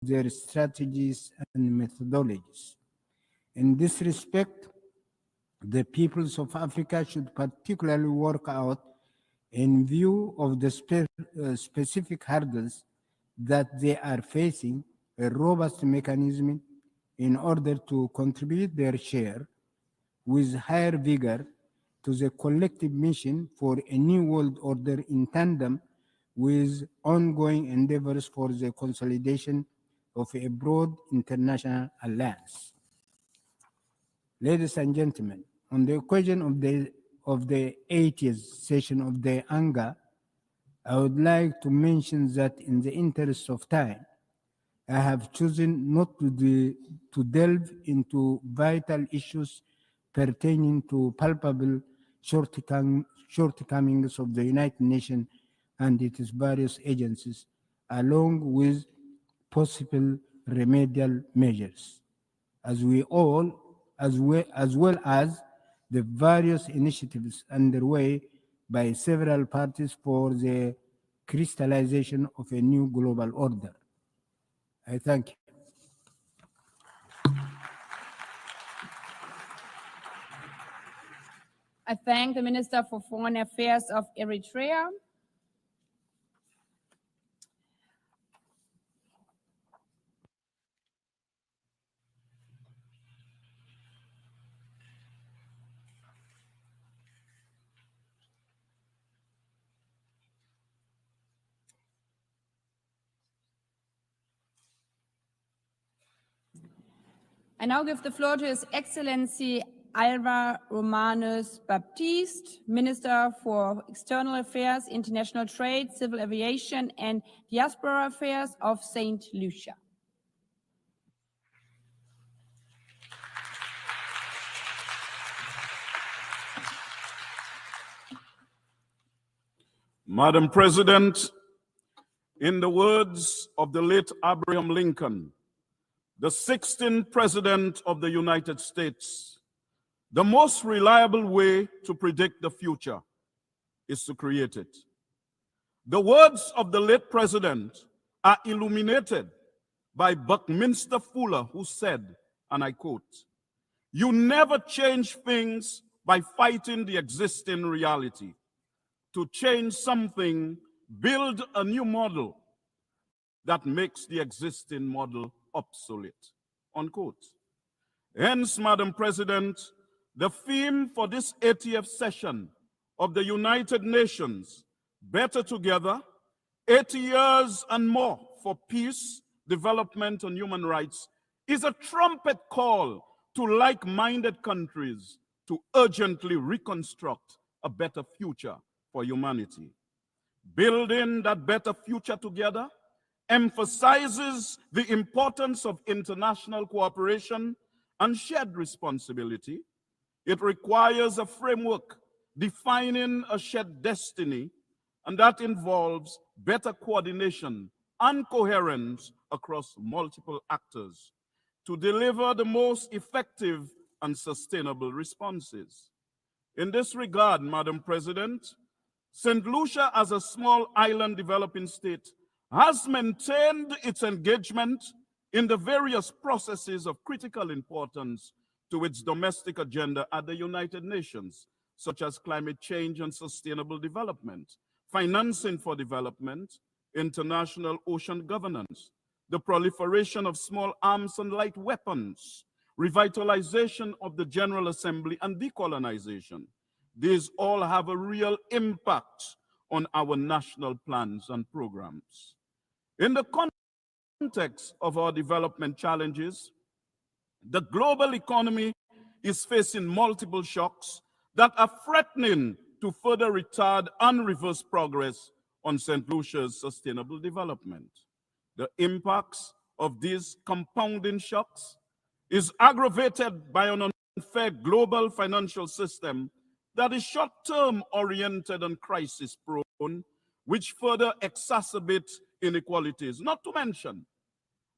their strategies and methodologies. In this respect, the peoples of Africa should particularly work out, in view of the specific hurdles that they are facing, a robust mechanism in order to contribute their share with higher vigor to the collective mission for a new world order in tandem with ongoing endeavors for the consolidation of a broad international alliance. Ladies and gentlemen, on the occasion of the 80th session of the UNGA, I would like to mention that in the interest of time, I have chosen not to delve into vital issues pertaining to palpable shortcomings of the United Nations and its various agencies, along with possible remedial measures, as well as the various initiatives underway by several parties for the crystallization of a new global order. I thank you. I thank the Minister for Foreign Affairs of Eritrea. I now give the floor to His Excellency Alva Romanus Baptiste, Minister for External Affairs, International Trade, Civil Aviation and Diaspora Affairs of St. Lucia. Madam President, in the words of the late Abraham Lincoln, the 16th President of the United States, the most reliable way to predict the future is to create it. The words of the late President are illuminated by Buckminster Fuller, who said, and I quote, "You never change things by fighting the existing reality. To change something, build a new model that makes the existing model obsolete," unquote. Hence, Madam President, the theme for this 80th session of the United Nations, Better Together, 80 years and more for peace, development, and human rights, is a trumpet call to like-minded countries to urgently reconstruct a better future for humanity. Building that better future together emphasizes the importance of international cooperation and shared responsibility. It requires a framework defining a shared destiny, and that involves better coordination and coherence across multiple actors to deliver the most effective and sustainable responses. In this regard, Madam President, St. Lucia, as a small island developing state, has maintained its engagement in the various processes of critical importance to its domestic agenda at the United Nations, such as climate change and sustainable development, financing for development, international ocean governance, the proliferation of small arms and light weapons, revitalization of the General Assembly, and decolonization. These all have a real impact on our national plans and programs. In the context of our development challenges, the global economy is facing multiple shocks that are threatening to further retard and reverse progress on St. Lucia's sustainable development. The impacts of these compounding shocks is aggravated by an unfair global financial system that is short-term oriented and crisis-prone, which further exacerbates inequalities. Not to mention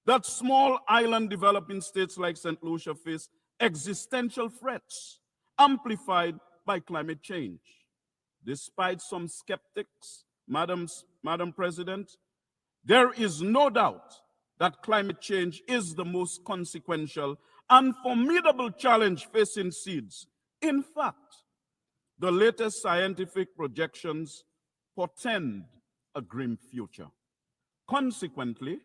that small island developing states like St. Lucia face existential threats amplified by climate change. Despite some skeptics, Madam President, there is no doubt that climate change is the most consequential and formidable challenge facing seeds. In fact, the latest scientific projections portend a grim future. Consequently,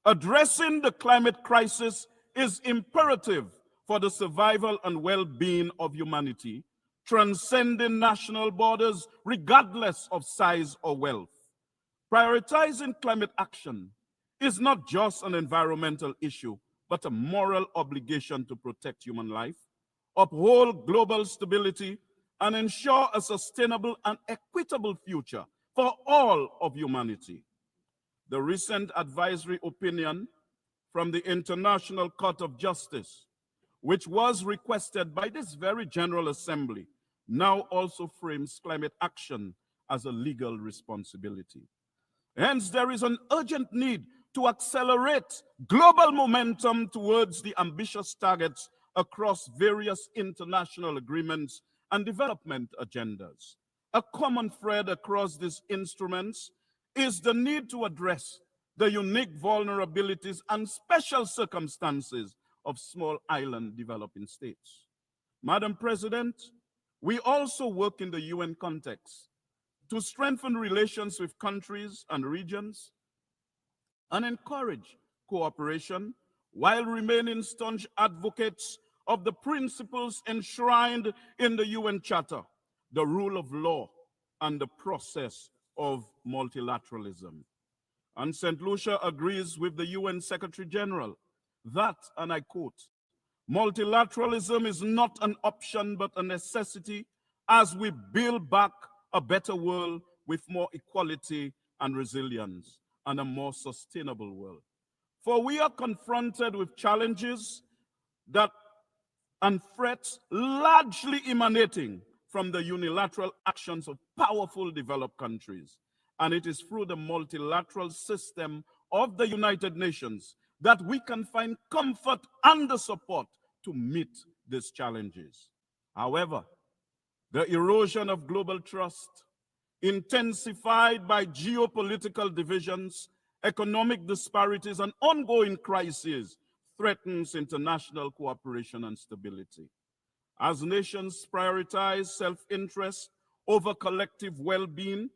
addressing the climate crisis is imperative for the survival and well-being of humanity, transcending national borders regardless of size or wealth. Prioritizing climate action is not just an environmental issue, but a moral obligation to protect human life, uphold global stability, and ensure a sustainable and equitable future for all of humanity. The recent advisory opinion from the International Court of Justice, which was requested by this very General Assembly, now also frames climate action as a legal responsibility. Hence, there is an urgent need to accelerate global momentum towards the ambitious targets across various international agreements and development agendas. A common thread across these instruments is the need to address the unique vulnerabilities and special circumstances of small island developing states. Madam President, we also work in the UN context to strengthen relations with countries and regions and encourage cooperation while remaining staunch advocates of the principles enshrined in the UN Charter, the rule of law, and the process of multilateralism. And St. Lucia agrees with the UN Secretary General that, and I quote, multilateralism is not an option but a necessity as we build back a better world with more equality and resilience and a more sustainable world. For we are confronted with challenges and threats largely emanating from the unilateral actions of powerful developed countries. And it is through the multilateral system of the United Nations that we can find comfort and the support to meet these challenges. However, the erosion of global trust, intensified by geopolitical divisions, economic disparities, and ongoing crises, threatens international cooperation and stability. As nations prioritize self-interest over collective well-being,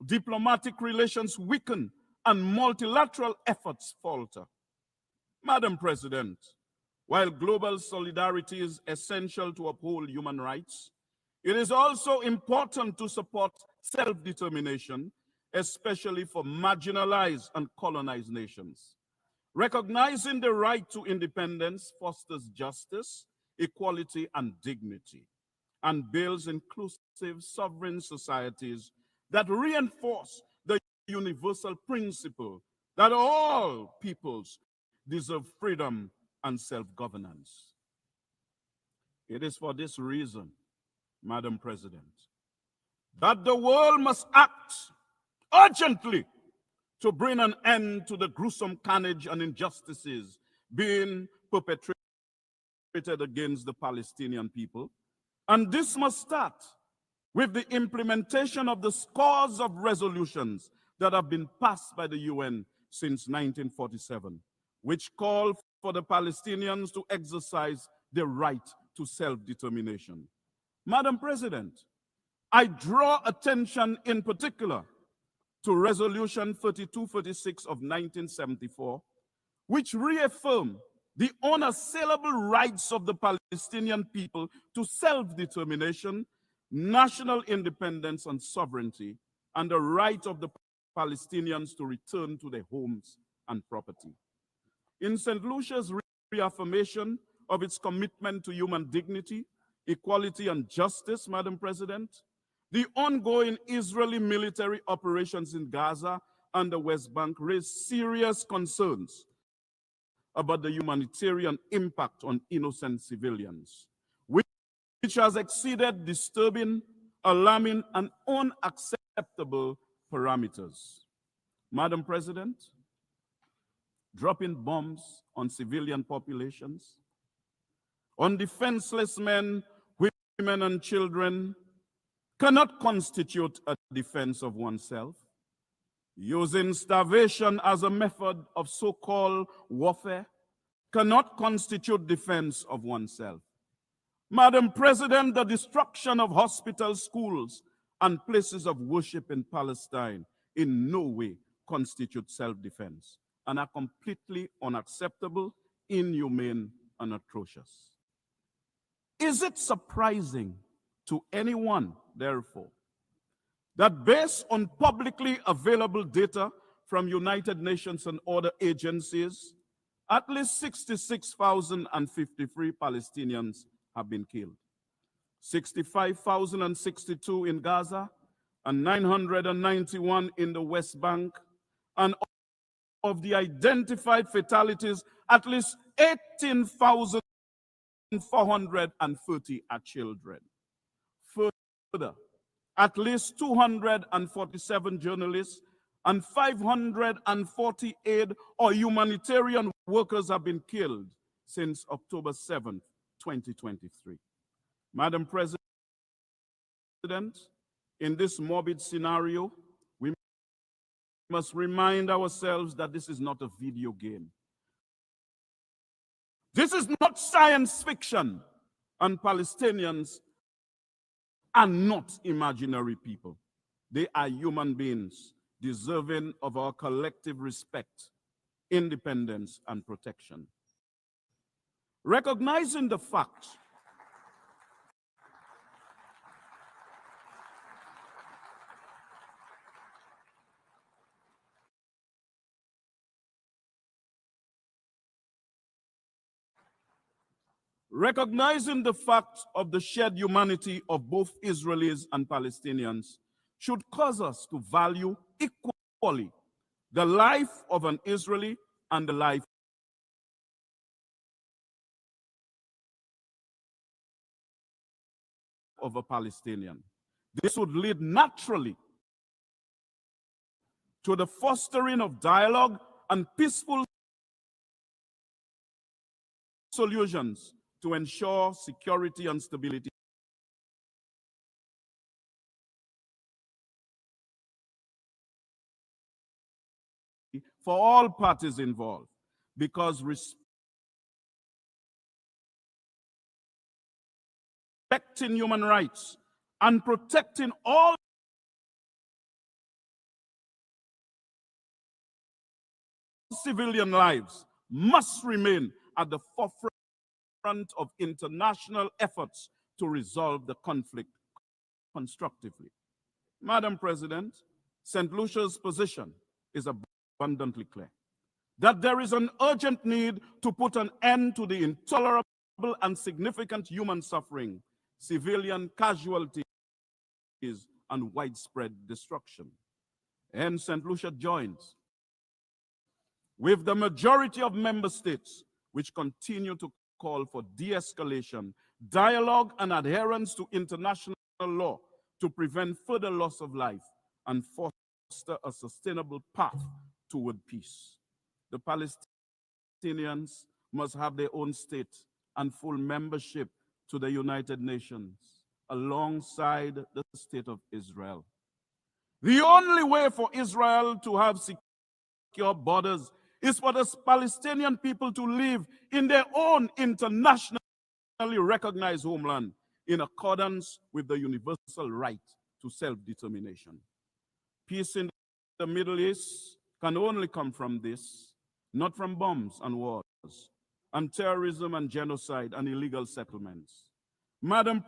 diplomatic relations weaken and multilateral efforts falter. Madam President, while global solidarity is essential to uphold human rights, it is also important to support self-determination, especially for marginalized and colonized nations. Recognizing the right to independence fosters justice, equality, and dignity, and builds inclusive, sovereign societies that reinforce the universal principle that all peoples deserve freedom and self-governance. It is for this reason, Madam President, that the world must act urgently to bring an end to the gruesome carnage and injustices being perpetrated against the Palestinian people. And this must start with the implementation of the scores of resolutions that have been passed by the UN since 1947, which call for the Palestinians to exercise their right to self-determination. Madam President, I draw attention in particular to Resolution 3246 of 1974, which reaffirmed the unassailable rights of the Palestinian people to self-determination, national independence and sovereignty, and the right of the Palestinians to return to their homes and property. In St. Lucia's reaffirmation of its commitment to human dignity, equality, and justice, Madam President, the ongoing Israeli military operations in Gaza and the West Bank raise serious concerns about the humanitarian impact on innocent civilians, which has exceeded disturbing, alarming, and unacceptable parameters. Madam President, dropping bombs on civilian populations, on defenseless men, women, and children cannot constitute a defense of oneself. Using starvation as a method of so-called warfare cannot constitute defense of oneself. Madam President, the destruction of hospitals, schools, and places of worship in Palestine in no way constitute self-defense and are completely unacceptable, inhumane, and atrocious. Is it surprising to anyone, therefore, that based on publicly available data from United Nations and other agencies, at least 66,053 Palestinians have been killed, 65,062 in Gaza, and 991 in the West Bank, and of the identified fatalities, at least 18,430 are children. Further, at least 247 journalists and 540 aid or humanitarian workers have been killed since October 7th, 2023. Madam President, in this morbid scenario, we must remind ourselves that this is not a video game. This is not science fiction, and Palestinians are not imaginary people. They are human beings deserving of our collective respect, independence, and protection. Recognizing the fact of the shared humanity of both Israelis and Palestinians should cause us to value equally the life of an Israeli and the life of a Palestinian. This would lead naturally to the fostering of dialogue and peaceful solutions to ensure security and stability for all parties involved, because respecting human rights and protecting all civilian lives must remain at the forefront of international efforts to resolve the conflict constructively. Madam President, St. Lucia's position is abundantly clear that there is an urgent need to put an end to the intolerable and significant human suffering, civilian casualties, and widespread destruction. Hence, St. Lucia joins with the majority of member states which continue to call for de-escalation, dialogue, and adherence to international law to prevent further loss of life and foster a sustainable path toward peace. The Palestinians must have their own state and full membership to the United Nations alongside the state of Israel. The only way for Israel to have secure borders is for the Palestinian people to live in their own internationally recognized homeland in accordance with the universal right to self-determination. Peace in the Middle East can only come from this, not from bombs and wars, and terrorism and genocide and illegal settlements. Madam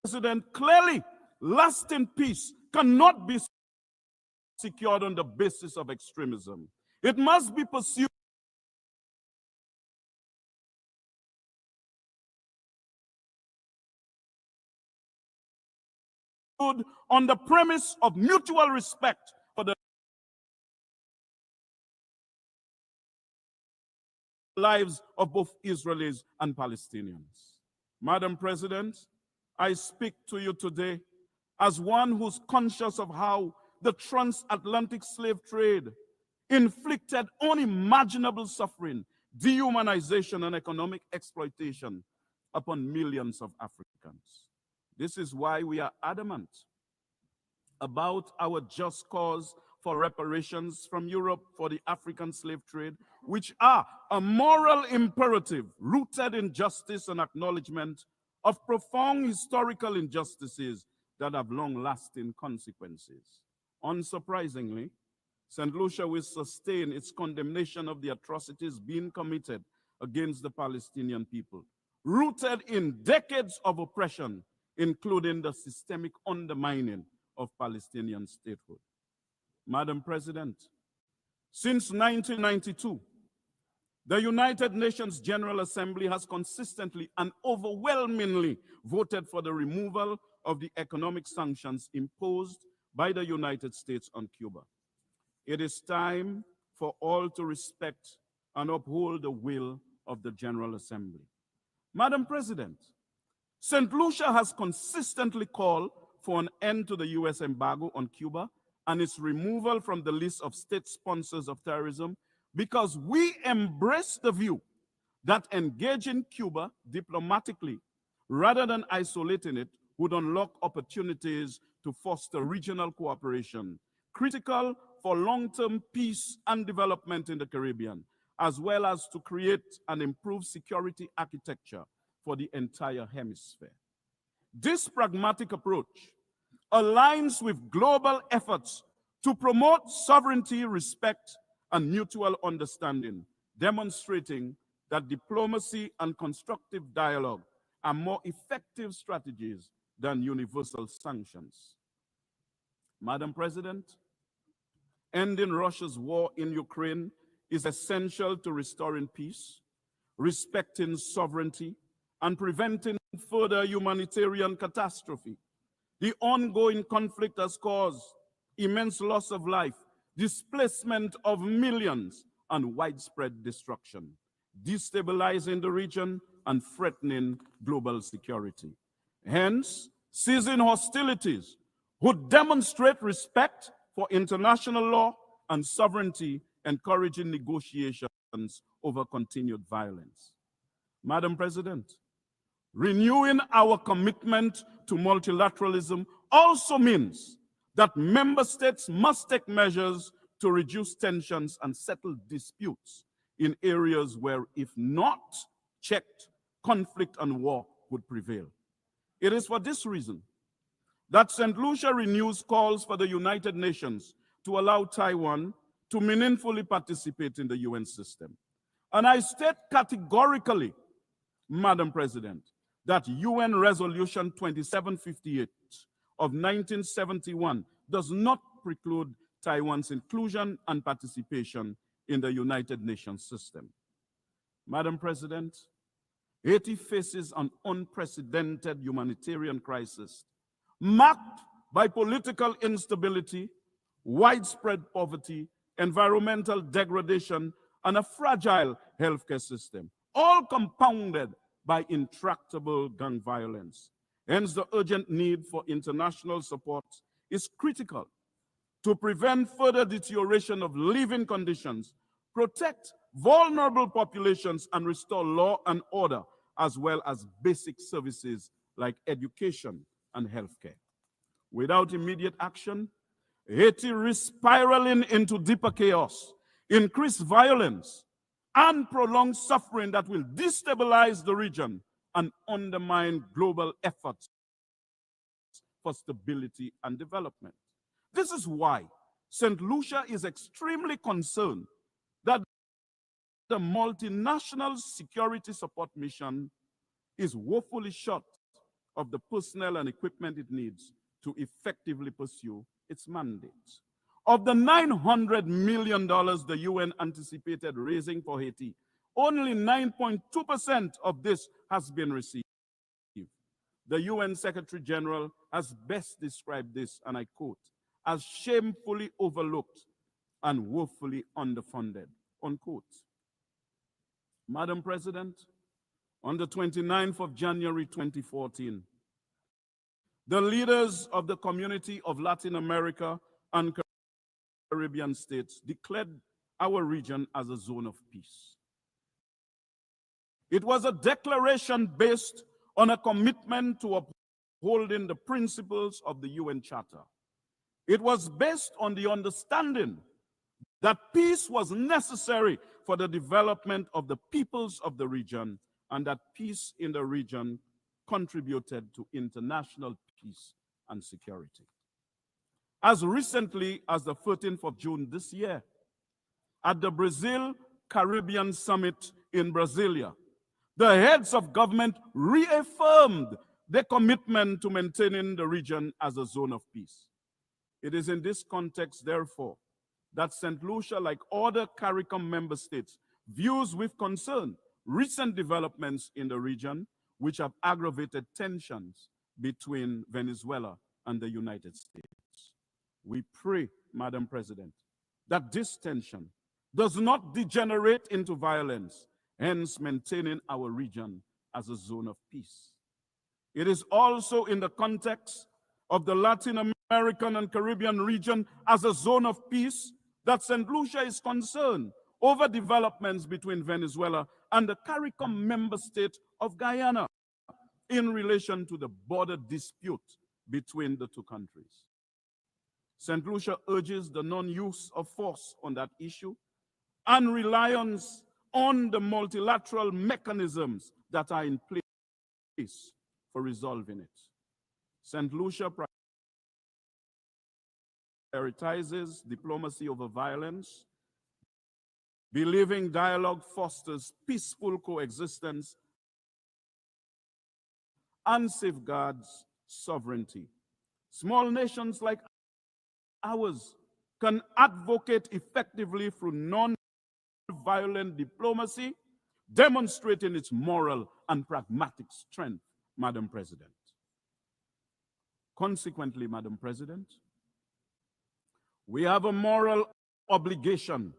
President, clearly, lasting peace cannot be secured on the basis of extremism. It must be pursued on the premise of mutual respect for the lives of both Israelis and Palestinians. Madam President, I speak to you today as one who's conscious of how the transatlantic slave trade inflicted unimaginable suffering, dehumanization, and economic exploitation upon millions of Africans. This is why we are adamant about our just cause for reparations from Europe for the African slave trade, which are a moral imperative rooted in justice and acknowledgement of profound historical injustices that have long-lasting consequences. Unsurprisingly, St. Lucia will sustain its condemnation of the atrocities being committed against the Palestinian people, rooted in decades of oppression, including the systemic undermining of Palestinian statehood. Madam President, since 1992, the United Nations General Assembly has consistently and overwhelmingly voted for the removal of the economic sanctions imposed by the United States on Cuba. It is time for all to respect and uphold the will of the General Assembly. Madam President, St. Lucia has consistently called for an end to the U.S. embargo on Cuba and its removal from the list of state sponsors of terrorism, because we embrace the view that engaging Cuba diplomatically rather than isolating it would unlock opportunities to foster regional cooperation, critical for long-term peace and development in the Caribbean, as well as to create an improved security architecture for the entire hemisphere. This pragmatic approach aligns with global efforts to promote sovereignty, respect, and mutual understanding, demonstrating that diplomacy and constructive dialogue are more effective strategies than universal sanctions. Madam President, ending Russia's war in Ukraine is essential to restoring peace, respecting sovereignty, and preventing further humanitarian catastrophe. The ongoing conflict has caused immense loss of life, displacement of millions, and widespread destruction, destabilizing the region and threatening global security. Hence, ceasing hostilities would demonstrate respect for international law and sovereignty, encouraging negotiations over continued violence. Madam President, renewing our commitment to multilateralism also means that member states must take measures to reduce tensions and settle disputes in areas where, if not checked, conflict and war would prevail. It is for this reason that St. Lucia renews calls for the United Nations to allow Taiwan to meaningfully participate in the UN system. And I state categorically, Madam President, that UN Resolution 2758 of 1971 does not preclude Taiwan's inclusion and participation in the United Nations system. Madam President, Haiti faces an unprecedented humanitarian crisis marked by political instability, widespread poverty, environmental degradation, and a fragile healthcare system, all compounded by intractable gang violence. Hence, the urgent need for international support is critical to prevent further deterioration of living conditions, protect vulnerable populations, and restore law and order, as well as basic services like education and healthcare. Without immediate action, Haiti risks spiraling into deeper chaos, increased violence, and prolonged suffering that will destabilize the region and undermine global efforts for stability and development. This is why St. Lucia is extremely concerned that the multinational security support mission is woefully short of the personnel and equipment it needs to effectively pursue its mandate. Of the $900 million the UN anticipated raising for Haiti, only 9.2% of this has been received. The UN Secretary General has best described this, and I quote, as shamefully overlooked and woefully underfunded, unquote. Madam President, on the 29th of January 2014, the leaders of the Community of Latin America and Caribbean states declared our region as a zone of peace. It was a declaration based on a commitment to upholding the principles of the UN Charter. It was based on the understanding that peace was necessary for the development of the peoples of the region, and that peace in the region contributed to international peace and security. As recently as the 13th of June this year, at the Brazil Caribbean Summit in Brasilia, the heads of government reaffirmed their commitment to maintaining the region as a zone of peace. It is in this context, therefore, that St. Lucia, like other CARICOM member states, views with concern recent developments in the region which have aggravated tensions between Venezuela and the United States. We pray, Madam President, that this tension does not degenerate into violence, hence maintaining our region as a zone of peace. It is also in the context of the Latin American and Caribbean region as a zone of peace that St. Lucia is concerned over developments between Venezuela and the CARICOM member state of Guyana in relation to the border dispute between the two countries. St. Lucia urges the non-use of force on that issue and reliance on the multilateral mechanisms that are in place for resolving it. St. Lucia prioritizes diplomacy over violence, believing dialogue fosters peaceful coexistence and safeguards sovereignty. Small nations like ours can advocate effectively through non-violent diplomacy, demonstrating its moral and pragmatic strength, Madam President. Consequently, Madam President, we have a moral obligation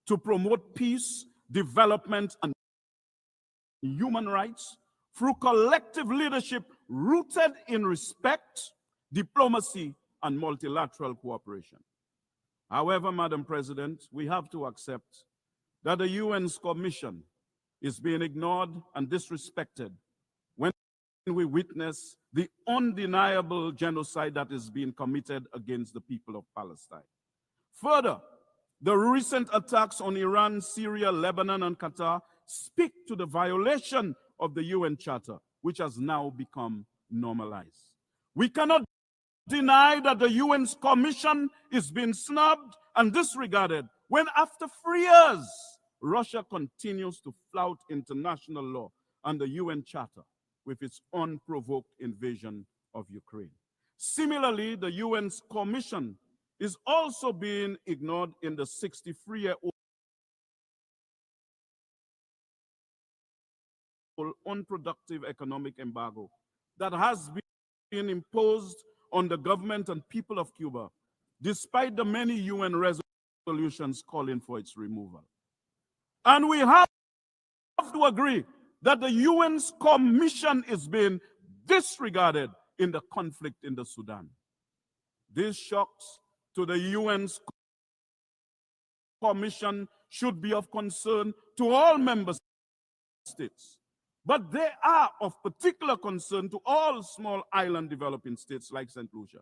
to promote peace, development, and human rights through collective leadership rooted in respect, diplomacy, and multilateral cooperation. However, Madam President, we have to accept that the UN's commission is being ignored and disrespected when we witness the undeniable genocide that is being committed against the people of Palestine. Further, the recent attacks on Iran, Syria, Lebanon, and Qatar speak to the violation of the UN Charter, which has now become normalized. We cannot deny that the UN's commission is being snubbed and disregarded when, after 3 years, Russia continues to flout international law and the UN Charter with its unprovoked invasion of Ukraine. Similarly, the UN's commission is also being ignored in the 63-year-old unproductive economic embargo that has been imposed on the government and people of Cuba, despite the many UN resolutions calling for its removal. And we have to agree that the UN's commission is being disregarded in the conflict in the Sudan. These shocks to the UN's commission should be of concern to all member states, but they are of particular concern to all small island developing states like St. Lucia,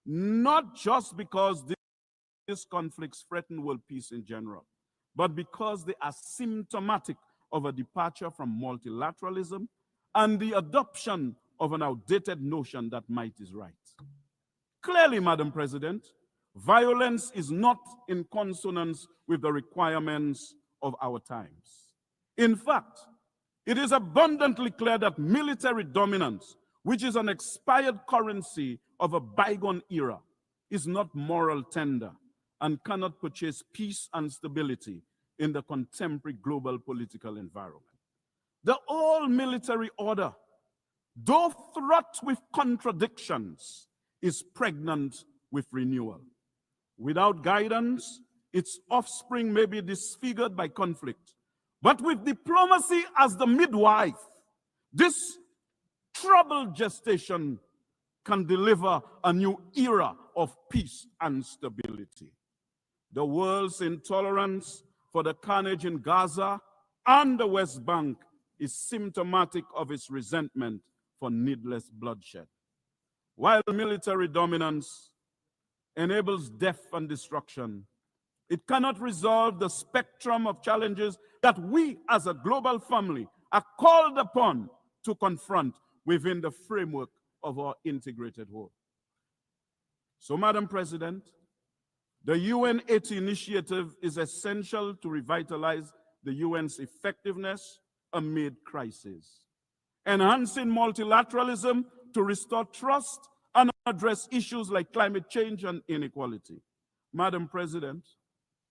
not just because these conflicts threaten world peace in general, but because they are symptomatic of a departure from multilateralism and the adoption of an outdated notion that might is right. Clearly, Madam President, violence is not in consonance with the requirements of our times. In fact, it is abundantly clear that military dominance, which is an expired currency of a bygone era, is not moral tender and cannot purchase peace and stability in the contemporary global political environment. The old military order, though fraught with contradictions, is pregnant with renewal. Without guidance, its offspring may be disfigured by conflict. But with diplomacy as the midwife, this troubled gestation can deliver a new era of peace and stability. The world's intolerance for the carnage in Gaza and the West Bank is symptomatic of its resentment for needless bloodshed. While military dominance enables death and destruction. It cannot resolve the spectrum of challenges that we as a global family are called upon to confront within the framework of our integrated whole. So, Madam President, the UN 80 initiative is essential to revitalize the UN's effectiveness amid crisis, enhancing multilateralism to restore trust and address issues like climate change and inequality. Madam President,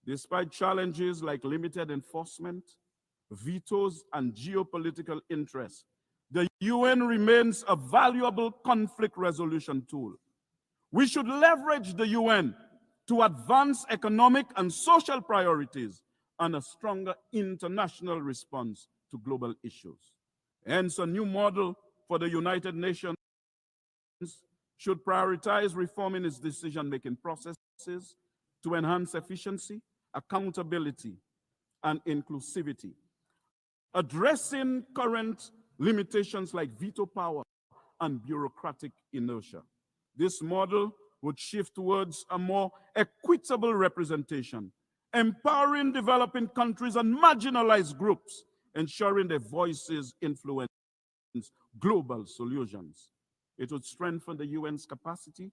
despite challenges like limited enforcement, vetoes, and geopolitical interests, the UN remains a valuable conflict resolution tool. We should leverage the UN to advance economic and social priorities and a stronger international response to global issues. Hence, a new model for the United Nations should prioritize reforming its decision-making processes to enhance efficiency, accountability, and inclusivity, addressing current limitations like veto power and bureaucratic inertia. This model would shift towards a more equitable representation, empowering developing countries and marginalized groups, ensuring their voices influence global solutions. It would strengthen the UN's capacity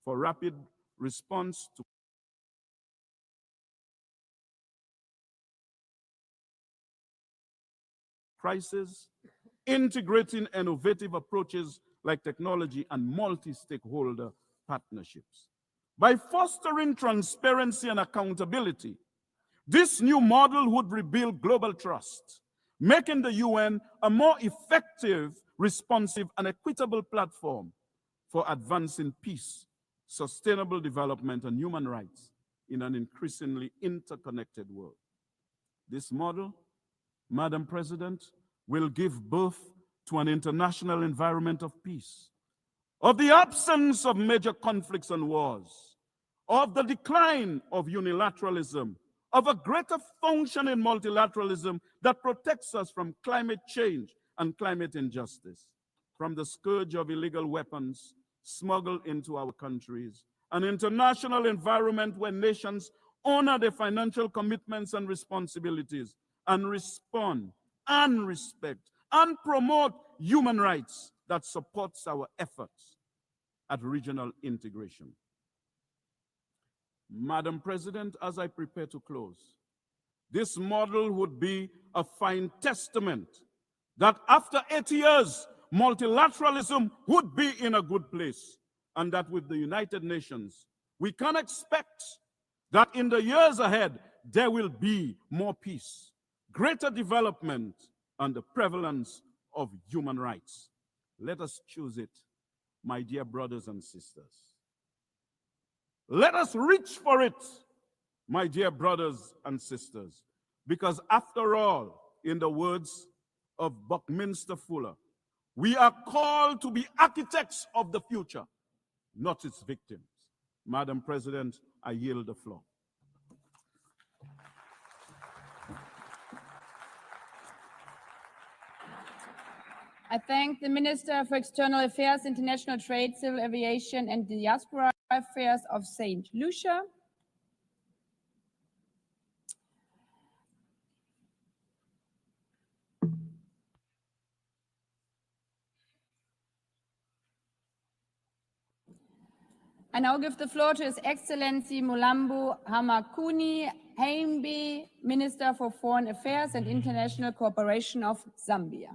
for rapid response to crisis, integrating innovative approaches like technology and multi-stakeholder partnerships. By fostering transparency and accountability, this new model would rebuild global trust, making the UN a more effective, responsive, and equitable platform for advancing peace, sustainable development, and human rights in an increasingly interconnected world. This model, Madam President, will give birth to an international environment of peace, of the absence of major conflicts and wars, of the decline of unilateralism, of a greater functioning multilateralism that protects us from climate change and climate injustice, from the scourge of illegal weapons smuggled into our countries, an international environment where nations honor their financial commitments and responsibilities and respond and respect and promote human rights that supports our efforts at regional integration. Madam President, as I prepare to close, this model would be a fine testament that after 80 years, multilateralism would be in a good place, and that with the United Nations, we can expect that in the years ahead, there will be more peace, greater development, and the prevalence of human rights. Let us choose it, my dear brothers and sisters. Let us reach for it, my dear brothers and sisters, because after all, in the words of Buckminster Fuller, we are called to be architects of the future, not its victims. Madam President, I yield the floor. I thank the Minister for External Affairs, International Trade, Civil Aviation and Diaspora Affairs of St. Lucia. I now give the floor to His Excellency Mulambo Hamakuni Haimbe, Minister for Foreign Affairs and International Cooperation of Zambia.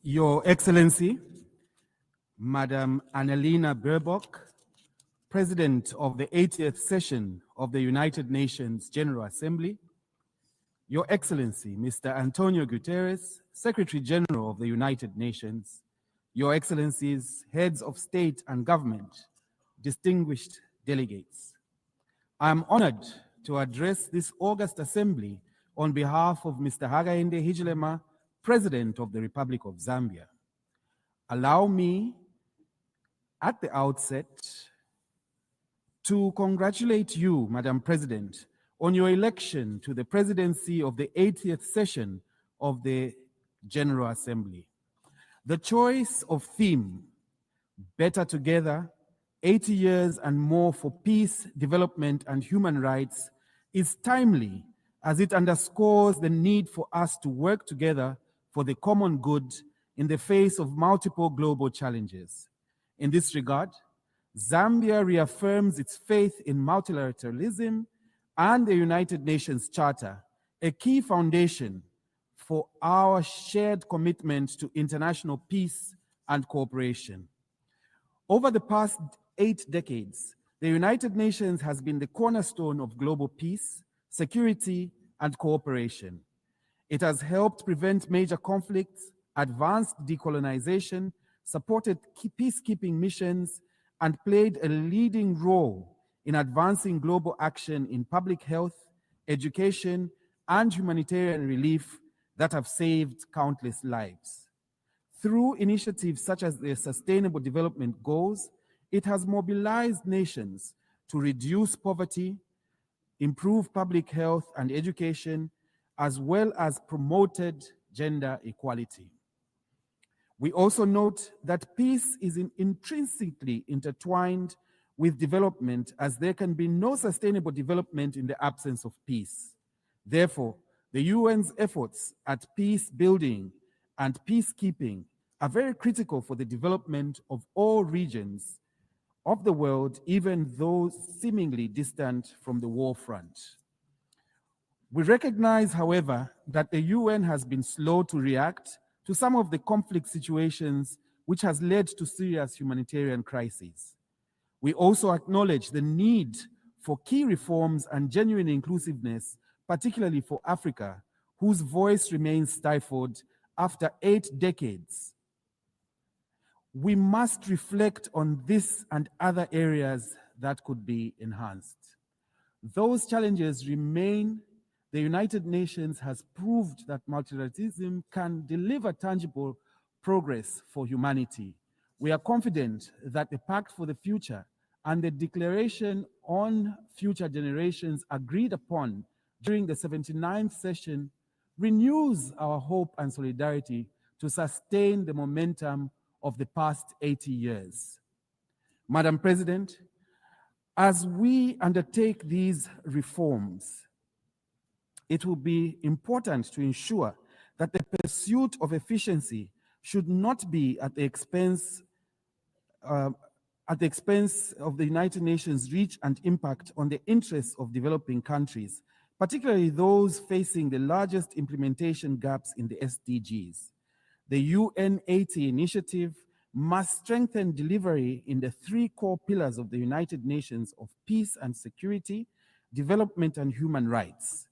Your Excellency, Madam Annalena Baerbock, President of the 80th session of the United Nations General Assembly, Your Excellency, Mr. Antonio Guterres, Secretary General of the United Nations, Your Excellencies, Heads of State and Government, distinguished delegates. I am honored to address this August Assembly on behalf of Mr. Hakainde Hichilema, President of the Republic of Zambia. Allow me, at the outset, to congratulate you, Madam President, on your election to the presidency of the 80th session of the General Assembly. The choice of theme, Better Together, 80 years and more for peace, development, and human rights, is timely as it underscores the need for us to work together for the common good in the face of multiple global challenges. In this regard, Zambia reaffirms its faith in multilateralism and the United Nations Charter, a key foundation for our shared commitment to international peace and cooperation. Over the past 8 decades, the United Nations has been the cornerstone of global peace, security, and cooperation. It has helped prevent major conflicts, advanced decolonization, supported peacekeeping missions, and played a leading role in advancing global action in public health, education, and humanitarian relief that have saved countless lives. Through initiatives such as the Sustainable Development Goals, it has mobilized nations to reduce poverty, improve public health and education, as well as promoted gender equality. We also note that peace is intrinsically intertwined with development, as there can be no sustainable development in the absence of peace. Therefore, the UN's efforts at peace building and peacekeeping are very critical for the development of all regions of the world, even those seemingly distant from the war front. We recognize, however, that the UN has been slow to react to some of the conflict situations which has led to serious humanitarian crises. We also acknowledge the need for key reforms and genuine inclusiveness, particularly for Africa, whose voice remains stifled after 8 decades. We must reflect on this and other areas that could be enhanced. Those challenges remain. The United Nations has proved that multilateralism can deliver tangible progress for humanity. We are confident that the Pact for the Future and the Declaration on Future Generations agreed upon during the 79th session renews our hope and solidarity to sustain the momentum of the past 80 years. Madam President, as we undertake these reforms, it will be important to ensure that the pursuit of efficiency should not be at the expense of the United Nations' reach and impact on the interests of developing countries, particularly those facing the largest implementation gaps in the SDGs. The UN 80 initiative must strengthen delivery in the 3 core pillars of the United Nations of peace and security, development, and human rights.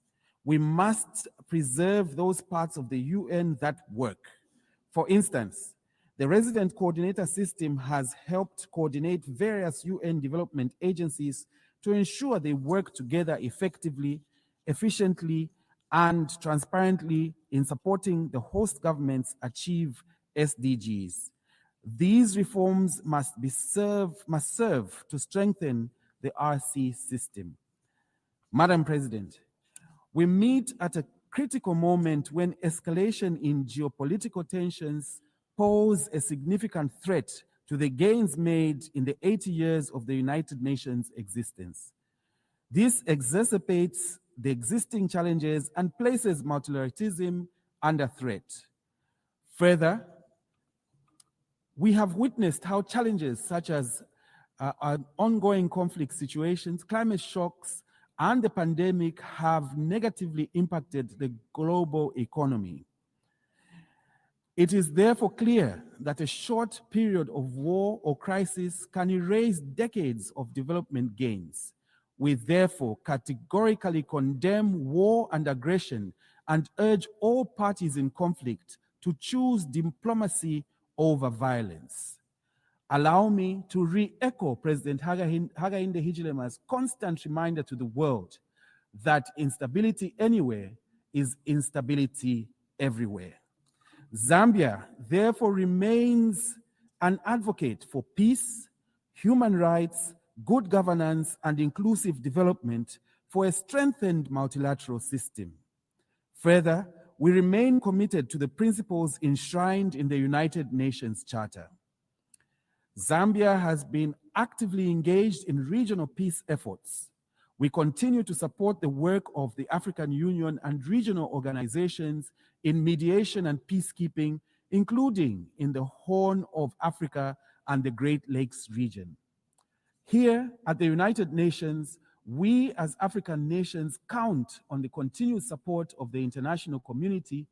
We must preserve those parts of the UN that work. For instance, the resident coordinator system has helped coordinate various UN development agencies to ensure they work together effectively, efficiently, and transparently in supporting the host governments achieve SDGs. These reforms must serve to strengthen the RC system. Madam President, we meet at a critical moment when escalation in geopolitical tensions pose a significant threat to the gains made in the 80 years of the United Nations existence. This exacerbates the existing challenges and places multilateralism under threat. Further, we have witnessed how challenges such as ongoing conflict situations, climate shocks, and the pandemic have negatively impacted the global economy. It is therefore clear that a short period of war or crisis can erase decades of development gains. We therefore categorically condemn war and aggression and urge all parties in conflict to choose diplomacy over violence. Allow me to re-echo President Hakainde Hichilema's constant reminder to the world that instability anywhere is instability everywhere. Zambia therefore remains an advocate for peace, human rights, good governance, and inclusive development, for a strengthened multilateral system. Further, we remain committed to the principles enshrined in the United Nations Charter. Zambia has been actively engaged in regional peace efforts. We continue to support the work of the African Union and regional organizations in mediation and peacekeeping, including in the Horn of Africa and the Great Lakes region. Here at the United Nations, we as African nations count on the continued support of the international community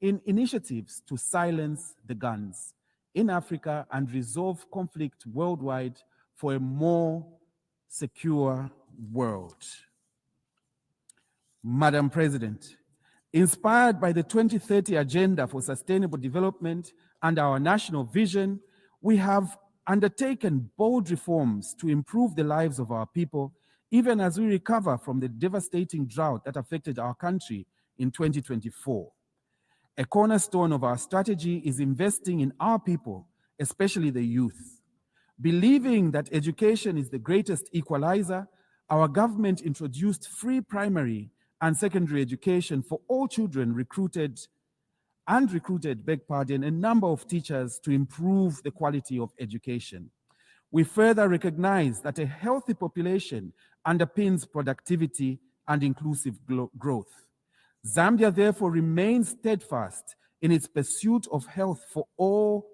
in initiatives to silence the guns in Africa and resolve conflict worldwide for a more secure world. Madam President, inspired by the 2030 Agenda for Sustainable Development and our national vision, we have undertaken bold reforms to improve the lives of our people, even as we recover from the devastating drought that affected our country in 2024. A cornerstone of our strategy is investing in our people, especially the youth. Believing that education is the greatest equalizer, our government introduced free primary and secondary education for all children, recruited a number of teachers to improve the quality of education. We further recognize that a healthy population underpins productivity and inclusive growth. Zambia therefore remains steadfast in its pursuit of health for all,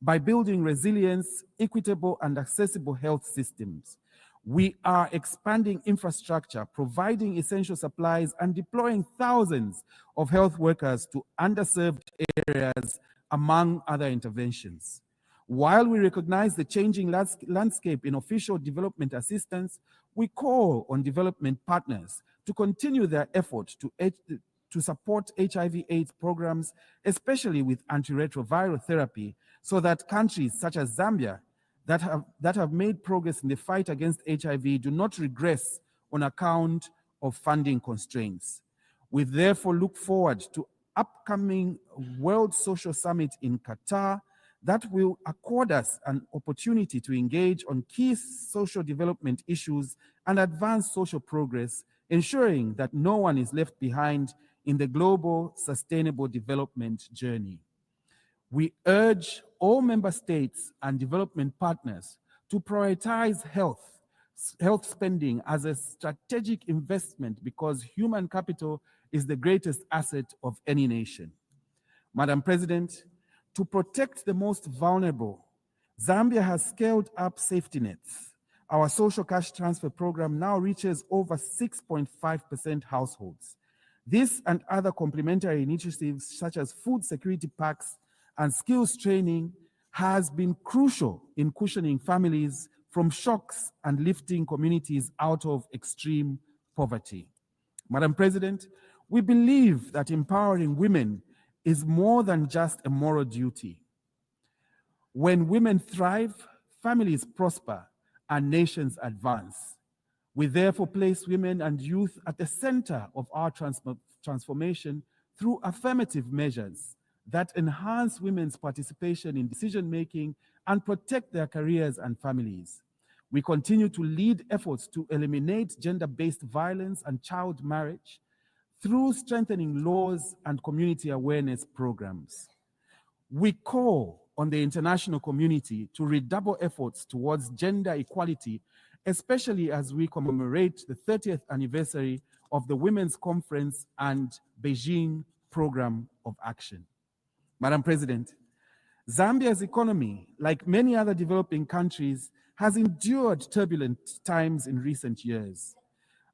by building resilience, equitable and accessible health systems. We are expanding infrastructure, providing essential supplies, and deploying thousands of health workers to underserved areas, among other interventions. While we recognize the changing landscape in official development assistance, we call on development partners to continue their efforts to support HIV/AIDS programs, especially with antiretroviral therapy, so that countries such as Zambia that have made progress in the fight against HIV do not regress on account of funding constraints. We therefore look forward to upcoming World Social Summit in Qatar that will accord us an opportunity to engage on key social development issues and advance social progress, ensuring that no one is left behind in the global sustainable development journey. We urge all member states and development partners to prioritize health spending as a strategic investment because human capital is the greatest asset of any nation. Madam President, to protect the most vulnerable, Zambia has scaled up safety nets. Our social cash transfer program now reaches over 6.5% households. This and other complementary initiatives such as food security packs and skills training has been crucial in cushioning families from shocks and lifting communities out of extreme poverty. Madam President, we believe that empowering women is more than just a moral duty. When women thrive, families prosper and nations advance. We therefore place women and youth at the center of our transformation through affirmative measures that enhance women's participation in decision-making and protect their careers and families. We continue to lead efforts to eliminate gender-based violence and child marriage through strengthening laws and community awareness programs. We call on the international community to redouble efforts towards gender equality, especially as we commemorate the 30th anniversary of the Women's Conference and Beijing Program of Action. Madam President, Zambia's economy, like many other developing countries, has endured turbulent times in recent years.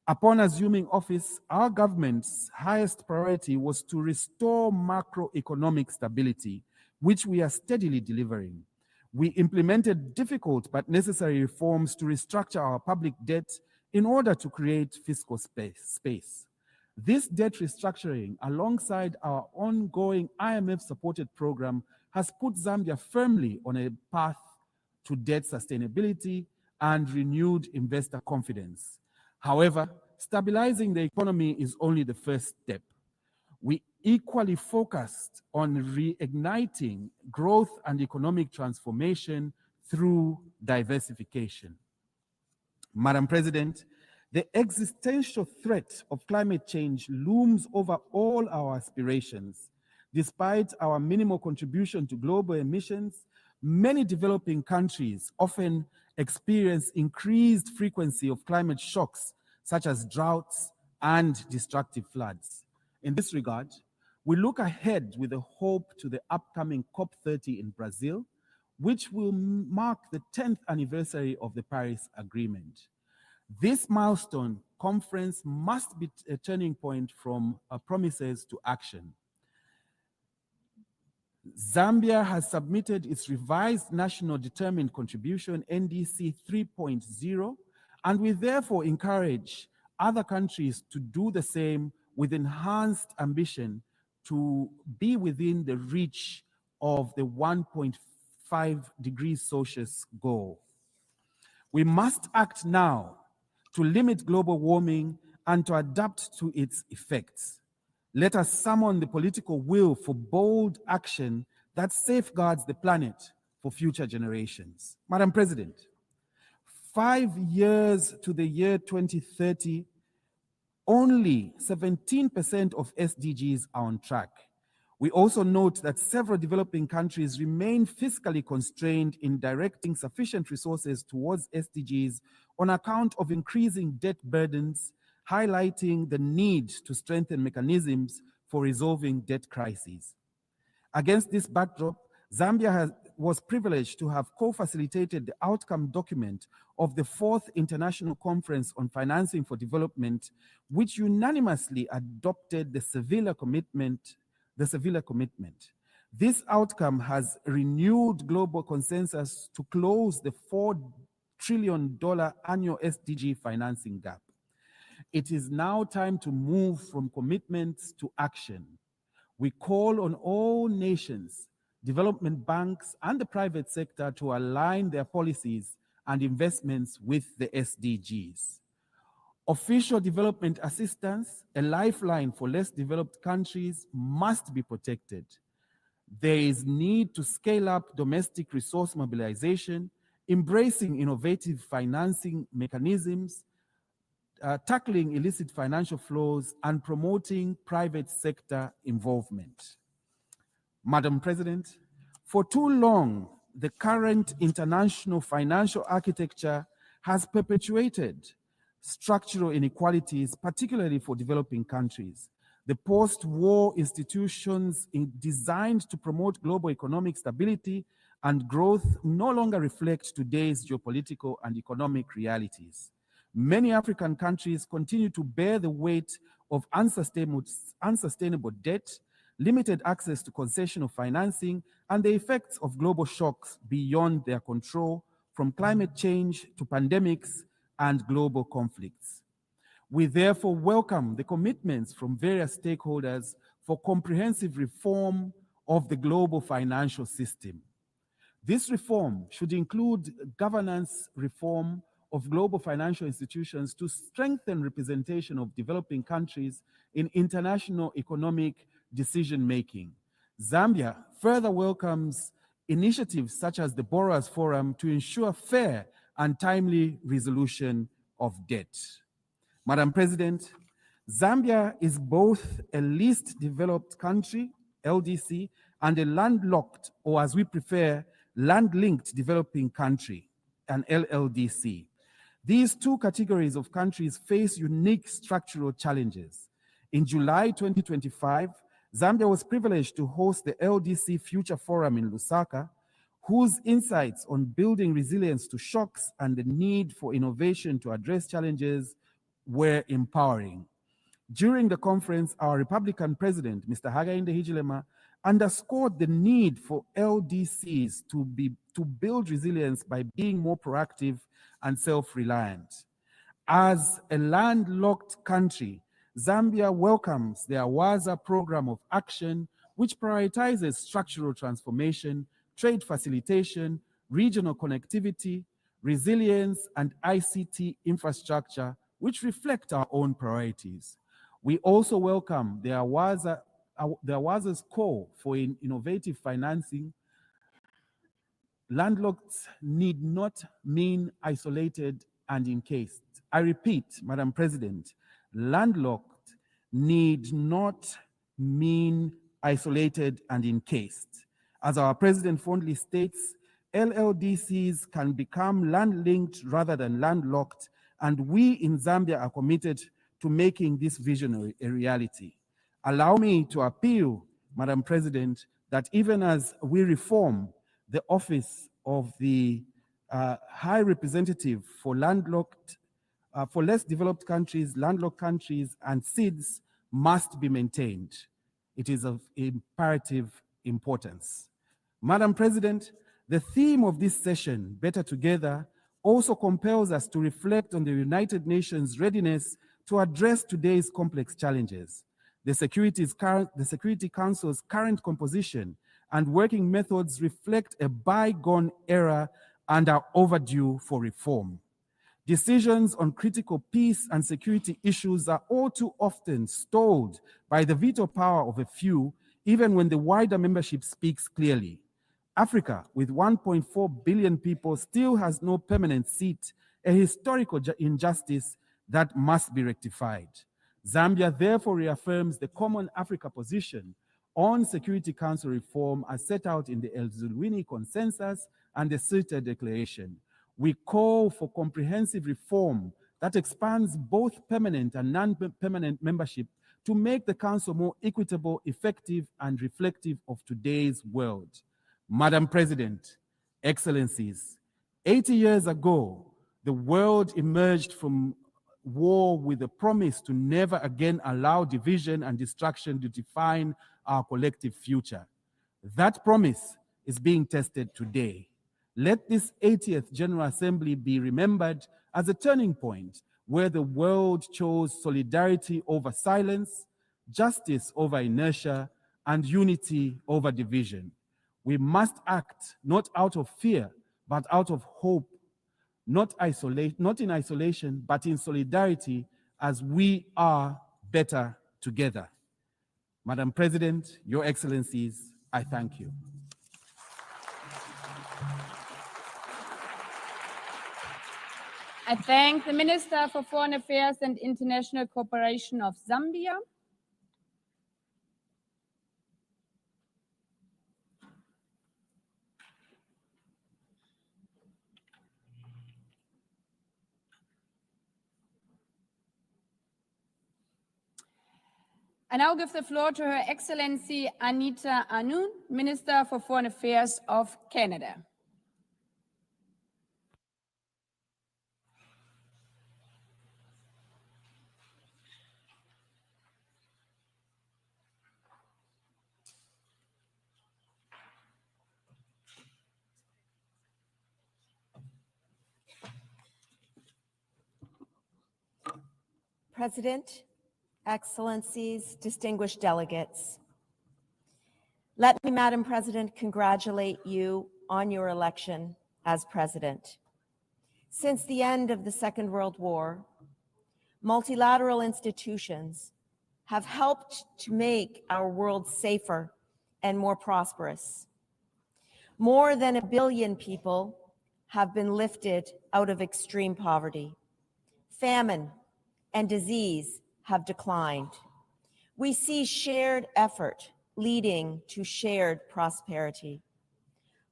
Upon assuming office, our government's highest priority was to restore macroeconomic stability, which we are steadily delivering. We implemented difficult but necessary reforms to restructure our public debt in order to create fiscal space. This debt restructuring, alongside our ongoing IMF-supported program, has put Zambia firmly on a path to debt sustainability and renewed investor confidence. However, stabilizing the economy is only the first step. We equally focused on reigniting growth and economic transformation through diversification. Madam President, The existential threat of climate change looms over all our aspirations. Despite our minimal contribution to global emissions, many developing countries often experience increased frequency of climate shocks, such as droughts and destructive floods. In this regard, we look ahead with a hope to the upcoming COP30 in Brazil, which will mark the 10th anniversary of the Paris Agreement. This milestone conference must be a turning point from promises to action. Zambia has submitted its revised National Determined Contribution, NDC 3.0, and we therefore encourage other countries to do the same with enhanced ambition to be within the reach of the 1.5 degrees Celsius goal. We must act now to limit global warming and to adapt to its effects. Let us summon the political will for bold action that safeguards the planet for future generations. Madam President, 5 years to the year 2030, only 17% of SDGs are on track. We also note that several developing countries remain fiscally constrained in directing sufficient resources towards SDGs on account of increasing debt burdens, highlighting the need to strengthen mechanisms for resolving debt crises. Against this backdrop, Zambia was privileged to have co-facilitated the outcome document of the 4th International Conference on Financing for Development, which unanimously adopted the Sevilla Commitment. This outcome has renewed global consensus to close the $4 trillion annual SDG financing gap. It is now time to move from commitments to action. We call on all nations, development banks, and the private sector to align their policies and investments with the SDGs. Official development assistance, a lifeline for less developed countries, must be protected. There is need to scale up domestic resource mobilization, embracing innovative financing mechanisms, tackling illicit financial flows, and promoting private sector involvement. Madam President, for too long, the current international financial architecture has perpetuated structural inequalities, particularly for developing countries. The post-war institutions designed to promote global economic stability and growth no longer reflect today's geopolitical and economic realities. Many African countries continue to bear the weight of unsustainable debt, limited access to concessional financing, and the effects of global shocks beyond their control, from climate change to pandemics and global conflicts. We therefore welcome the commitments from various stakeholders for comprehensive reform of the global financial system. This reform should include governance reform of global financial institutions to strengthen representation of developing countries in international economic decision-making. Zambia further welcomes initiatives such as the Borrowers Forum to ensure fair and timely resolution of debt. Madam President, Zambia is both a least developed country, LDC, and a landlocked, or as we prefer, land-linked developing country, an LLDC. These two categories of countries face unique structural challenges. In July 2025, Zambia was privileged to host the LDC Future Forum in Lusaka, whose insights on building resilience to shocks and the need for innovation to address challenges were empowering. During the conference, our Republican President, Mr. Hakainde Hichilema, underscored the need for LDCs to build resilience by being more proactive and self-reliant. As a landlocked country, Zambia welcomes the AWAZA program of action, which prioritizes structural transformation, trade facilitation, regional connectivity, resilience, and ICT infrastructure, which reflect our own priorities. We also welcome the AWAZA's call for innovative financing. Landlocked need not mean isolated and encased. I repeat, Madam President, landlocked need not mean isolated and encased. As our president fondly states, LLDCs can become land-linked rather than landlocked, and we in Zambia are committed to making this vision a reality. Allow me to appeal, Madam President, that even as we reform the office of the High Representative for landlocked, for less developed countries, landlocked countries, and SIDS must be maintained. It is of imperative importance. Madam President, the theme of this session, Better Together, also compels us to reflect on the United Nations' readiness to address today's complex challenges. The Security Council's current composition and working methods reflect a bygone era and are overdue for reform. Decisions on critical peace and security issues are all too often stalled by the veto power of a few, even when the wider membership speaks clearly. Africa, with 1.4 billion people, still has no permanent seat, a historical injustice that must be rectified. Zambia therefore reaffirms the Common Africa position on Security Council reform as set out in the El Zulwini Consensus and the Sirte Declaration. We call for comprehensive reform that expands both permanent and non-permanent membership to make the Council more equitable, effective, and reflective of today's world. Madam President, Excellencies, 80 years ago, the world emerged from war with a promise to never again allow division and destruction to define our collective future. That promise is being tested today. Let this 80th General Assembly be remembered as a turning point where the world chose solidarity over silence, justice over inertia, and unity over division. We must act not out of fear, but out of hope, not in isolation, but in solidarity, as we are better together. Madam President, Your Excellencies, I thank you. I thank the Minister for Foreign Affairs and International Cooperation of Zambia. I now give the floor to Her Excellency Anita Anund, Minister for Foreign Affairs of Canada. President, Excellencies, distinguished delegates. Let me, Madam President, congratulate you on your election as President. Since the end of the Second World War, multilateral institutions have helped to make our world safer and more prosperous. More than 1 billion people have been lifted out of extreme poverty. Famine and disease have declined. We see shared effort leading to shared prosperity.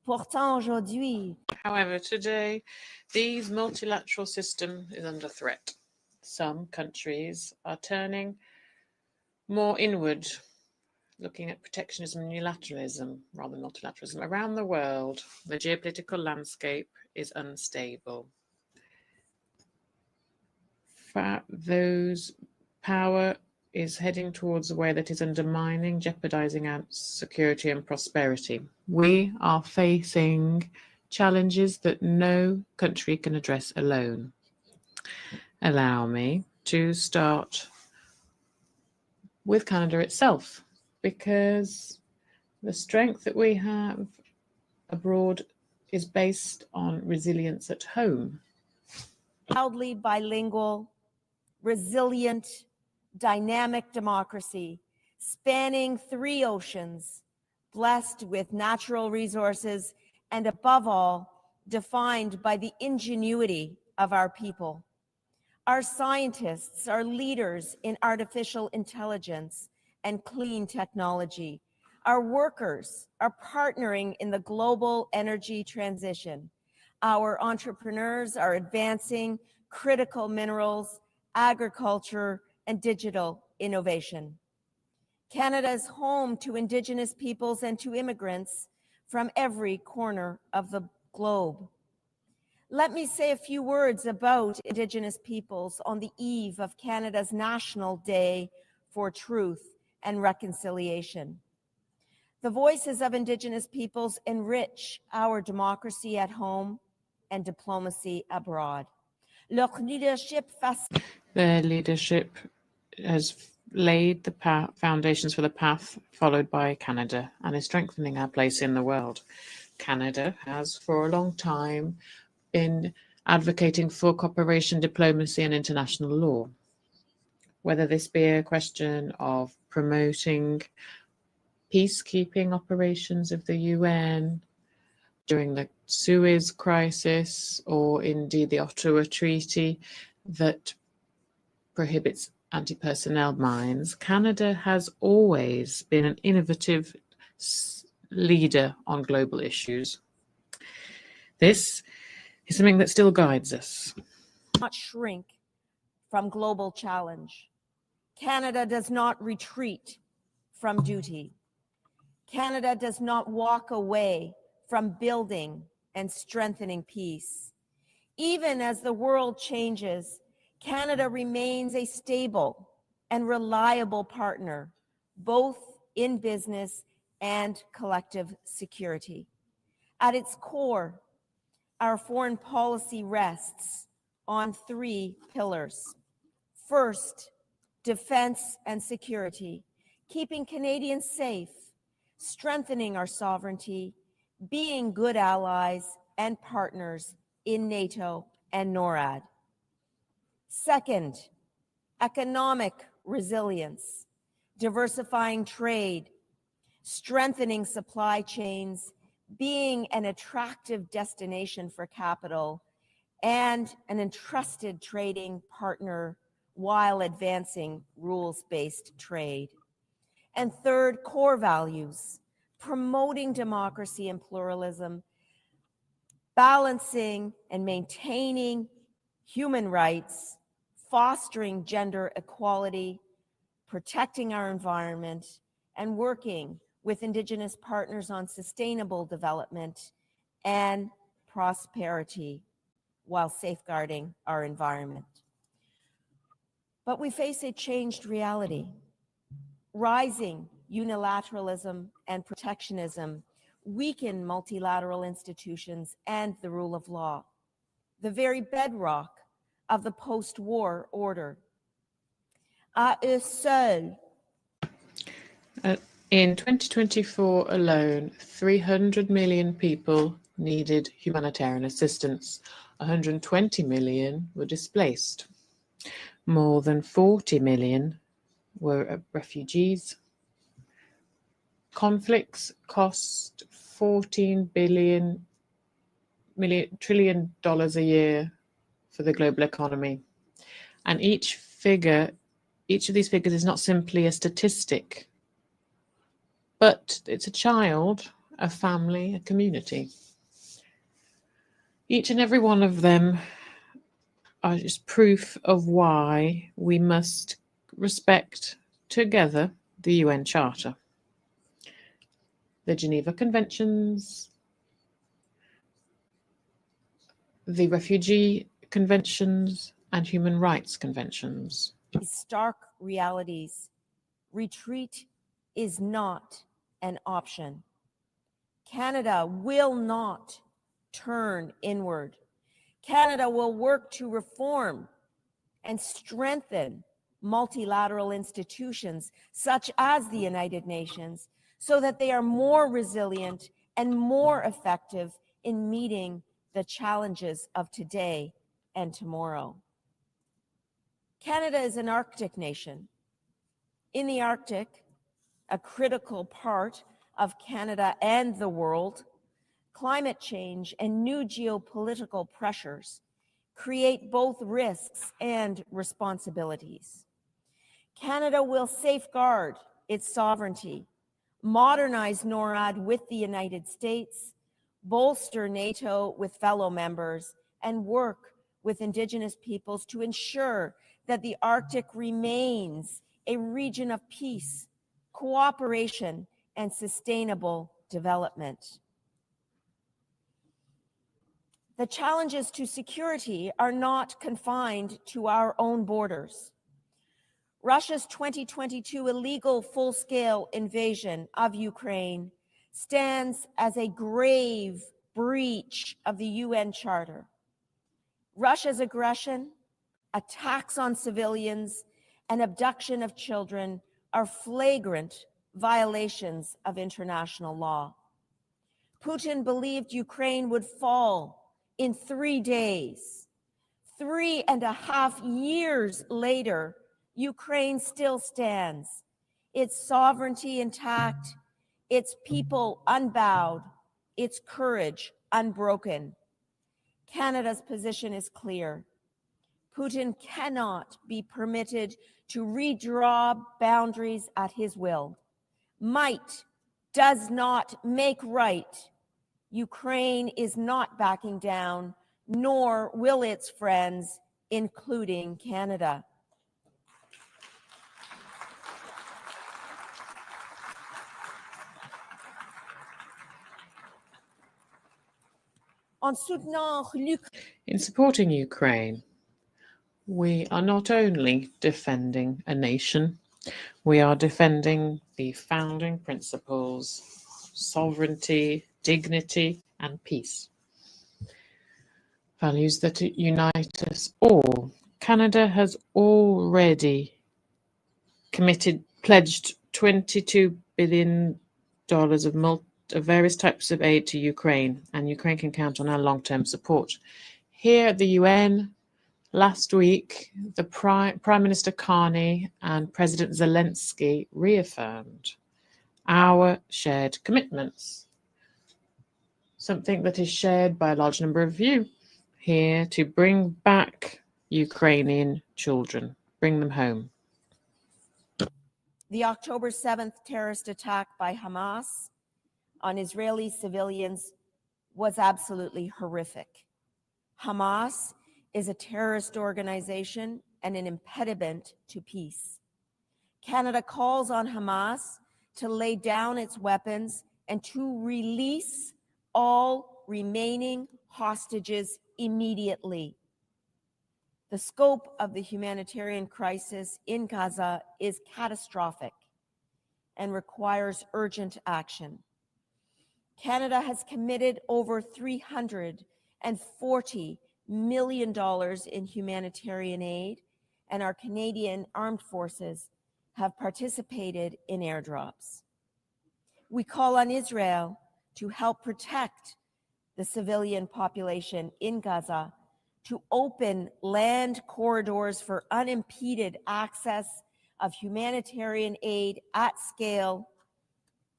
Pourtant, aujourd'hui, However, today, the multilateral system is under threat. Some countries are turning more inward, looking at protectionism and unilateralism rather than multilateralism. Around the world, the geopolitical landscape is unstable. Those power is heading towards a way that is undermining, jeopardizing our security and prosperity. We are facing challenges that no country can address alone. Allow me to start with Canada itself, because the strength that we have abroad is based on resilience at home. proudly bilingual, resilient, dynamic democracy spanning 3 oceans, blessed with natural resources, and above all, defined by the ingenuity of our people. Our scientists are leaders in artificial intelligence and clean technology. Our workers are partnering in the global energy transition. Our entrepreneurs are advancing critical minerals, agriculture, and digital innovation. Canada is home to Indigenous peoples and to immigrants from every corner of the globe. Let me say a few words about Indigenous peoples on the eve of Canada's National Day for Truth and Reconciliation. The voices of Indigenous peoples enrich our democracy at home and diplomacy abroad. Their leadership has laid the foundations for the path followed by Canada and is strengthening our place in the world. Canada has for a long time been advocating for cooperation, diplomacy, and international law. Whether this be a question of promoting peacekeeping operations of the UN during the Suez crisis, or indeed the Ottawa Treaty that prohibits anti-personnel mines, Canada has always been an innovative leader on global issues. This is something that still guides us. Not shrink from global challenge. Canada does not retreat from duty. Canada does not walk away from building and strengthening peace. Even as the world changes, Canada remains a stable and reliable partner, both in business and collective security. At its core, our foreign policy rests on three pillars. First, defense and security, keeping Canadians safe, strengthening our sovereignty, being good allies and partners in NATO and NORAD. Second, economic resilience, diversifying trade, strengthening supply chains, being an attractive destination for capital, and an entrusted trading partner while advancing rules-based trade. And third, core values, promoting democracy and pluralism, balancing and maintaining human rights, fostering gender equality, protecting our environment, and working with Indigenous partners on sustainable development and prosperity while safeguarding our environment. But we face a changed reality. Rising unilateralism and protectionism weaken multilateral institutions and the rule of law, the very bedrock of the post-war order. À eux seuls. In 2024 alone, 300 million people needed humanitarian assistance. 120 million were displaced. More than 40 million were refugees. Conflicts cost $14 trillion a year for the global economy. And each of these figures is not simply a statistic, but it's a child, a family, a community. Each and every one of them are just proof of why we must respect together the UN Charter, the Geneva Conventions, the Refugee Conventions, and Human Rights Conventions. Stark realities. Retreat is not an option. Canada will not turn inward. Canada will work to reform and strengthen multilateral institutions such as the United Nations so that they are more resilient and more effective in meeting the challenges of today and tomorrow. Canada is an Arctic nation. In the Arctic, a critical part of Canada and the world, climate change and new geopolitical pressures create both risks and responsibilities. Canada will safeguard its sovereignty, modernize NORAD with the United States, bolster NATO with fellow members, and work with Indigenous peoples to ensure that the Arctic remains a region of peace, cooperation, and sustainable development. The challenges to security are not confined to our own borders. Russia's 2022 illegal full-scale invasion of Ukraine stands as a grave breach of the UN Charter. Russia's aggression, attacks on civilians, and abduction of children are flagrant violations of international law. Putin believed Ukraine would fall in 3 days. 3.5 years later, Ukraine still stands, its sovereignty intact, its people unbowed, its courage unbroken. Canada's position is clear. Putin cannot be permitted to redraw boundaries at his will. Might does not make right. Ukraine is not backing down, nor will its friends, including Canada. In supporting Ukraine, we are not only defending a nation, we are defending the founding principles, sovereignty, dignity, and peace. Values that unite us all. Canada has already pledged $22 billion of various types of aid to Ukraine, and Ukraine can count on our long-term support. Here at the UN, last week, the Prime Minister Carney and President Zelensky reaffirmed our shared commitments, something that is shared by a large number of you here, to bring back Ukrainian children, bring them home. The October 7th terrorist attack by Hamas on Israeli civilians was absolutely horrific. Hamas is a terrorist organization and an impediment to peace. Canada calls on Hamas to lay down its weapons and to release all remaining hostages immediately. The scope of the humanitarian crisis in Gaza is catastrophic and requires urgent action. Canada has committed over $340 million in humanitarian aid, and our Canadian armed forces have participated in airdrops. We call on Israel to help protect the civilian population in Gaza, to open land corridors for unimpeded access of humanitarian aid at scale,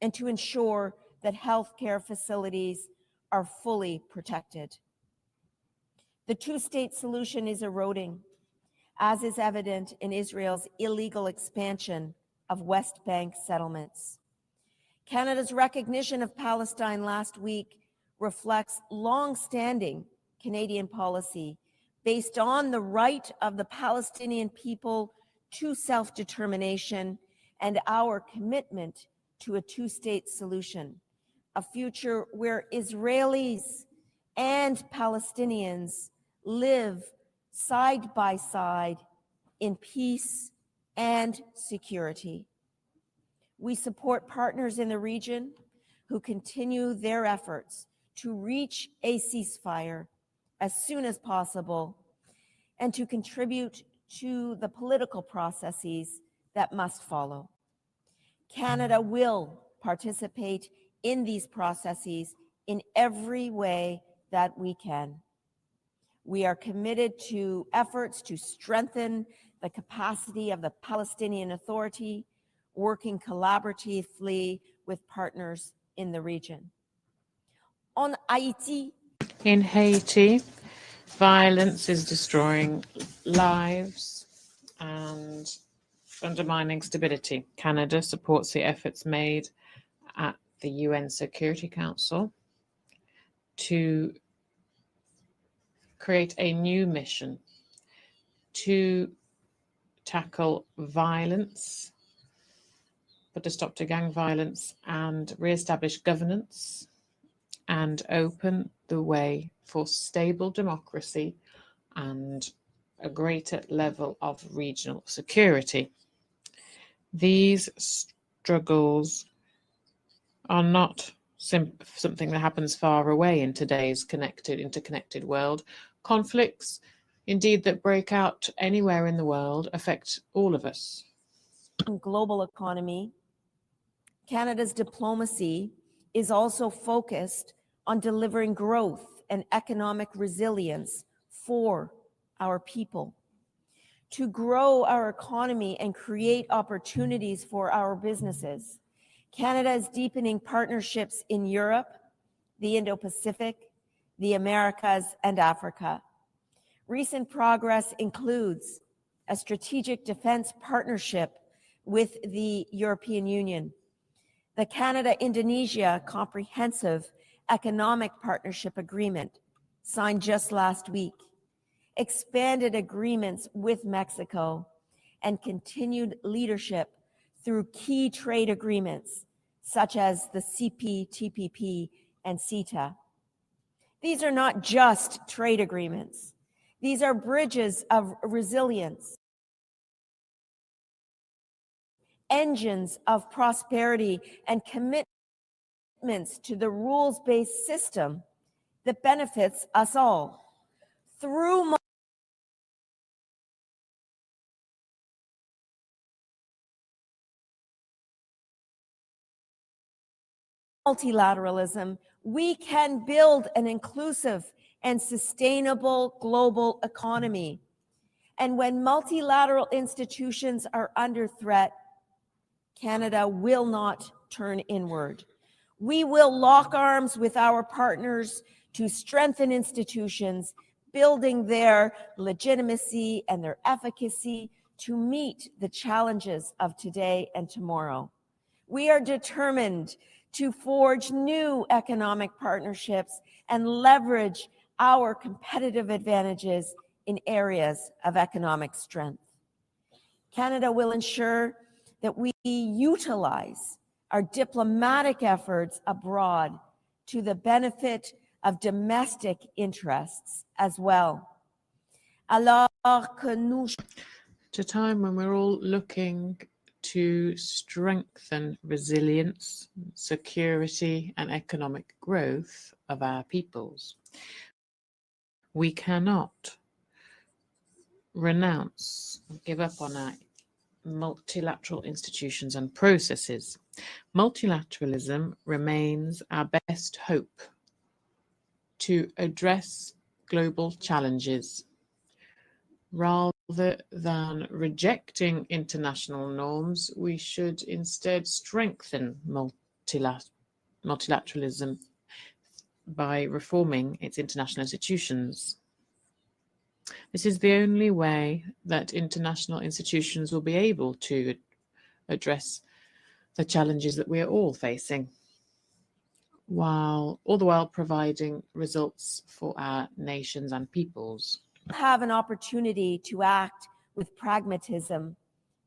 and to ensure that healthcare facilities are fully protected. The two-state solution is eroding, as is evident in Israel's illegal expansion of West Bank settlements. Canada's recognition of Palestine last week reflects long-standing Canadian policy based on the right of the Palestinian people to self-determination and our commitment to a two-state solution, a future where Israelis and Palestinians live side by side in peace and security. We support partners in the region who continue their efforts to reach a ceasefire as soon as possible and to contribute to the political processes that must follow. Canada will participate in these processes in every way that we can. We are committed to efforts to strengthen the capacity of the Palestinian Authority, working collaboratively with partners in the region. On Haiti, in Haiti, Violence is destroying lives and undermining stability. Canada supports the efforts made at the UN Security Council to create a new mission to tackle violence, put a stop to gang violence, and re-establish governance and open the way for stable democracy and a greater level of regional security. These struggles are not something that happens far away in today's interconnected world. Conflicts, indeed, that break out anywhere in the world affect all of us. Global economy, Canada's diplomacy is also focused on delivering growth and economic resilience for our people. To grow our economy and create opportunities for our businesses, Canada is deepening partnerships in Europe, the Indo-Pacific, the Americas, and Africa. Recent progress includes a strategic defense partnership with the European Union, the Canada-Indonesia Comprehensive Economic Partnership Agreement, signed just last week, expanded agreements with Mexico, and continued leadership through key trade agreements such as the CPTPP and CETA. These are not just trade agreements. These are bridges of resilience, engines of prosperity, and commitments to the rules-based system that benefits us all. Through multilateralism, we can build an inclusive and sustainable global economy. And when multilateral institutions are under threat, Canada will not turn inward. We will lock arms with our partners to strengthen institutions, building their legitimacy and their efficacy to meet the challenges of today and tomorrow. We are determined to forge new economic partnerships and leverage our competitive advantages in areas of economic strength. Canada will ensure that we utilize our diplomatic efforts abroad to the benefit of domestic interests as well. Alors que nous... At a time when we're all looking to strengthen resilience, security, and economic growth of our peoples, we cannot renounce or give up on our multilateral institutions and processes. Multilateralism remains our best hope to address global challenges. Rather than rejecting international norms, we should instead strengthen multilateralism by reforming its international institutions. This is the only way that international institutions will be able to address the challenges that we are all facing, while all the while providing results for our nations and peoples. Have an opportunity to act with pragmatism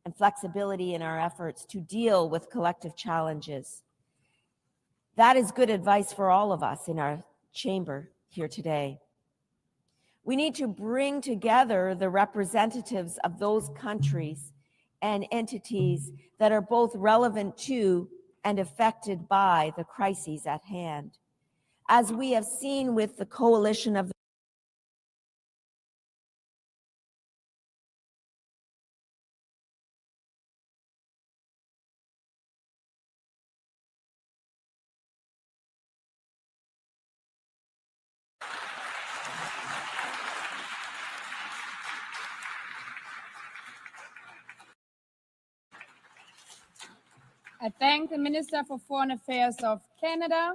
and flexibility in our efforts to deal with collective challenges. That is good advice for all of us in our chamber here today. We need to bring together the representatives of those countries and entities that are both relevant to and affected by the crises at hand. As we have seen with the coalition of I thank the Minister for Foreign Affairs of Canada.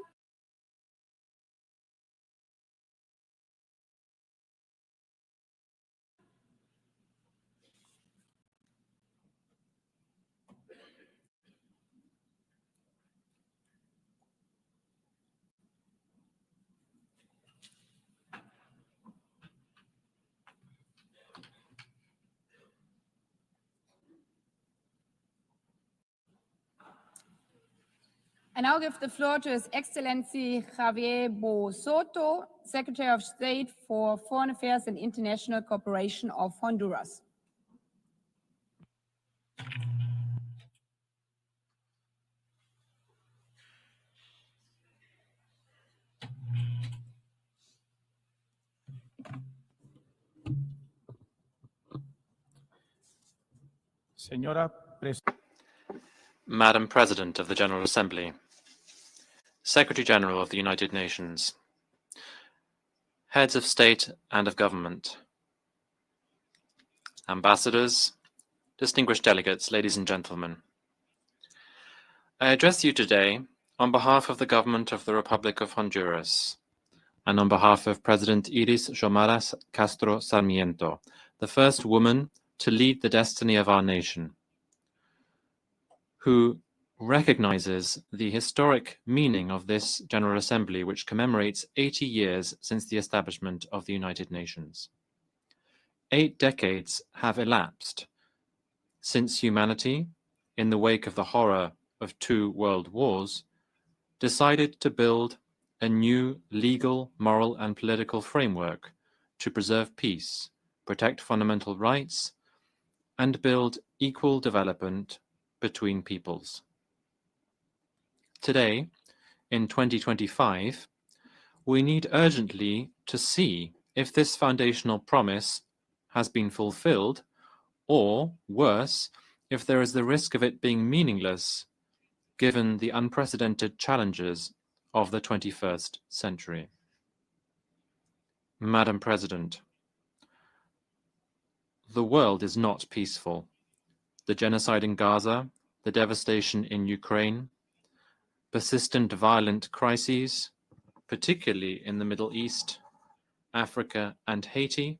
I now give the floor to His Excellency Javier Bosoto, Secretary of State for Foreign Affairs and International Cooperation of Honduras. Madam President of the General Assembly, Secretary General of the United Nations, Heads of State and of Government, Ambassadors, distinguished delegates, ladies and gentlemen. I address you today on behalf of the Government of the Republic of Honduras and on behalf of President Iris Xiomara Castro Sarmiento, the first woman to lead the destiny of our nation, who recognizes the historic meaning of this General Assembly, which commemorates 80 years since the establishment of the United Nations. 8 decades have elapsed since humanity, in the wake of the horror of 2 world wars, decided to build a new legal, moral, and political framework to preserve peace, protect fundamental rights, and build equal development between peoples. Today, in 2025, we need urgently to see if this foundational promise has been fulfilled, or worse, if there is the risk of it being meaningless given the unprecedented challenges of the 21st century. Madam President, the world is not peaceful. The genocide in Gaza, the devastation in Ukraine, persistent violent crises, particularly in the Middle East, Africa, and Haiti,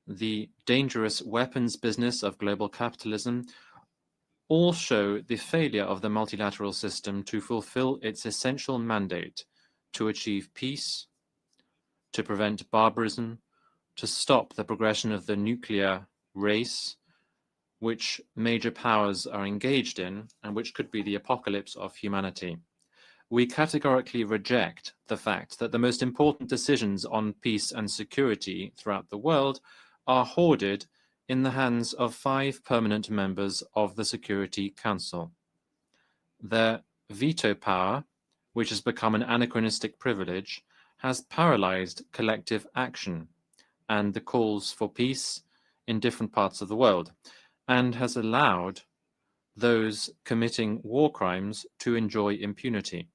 the dangerous weapons business of global capitalism, all show the failure of the multilateral system to fulfill its essential mandate to achieve peace, to prevent barbarism, to stop the progression of the nuclear race, which major powers are engaged in and which could be the apocalypse of humanity. We categorically reject the fact that the most important decisions on peace and security throughout the world are hoarded in the hands of 5 permanent members of the Security Council. Their veto power, which has become an anachronistic privilege, has paralyzed collective action and the calls for peace in different parts of the world, and has allowed those committing war crimes to enjoy impunity.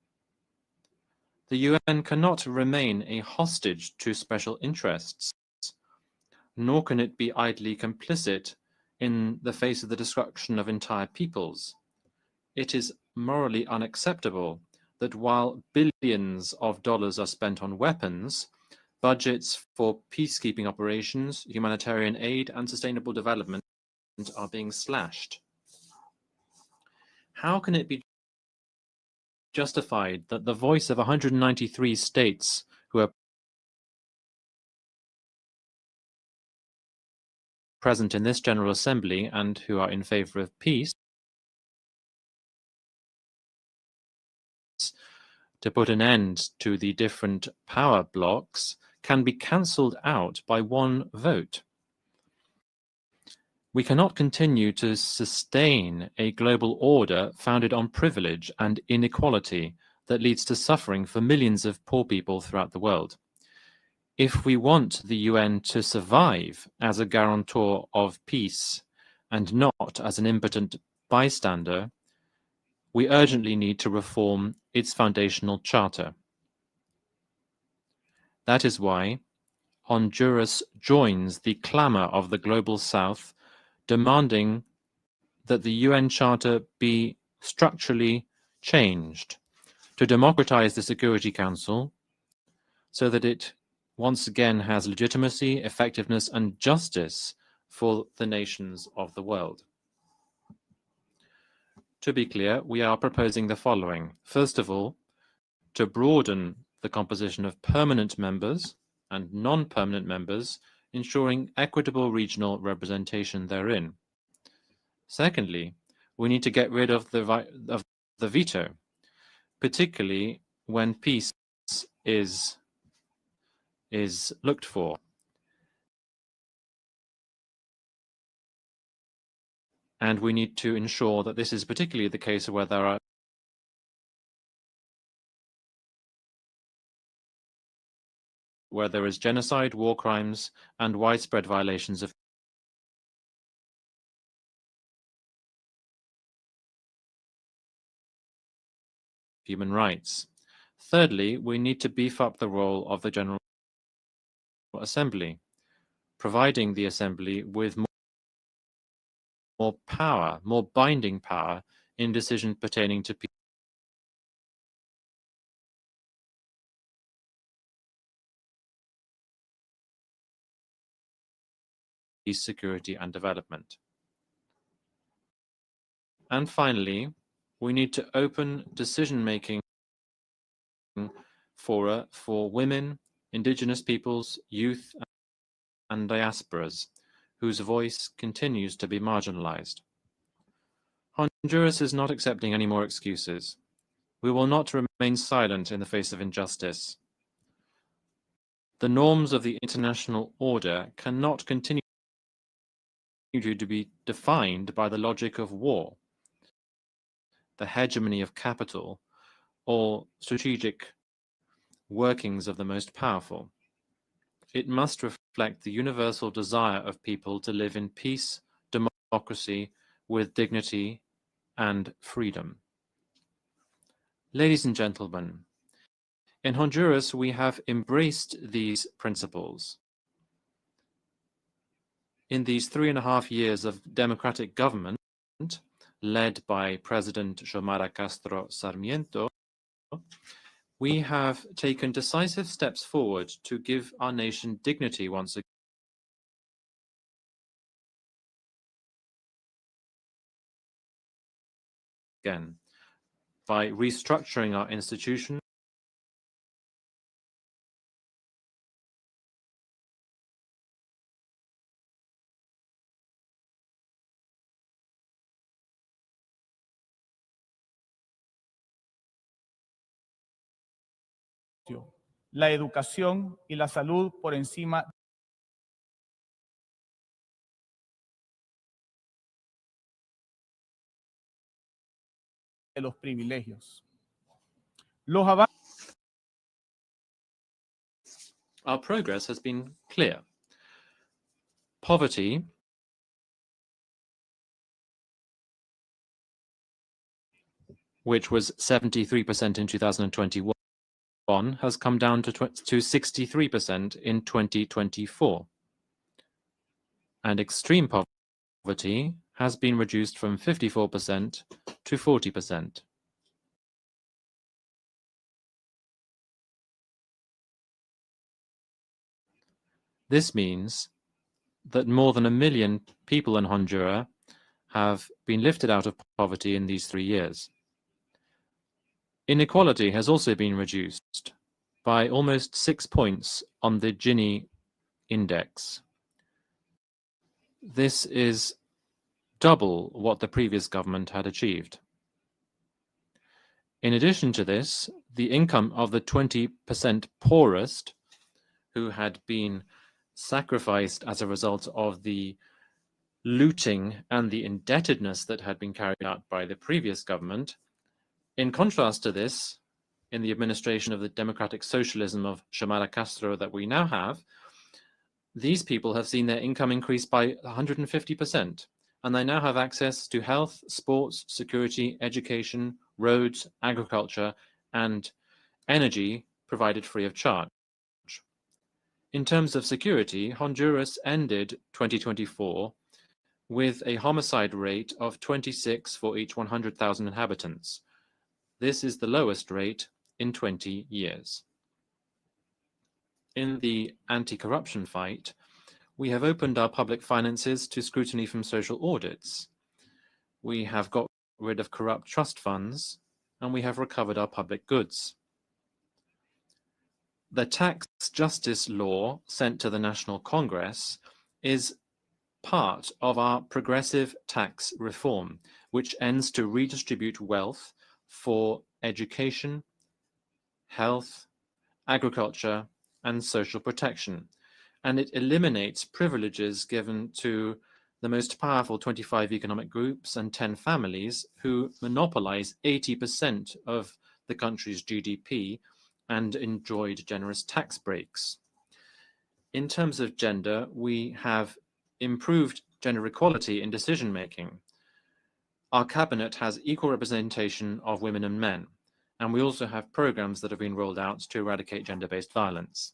The UN cannot remain a hostage to special interests, nor can it be idly complicit in the face of the destruction of entire peoples. It is morally unacceptable that while billions of dollars are spent on weapons, budgets for peacekeeping operations, humanitarian aid, and sustainable development are being slashed. How can it be justified that the voice of 193 states who are present in this General Assembly and who are in favor of peace to put an end to the different power blocks can be cancelled out by one vote? We cannot continue to sustain a global order founded on privilege and inequality that leads to suffering for millions of poor people throughout the world. If we want the UN to survive as a guarantor of peace and not as an impotent bystander, we urgently need to reform its foundational charter. That is why Honduras joins the clamor of the Global South, demanding that the UN Charter be structurally changed to democratize the Security Council so that it once again has legitimacy, effectiveness, and justice for the nations of the world. To be clear, we are proposing the following. First of all, to broaden the composition of permanent members and non-permanent members, ensuring equitable regional representation therein. Secondly, we need to get rid of the veto. particularly when peace is looked for. And we need to ensure that this is particularly the case where there is genocide, war crimes, and widespread violations of human rights. Thirdly, we need to beef up the role of the General Assembly, providing the Assembly with more power, more binding power in decisions pertaining to peace, security, and development. And finally, we need to open decision-making fora for women, indigenous peoples, youth, and diasporas, whose voice continues to be marginalized. Honduras is not accepting any more excuses. We will not remain silent in the face of injustice. The norms of the international order cannot continue to be defined by the logic of war, the hegemony of capital, or strategic workings of the most powerful. It must reflect the universal desire of people to live in peace, democracy, with dignity and freedom. Ladies and gentlemen, in Honduras, we have embraced these principles. In these 3.5 years of democratic government, led by President Xiomara Castro Sarmiento, we have taken decisive steps forward to give our nation dignity once again, by restructuring our institutions, la educación y la salud por encima de los privilegios. Los avances our progress has been clear. Poverty which was 73% in 2021, has come down to 63% in 2024. And extreme poverty has been reduced from 54% to 40%. This means that more than 1 million people in Honduras have been lifted out of poverty in these 3 years. Inequality has also been reduced by almost 6 points on the Gini index. This is double what the previous government had achieved. In addition to this, the income of the 20% poorest, who had been sacrificed as a result of the looting and the indebtedness that had been carried out by the previous government. In contrast to this, in the administration of the democratic socialism of Xiomara Castro that we now have, these people have seen their income increase by 150%, and they now have access to health, sports, security, education, roads, agriculture, and energy provided free of charge. In terms of security, Honduras ended 2024 with a homicide rate of 26 for each 100,000 inhabitants. This is the lowest rate in 20 years. In the anti-corruption fight, we have opened our public finances to scrutiny from social audits. We have got rid of corrupt trust funds, and we have recovered our public goods. The tax justice law sent to the National Congress is part of our progressive tax reform, which aims to redistribute wealth for education, health, agriculture, and social protection, and it eliminates privileges given to the most powerful 25 economic groups and 10 families who monopolize 80% of the country's GDP and enjoyed generous tax breaks. In terms of gender, we have improved gender equality in decision-making. Our cabinet has equal representation of women and men, and we also have programs that have been rolled out to eradicate gender-based violence.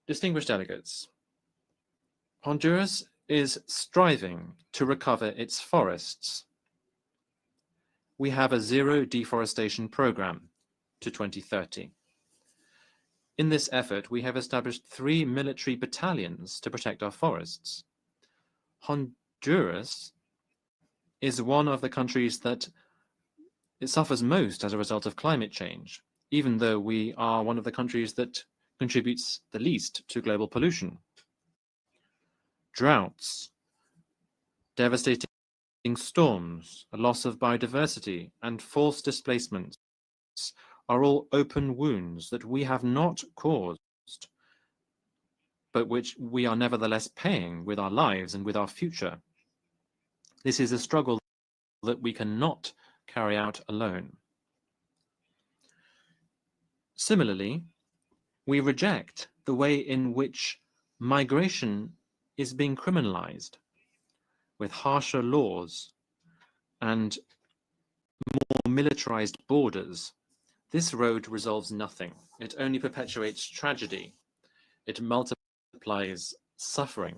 Distinguished delegates, Honduras is striving to recover its forests. We have a zero deforestation program to 2030. In this effort, we have established 3 military battalions to protect our forests. Honduras is one of the countries that it suffers most as a result of climate change, even though we are one of the countries that contributes the least to global pollution. Droughts, devastating storms, a loss of biodiversity, and forced displacements are all open wounds that we have not caused, but which we are nevertheless paying with our lives and with our future. This is a struggle that we cannot carry out alone. Similarly, we reject the way in which migration is being criminalized, with harsher laws and more militarized borders. This road resolves nothing. It only perpetuates tragedy. It multiplies suffering,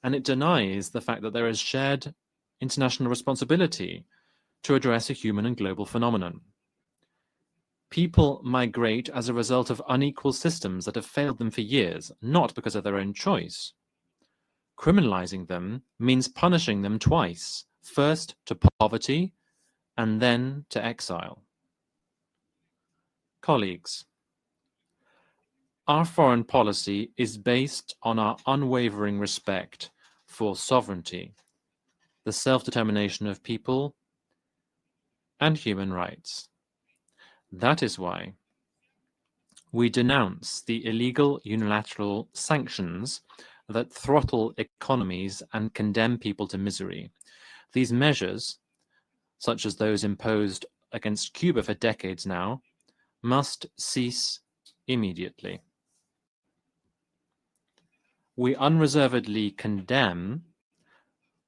and it denies the fact that there is shared international responsibility to address a human and global phenomenon. People migrate as a result of unequal systems that have failed them for years, not because of their own choice. Criminalizing them means punishing them twice, first to poverty and then to exile. Colleagues, our foreign policy is based on our unwavering respect for sovereignty, the self-determination of people, and human rights. That is why we denounce the illegal unilateral sanctions that throttle economies and condemn people to misery. These measures, such as those imposed against Cuba for decades now, must cease immediately. We unreservedly condemn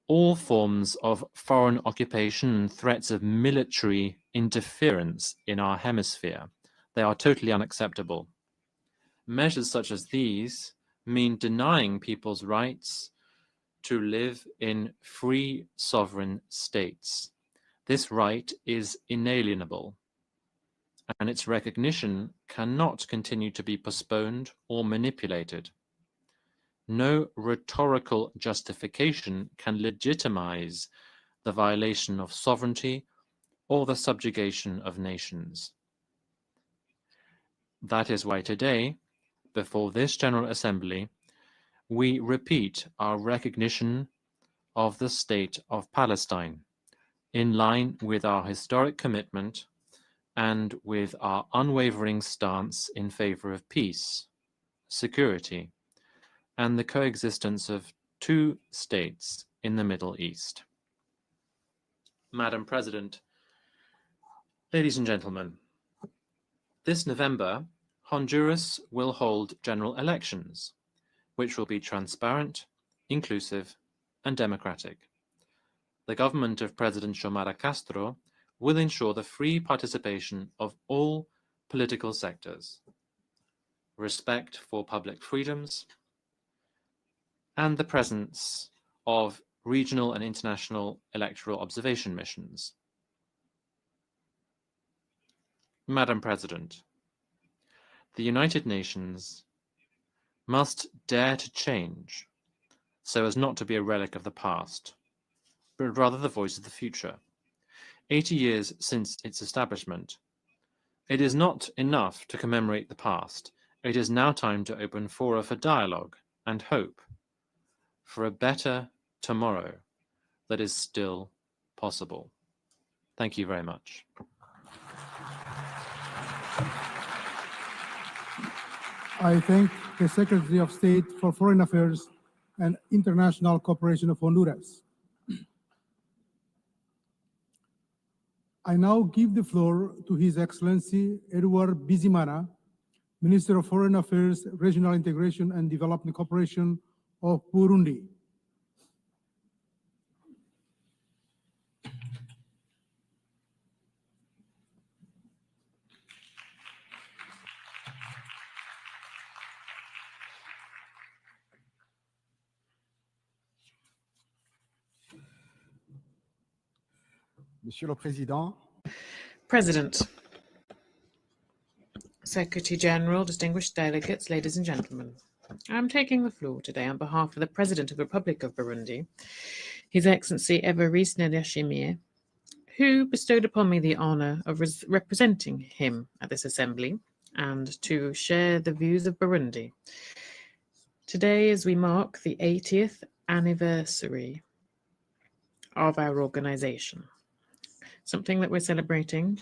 all forms of foreign occupation and threats of military interference in our hemisphere. They are totally unacceptable. Measures such as these mean denying people's rights to live in free sovereign states. This right is inalienable, and its recognition cannot continue to be postponed or manipulated. No rhetorical justification can legitimize the violation of sovereignty or the subjugation of nations. That is why today, before this General Assembly, we repeat our recognition of the State of Palestine, in line with our historic commitment and with our unwavering stance in favor of peace, security, and the coexistence of 2 states in the Middle East. Madam President, ladies and gentlemen, this November, Honduras will hold general elections, which will be transparent, inclusive, and democratic. The government of President Xiomara Castro will ensure the free participation of all political sectors, respect for public freedoms, and the presence of regional and international electoral observation missions. Madam President, the United Nations must dare to change so as not to be a relic of the past, but rather the voice of the future. 80 years since its establishment, it is not enough to commemorate the past. It is now time to open fora for dialogue and hope for a better tomorrow that is still possible. Thank you very much. I thank the Secretary of State for Foreign Affairs and International Cooperation of Honduras. I now give the floor to His Excellency Edward Bizimana, Minister of Foreign Affairs, Regional Integration and Development Cooperation of Burundi. Monsieur le Président, President, Secretary General, distinguished delegates, ladies and gentlemen. I'm taking the floor today on behalf of the President of the Republic of Burundi, His Excellency Evariste Ndayishimiye, who bestowed upon me the honor of representing him at this assembly and to share the views of Burundi. Today, as we mark the 80th anniversary of our organization, something that we're celebrating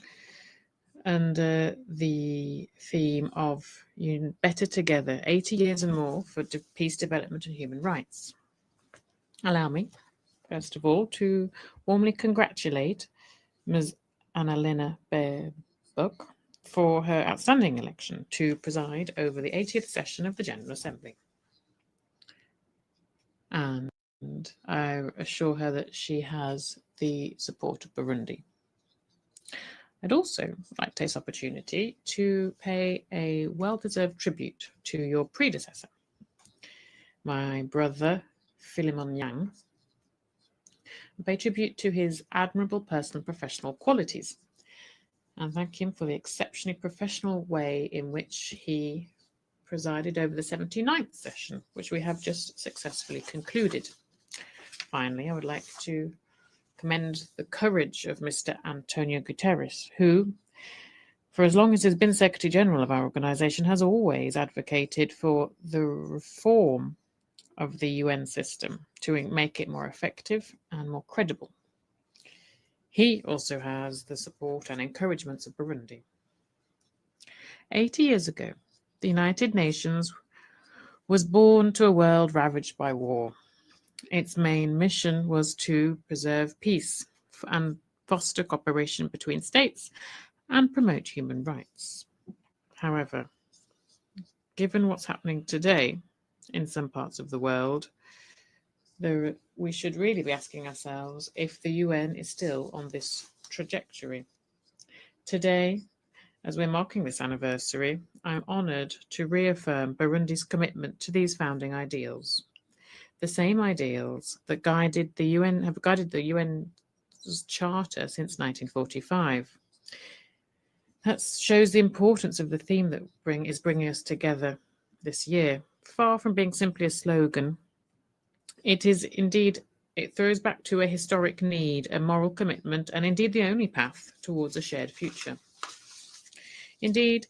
under the theme of Better Together, 80 years and more for peace, development and human rights. Allow me, first of all, to warmly congratulate Ms. Annalena Baerbock for her outstanding election to preside over the 80th session of the General Assembly. And I assure her that she has the support of Burundi. I'd also like to take this opportunity to pay a well-deserved tribute to your predecessor, my brother Philemon Yang, and pay tribute to his admirable personal and professional qualities, and thank him for the exceptionally professional way in which he presided over the 79th session, which we have just successfully concluded. Finally, I would like to commend the courage of Mr. Antonio Guterres, who, for as long as he's been Secretary General of our organization, has always advocated for the reform of the UN system to make it more effective and more credible. He also has the support and encouragements of Burundi. 80 years ago, the United Nations was born to a world ravaged by war. Its main mission was to preserve peace and foster cooperation between states and promote human rights. However, given what's happening today in some parts of the world, we should really be asking ourselves if the UN is still on this trajectory. Today, as we're marking this anniversary, I'm honored to reaffirm Burundi's commitment to these founding ideals. The same ideals that have guided the UN's charter since 1945. That shows the importance of the theme that is bringing us together this year. Far from being simply a slogan, it throws back to a historic need, a moral commitment, and indeed the only path towards a shared future. Indeed,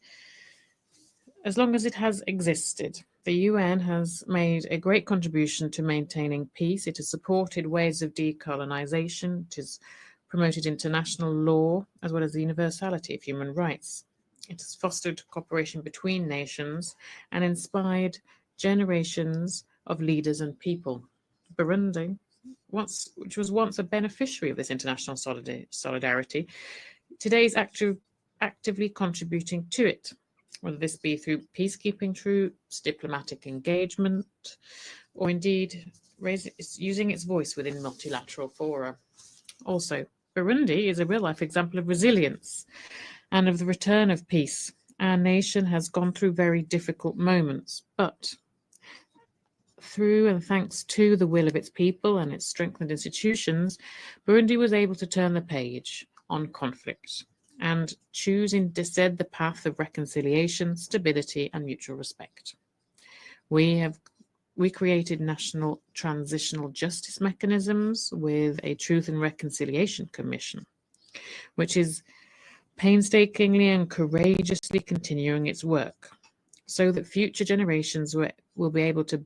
as long as it has existed, the UN has made a great contribution to maintaining peace. It has supported ways of decolonization. It has promoted international law, as well as the universality of human rights. It has fostered cooperation between nations and inspired generations of leaders and people. Burundi, which was once a beneficiary of this international solidarity, today is actively contributing to it, whether this be through peacekeeping troops, diplomatic engagement, or indeed using its voice within multilateral fora. Also, Burundi is a real-life example of resilience and of the return of peace. Our nation has gone through very difficult moments, but through and thanks to the will of its people and its strengthened institutions, Burundi was able to turn the page on conflict and choose instead the path of reconciliation, stability, and mutual respect. We created national transitional justice mechanisms with a Truth and Reconciliation Commission, which is painstakingly and courageously continuing its work so that future generations will be able to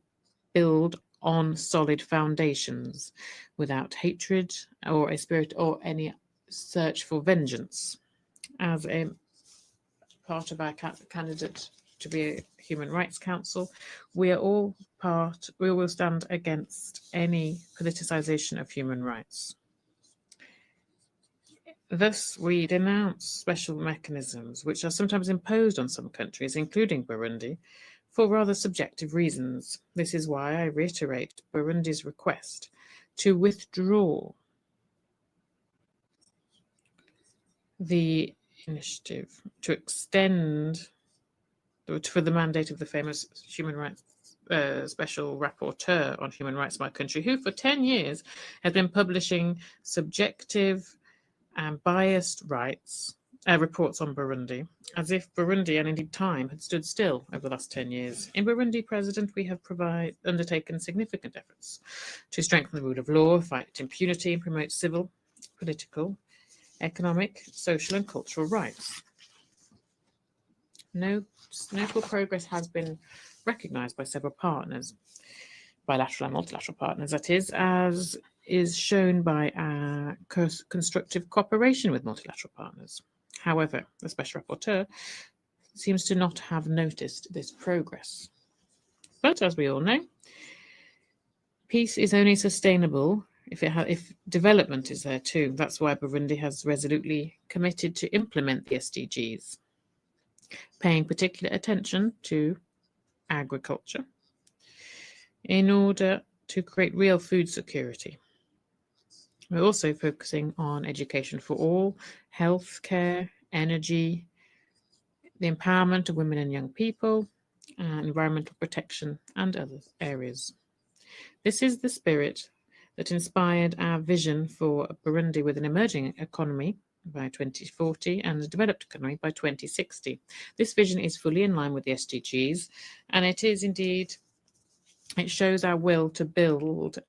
build on solid foundations without hatred or a spirit or any search for vengeance. As a part of our candidate to be a Human Rights Council. We will stand against any politicization of human rights. Thus, we denounce special mechanisms which are sometimes imposed on some countries, including Burundi, for rather subjective reasons. This is why I reiterate Burundi's request to withdraw the initiative to extend for the mandate of the famous human rights special rapporteur on human rights in my country, who for 10 years has been publishing subjective and biased reports on Burundi, as if Burundi and indeed time had stood still over the last 10 years. In Burundi, President, we have undertaken significant efforts to strengthen the rule of law, fight impunity, and promote civil, political, economic, social, and cultural rights. Notable progress has been recognized by several partners, bilateral and multilateral partners, that is, as is shown by our constructive cooperation with multilateral partners. However, the Special Rapporteur seems to not have noticed this progress. But as we all know, peace is only sustainable if development is there too. That's why Burundi has resolutely committed to implement the SDGs, paying particular attention to agriculture in order to create real food security. We're also focusing on education for all, healthcare, energy, the empowerment of women and young people, and environmental protection, and other areas. This is the spirit that inspired our vision for Burundi with an emerging economy by 2040 and a developed economy by 2060. This vision is fully in line with the SDGs, and it is indeed, it shows our will to build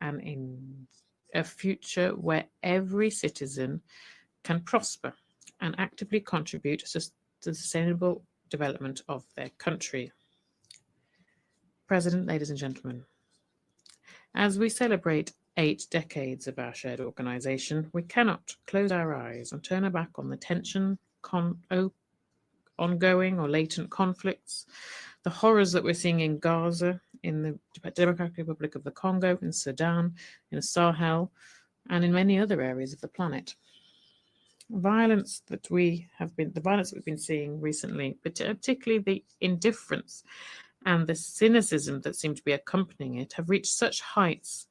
a future where every citizen can prosper and actively contribute to the sustainable development of their country. President, ladies and gentlemen, as we celebrate 8 decades of our shared organization, we cannot close our eyes and turn our back on the tension, ongoing or latent conflicts, the horrors that we're seeing in Gaza, in the Democratic Republic of the Congo, in Sudan, in the Sahel, and in many other areas of the planet. The violence that we've been seeing recently, particularly the indifference and the cynicism that seem to be accompanying it, have reached such heights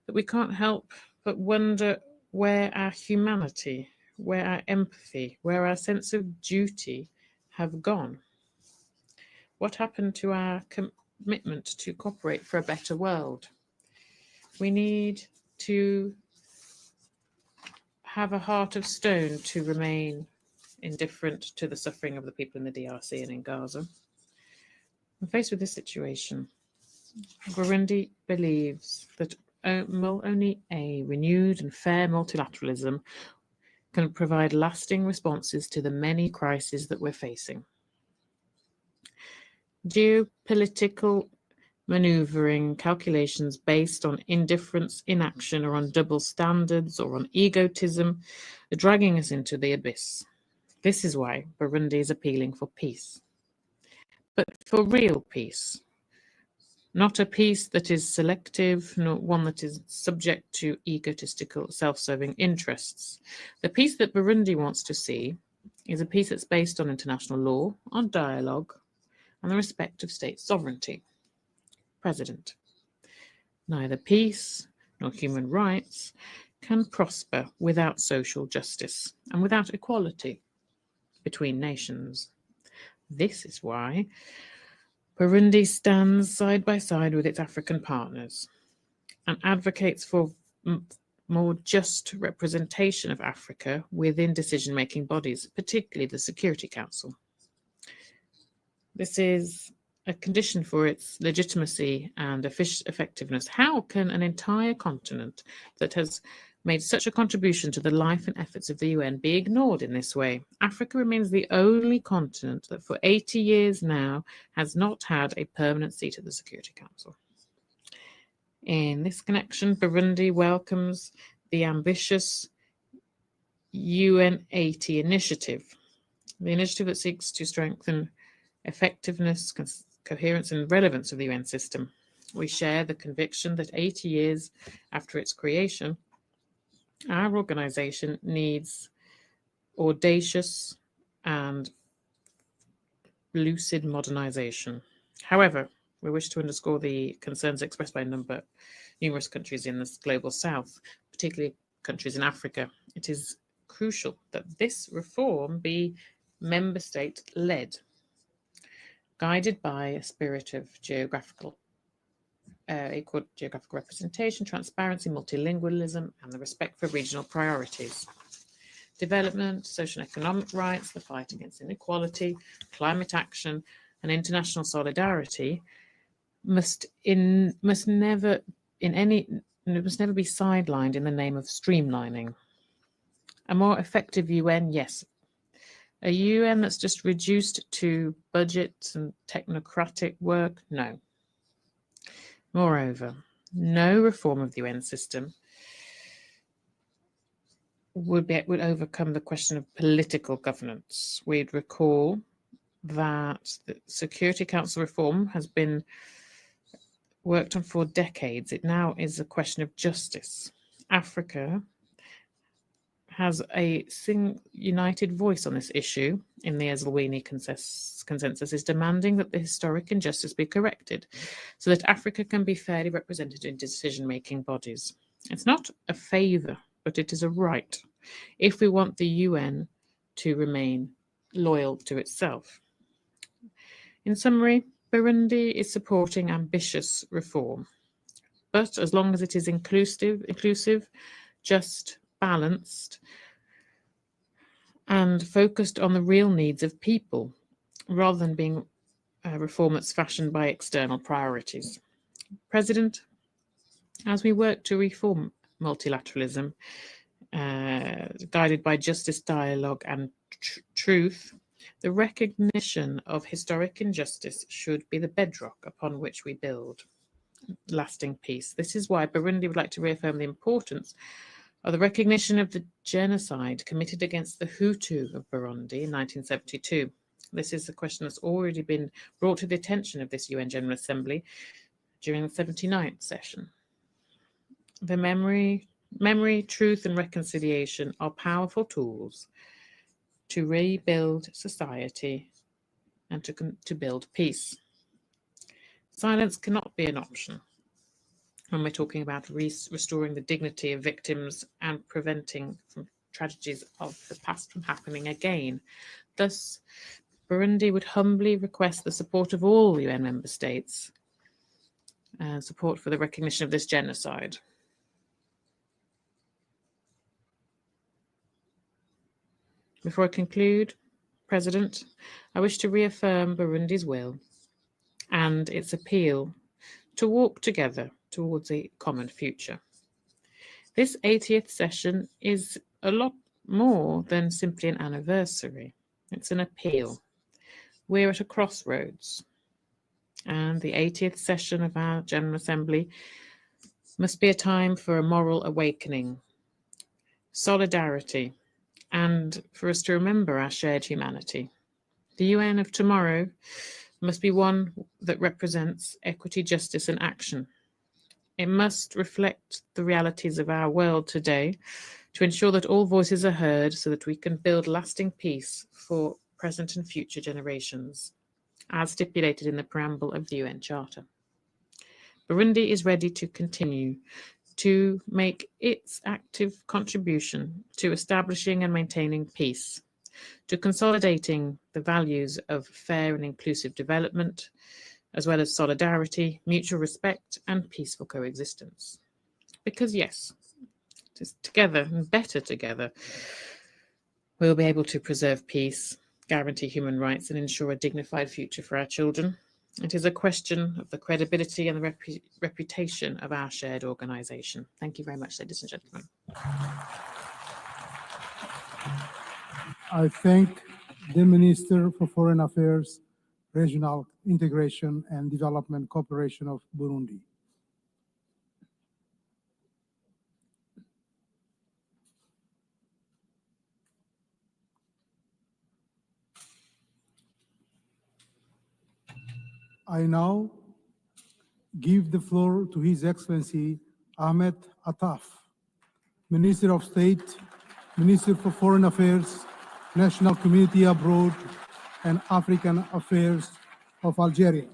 that we can't help but wonder where our humanity, where our empathy, where our sense of duty have gone. What happened to our commitment to cooperate for a better world? We need to have a heart of stone to remain indifferent to the suffering of the people in the DRC and in Gaza. When faced with this situation, Burundi believes that only a renewed and fair multilateralism can provide lasting responses to the many crises that we're facing. Geopolitical maneuvering calculations based on indifference, inaction, or on double standards or on egotism are dragging us into the abyss. This is why Burundi is appealing for peace, but for real peace. Not a peace that is selective, nor one that is subject to egotistical, self-serving interests. The peace that Burundi wants to see is a peace that's based on international law, on dialogue, and the respect of state sovereignty. President, neither peace nor human rights can prosper without social justice and without equality between nations. This is why Burundi stands side by side with its African partners and advocates for more just representation of Africa within decision-making bodies, particularly the Security Council. This is a condition for its legitimacy and effectiveness. How can an entire continent that has made such a contribution to the life and efforts of the UN be ignored in this way? Africa remains the only continent that for 80 years now has not had a permanent seat at the Security Council. In this connection, Burundi welcomes the ambitious UN 80 initiative, the initiative that seeks to strengthen effectiveness, coherence, and relevance of the UN system. We share the conviction that 80 years after its creation, our organization needs audacious and lucid modernization. However, we wish to underscore the concerns expressed by numerous countries in the global south, particularly countries in Africa. It is crucial that this reform be member state led, guided by a spirit of equal geographical representation, transparency, multilingualism, and the respect for regional priorities. Development, social and economic rights, the fight against inequality, climate action, and international solidarity must never be sidelined in the name of streamlining. A more effective UN, yes. A UN that's just reduced to budgets and technocratic work, no. Moreover, no reform of the UN system would overcome the question of political governance. We'd recall that the Security Council reform has been worked on for decades. It now is a question of justice. Africa has a united voice on this issue in the Eswatini consensus, is demanding that the historic injustice be corrected so that Africa can be fairly represented in decision-making bodies. It's not a favor, but it is a right if we want the UN to remain loyal to itself. In summary, Burundi is supporting ambitious reform, but as long as it is inclusive, just, balanced, and focused on the real needs of people, rather than being a reform that's fashioned by external priorities. President, as we work to reform multilateralism, guided by justice, dialogue, and truth, the recognition of historic injustice should be the bedrock upon which we build lasting peace. This is why Burundi would like to reaffirm the importance of the recognition of the genocide committed against the Hutu of Burundi in 1972. This is a question that's already been brought to the attention of this UN General Assembly during the 79th session. The memory, truth, and reconciliation are powerful tools to rebuild society and to build peace. Silence cannot be an option when we're talking about restoring the dignity of victims and preventing from tragedies of the past from happening again. Thus, Burundi would humbly request the support of all UN member states and support for the recognition of this genocide. Before I conclude, President, I wish to reaffirm Burundi's will and its appeal to walk together towards a common future. This 80th session is a lot more than simply an anniversary. It's an appeal. We're at a crossroads, and the 80th session of our General Assembly must be a time for a moral awakening, solidarity, and for us to remember our shared humanity. The UN of tomorrow must be one that represents equity, justice, and action. It must reflect the realities of our world today to ensure that all voices are heard so that we can build lasting peace for present and future generations, as stipulated in the preamble of the UN Charter. Burundi is ready to continue to make its active contribution to establishing and maintaining peace, to consolidating the values of fair and inclusive development, as well as solidarity, mutual respect, and peaceful coexistence. Because yes, just together and better together, we'll be able to preserve peace, guarantee human rights, and ensure a dignified future for our children. It is a question of the credibility and the reputation of our shared organization. Thank you very much, ladies and gentlemen. I thank the Minister for Foreign Affairs, Regional Integration and Development Cooperation of Burundi. I now give the floor to His Excellency Ahmed Attaf, Minister of State, Minister for Foreign Affairs, National Community Abroad, and African Affairs of Algeria.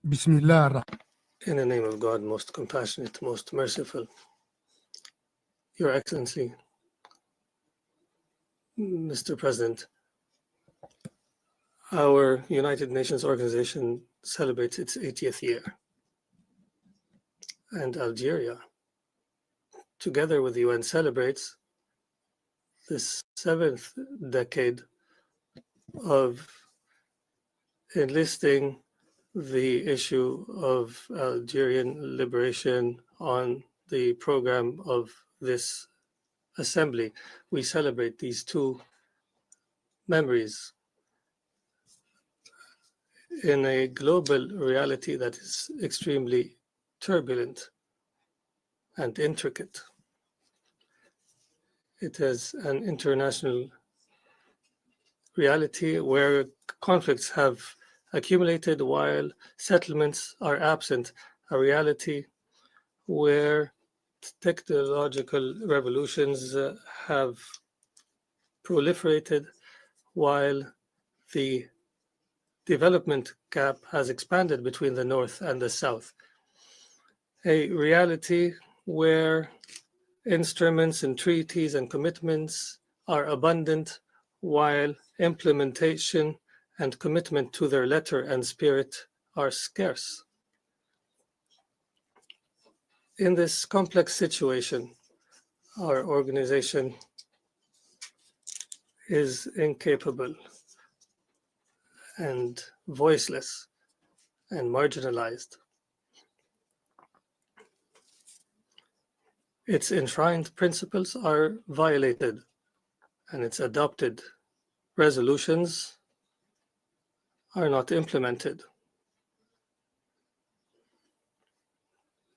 Bismillah. In the name of God, most compassionate, most merciful, Your Excellency, Mr. President, our United Nations organization celebrates its 80th year. And Algeria, together with the UN, celebrates this 7th decade of enlisting the issue of Algerian liberation on the program of this assembly. We celebrate these two memories in a global reality that is extremely turbulent and intricate. It is an international reality where conflicts have accumulated while settlements are absent, a reality where technological revolutions have proliferated while the development gap has expanded between the North and the South. A reality where instruments and treaties and commitments are abundant while implementation and commitment to their letter and spirit are scarce. In this complex situation, our organization is incapable and voiceless and marginalized. Its enshrined principles are violated, and its adopted resolutions are not implemented.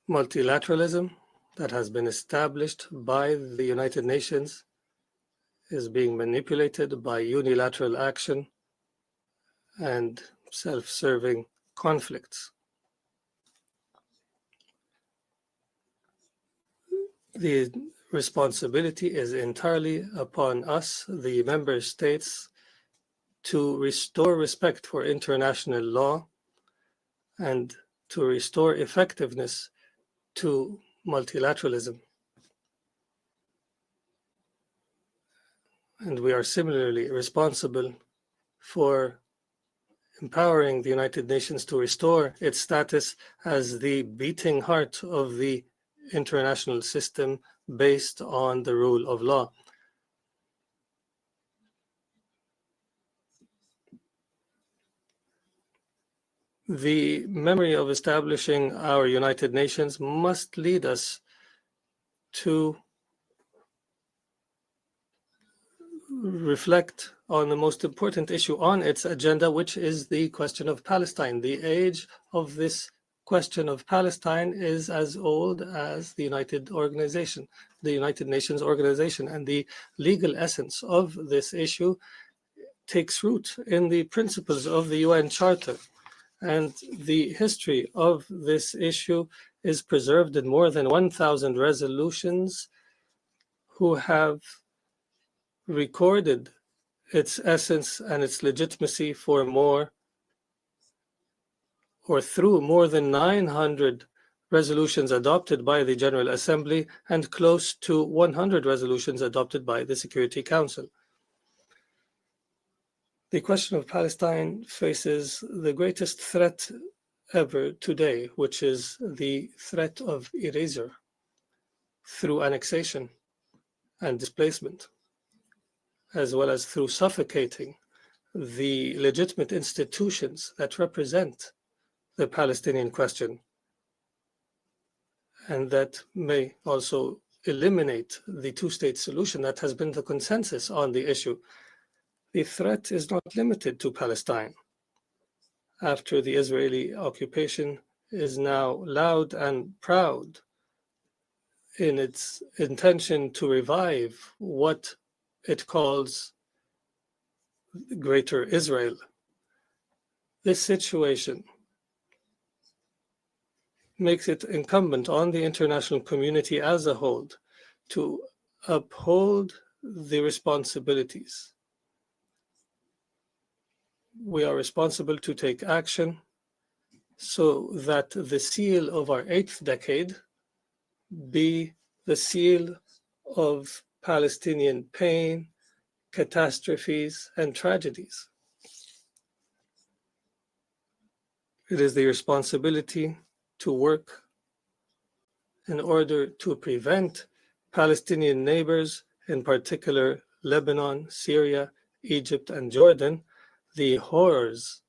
Multilateralism that has been established by the United Nations is being manipulated by unilateral action and self-serving conflicts. The responsibility is entirely upon us, the member states, to restore respect for international law and to restore effectiveness to multilateralism. And we are similarly responsible for empowering the United Nations to restore its status as the beating heart of the international system based on the rule of law. The memory of establishing our United Nations must lead us to reflect on the most important issue on its agenda, which is the question of Palestine. The age of this question of Palestine is as old as the United Nations organization, and the legal essence of this issue takes root in the principles of the UN Charter. And the history of this issue is preserved in more than 1,000 resolutions who have recorded its essence and its legitimacy for through more than 900 resolutions adopted by the General Assembly and close to 100 resolutions adopted by the Security Council. The question of Palestine faces the greatest threat ever today, which is the threat of erasure through annexation and displacement, as well as through suffocating the legitimate institutions that represent the Palestinian question, and that may also eliminate the two-state solution that has been the consensus on the issue. The threat is not limited to Palestine. after the Israeli occupation is now loud and proud in its intention to revive what it calls Greater Israel. This situation makes it incumbent on the international community as a whole to uphold the responsibilities. We are responsible to take action so that the seal of our 8th decade be the seal of Palestinian pain, catastrophes, and tragedies. It is the responsibility to work in order to prevent Palestinian neighbors, in particular Lebanon, Syria, Egypt, and Jordan, the horrors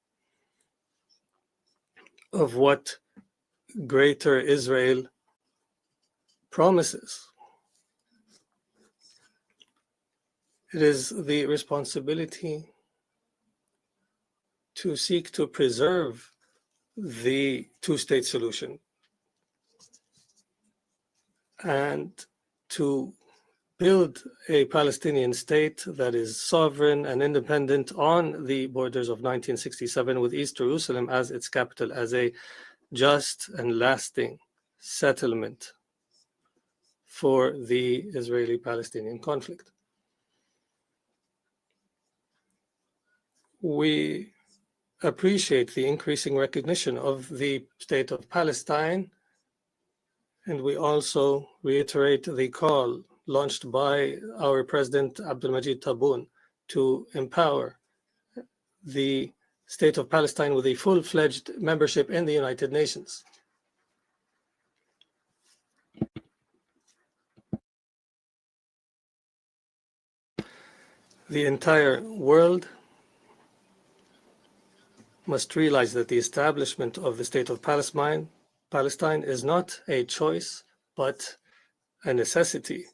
of what Greater Israel promises. It is the responsibility to seek to preserve the two-state solution and to build a Palestinian state that is sovereign and independent on the borders of 1967 with East Jerusalem as its capital, as a just and lasting settlement for the Israeli-Palestinian conflict. We appreciate the increasing recognition of the state of Palestine, and we also reiterate the call launched by our President Abdulmajid Tebboune to empower the state of Palestine with a full-fledged membership in the United Nations. The entire world must realize that the establishment of the state of Palestine is not a choice, but a necessity.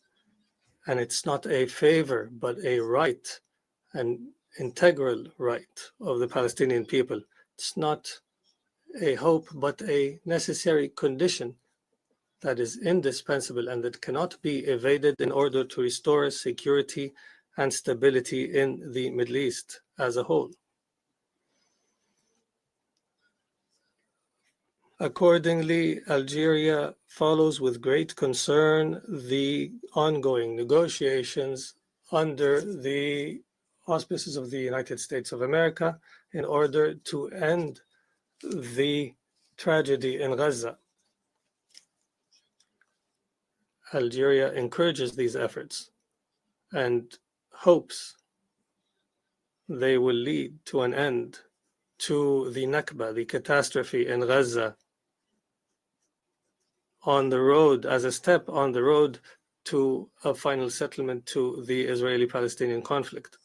And it's not a favor, but a right, an integral right of the Palestinian people. It's not a hope, but a necessary condition that is indispensable and that cannot be evaded in order to restore security and stability in the Middle East as a whole. Accordingly, Algeria follows with great concern the ongoing negotiations under the auspices of the United States of America in order to end the tragedy in Gaza. Algeria encourages these efforts and hopes they will lead to an end to the Nakba, the catastrophe in Gaza, on the road, as a step on the road to a final settlement to the Israeli-Palestinian conflict.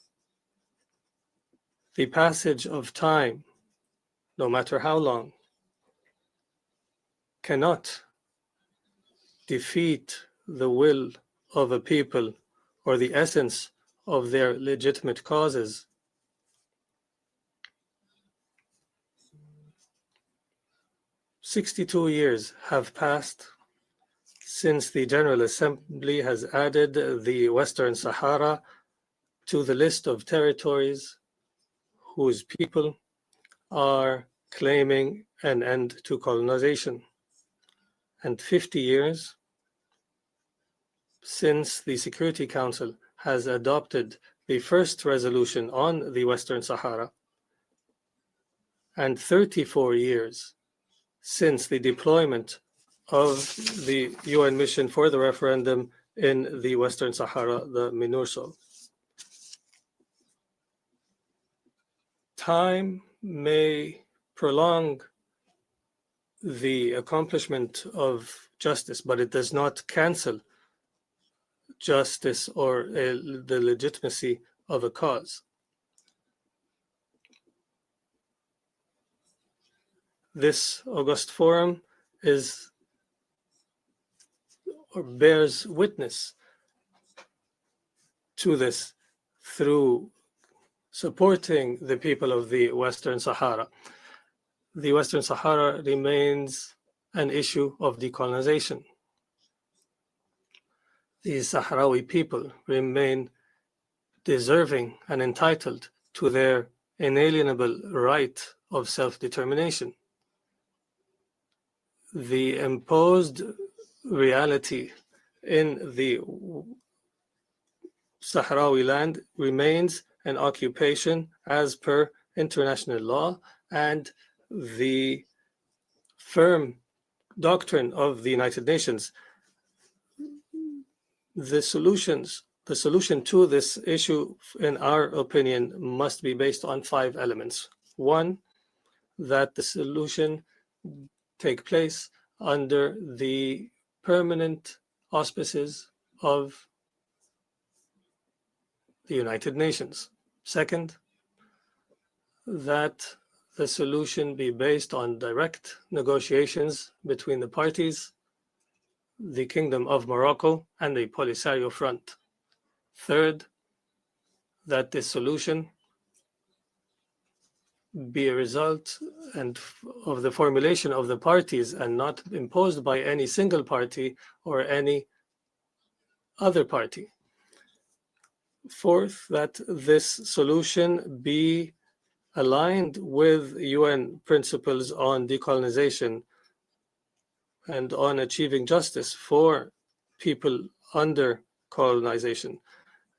The passage of time, no matter how long, cannot defeat the will of a people or the essence of their legitimate causes. "62 years have passed since the General Assembly has added the Western Sahara to the list of territories whose people are claiming an end to colonization, and 50 years since the Security Council has adopted the first resolution on the Western Sahara, and 34 years since the deployment of the UN mission for the referendum in the Western Sahara, the MINURSO. Time may prolong the accomplishment of justice, but it does not cancel justice or the legitimacy of a cause. This August Forum is or bears witness to this through supporting the people of the Western Sahara. the Western Sahara remains an issue of decolonization. The Sahrawi people remain deserving and entitled to their inalienable right of self-determination. The imposed reality in the Sahrawi land remains an occupation as per international law and the firm doctrine of the United Nations. The solution to this issue, in our opinion, must be based on 5 elements. One, that the solution take place under the permanent auspices of the United Nations. Second, that the solution be based on direct negotiations between the parties, the Kingdom of Morocco, and the Polisario Front. Third, that this solution be a result of the formulation of the parties and not imposed by any single party or any other party. Fourth, that this solution be aligned with UN principles on decolonization and on achieving justice for people under colonization.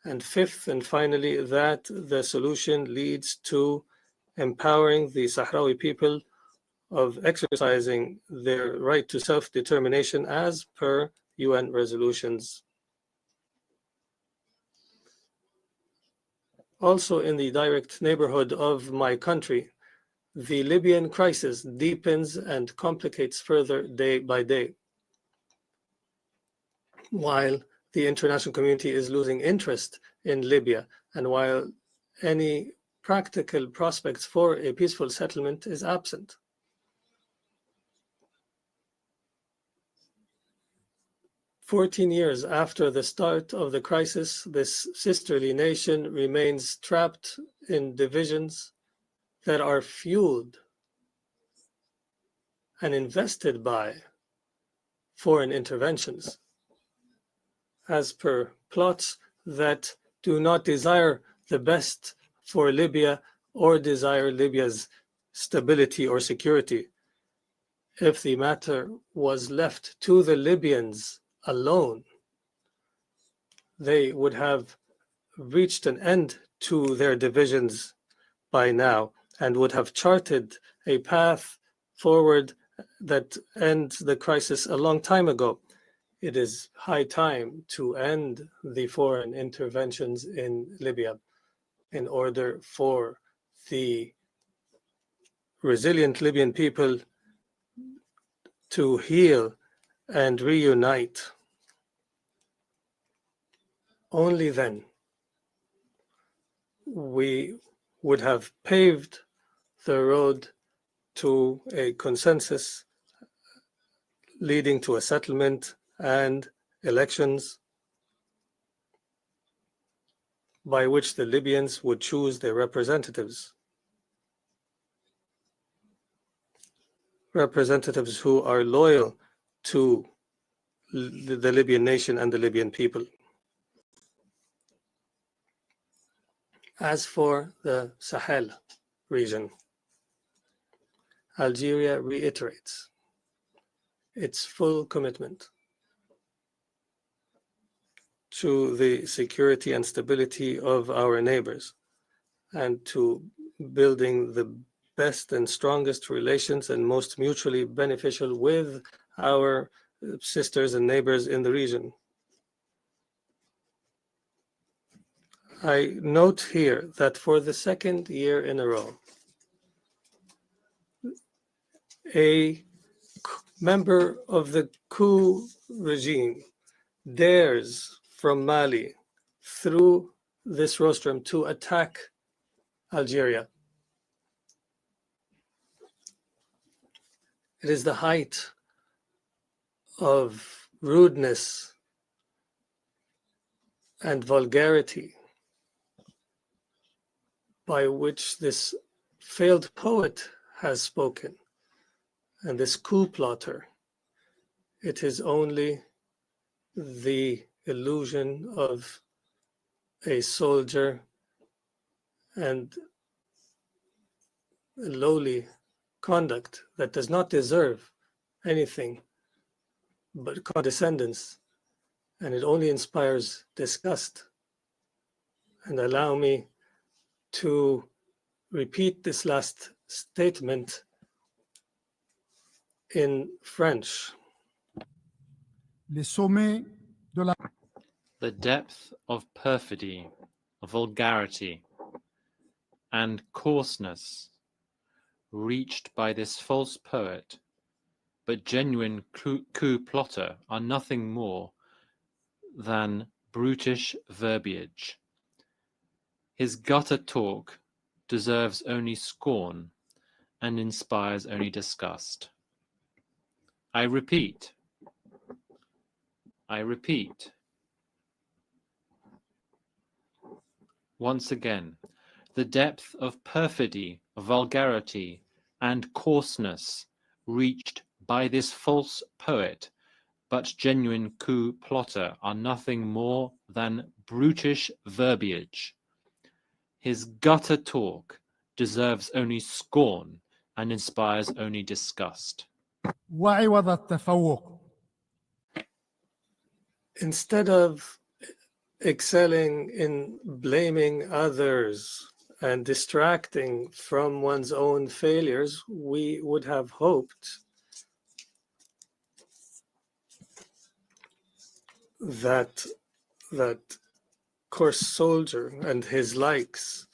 And fifth, and finally, that the solution leads to empowering the Sahrawi people of exercising their right to self-determination as per UN resolutions. Also, in the direct neighborhood of my country, the Libyan crisis deepens and complicates further day by day. While the international community is losing interest in Libya, and while any practical prospects for a peaceful settlement is absent. 14 years after the start of the crisis, this sisterly nation remains trapped in divisions that are fueled and invested by foreign interventions, as per plots that do not desire the best for Libya or desire Libya's stability or security. If the matter was left to the Libyans alone, they would have reached an end to their divisions by now and would have charted a path forward that ends the crisis a long time ago. It is high time to end the foreign interventions in Libya in order for the resilient Libyan people to heal and reunite. Only then we would have paved the road to a consensus leading to a settlement and elections by which the Libyans would choose their representatives. Representatives who are loyal to the Libyan nation and the Libyan people. As for the Sahel region, Algeria reiterates its full commitment to the security and stability of our neighbors and to building the best and strongest relations and most mutually beneficial with our sisters and neighbors in the region. I note here that for the second year in a row, a member of the coup regime dares from Mali through this rostrum to attack Algeria. It is the height of rudeness and vulgarity by which this failed poet has spoken And this coup plotter, it is only the illusion of a soldier and lowly conduct that does not deserve anything but condescendence, and it only inspires disgust. And allow me to repeat this last statement in French. Les sommets de la The depth of perfidy, vulgarity, and coarseness reached by this false poet, but genuine coup plotter, are nothing more than brutish verbiage. His gutter talk deserves only scorn and inspires only disgust. I repeat, once again, the depth of perfidy, vulgarity, and coarseness reached by this false poet, but genuine coup plotter, are nothing more than brutish verbiage. His gutter talk deserves only scorn and inspires only disgust. وعوض التفوق. Instead of excelling in blaming others and distracting from one's own failures, we would have hoped that that coarse soldier and his likes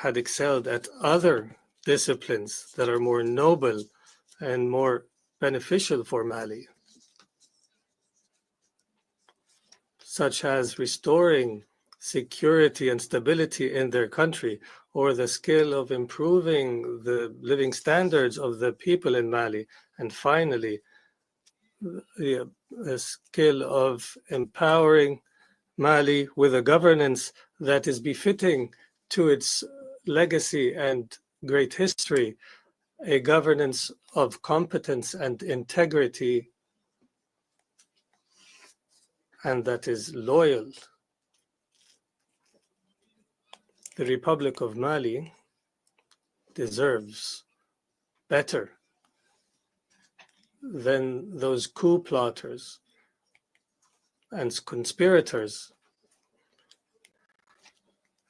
had excelled at other disciplines that are more noble and more beneficial for Mali, such as restoring security and stability in their country, or the skill of improving the living standards of the people in Mali, and finally, the skill of empowering Mali with a governance that is befitting to its legacy and great history, a governance of competence and integrity, and that is loyal. The Republic of Mali deserves better than those coup plotters and conspirators.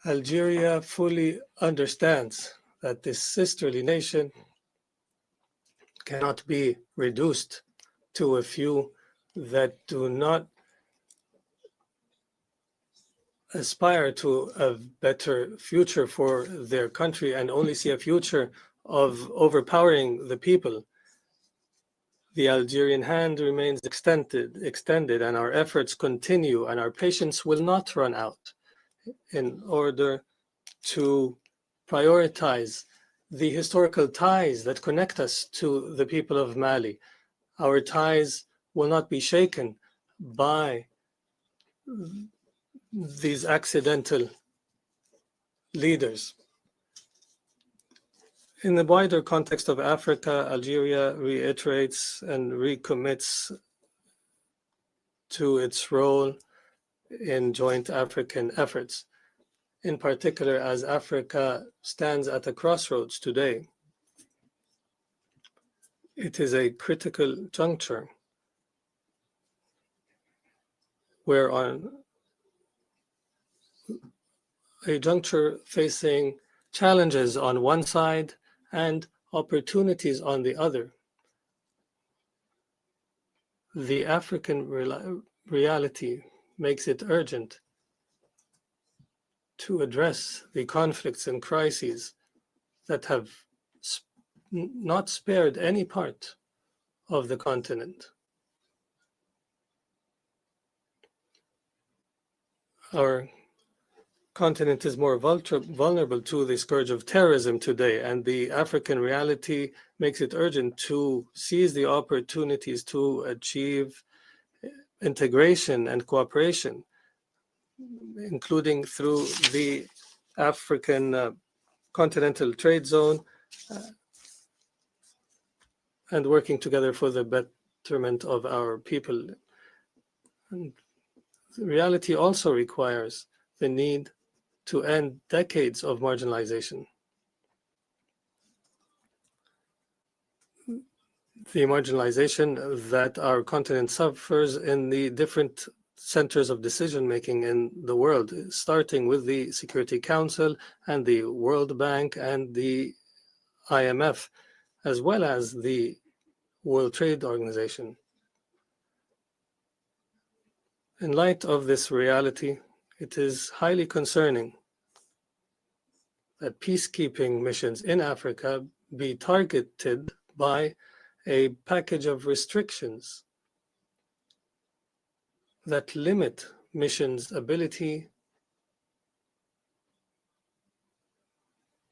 Algeria fully understands that this sisterly nation cannot be reduced to a few that do not aspire to a better future for their country and only see a future of overpowering the people. The Algerian hand remains extended, and our efforts continue, and our patience will not run out in order to prioritize the historical ties that connect us to the people of Mali. Our ties will not be shaken by these accidental leaders. In the wider context of Africa, Algeria reiterates and recommits to its role in joint African efforts, in particular as Africa stands at a crossroads today. It is a critical juncture where on a juncture facing challenges on one side and opportunities on the other. The African reality makes it urgent to address the conflicts and crises that have not spared any part of the continent. Our continent is more vulnerable to the scourge of terrorism today, and the African reality makes it urgent to seize the opportunities to achieve integration and cooperation, including through the African Continental Trade Zone and working together for the betterment of our people. And reality also requires the need to end decades of marginalization. The marginalization that our continent suffers in the different centers of decision-making in the world, starting with the Security Council and the World Bank and the IMF, as well as the World Trade Organization. In light of this reality, it is highly concerning that peacekeeping missions in Africa be targeted by a package of restrictions that limit missions' ability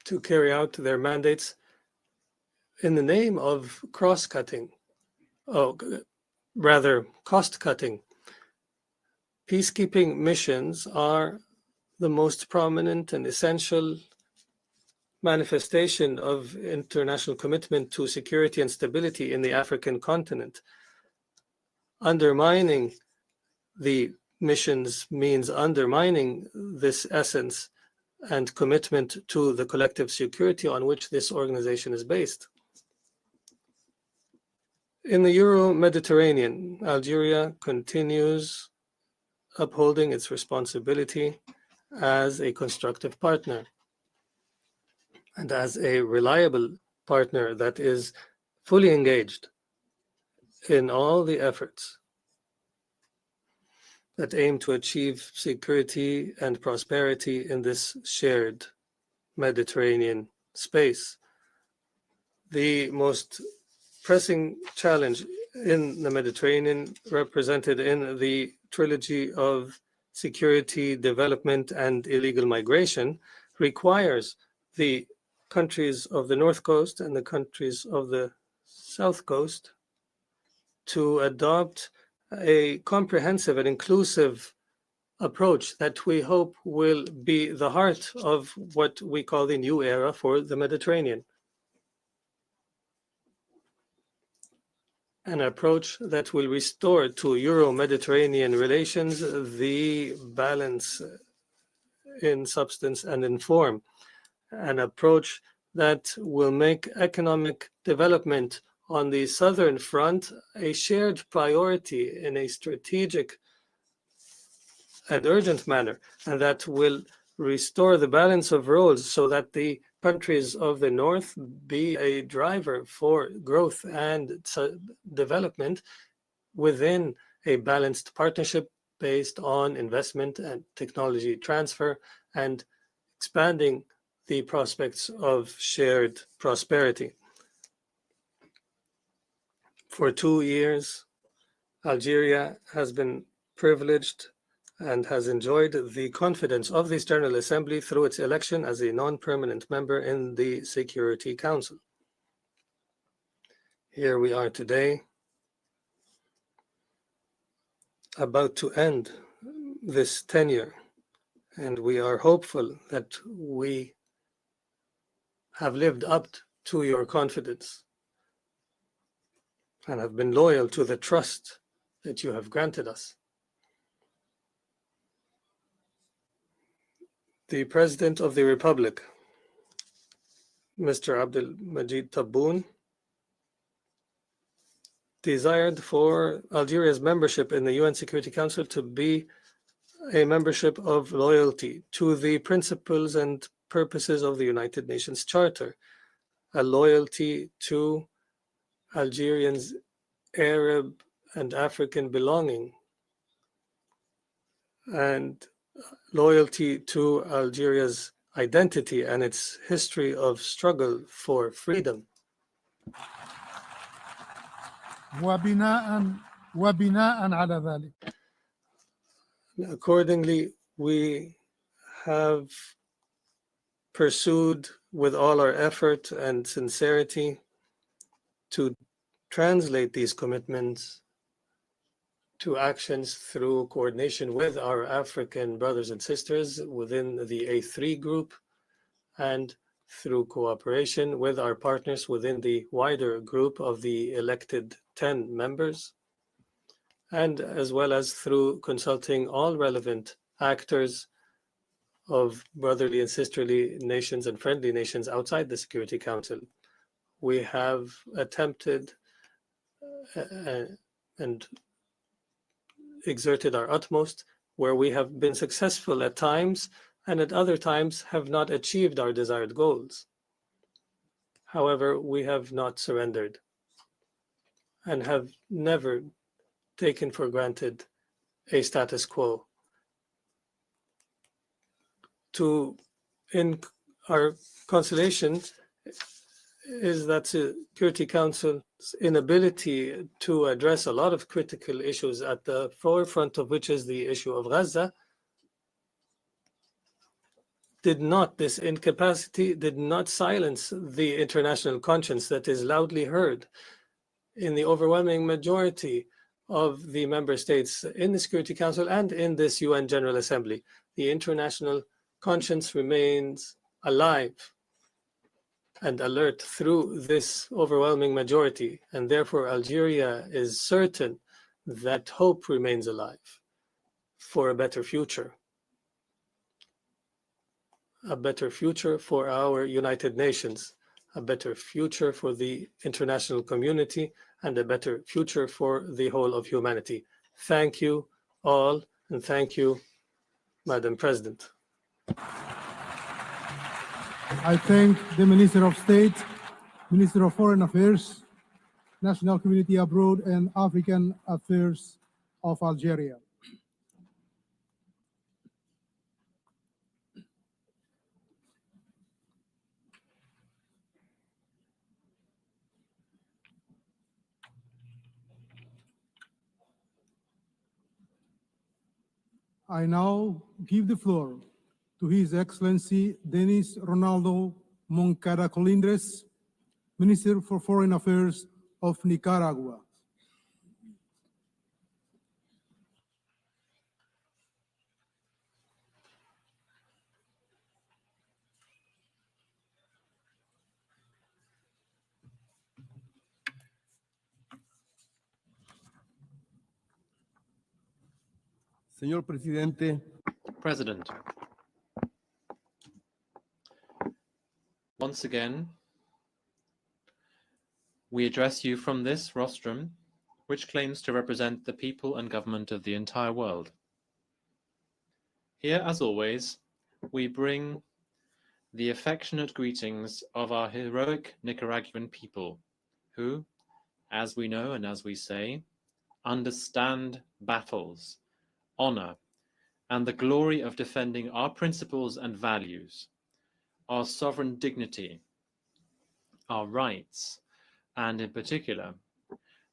to carry out their mandates in the name of cross-cutting, rather cost-cutting. Peacekeeping missions are the most prominent and essential manifestation of international commitment to security and stability in the African continent. Undermining the missions means undermining this essence and commitment to the collective security on which this organization is based. In the Euro-Mediterranean, Algeria continues upholding its responsibility as a constructive partner and as a reliable partner that is fully engaged in all the efforts that aim to achieve security and prosperity in this shared Mediterranean space. The most pressing challenge in the Mediterranean, represented in the trilogy of security, development, and illegal migration, requires the countries of the North Coast and the countries of the South Coast to adopt a comprehensive and inclusive approach that we hope will be the heart of what we call the new era for the Mediterranean. An approach that will restore to Euro-Mediterranean relations the balance in substance and in form. An approach that will make economic development on the southern front a shared priority in a strategic and urgent manner, and that will restore the balance of roles so that the countries of the North be a driver for growth and development within a balanced partnership based on investment and technology transfer and expanding the prospects of shared prosperity. For 2 years, Algeria has been privileged and has enjoyed the confidence of this General Assembly through its election as a non-permanent member in the Security Council. Here we are today, about to end this tenure, and we are hopeful that we have lived up to your confidence and have been loyal to the trust that you have granted us. The President of the Republic, Mr. Abdelmajid Tebboune, desired for Algeria's membership in the UN Security Council to be a membership of loyalty to the principles and purposes of the United Nations Charter, a loyalty to Algerians' Arab and African belonging, and loyalty to Algeria's identity and its history of struggle for freedom. وبناء على ذلك. Accordingly, we have pursued with all our effort and sincerity to translate these commitments to actions through coordination with our African brothers and sisters within the A3 group and through cooperation with our partners within the wider group of the elected 10 members, and as well as through consulting all relevant actors of brotherly and sisterly nations and friendly nations outside the Security Council. We have attempted and exerted our utmost, where we have been successful at times and at other times have not achieved our desired goals. However, we have not surrendered and have never taken for granted a status quo. In our consolation is that Security Council's inability to address a lot of critical issues, at the forefront of which is the issue of Gaza, this incapacity did not silence the international conscience that is loudly heard in the overwhelming majority of the member states in the Security Council and in this UN General Assembly. The international conscience remains alive and alert through this overwhelming majority, and therefore Algeria is certain that hope remains alive for a better future for our United Nations, a better future for the international community, and a better future for the whole of humanity. Thank you all, and thank you, Madam President. I thank the Minister of State, Minister of Foreign Affairs, National Community Abroad, and African Affairs of Algeria. I now give the floor to His Excellency Denis Ronaldo Moncada Colindres, Minister for Foreign Affairs of Nicaragua. Señor Presidente, President, once again, we address you from this rostrum, which claims to represent the people and government of the entire world. Here, as always, we bring the affectionate greetings of our heroic Nicaraguan people, who, as we know and as we say, understand battles, honor, and the glory of defending our principles and values, our sovereign dignity, our rights, and in particular,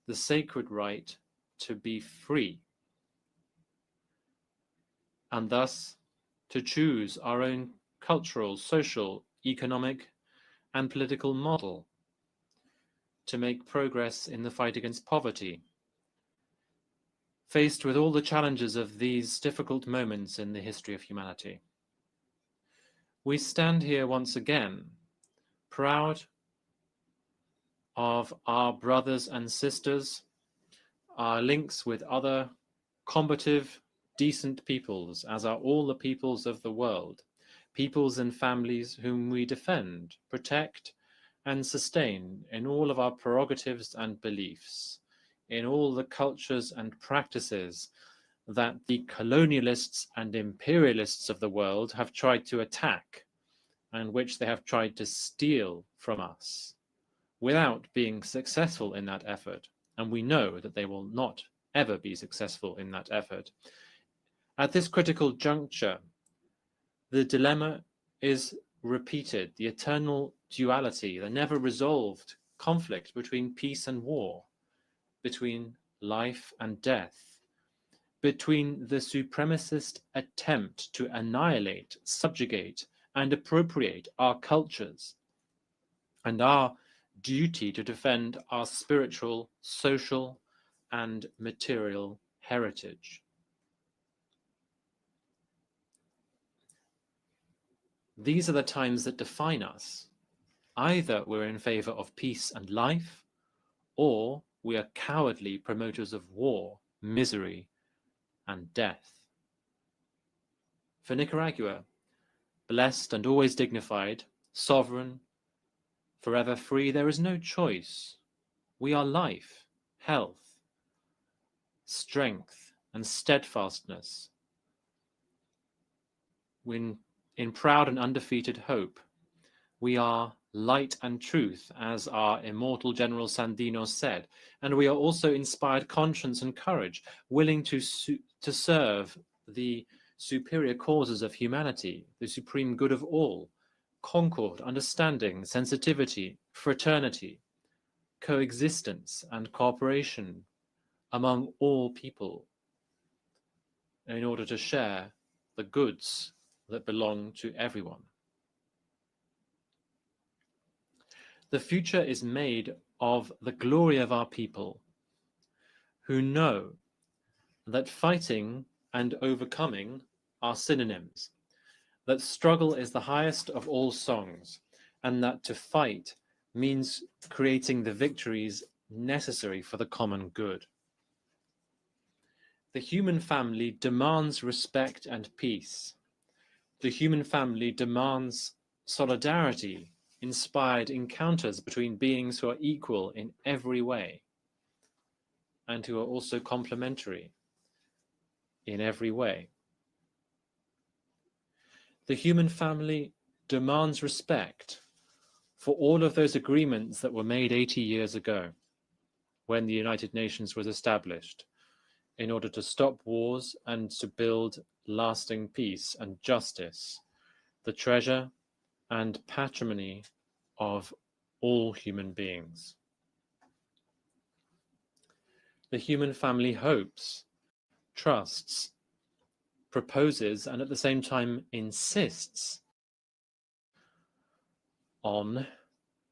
the sacred right to be free, and thus to choose our own cultural, social, economic, and political model, to make progress in the fight against poverty, faced with all the challenges of these difficult moments in the history of humanity. We stand here once again, proud of our brothers and sisters, our links with other combative, decent peoples, as are all the peoples of the world, peoples and families whom we defend, protect, and sustain in all of our prerogatives and beliefs, in all the cultures and practices that the colonialists and imperialists of the world have tried to attack and which they have tried to steal from us without being successful in that effort. And we know that they will not ever be successful in that effort. At this critical juncture, the dilemma is repeated, the eternal duality, the never resolved conflict between peace and war, between life and death, between the supremacist attempt to annihilate, subjugate, and appropriate our cultures, and our duty to defend our spiritual, social, and material heritage. These are the times that define us, Either we're in favor of peace and life, or we are cowardly promoters of war, misery, and death. For Nicaragua, blessed and always dignified, sovereign, forever free, there is no choice. We are life, health, strength, and steadfastness. In proud and undefeated hope, we are light and truth, as our immortal General Sandino said, and we are also inspired conscience and courage, willing to serve the superior causes of humanity, the supreme good of all, concord, understanding, sensitivity, fraternity, coexistence, and cooperation among all people, in order to share the goods that belong to everyone. The future is made of the glory of our people, who know that fighting and overcoming are synonyms, that struggle is the highest of all songs, and that to fight means creating the victories necessary for the common good. The human family demands respect and peace. The human family demands solidarity, inspired encounters between beings who are equal in every way and who are also complementary in every way. The human family demands respect for all of those agreements that were made 80 years ago when the United Nations was established in order to stop wars and to build lasting peace and justice, the treasure and patrimony of all human beings. The human family hopes, trusts, proposes, and at the same time insists on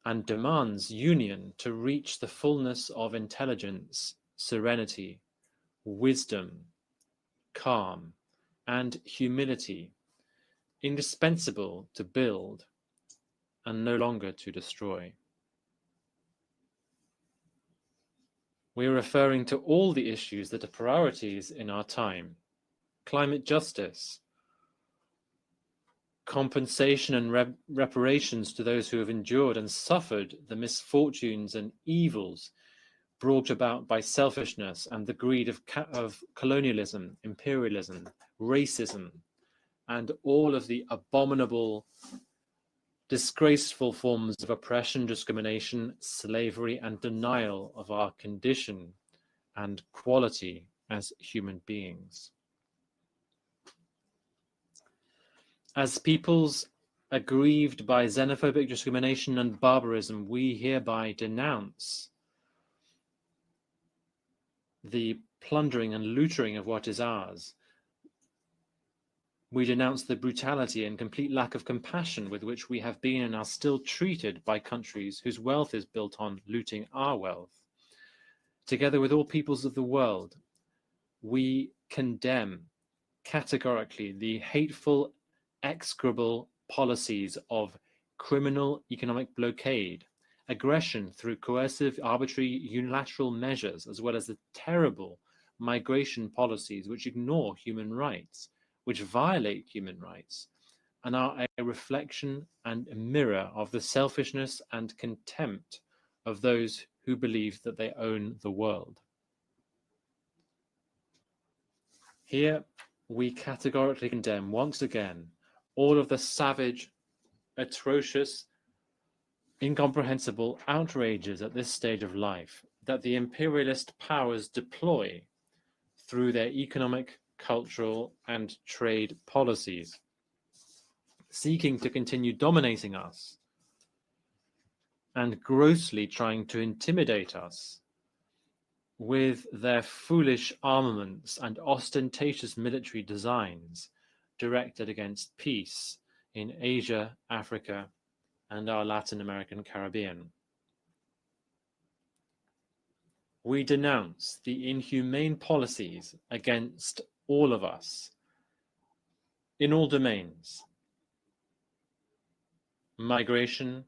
and demands union to reach the fullness of intelligence, serenity, wisdom, calm, and humility, indispensable to build and no longer to destroy. We are referring to all the issues that are priorities in our time: climate justice, compensation and reparations to those who have endured and suffered the misfortunes and evils brought about by selfishness and the greed of colonialism, imperialism, racism, and all of the abominable, disgraceful forms of oppression, discrimination, slavery, and denial of our condition and quality as human beings. As peoples aggrieved by xenophobic discrimination and barbarism, we hereby denounce the plundering and looting of what is ours. We denounce the brutality and complete lack of compassion with which we have been and are still treated by countries whose wealth is built on looting our wealth. Together with all peoples of the world, we condemn categorically the hateful, execrable policies of criminal economic blockade, aggression through coercive, arbitrary, unilateral measures, as well as the terrible migration policies which ignore human rights, which violate human rights, and are a reflection and a mirror of the selfishness and contempt of those who believe that they own the world. Here, we categorically condemn once again all of the savage, atrocious, incomprehensible outrages at this stage of life that the imperialist powers deploy through their economic, cultural, and trade policies, seeking to continue dominating us and grossly trying to intimidate us with their foolish armaments and ostentatious military designs directed against peace in Asia, Africa, and our Latin American Caribbean. We denounce the inhumane policies against all of us in all domains: migration,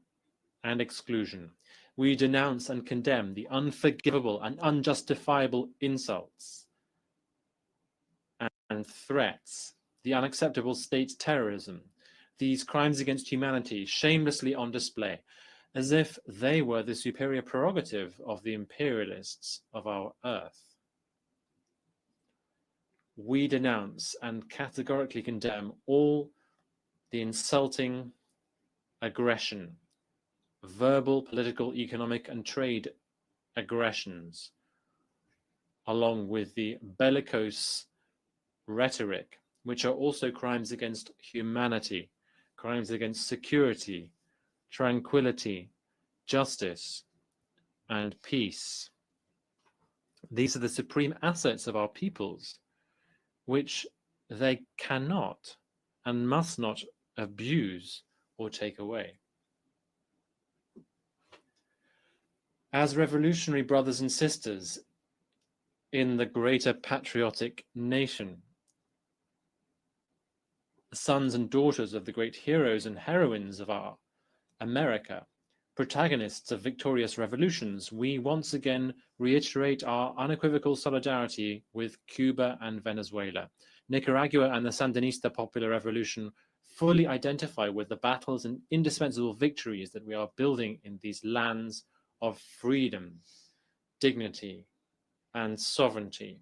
and exclusion. We denounce and condemn the unforgivable and unjustifiable insults and threats, the unacceptable state terrorism, these crimes against humanity shamelessly on display, as if they were the superior prerogative of the imperialists of our earth. We denounce and categorically condemn all the insulting aggression, verbal, political, economic, and trade aggressions, along with the bellicose rhetoric, which are also crimes against humanity, crimes against security, tranquility, justice, and peace. These are the supreme assets of our peoples, which they cannot and must not abuse or take away. As revolutionary brothers and sisters in the greater patriotic nation, sons and daughters of the great heroes and heroines of our America, protagonists of victorious revolutions, we once again reiterate our unequivocal solidarity with Cuba and Venezuela. Nicaragua and the Sandinista Popular Revolution fully identify with the battles and indispensable victories that we are building in these lands of freedom, dignity, and sovereignty.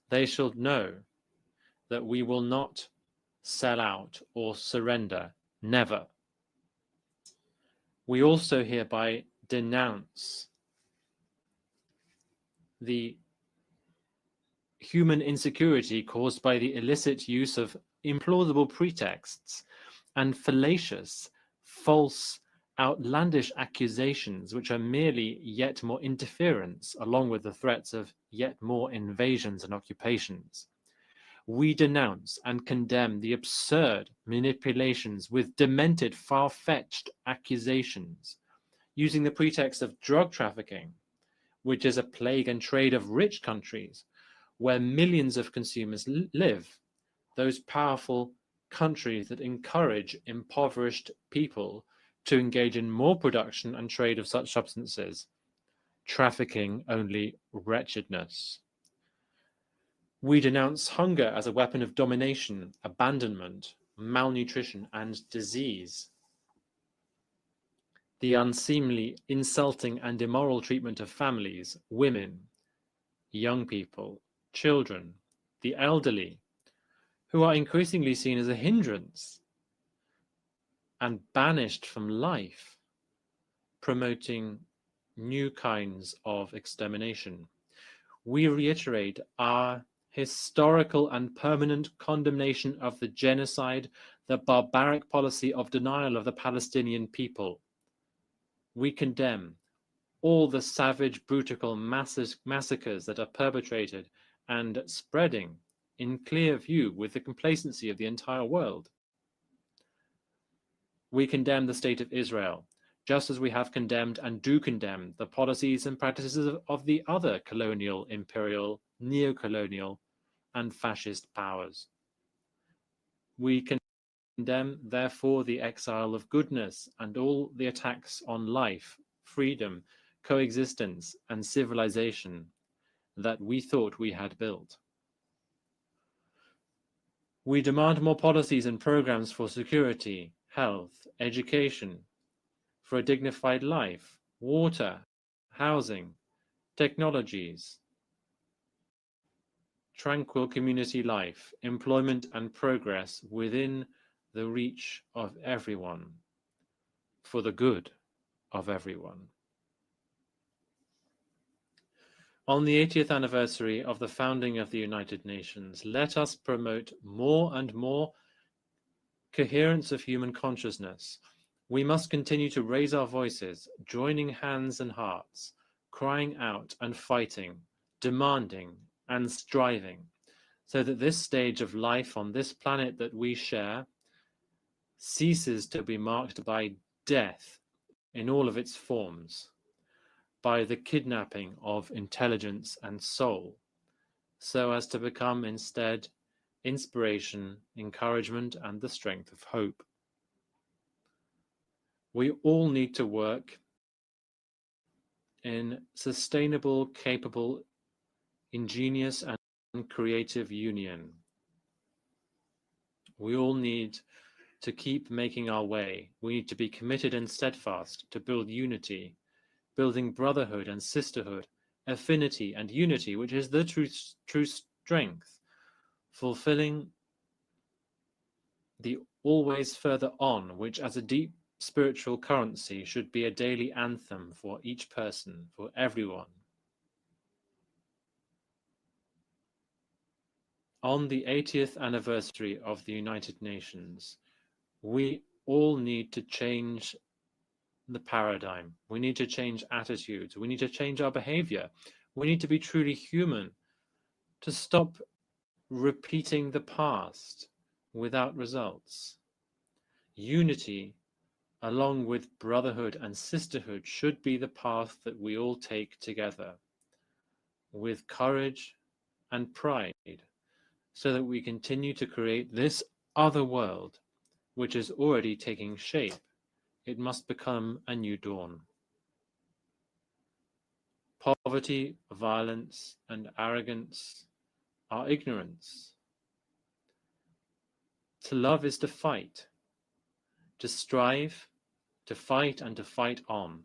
They shall know that we will not sell out or surrender, never. We also hereby denounce the human insecurity caused by the illicit use of implausible pretexts and fallacious, false, outlandish accusations, which are merely yet more interference, along with the threats of yet more invasions and occupations. We denounce and condemn the absurd manipulations with demented, far-fetched accusations, using the pretext of drug trafficking, which is a plague and trade of rich countries, where millions of consumers live, those powerful countries that encourage impoverished people to engage in more production and trade of such substances, trafficking only wretchedness. We denounce hunger as a weapon of domination, abandonment, malnutrition, and disease. The unseemly, insulting, and immoral treatment of families, women, young people, children, the elderly, who are increasingly seen as a hindrance and banished from life, promoting new kinds of extermination. We reiterate our historical and permanent condemnation of the genocide, the barbaric policy of denial of the Palestinian people. We condemn all the savage, brutal massacres that are perpetrated and spreading in clear view with the complacency of the entire world. We condemn the state of Israel, just as we have condemned and do condemn the policies and practices of the other colonial, imperial, neo-colonial, and fascist powers. We condemn, therefore, the exile of goodness and all the attacks on life, freedom, coexistence, and civilization that we thought we had built. We demand more policies and programs for security, health, education, for a dignified life, water, housing, technologies, tranquil community life, employment and progress within the reach of everyone, for the good of everyone. On the 80th anniversary of the founding of the United Nations, let us promote more and more coherence of human consciousness. We must continue to raise our voices, joining hands and hearts, crying out and fighting, demanding and striving, so that this stage of life on this planet that we share ceases to be marked by death in all of its forms, by the kidnapping of intelligence and soul, so as to become instead inspiration, encouragement, and the strength of hope. We all need to work in sustainable, capable, ingenious, and creative union. We all need to keep making our way. We need to be committed and steadfast to build unity, building brotherhood and sisterhood, affinity and unity, which is the true strength, fulfilling the always further on, which as a deep spiritual currency should be a daily anthem for each person, for everyone. On the 80th anniversary of the United Nations, we all need to change the paradigm. We need to change attitudes. We need to change our behavior. We need to be truly human, to stop repeating the past without results. Unity, along with brotherhood and sisterhood, should be the path that we all take together, with courage and pride, so that we continue to create this other world, which is already taking shape. It must become a new dawn. Poverty, violence, and arrogance are ignorance. To love is to fight, to strive, to fight and to fight on,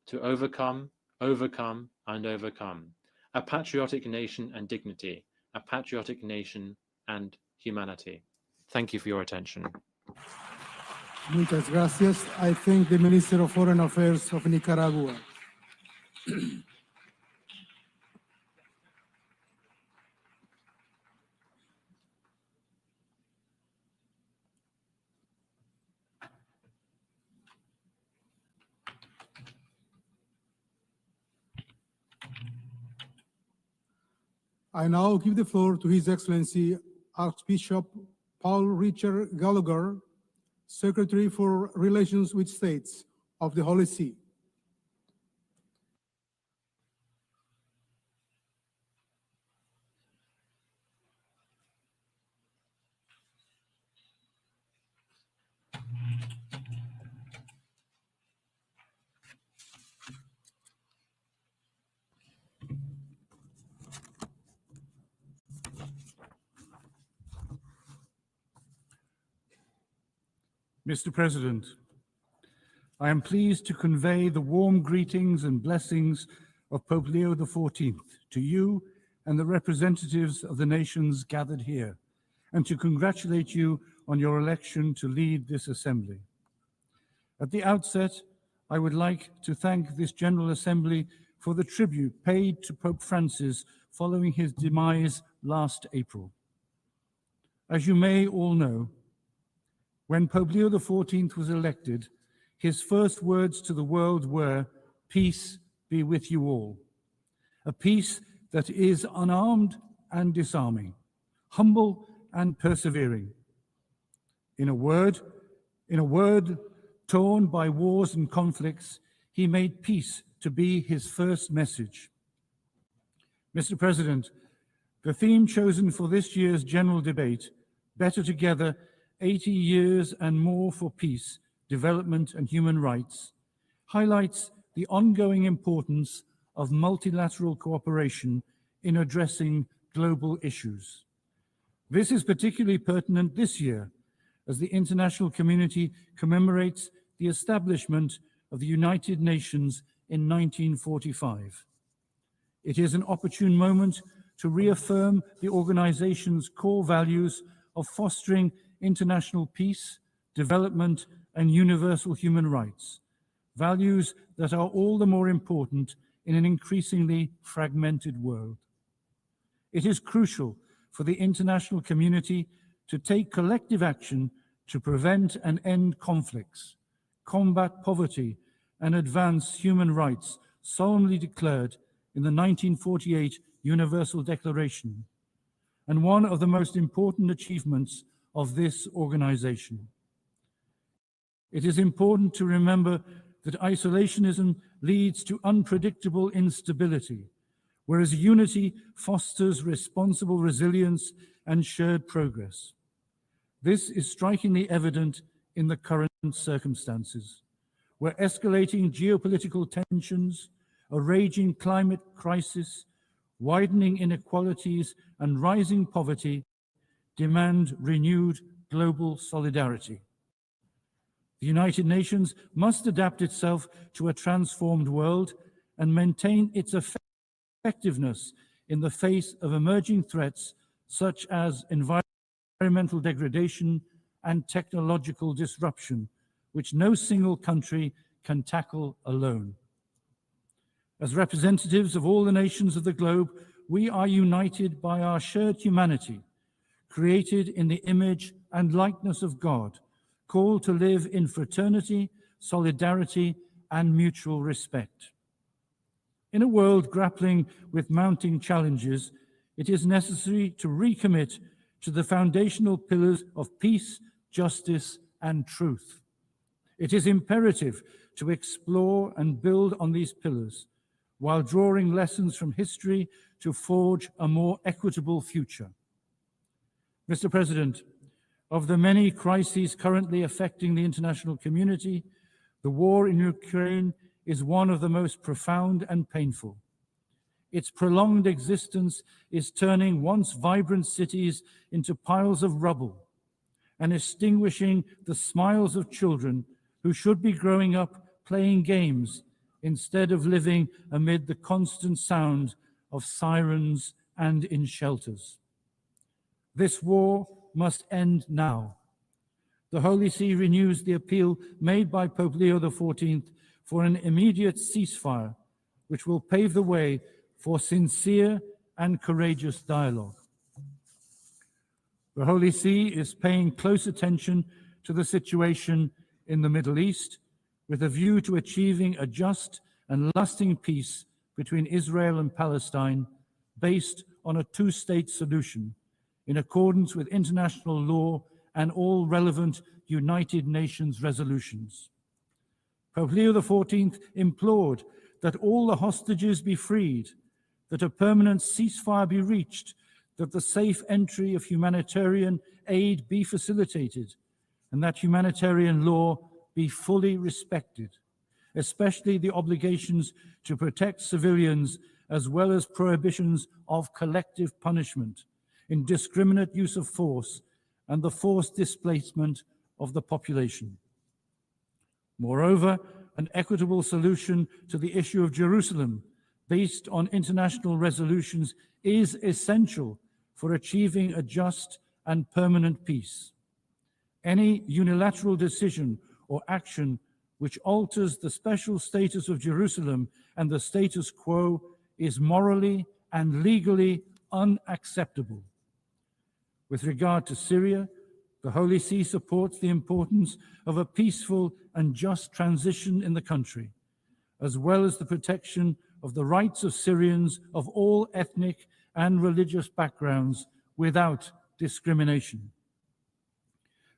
to overcome, overcome, and overcome. A patriotic nation and dignity, a patriotic nation and humanity. Thank you for your attention. Muchas gracias. I thank the Minister of Foreign Affairs of Nicaragua. I now give the floor to His Excellency Archbishop Paul Richard Gallagher, Secretary for Relations with States of the Holy See. Mr. President, I am pleased to convey the warm greetings and blessings of Pope Leo XIV to you and the representatives of the nations gathered here, and to congratulate you on your election to lead this assembly. At the outset, I would like to thank this General Assembly for the tribute paid to Pope Francis following his demise last April. As you may all know, when Pope Leo XIV was elected, his first words to the world were, "Peace be with you all." A peace that is unarmed and disarming, humble and persevering. In a word torn by wars and conflicts, he made peace to be his first message. Mr. President, the theme chosen for this year's general debate, Better Together, 80 Years and More for Peace, Development and Human Rights, highlights the ongoing importance of multilateral cooperation in addressing global issues. This is particularly pertinent this year, as the international community commemorates the establishment of the United Nations in 1945. It is an opportune moment to reaffirm the organization's core values of fostering international peace, development, and universal human rights, values that are all the more important in an increasingly fragmented world. It is crucial for the international community to take collective action to prevent and end conflicts, combat poverty, and advance human rights solemnly declared in the 1948 Universal Declaration, and one of the most important achievements of this organization. It is important to remember that isolationism leads to unpredictable instability, whereas unity fosters responsible resilience and shared progress. This is strikingly evident in the current circumstances, where escalating geopolitical tensions, a raging climate crisis, widening inequalities, and rising poverty demand renewed global solidarity. The United Nations must adapt itself to a transformed world and maintain its effectiveness in the face of emerging threats such as environmental degradation and technological disruption, which no single country can tackle alone. As representatives of all the nations of the globe, we are united by our shared humanity, created in the image and likeness of God, called to live in fraternity, solidarity, and mutual respect. In a world grappling with mounting challenges, it is necessary to recommit to the foundational pillars of peace, justice, and truth. It is imperative to explore and build on these pillars while drawing lessons from history to forge a more equitable future. Mr. President, of the many crises currently affecting the international community, the war in Ukraine is one of the most profound and painful. Its prolonged existence is turning once vibrant cities into piles of rubble and extinguishing the smiles of children who should be growing up playing games instead of living amid the constant sound of sirens and in shelters. This war must end now. The Holy See renews the appeal made by Pope Leo XIV for an immediate ceasefire, which will pave the way for sincere and courageous dialogue. The Holy See is paying close attention to the situation in the Middle East with a view to achieving a just and lasting peace between Israel and Palestine based on a two-state solution in accordance with international law and all relevant United Nations resolutions. Pope Leo XIV implored that all the hostages be freed, that a permanent ceasefire be reached, that the safe entry of humanitarian aid be facilitated, and that humanitarian law be fully respected, especially the obligations to protect civilians as well as prohibitions of collective punishment, indiscriminate use of force, and the forced displacement of the population. Moreover, an equitable solution to the issue of Jerusalem based on international resolutions is essential for achieving a just and permanent peace. Any unilateral decision or action which alters the special status of Jerusalem and the status quo is morally and legally unacceptable. With regard to Syria, the Holy See supports the importance of a peaceful and just transition in the country, as well as the protection of the rights of Syrians of all ethnic and religious backgrounds without discrimination.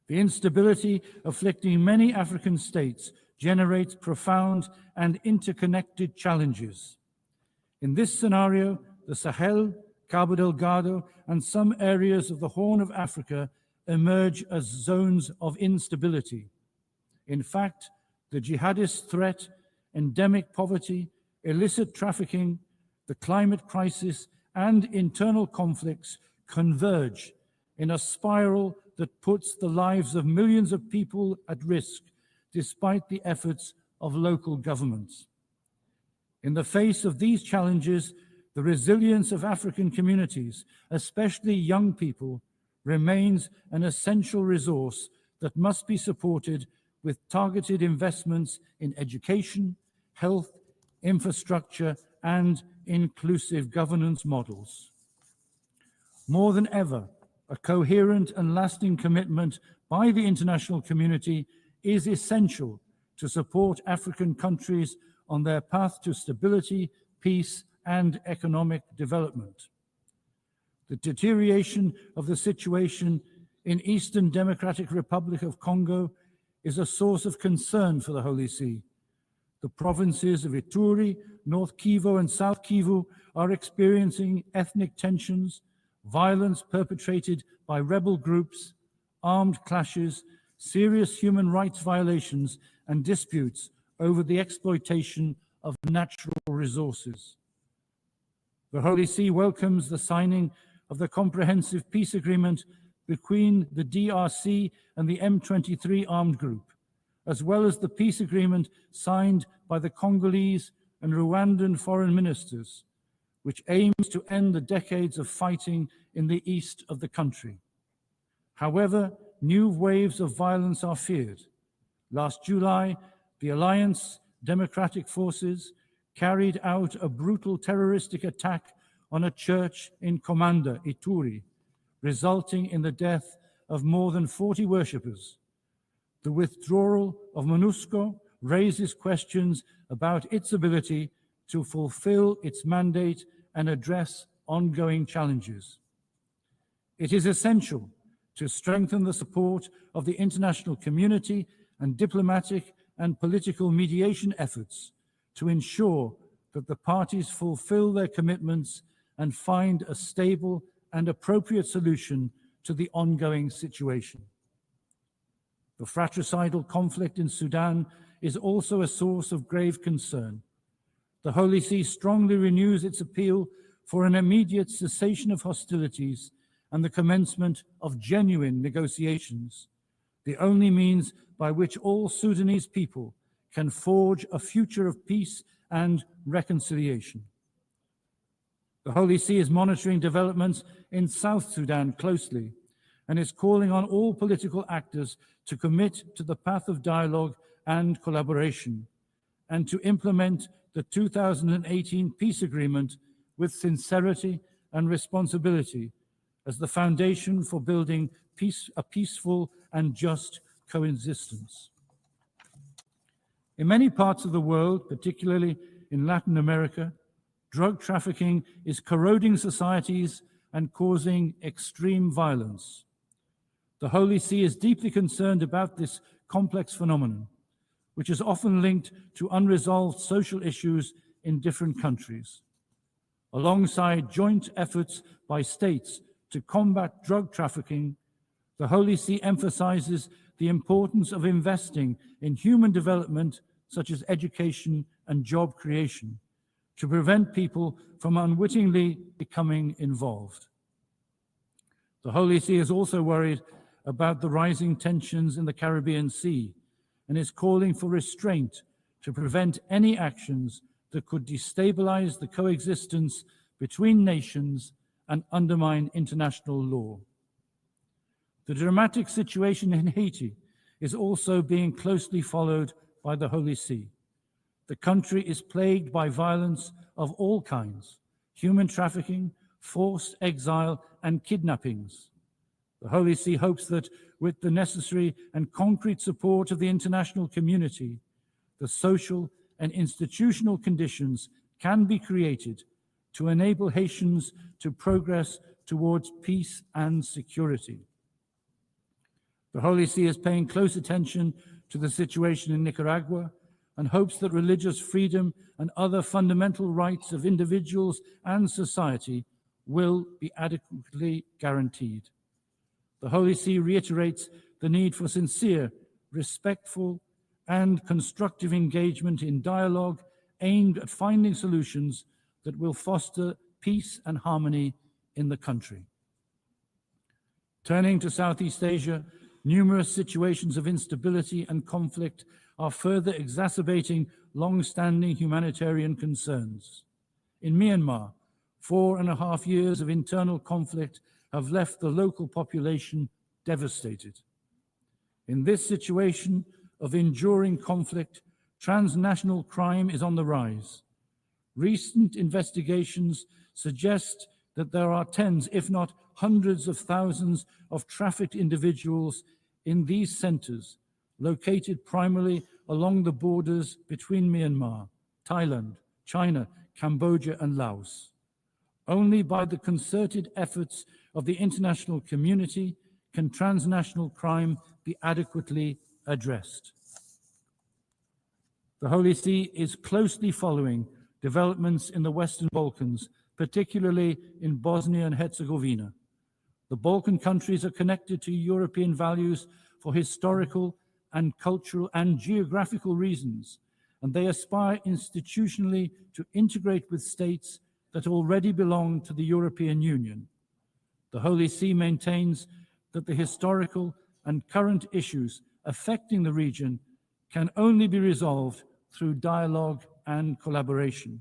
The instability afflicting many African states generates profound and interconnected challenges. In this scenario, the Sahel, Cabo Delgado, and some areas of the Horn of Africa emerge as zones of instability. In fact, the jihadist threat, endemic poverty, illicit trafficking, the climate crisis, and internal conflicts converge in a spiral that puts the lives of millions of people at risk, despite the efforts of local governments. In the face of these challenges, the resilience of African communities, especially young people, remains an essential resource that must be supported with targeted investments in education, health, infrastructure, and inclusive governance models. More than ever, a coherent and lasting commitment by the international community is essential to support African countries on their path to stability, peace, and economic development. The deterioration of the situation in Eastern Democratic Republic of Congo is a source of concern for the Holy See. The provinces of Ituri, North Kivu, and South Kivu are experiencing ethnic tensions, violence perpetrated by rebel groups, armed clashes, serious human rights violations and disputes over the exploitation of natural resources. The Holy See welcomes the signing of the comprehensive peace agreement between the DRC and the M23 armed group, as well as the peace agreement signed by the Congolese and Rwandan foreign ministers, which aims to end the decades of fighting in the east of the country. However, new waves of violence are feared. Last July, the Alliance Democratic Forces carried out a brutal terroristic attack on a church in Komanda, Ituri, resulting in the death of more than 40 worshippers. The withdrawal of MONUSCO raises questions about its ability to fulfill its mandate and address ongoing challenges. It is essential to strengthen the support of the international community and diplomatic and political mediation efforts to ensure that the parties fulfill their commitments and find a stable and appropriate solution to the ongoing situation. The fratricidal conflict in Sudan is also a source of grave concern. The Holy See strongly renews its appeal for an immediate cessation of hostilities and the commencement of genuine negotiations, the only means by which all Sudanese people can forge a future of peace and reconciliation. The Holy See is monitoring developments in South Sudan closely and is calling on all political actors to commit to the path of dialogue and collaboration and to implement the 2018 peace agreement with sincerity and responsibility as the foundation for building a peaceful and just coexistence. In many parts of the world, particularly in Latin America, drug trafficking is corroding societies and causing extreme violence. The Holy See is deeply concerned about this complex phenomenon, which is often linked to unresolved social issues in different countries. Alongside joint efforts by states to combat drug trafficking, the Holy See emphasizes the importance of investing in human development, such as education and job creation, to prevent people from unwittingly becoming involved. The Holy See is also worried about the rising tensions in the Caribbean Sea and is calling for restraint to prevent any actions that could destabilize the coexistence between nations and undermine international law. The dramatic situation in Haiti is also being closely followed by the Holy See. The country is plagued by violence of all kinds, human trafficking, forced exile, and kidnappings. The Holy See hopes that with the necessary and concrete support of the international community, the social and institutional conditions can be created to enable Haitians to progress towards peace and security. The Holy See is paying close attention to the situation in Nicaragua and hopes that religious freedom and other fundamental rights of individuals and society will be adequately guaranteed. The Holy See reiterates the need for sincere, respectful, and constructive engagement in dialogue aimed at finding solutions that will foster peace and harmony in the country. Turning to Southeast Asia, numerous situations of instability and conflict are further exacerbating long-standing humanitarian concerns. In Myanmar, 4.5 years of internal conflict have left the local population devastated. In this situation of enduring conflict, transnational crime is on the rise. Recent investigations suggest that there are tens, if not hundreds of thousands of trafficked individuals in these centers, located primarily along the borders between Myanmar, Thailand, China, Cambodia, and Laos. Only by the concerted efforts of the international community can transnational crime be adequately addressed. The Holy See is closely following developments in the Western Balkans, particularly in Bosnia and Herzegovina. The Balkan countries are connected to European values for historical and cultural and geographical reasons, and they aspire institutionally to integrate with states that already belong to the European Union. The Holy See maintains that the historical and current issues affecting the region can only be resolved through dialogue and collaboration.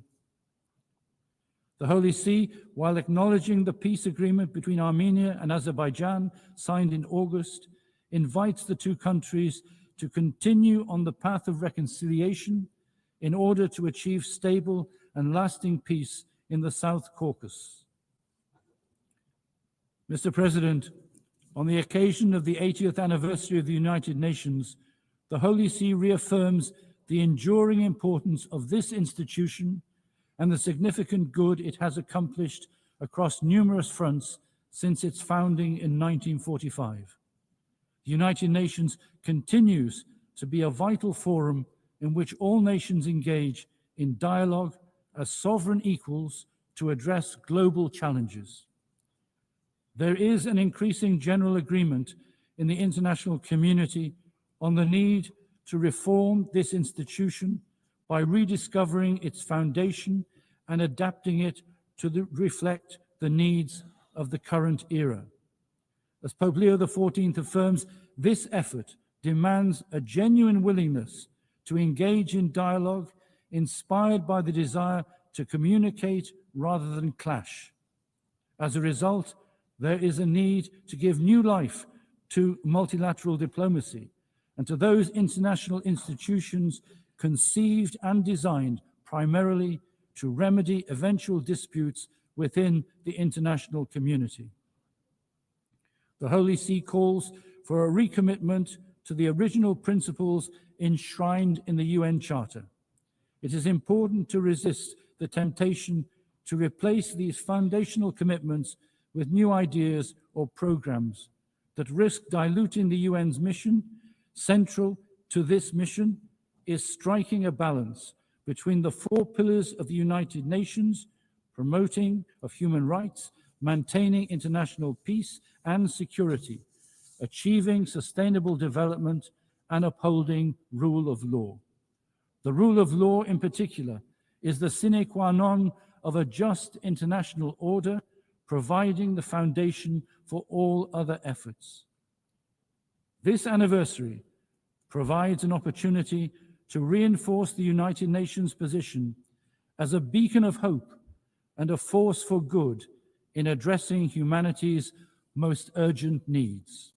The Holy See, while acknowledging the peace agreement between Armenia and Azerbaijan signed in August, invites the two countries to continue on the path of reconciliation in order to achieve stable and lasting peace in the South Caucasus. Mr. President, on the occasion of the 80th anniversary of the United Nations, the Holy See reaffirms the enduring importance of this institution and the significant good it has accomplished across numerous fronts since its founding in 1945. The United Nations continues to be a vital forum in which all nations engage in dialogue as sovereign equals to address global challenges. There is an increasing general agreement in the international community on the need to reform this institution by rediscovering its foundation and adapting it to reflect the needs of the current era. As Pope Leo XIV affirms, this effort demands a genuine willingness to engage in dialogue inspired by the desire to communicate rather than clash. As a result, there is a need to give new life to multilateral diplomacy and to those international institutions conceived and designed primarily to remedy eventual disputes within the international community. The Holy See calls for a recommitment to the original principles enshrined in the UN Charter. It is important to resist the temptation to replace these foundational commitments with new ideas or programs that risk diluting the UN's mission. Central to this mission is striking a balance between the four pillars of the United Nations: promoting of human rights, maintaining international peace and security, achieving sustainable development, and upholding rule of law. The rule of law in particular is the sine qua non of a just international order, providing the foundation for all other efforts. This anniversary provides an opportunity to reinforce the United Nations position as a beacon of hope and a force for good in addressing humanity's most urgent needs.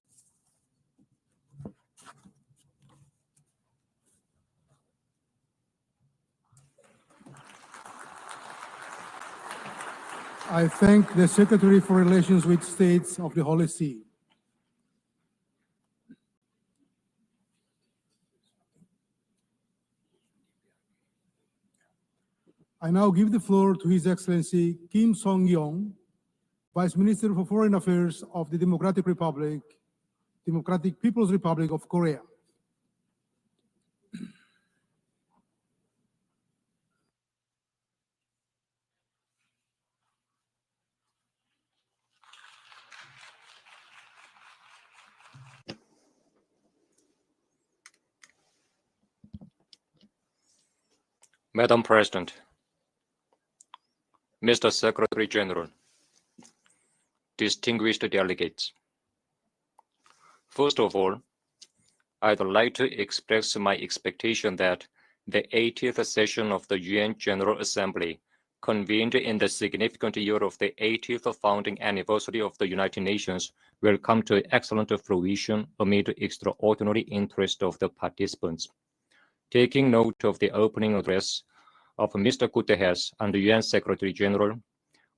I thank the Secretary for Relations with States of the Holy See. I now give the floor to His Excellency Kim Song-yong, Vice Minister for Foreign Affairs of the Democratic People's Republic of Korea. Madam President, Mr. Secretary General, distinguished delegates. First of all, I'd like to express my expectation that the 80th session of the UN General Assembly, convened in the significant year of the 80th founding anniversary of the United Nations, will come to excellent fruition amid extraordinary interest of the participants. Taking note of the opening address of Mr. Guterres and the UN Secretary General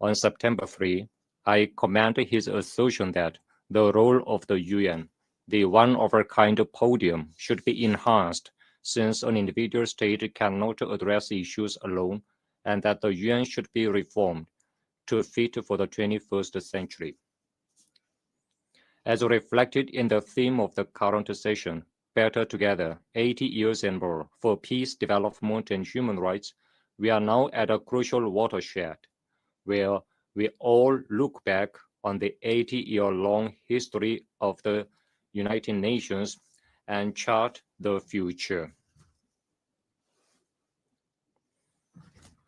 on September 3, I commend his assertion that the role of the UN, the one-of-a-kind podium, should be enhanced since an individual state cannot address issues alone, and that the UN should be reformed to fit for the 21st century. As reflected in the theme of the current session, Better Together, 80 years and more for peace, development, and human rights, we are now at a crucial watershed where we all look back on the 80-year-long history of the United Nations and chart the future.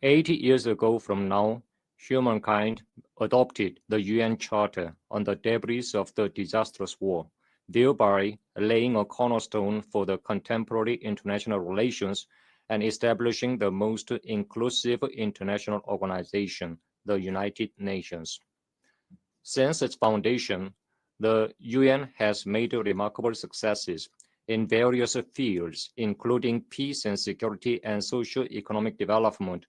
80 years ago from now, humankind adopted the UN Charter on the debris of the disastrous war, thereby laying a cornerstone for the contemporary international relations and establishing the most inclusive international organization, the United Nations. Since its foundation, the UN has made remarkable successes in various fields, including peace and security and socio-economic development,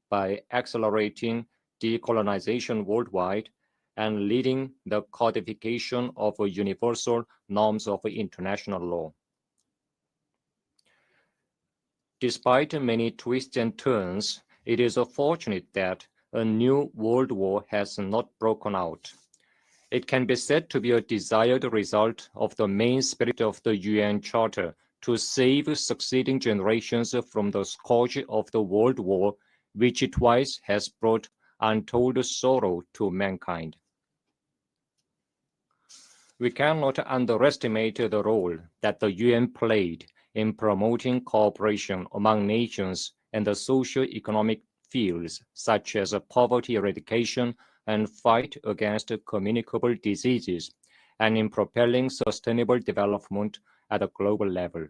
by accelerating decolonization worldwide and leading the codification of universal norms of international law. Despite many twists and turns, it is fortunate that a new world war has not broken out. It can be said to be a desired result of the main spirit of the UN Charter to save succeeding generations from the scourge of the World War, which twice has brought untold sorrow to mankind. We cannot underestimate the role that the UN played in promoting cooperation among nations in the socio-economic fields such as poverty eradication and fight against communicable diseases, and in propelling sustainable development at a global level.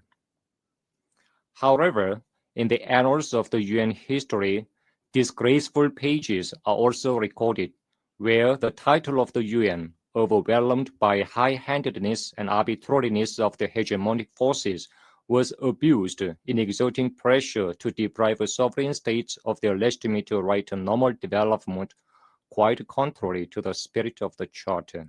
However, in the annals of the UN history, disgraceful pages are also recorded, where the title of the UN, overwhelmed by high-handedness and arbitrariness of the hegemonic forces, was abused in exerting pressure to deprive sovereign states of their legitimate right to normal development, quite contrary to the spirit of the Charter.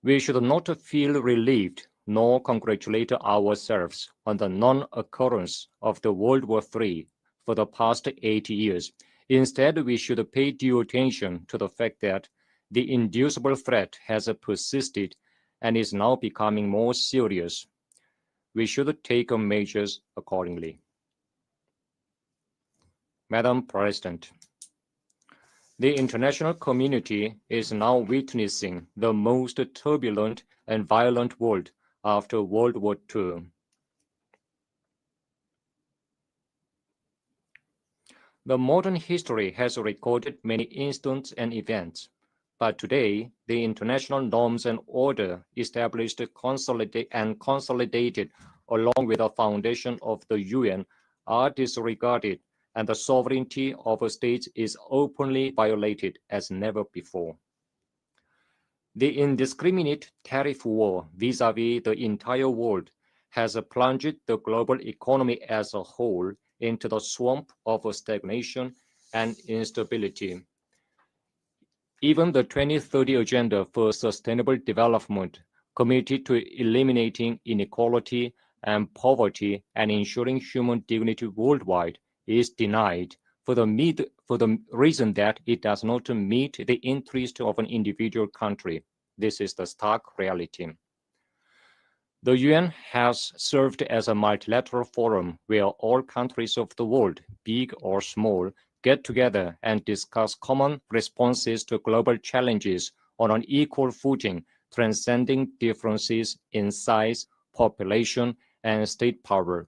We should not feel relieved nor congratulate ourselves on the non-occurrence of the World War III for the past 80 years. Instead, we should pay due attention to the fact that the inducible threat has persisted and is now becoming more serious. We should take measures accordingly. Madam President, the international community is now witnessing the most turbulent and violent world after World War II. The modern history has recorded many incidents and events, but today the international norms and order established and consolidated along with the foundation of the UN are disregarded, and the sovereignty of states is openly violated as never before. The indiscriminate tariff war vis-à-vis the entire world has plunged the global economy as a whole into the swamp of stagnation and instability. Even the 2030 Agenda for Sustainable Development, committed to eliminating inequality and poverty and ensuring human dignity worldwide, is denied for the reason that it does not meet the interest of an individual country. This is the stark reality. The UN has served as a multilateral forum where all countries of the world, big or small, get together and discuss common responses to global challenges on an equal footing, transcending differences in size, population, and state power.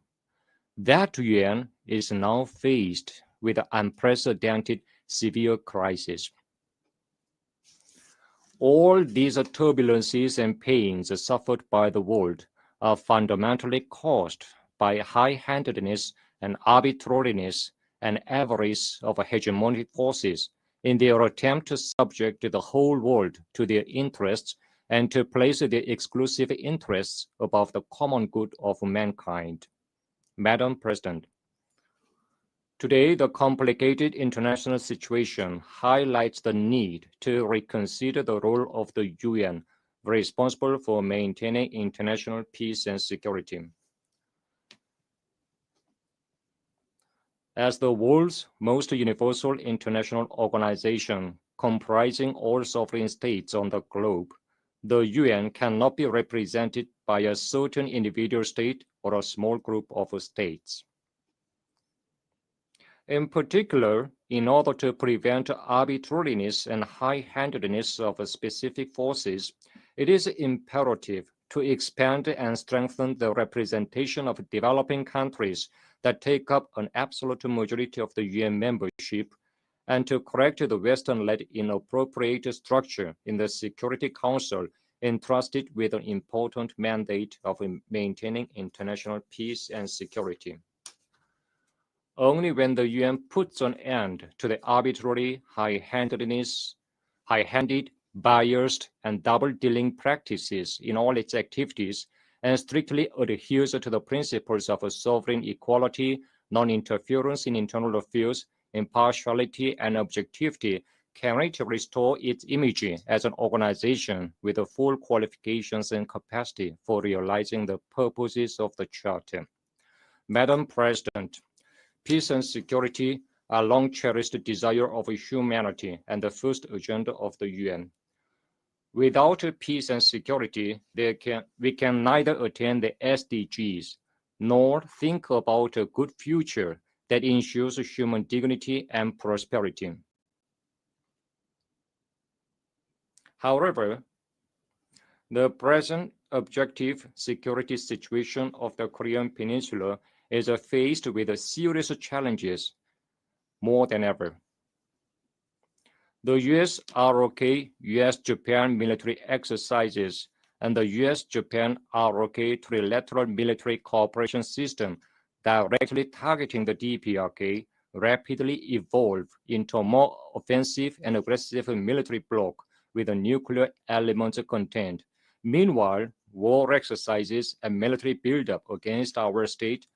That UN is now faced with an unprecedented severe crisis. All these turbulences and pains suffered by the world are fundamentally caused by high-handedness and arbitrariness and avarice of hegemonic forces in their attempt to subject the whole world to their interests and to place their exclusive interests above the common good of mankind. Madam President, today, the complicated international situation highlights the need to reconsider the role of the UN, responsible for maintaining international peace and security. As the world's most universal international organization, comprising all sovereign states on the globe, the UN cannot be represented by a certain individual state or a small group of states. In particular, in order to prevent arbitrariness and high-handedness of specific forces, It is imperative to expand and strengthen the representation of developing countries that take up an absolute majority of the UN membership, and to correct the Western-led inappropriate structure in the Security Council entrusted with an important mandate of maintaining international peace and security. Only when the UN puts an end to the arbitrary, high-handed, biased, and double-dealing practices in all its activities and strictly adheres to the principles of sovereign equality, non-interference in internal affairs, impartiality, and objectivity, can it restore its image as an organization with the full qualifications and capacity for realizing the purposes of the Charter. Madam President, peace and security are long-cherished desire of humanity and the first agenda of the UN. Without peace and security, we can neither attain the SDGs nor think about a good future that ensures human dignity and prosperity. However, the present objective security situation of the Korean Peninsula is faced with serious challenges more than ever. The US-ROK US-Japan military exercises and the US-Japan ROK trilateral military cooperation system directly targeting the DPRK rapidly evolve into a more offensive and aggressive military bloc with a nuclear element content. Meanwhile, war exercises and military buildup against our state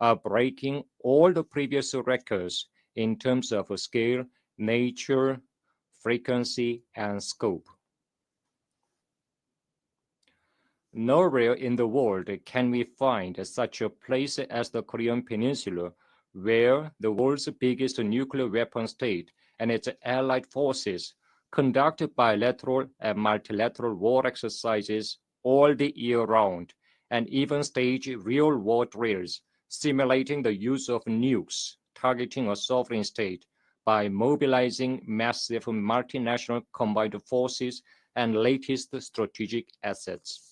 are breaking all the previous records in terms of scale, nature, frequency, and scope. Nowhere in the world can we find such a place as the Korean Peninsula, where the world's biggest nuclear weapon state and its allied forces conduct bilateral and multilateral war exercises all the year round, and even stage real war drills simulating the use of nukes targeting a sovereign state by mobilizing massive multinational combined forces and latest strategic assets.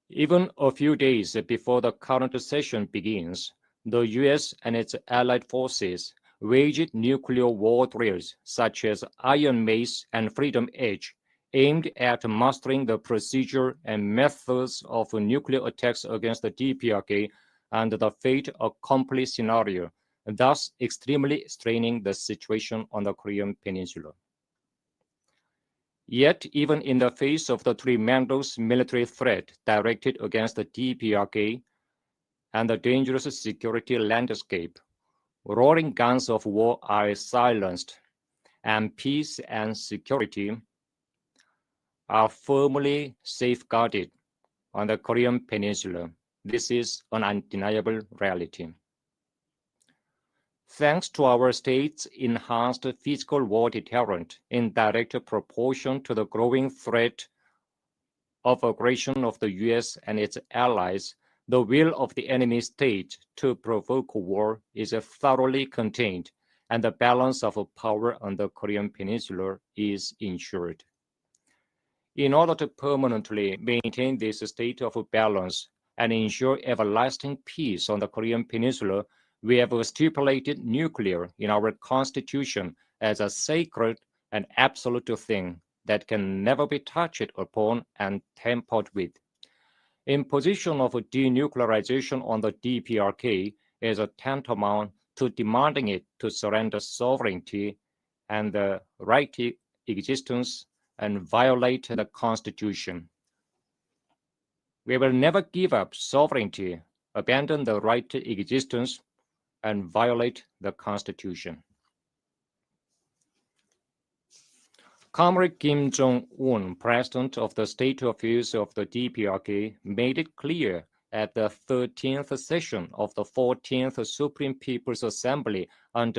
Even a few days before the current session begins, the US and its allied forces waged nuclear war drills such as Iron Mace and Freedom Edge, aimed at mastering the procedure and methods of nuclear attacks against the DPRK and the fait accompli scenario, thus extremely straining the situation on the Korean Peninsula. Yet, even in the face of the tremendous military threat directed against the DPRK and the dangerous security landscape, roaring guns of war are silenced, and peace and security are firmly safeguarded on the Korean Peninsula. This is an undeniable reality. Thanks to our state's enhanced physical war deterrent in direct proportion to the growing threat of aggression of the US and its allies, the will of the enemy state to provoke war is thoroughly contained, and the balance of power on the Korean Peninsula is ensured. In order to permanently maintain this state of balance and ensure everlasting peace on the Korean Peninsula, we have stipulated nuclear in our Constitution as a sacred and absolute thing that can never be touched upon and tampered with. Imposition of denuclearization on the DPRK is tantamount to demanding it to surrender sovereignty and the right to existence and violate the Constitution. We will never give up sovereignty, abandon the right to existence, and violate the Constitution. Comrade Kim Jong-un, President of the State Affairs of the DPRK, made it clear at the 13th session of the 14th Supreme People's Assembly on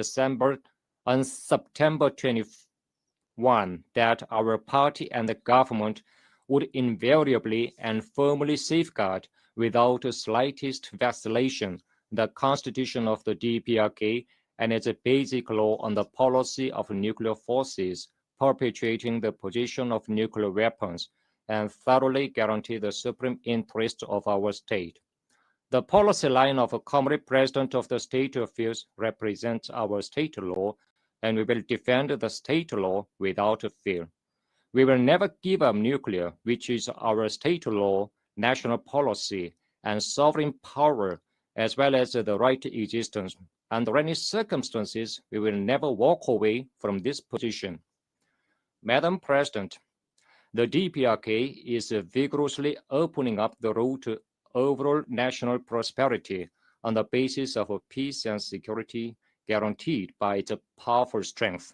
September 21 that our party and the government would invariably and firmly safeguard without the slightest vacillation the Constitution of the DPRK and its basic law on the policy of nuclear forces, perpetuating the position of nuclear weapons and thoroughly guarantee the supreme interest of our state. The policy line of a Comrade President of the State Affairs represents our state law, and we will defend the state law without fear. We will never give up nuclear, which is our state law, national policy, and sovereign power, as well as the right to existence. Under any circumstances, we will never walk away from this position. Madam President, the DPRK is vigorously opening up the road to overall national prosperity on the basis of peace and security guaranteed by its powerful strength.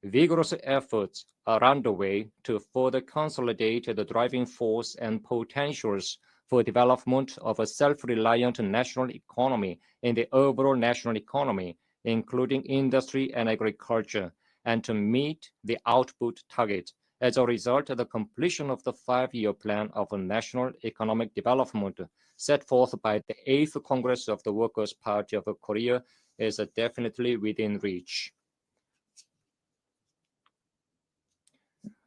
Vigorous efforts are underway to further consolidate the driving force and potentials for development of a self-reliant national economy in the overall national economy, including industry and agriculture, and to meet the output target. As a result, the completion of the 5-year plan of national economic development set forth by the 8th Congress of the Workers' Party of Korea is definitely within reach.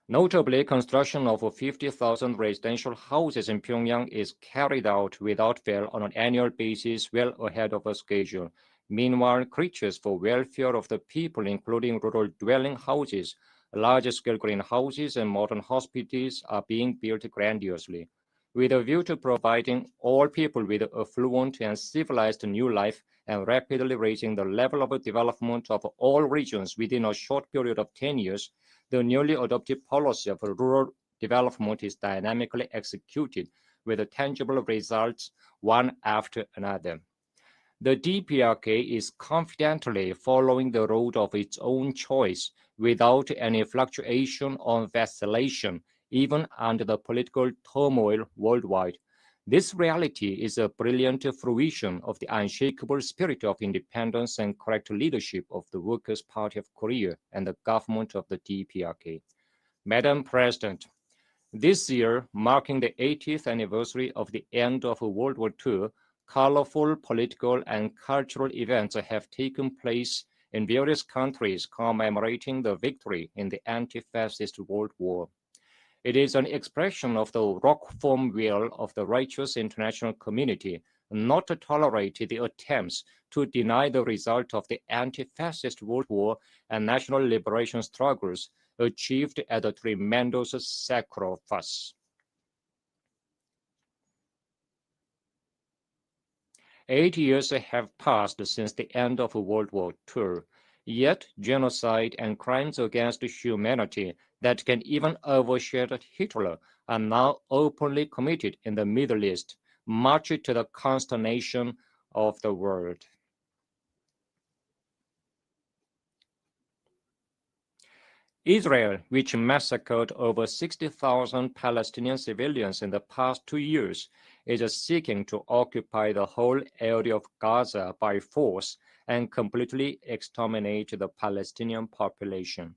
Notably, construction of 50,000 residential houses in Pyongyang is carried out without fail on an annual basis, well ahead of schedule. Meanwhile, creatures for welfare of the people, including rural dwelling houses, large-scale greenhouses, and modern hospitals are being built grandiosely. With a view to providing all people with a fluent and civilized new life and rapidly raising the level of development of all regions within a short period of 10 years, the newly adopted policy of rural development is dynamically executed with tangible results one after another. The DPRK is confidently following the road of its own choice without any fluctuation or vacillation, even under the political turmoil worldwide. This reality is a brilliant fruition of the unshakable spirit of independence and correct leadership of the Workers' Party of Korea and the government of the DPRK. Madam President, this year, marking the 80th anniversary of the end of World War II, colorful political and cultural events have taken place in various countries commemorating the victory in the anti-fascist World War. It is an expression of the rock-firm will of the righteous international community not to tolerate the attempts to deny the result of the anti-fascist World War and national liberation struggles achieved at a tremendous sacrifice. 8 years have passed since the end of World War II, yet genocide and crimes against humanity that can even overshadow Hitler are now openly committed in the Middle East, much to the consternation of the world. Israel, which massacred over 60,000 Palestinian civilians in the past 2 years, is seeking to occupy the whole area of Gaza by force and completely exterminate the Palestinian population.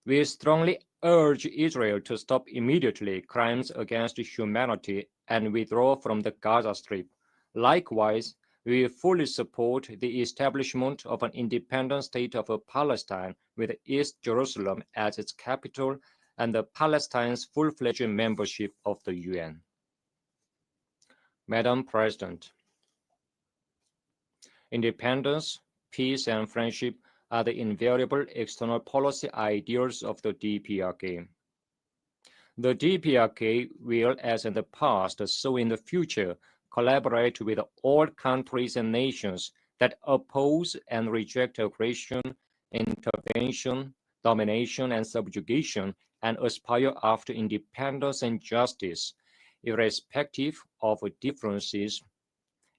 We strongly urge Israel to stop immediately crimes against humanity and withdraw from the Gaza Strip. Likewise, we fully support the establishment of an independent state of Palestine with East Jerusalem as its capital and Palestine's full-fledged membership of the UN. Madam President, independence, peace, and friendship are the invariable external policy ideals of the DPRK. The DPRK will, as in the past, so in the future, collaborate with all countries and nations that oppose and reject aggression, intervention, domination, and subjugation, and aspire after independence and justice, irrespective of differences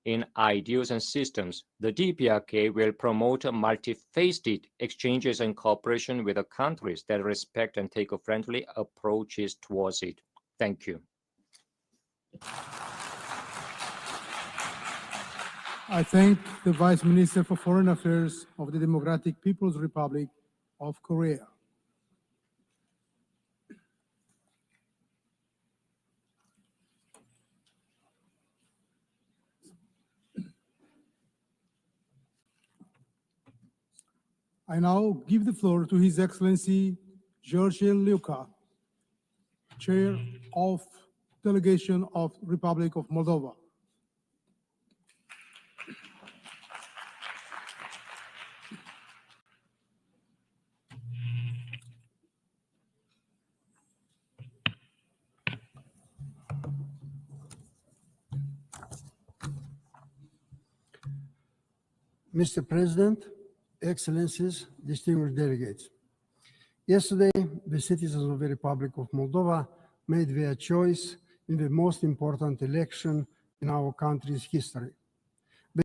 in ideals and systems. The DPRK will promote multifaceted exchanges and cooperation with the countries that respect and take friendly approaches towards it. Thank you. I thank the Vice Minister for Foreign Affairs of the Democratic People's Republic of Korea. I now give the floor to His Excellency George Luca, Chair of Delegation of Republic of Moldova. Mr. President, Excellencies, distinguished delegates. Yesterday, the citizens of the Republic of Moldova made their choice in the most important election in our country's history.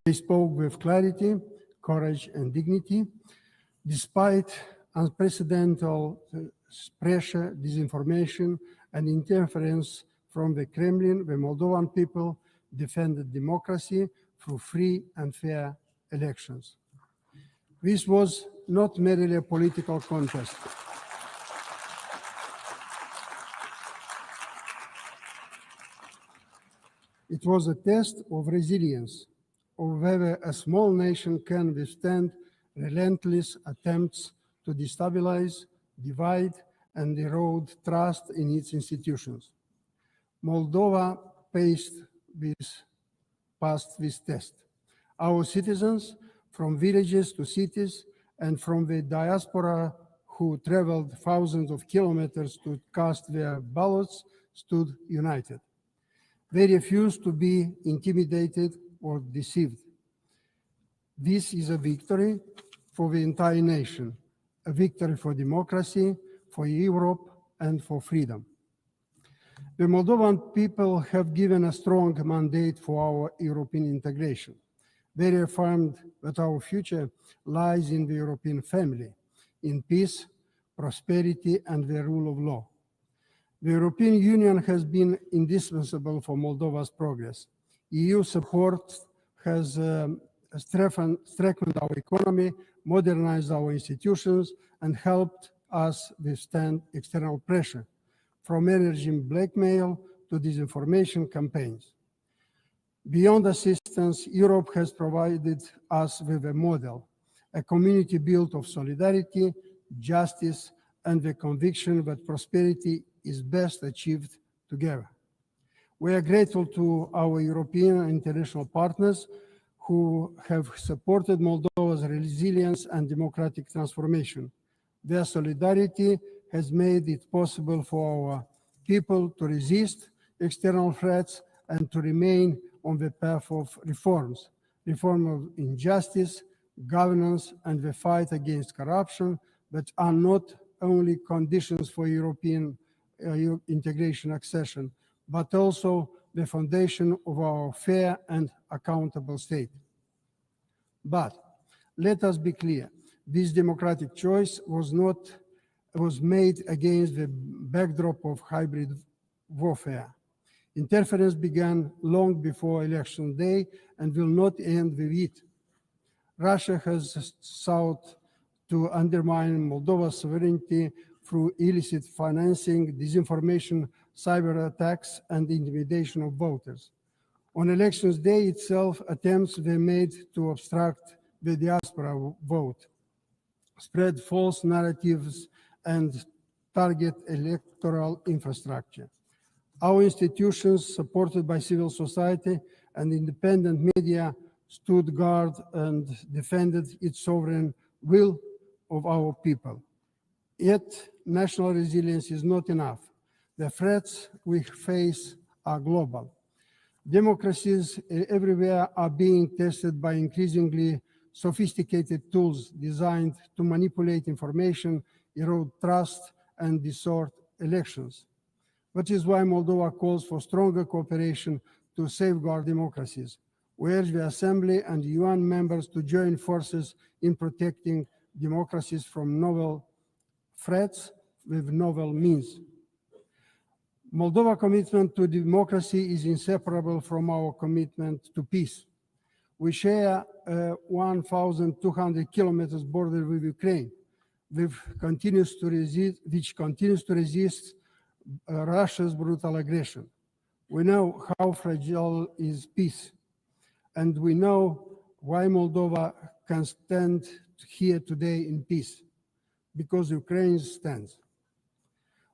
They spoke with clarity, courage, and dignity, despite unprecedented pressure, disinformation, and interference from the Kremlin. The Moldovan people defended democracy through free and fair elections. This was not merely a political contest. It was a test of resilience, of whether a small nation can withstand relentless attempts to destabilize, divide, and erode trust in its institutions. Moldova passed this test. Our citizens, from villages to cities, and from the diaspora who traveled thousands of kilometers to cast their ballots, stood united. They refused to be intimidated or deceived. This is a victory for the entire nation, a victory for democracy, for Europe, and for freedom. The Moldovan people have given a strong mandate for our European integration. They affirmed that our future lies in the European family, in peace, prosperity, and the rule of law. The European Union has been indispensable for Moldova's progress. EU support has strengthened our economy, modernized our institutions, and helped us withstand external pressure, from energy blackmail to disinformation campaigns. Beyond assistance, Europe has provided us with a model, a community built of solidarity, justice, and the conviction that prosperity is best achieved together. We are grateful to our European and international partners who have supported Moldova's resilience and democratic transformation. Their solidarity has made it possible for our people to resist external threats and to remain on the path of reforms, reform of injustice, governance, and the fight against corruption, that are not only conditions for European integration accession, but also the foundation of our fair and accountable state. But let us be clear, this democratic choice was made against the backdrop of hybrid warfare. Interference began long before election day and will not end with it. Russia has sought to undermine Moldova's sovereignty through illicit financing, disinformation, cyber attacks, and intimidation of voters. On elections day itself, attempts were made to obstruct the diaspora vote, spread false narratives, and target electoral infrastructure. Our institutions, supported by civil society and independent media, stood guard and defended its sovereign will of our people. Yet, national resilience is not enough. The threats we face are global. Democracies everywhere are being tested by increasingly sophisticated tools designed to manipulate information, erode trust, and distort elections. Which is why Moldova calls for stronger cooperation to safeguard democracies. We urge the Assembly and UN members to join forces in protecting democracies from novel threats with novel means. Moldova's commitment to democracy is inseparable from our commitment to peace. We share a 1,200 kilometers border with Ukraine, which continues to resist Russia's brutal aggression. We know how fragile is peace, and we know why Moldova can stand here today in peace, because Ukraine stands.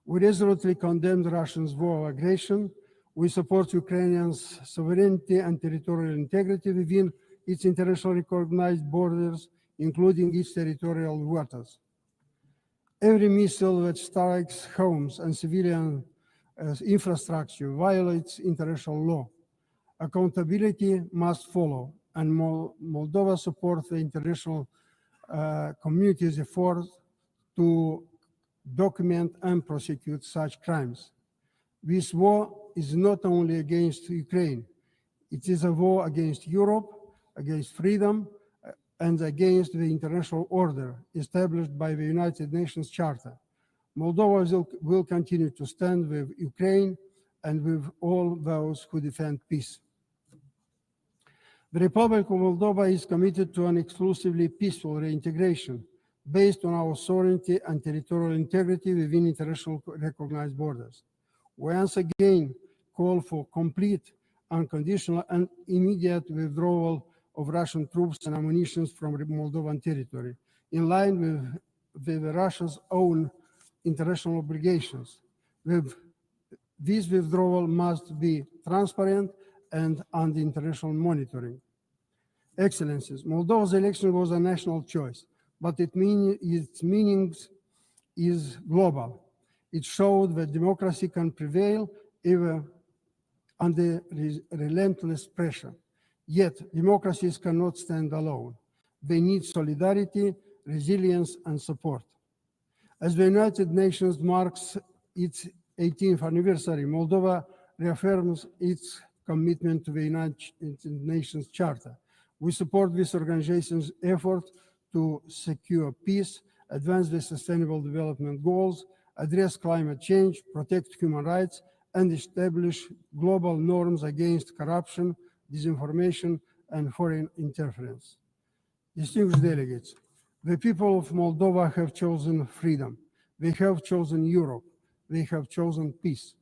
We resolutely condemn Russia's war of aggression. We support Ukrainians' sovereignty and territorial integrity within its internationally recognized borders, including its territorial waters. Every missile that strikes homes and civilian infrastructure violates international law. Accountability must follow, and Moldova supports the international community's effort to document and prosecute such crimes. This war is not only against Ukraine, it is a war against Europe, against freedom, and against the international order established by the United Nations Charter. Moldova will continue to stand with Ukraine and with all those who defend peace. The Republic of Moldova is committed to an exclusively peaceful reintegration based on our sovereignty and territorial integrity within international recognized borders. We once again call for complete, unconditional, and immediate withdrawal of Russian troops and ammunition from Moldovan territory, in line with Russia's own international obligations. This withdrawal must be transparent and under international monitoring. Excellencies, Moldova's election was a national choice, but its meaning is global. It showed that democracy can prevail even under relentless pressure. Yet, democracies cannot stand alone. They need solidarity, resilience, and support. As the United Nations marks its 18th anniversary, Moldova reaffirms its commitment to the United Nations Charter. We support this organization's effort to secure peace, advance the Sustainable Development Goals, address climate change, protect human rights, and establish global norms against corruption, disinformation, and foreign interference. Distinguished delegates, the people of Moldova have chosen freedom. They have chosen Europe. They have chosen peace.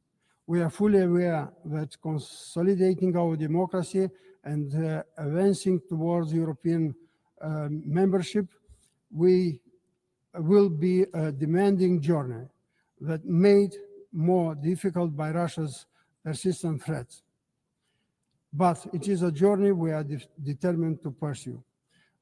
We are fully aware that consolidating our democracy and advancing towards European membership will be a demanding journey that made more difficult by Russia's persistent threats. But it is a journey we are determined to pursue.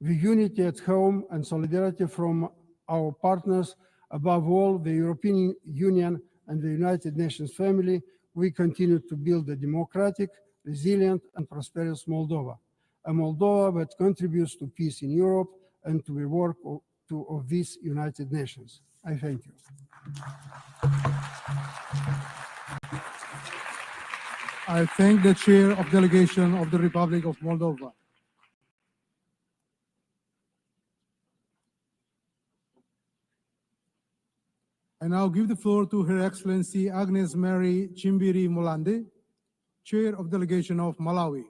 With unity at home and solidarity from our partners, above all the European Union and the United Nations family, we continue to build a democratic, resilient, and prosperous Moldova, a Moldova that contributes to peace in Europe and to the work of these United Nations. I thank you. I thank the Chair of Delegation of the Republic of Moldova. I now give the floor to Her Excellency Agnes Mary Chimbiri Molande, Chair of Delegation of Malawi.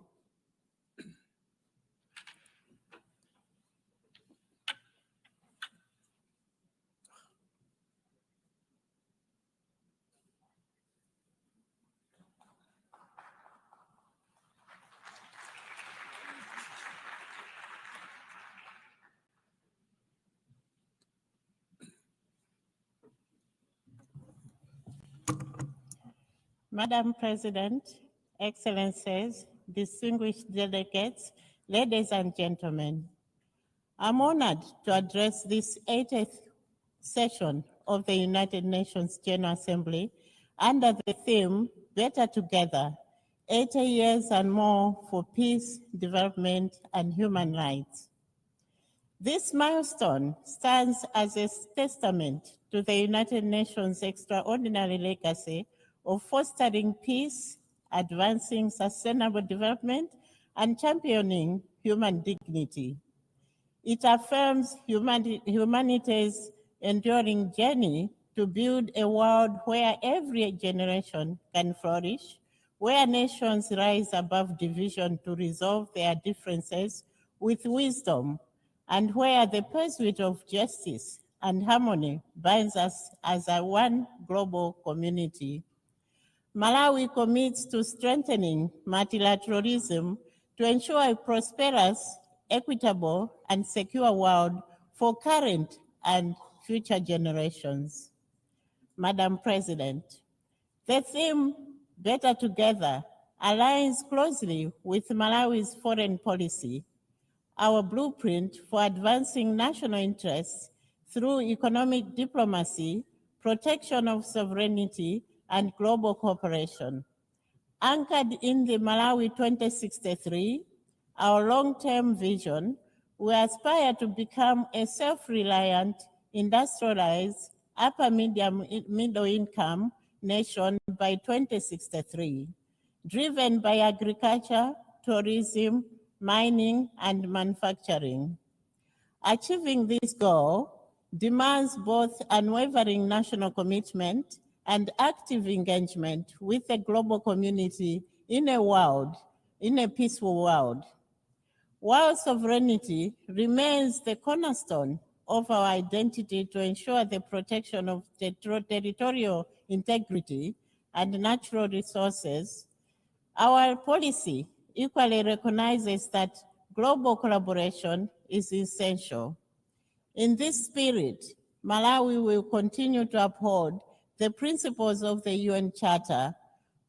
Madam President, Excellencies, distinguished delegates, ladies and gentlemen, I'm honored to address this 80th session of the United Nations General Assembly under the theme, Better Together, 80 years and more for peace, development, and human rights. This milestone stands as a testament to the United Nations' extraordinary legacy of fostering peace, advancing sustainable development, and championing human dignity. It affirms humanity's enduring journey to build a world where every generation can flourish, where nations rise above division to resolve their differences with wisdom, and where the pursuit of justice and harmony binds us as a one global community. Malawi commits to strengthening multilateralism to ensure a prosperous, equitable, and secure world for current and future generations. Madam President, the theme Better Together aligns closely with Malawi's foreign policy, our blueprint for advancing national interests through economic diplomacy, protection of sovereignty, and global cooperation. Anchored in the Malawi 2063, our long-term vision, we aspire to become a self-reliant, industrialized, upper middle income nation by 2063, driven by agriculture, tourism, mining, and manufacturing. Achieving this goal demands both unwavering national commitment and active engagement with the global community in a peaceful world. While sovereignty remains the cornerstone of our identity to ensure the protection of territorial integrity and natural resources, our policy equally recognizes that global collaboration is essential. In this spirit, Malawi will continue to uphold the principles of the UN Charter,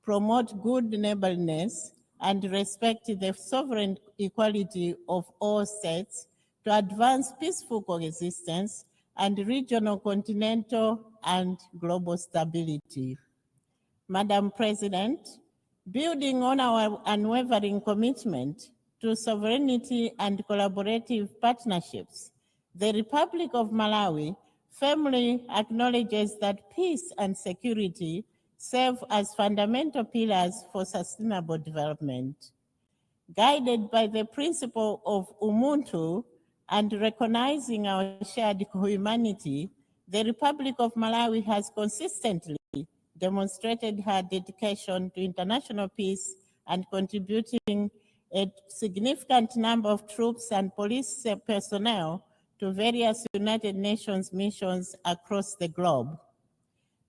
promote good neighborliness, and respect the sovereign equality of all states to advance peaceful coexistence and regional, continental, and global stability. Madam President, building on our unwavering commitment to sovereignty and collaborative partnerships, the Republic of Malawi firmly acknowledges that peace and security serve as fundamental pillars for sustainable development. Guided by the principle of Ubuntu and recognizing our shared humanity, the Republic of Malawi has consistently demonstrated her dedication to international peace and contributing a significant number of troops and police personnel to various United Nations missions across the globe.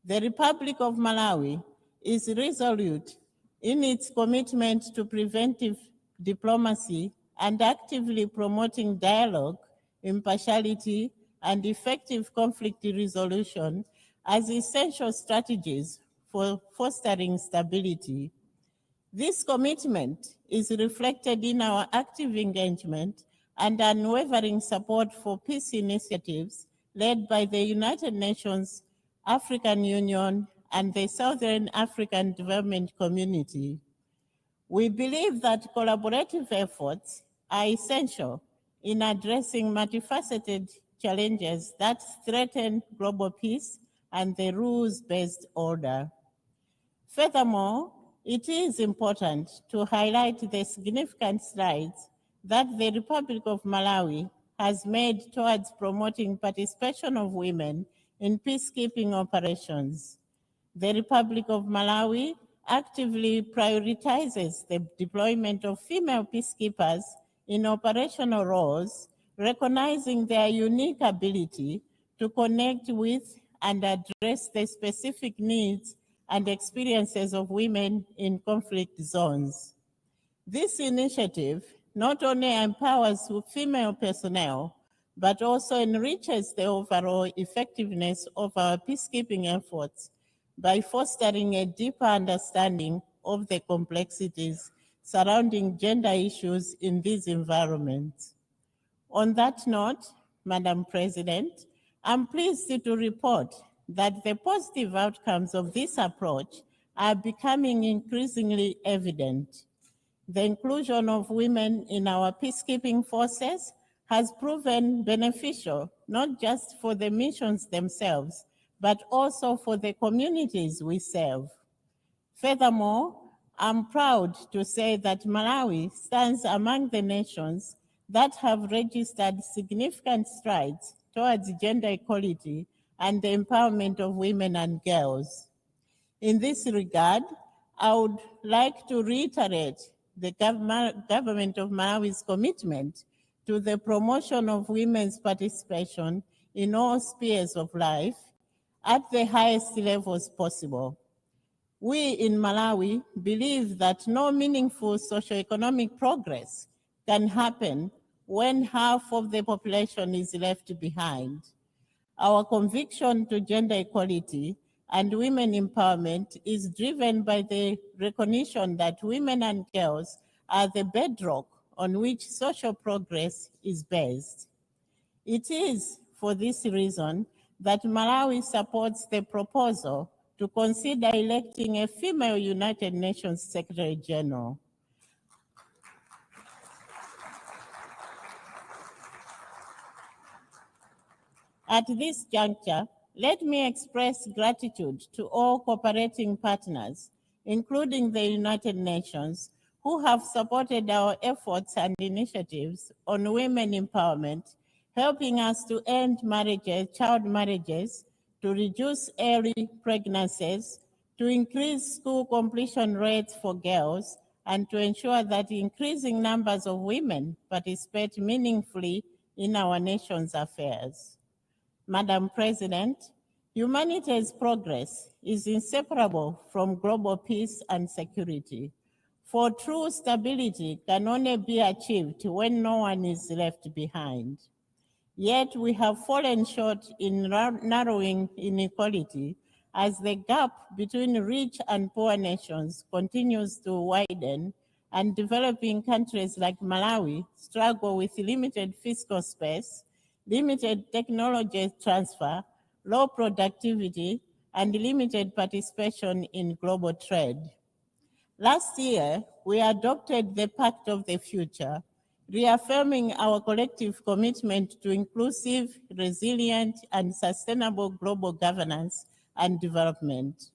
The Republic of Malawi is resolute in its commitment to preventive diplomacy and actively promoting dialogue, impartiality, and effective conflict resolution as essential strategies for fostering stability. This commitment is reflected in our active engagement and unwavering support for peace initiatives led by the United Nations, African Union, and the Southern African Development Community. We believe that collaborative efforts are essential in addressing multifaceted challenges that threaten global peace and the rules-based order. Furthermore, it is important to highlight the significant strides that the Republic of Malawi has made towards promoting participation of women in peacekeeping operations. The Republic of Malawi actively prioritizes the deployment of female peacekeepers in operational roles, recognizing their unique ability to connect with and address the specific needs and experiences of women in conflict zones. This initiative not only empowers female personnel, but also enriches the overall effectiveness of our peacekeeping efforts by fostering a deeper understanding of the complexities surrounding gender issues in these environments. On that note, Madam President, I'm pleased to report that the positive outcomes of this approach are becoming increasingly evident. The inclusion of women in our peacekeeping forces has proven beneficial, not just for the missions themselves, but also for the communities we serve. Furthermore, I'm proud to say that Malawi stands among the nations that have registered significant strides towards gender equality and the empowerment of women and girls. In this regard, I would like to reiterate the government of Malawi's commitment to the promotion of women's participation in all spheres of life at the highest levels possible. We in Malawi believe that no meaningful socioeconomic progress can happen when half of the population is left behind. Our conviction to gender equality and women empowerment is driven by the recognition that women and girls are the bedrock on which social progress is based. It is for this reason that Malawi supports the proposal to consider electing a female United Nations Secretary General. At this juncture, let me express gratitude to all cooperating partners, including the United Nations, who have supported our efforts and initiatives on women empowerment, helping us to end child marriages, to reduce early pregnancies, to increase school completion rates for girls, and to ensure that increasing numbers of women participate meaningfully in our nation's affairs. Madam President, humanity's progress is inseparable from global peace and security. For true stability can only be achieved when no one is left behind. Yet we have fallen short in narrowing inequality as the gap between rich and poor nations continues to widen, and developing countries like Malawi struggle with limited fiscal space, limited technology transfer, low productivity, and limited participation in global trade. Last year, we adopted the Pact of the Future, reaffirming our collective commitment to inclusive, resilient, and sustainable global governance and development.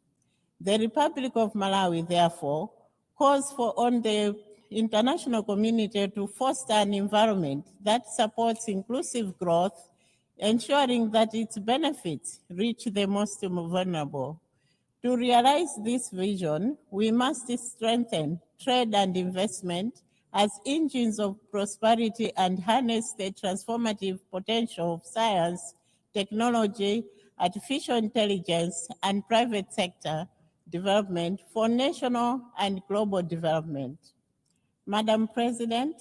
The Republic of Malawi, therefore, calls on the international community to foster an environment that supports inclusive growth, ensuring that its benefits reach the most vulnerable. To realize this vision, we must strengthen trade and investment as engines of prosperity and harness the transformative potential of science, technology, artificial intelligence, and private sector development for national and global development. Madam President,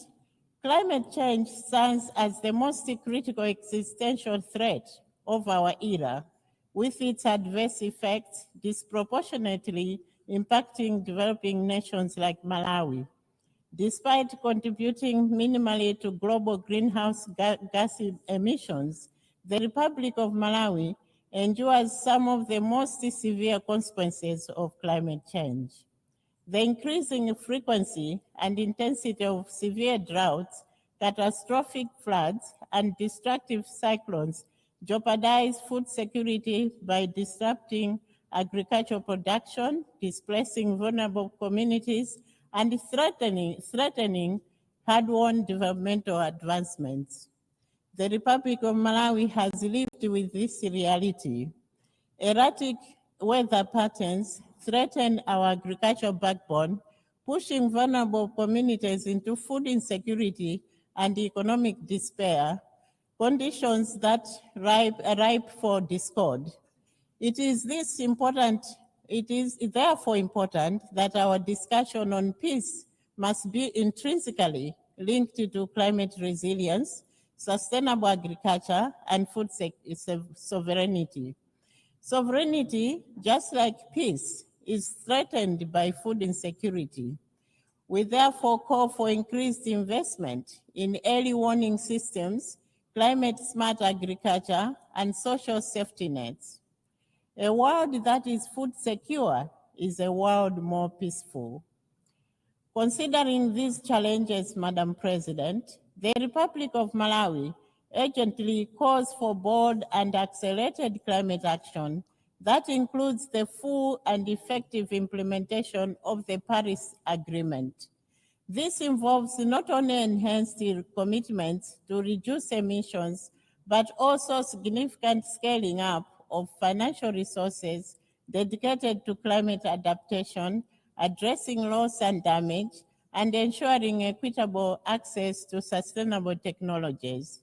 climate change stands as the most critical existential threat of our era, with its adverse effects disproportionately impacting developing nations like Malawi. Despite contributing minimally to global greenhouse gas emissions, the Republic of Malawi endures some of the most severe consequences of climate change. The increasing frequency and intensity of severe droughts, catastrophic floods, and destructive cyclones jeopardize food security by disrupting agricultural production, displacing vulnerable communities, and threatening hard-won developmental advancements. The Republic of Malawi has lived with this reality. Erratic weather patterns threaten our agricultural backbone, pushing vulnerable communities into food insecurity and economic despair, conditions that are ripe for discord. It is therefore important that our discussion on peace must be intrinsically linked to climate resilience, sustainable agriculture, and food sovereignty. Sovereignty, just like peace, is threatened by food insecurity. We therefore call for increased investment in early warning systems, climate-smart agriculture, and social safety nets. A world that is food secure is a world more peaceful. Considering these challenges, Madam President, the Republic of Malawi urgently calls for bold and accelerated climate action that includes the full and effective implementation of the Paris Agreement. This involves not only enhanced commitments to reduce emissions, but also significant scaling up of financial resources dedicated to climate adaptation, addressing loss and damage, and ensuring equitable access to sustainable technologies.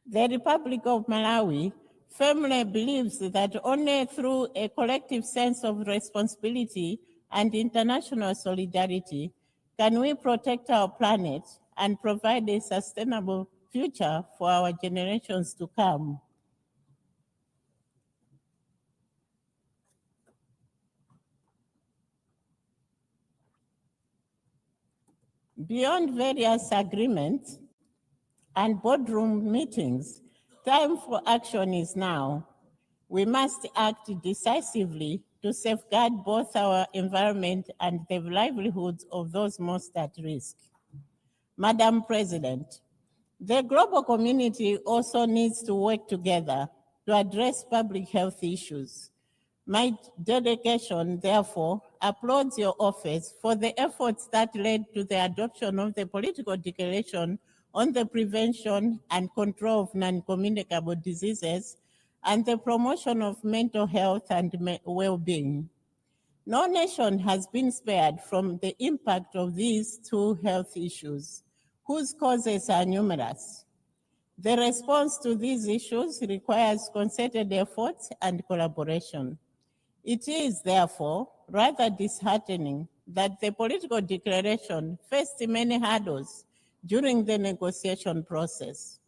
The Republic of Malawi firmly believes that only through a collective sense of responsibility and international solidarity can we protect our planet and provide a sustainable future for our generations to come. Beyond various agreements and boardroom meetings, time for action is now. We must act decisively to safeguard both our environment and the livelihoods of those most at risk. Madam President, the global community also needs to work together to address public health issues. My delegation, therefore, applauds your office for the efforts that led to the adoption of the political declaration on the prevention and control of non-communicable diseases and the promotion of mental health and well-being. No nation has been spared from the impact of these two health issues, whose causes are numerous. The response to these issues requires concerted efforts and collaboration. It is, therefore, rather disheartening that the political declaration faced many hurdles during the negotiation process.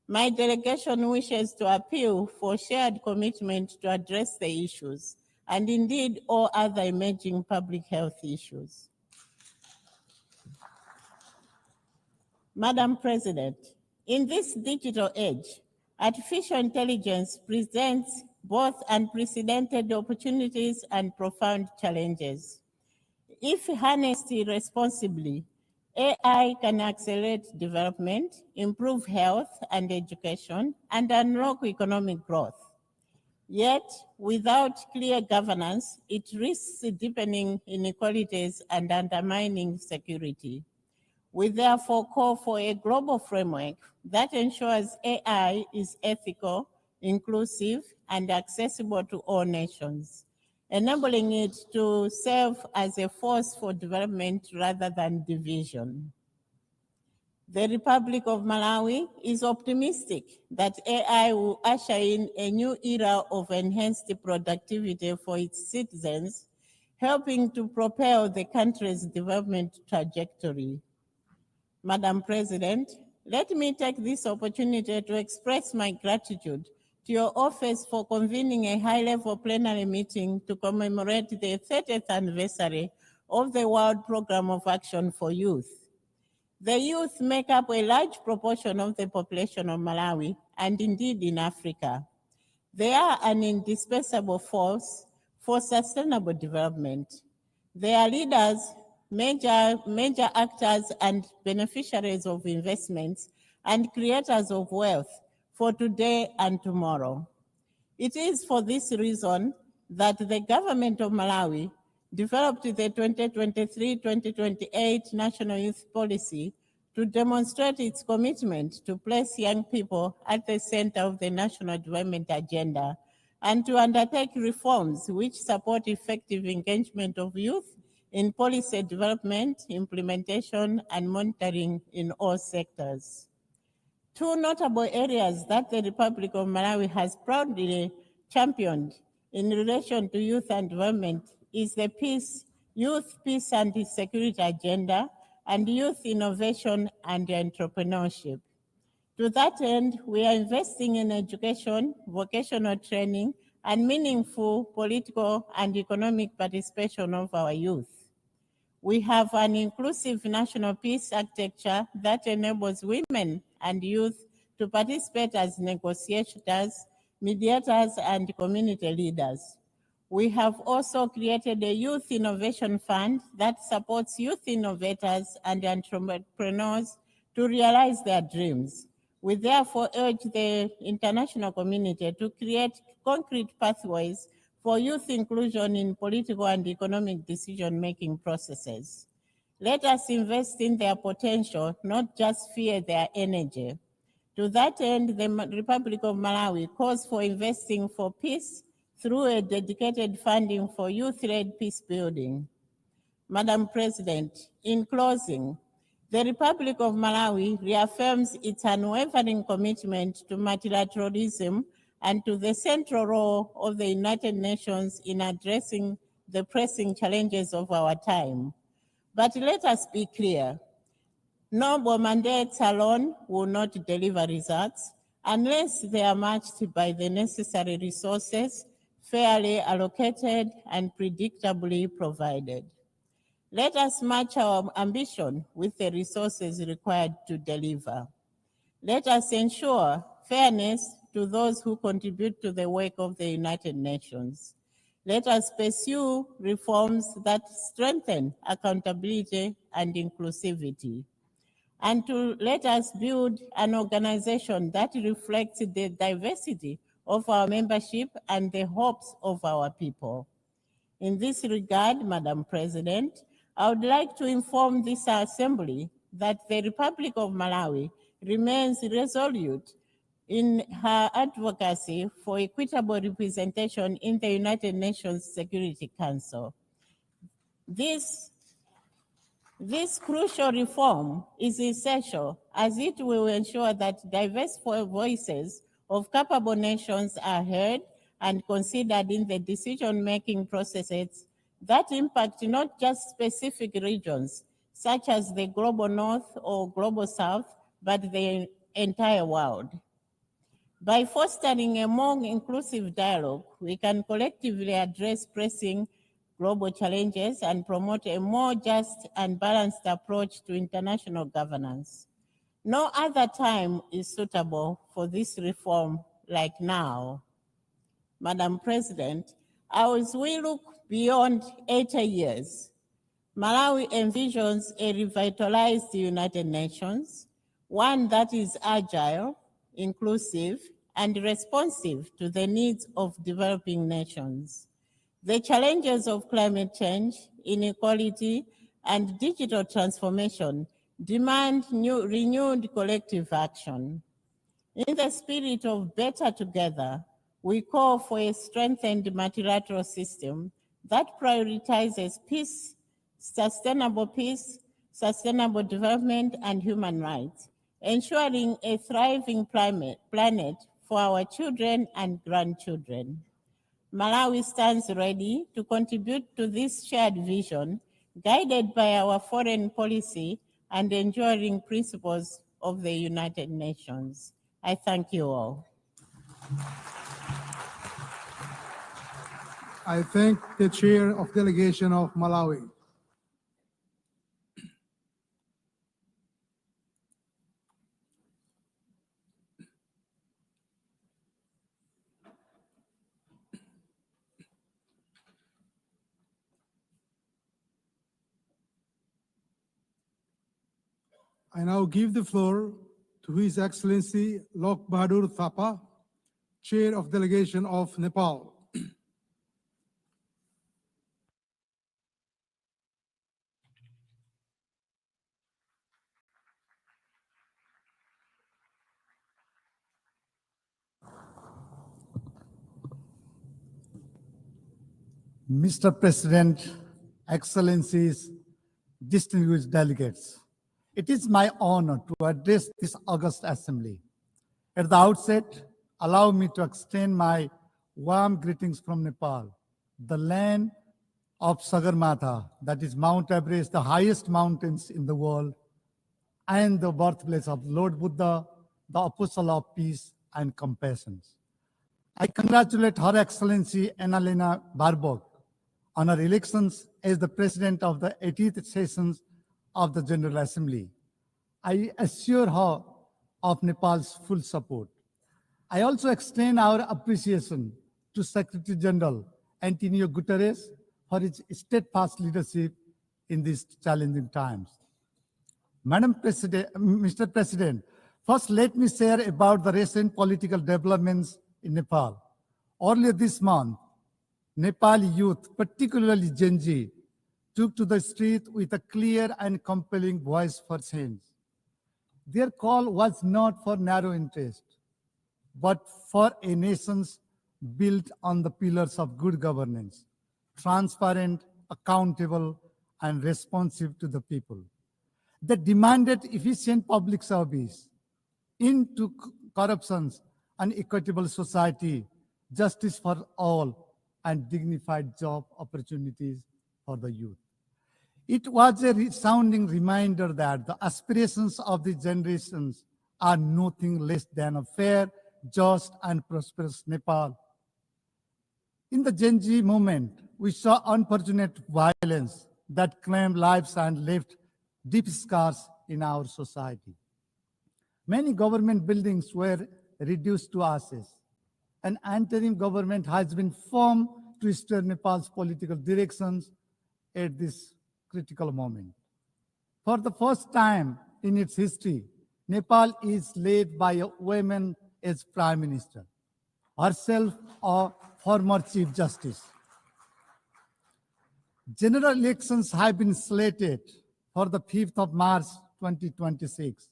My delegation wishes to appeal for shared commitment to address the issues and indeed all other emerging public health issues. Madam President, in this digital age, artificial intelligence presents both unprecedented opportunities and profound challenges. If harnessed responsibly, AI can accelerate development, improve health and education, and unlock economic growth. Yet, without clear governance, it risks deepening inequalities and undermining security. We therefore call for a global framework that ensures AI is ethical, inclusive, and accessible to all nations, enabling it to serve as a force for development rather than division. The Republic of Malawi is optimistic that AI will usher in a new era of enhanced productivity for its citizens, helping to propel the country's development trajectory. Madam President, let me take this opportunity to express my gratitude to your office for convening a high-level plenary meeting to commemorate the 30th anniversary of the World Programme of Action for Youth. The youth make up a large proportion of the population of Malawi and indeed in Africa. They are an indispensable force for sustainable development. They are leaders, major actors and beneficiaries of investments and creators of wealth for today and tomorrow. It is for this reason that the government of Malawi developed the 2023-2028 National Youth Policy to demonstrate its commitment to place young people at the center of the national development agenda and to undertake reforms which support effective engagement of youth in policy development, implementation, and monitoring in all sectors. Two notable areas that the Republic of Malawi has proudly championed in relation to youth and development is the youth peace and security agenda and youth innovation and entrepreneurship. To that end, we are investing in education, vocational training, and meaningful political and economic participation of our youth. We have an inclusive national peace architecture that enables women and youth to participate as negotiators, mediators, and community leaders. We have also created a youth innovation fund that supports youth innovators and entrepreneurs to realize their dreams. We therefore urge the international community to create concrete pathways for youth inclusion in political and economic decision-making processes. Let us invest in their potential, not just fear their energy. To that end, the Republic of Malawi calls for investing for peace through a dedicated funding for youth-led peace building. Madam President, in closing, the Republic of Malawi reaffirms its unwavering commitment to multilateralism and to the central role of the United Nations in addressing the pressing challenges of our time. But let us be clear, Noble mandates alone will not deliver results unless they are matched by the necessary resources, fairly allocated and predictably provided. Let us match our ambition with the resources required to deliver. Let us ensure fairness to those who contribute to the work of the United Nations. Let us pursue reforms that strengthen accountability and inclusivity. And let us build an organization that reflects the diversity of our membership and the hopes of our people. In this regard, Madam President, I would like to inform this Assembly that the Republic of Malawi remains resolute in her advocacy for equitable representation in the United Nations Security Council. This crucial reform is essential as it will ensure that diverse voices of capable nations are heard and considered in the decision-making processes that impact not just specific regions, such as the global north or global south, but the entire world. By fostering a more inclusive dialogue, we can collectively address pressing global challenges and promote a more just and balanced approach to international governance. No other time is suitable for this reform like now. Madam President, as we look beyond 80 years, Malawi envisions a revitalized United Nations, one that is agile, inclusive, and responsive to the needs of developing nations. The challenges of climate change, inequality, and digital transformation demand renewed collective action. In the spirit of better together, we call for a strengthened multilateral system that prioritizes peace, sustainable development, and human rights, ensuring a thriving planet for our children and grandchildren. Malawi stands ready to contribute to this shared vision, guided by our foreign policy and enduring principles of the United Nations. I thank you all. I thank the Chair of Delegation of Malawi. I now give the floor to His Excellency Lok Bahadur Thapa, Chair of Delegation of Nepal. Mr. President, Excellencies, distinguished delegates, it is my honor to address this august assembly. At the outset, allow me to extend my warm greetings from Nepal, the land of Sagarmatha, that is Mount Everest, the highest mountains in the world, and the birthplace of Lord Buddha, the apostle of peace and compassion. I congratulate Her Excellency Annalena Baerbock on her elections as the President of the 80th sessions of the General Assembly. I assure her of Nepal's full support. I also extend our appreciation to Secretary General Antonio Guterres for his steadfast leadership in these challenging times. Mr. President, first let me share about the recent political developments in Nepal. Earlier this month, Nepali youth, particularly Gen Z, took to the street with a clear and compelling voice for change. Their call was not for narrow interest, but for a nation built on the pillars of good governance, transparent, accountable, and responsive to the people. They demanded efficient public service, into corruptions, and equitable society, justice for all, and dignified job opportunities for the youth. It was a resounding reminder that the aspirations of the generations are nothing less than a fair, just, and prosperous Nepal. In the Gen Z movement, we saw unfortunate violence that claimed lives and left deep scars in our society. Many government buildings were reduced to ashes. An interim government has been formed to steer Nepal's political directions at this critical moment. For the first time in its history, Nepal is led by a woman as Prime Minister, herself a former Chief Justice. General elections have been slated for the 5th of March 2026.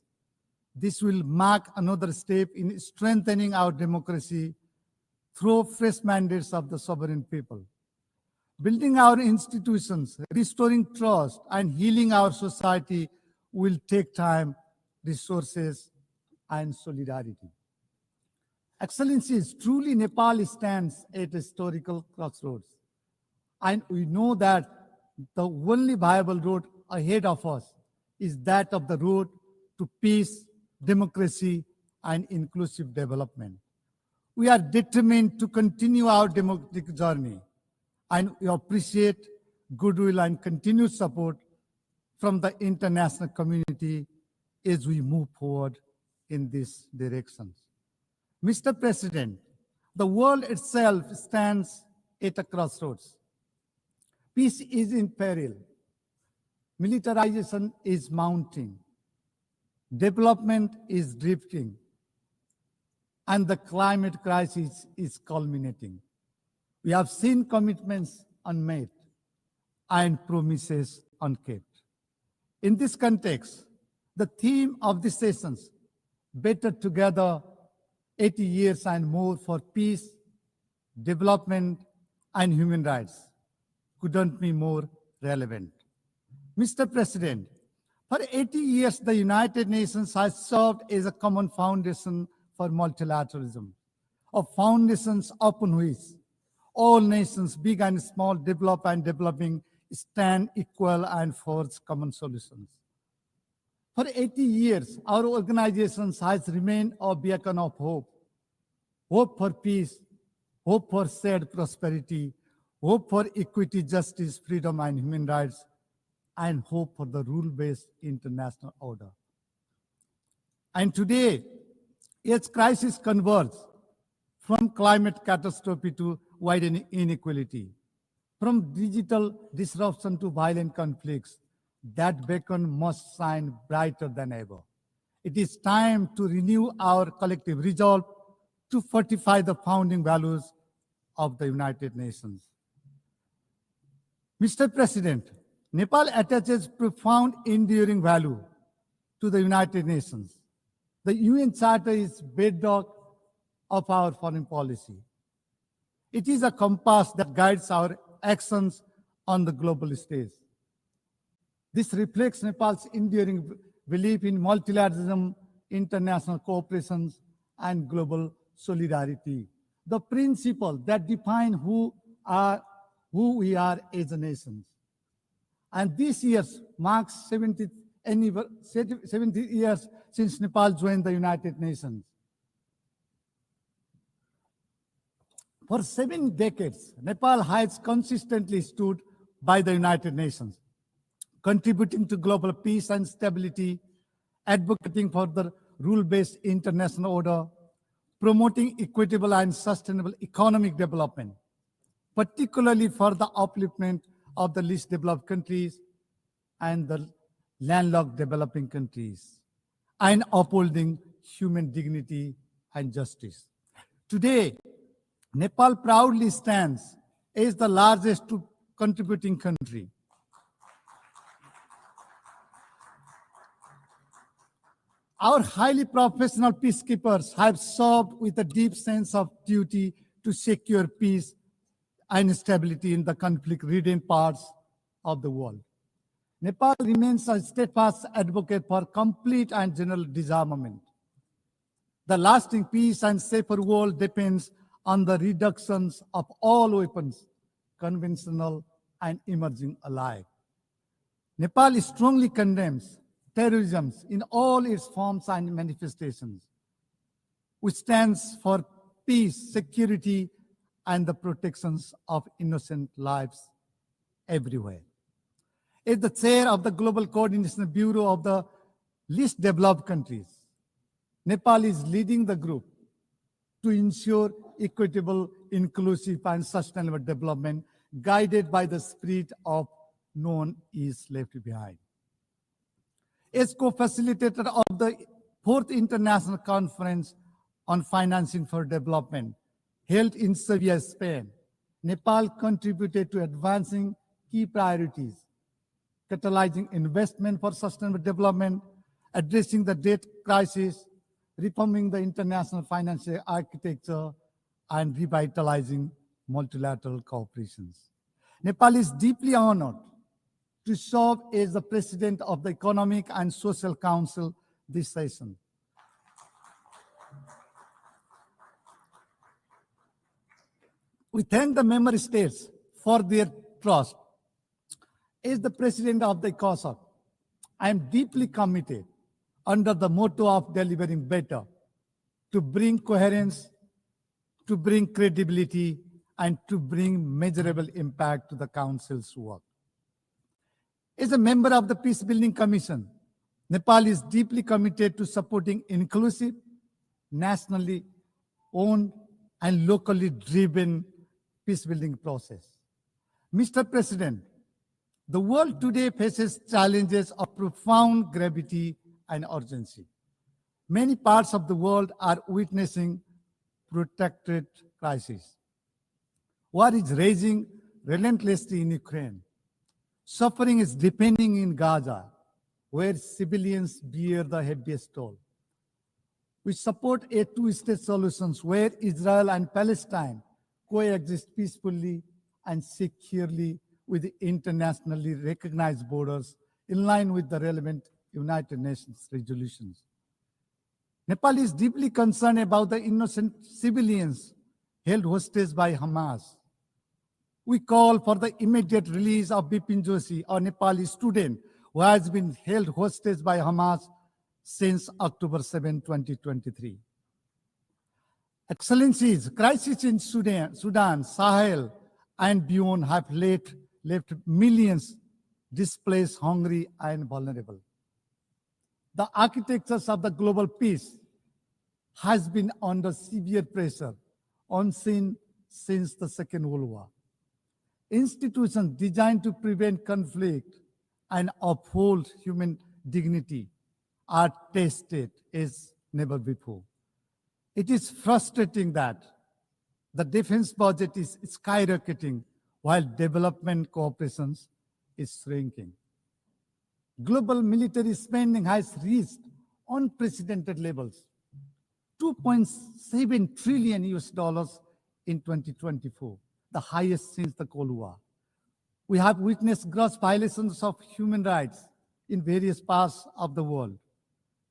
This will mark another step in strengthening our democracy through fresh mandates of the sovereign people. Building our institutions, restoring trust, and healing our society will take time, resources, and solidarity. Excellencies, truly Nepal stands at a historical crossroads. And we know that the only viable road ahead of us is that of the road to peace, democracy, and inclusive development. We are determined to continue our democratic journey, and we appreciate goodwill and continued support from the international community as we move forward in these directions. Mr. President, the world itself stands at a crossroads. Peace is in peril. Militarization is mounting. Development is drifting. And the climate crisis is culminating. We have seen commitments unmet and promises unkept. In this context, the theme of this sessions, Better Together, 80 years and more for peace, development, and human rights, couldn't be more relevant. Mr. President, for 80 years, the United Nations has served as a common foundation for multilateralism, of foundations upon which all nations, big and small, developed and developing, stand equal and forge common solutions. For 80 years, our organizations has remained a beacon of hope. Hope for peace, hope for shared prosperity, hope for equity, justice, freedom, and human rights, and hope for the rule-based international order. And today, its crisis converge from climate catastrophe to widening inequality, from digital disruption to violent conflicts. That beacon must shine brighter than ever. It is time to renew our collective resolve to fortify the founding values of the United Nations. Mr. President, Nepal attaches profound enduring value to the United Nations. The UN Charter is bedrock of our foreign policy. It is a compass that guides our actions on the global stage. This reflects Nepal's enduring belief in multilateralism, international cooperation, and global solidarity, the principles that define who we are as a nation. And this year marks 70 years since Nepal joined the United Nations. For 7 decades, Nepal has consistently stood by the United Nations, contributing to global peace and stability, advocating for the rule-based international order, promoting equitable and sustainable economic development, particularly for the upliftment of the least developed countries and the landlocked developing countries, and upholding human dignity and justice. Today, Nepal proudly stands as the largest contributing country. Our highly professional peacekeepers have served with a deep sense of duty to secure peace and stability in the conflict-ridden parts of the world. Nepal remains a steadfast advocate for complete and general disarmament. The lasting peace and safer world depends on the reductions of all weapons, conventional and emerging alike. Nepal strongly condemns terrorism in all its forms and manifestations, which stands for peace, security, and the protections of innocent lives everywhere. As the chair of the Global Coordination Bureau of the least developed countries, Nepal is leading the group to ensure equitable, inclusive, and sustainable development guided by the spirit of no one is left behind. As co-facilitator of the 4th International Conference on Financing for Development, held in Sevilla, Spain, Nepal contributed to advancing key priorities, catalyzing investment for sustainable development, addressing the debt crisis, reforming the international financial architecture, and revitalizing multilateral cooperations. Nepal is deeply honored to serve as the President of the Economic and Social Council this session. We thank the member states for their trust. As the President of the ECOSOC, I am deeply committed under the motto of delivering better to bring coherence, to bring credibility, and to bring measurable impact to the Council's work. As a member of the Peace Building Commission, Nepal is deeply committed to supporting inclusive, nationally owned, and locally driven peace-building process. Mr. President, the world today faces challenges of profound gravity and urgency. Many parts of the world are witnessing protracted crises. War is raging relentlessly in Ukraine. Suffering is deepening in Gaza, where civilians bear the heaviest toll. We support a two-state solution where Israel and Palestine coexist peacefully and securely with internationally recognized borders in line with the relevant United Nations resolutions. Nepal is deeply concerned about the innocent civilians held hostage by Hamas. We call for the immediate release of Bipin Joshi, a Nepali student who has been held hostage by Hamas since October 7, 2023. Excellencies, crises in Sudan, Sahel, and beyond have left millions displaced, hungry, and vulnerable. The architectures of the global peace has been under severe pressure, unseen since the Second World War. Institutions designed to prevent conflict and uphold human dignity are tested as never before. It is frustrating that the defense budget is skyrocketing while development cooperation is shrinking. Global military spending has reached unprecedented levels, $2.7 trillion in 2024, the highest since the Cold War. We have witnessed gross violations of human rights in various parts of the world.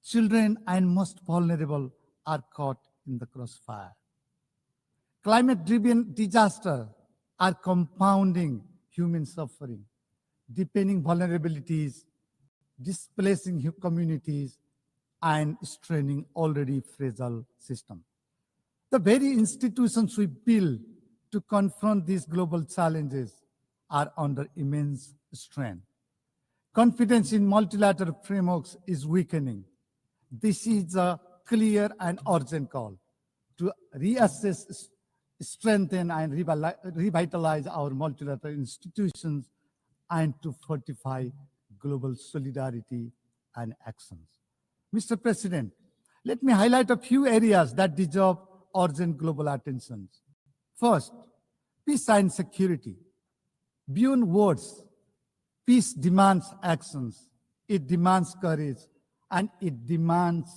Children and most vulnerable are caught in the crossfire. Climate-driven disasters are compounding human suffering, deepening vulnerabilities, displacing communities, and straining already fragile systems. The very institutions we build to confront these global challenges are under immense strain. Confidence in multilateral frameworks is weakening. This is a clear and urgent call to reassess, strengthen, and revitalize our multilateral institutions and to fortify global solidarity and actions. Mr. President, let me highlight a few areas that deserve urgent global attention. First, peace and security. Beyond words, peace demands actions. It demands courage, and it demands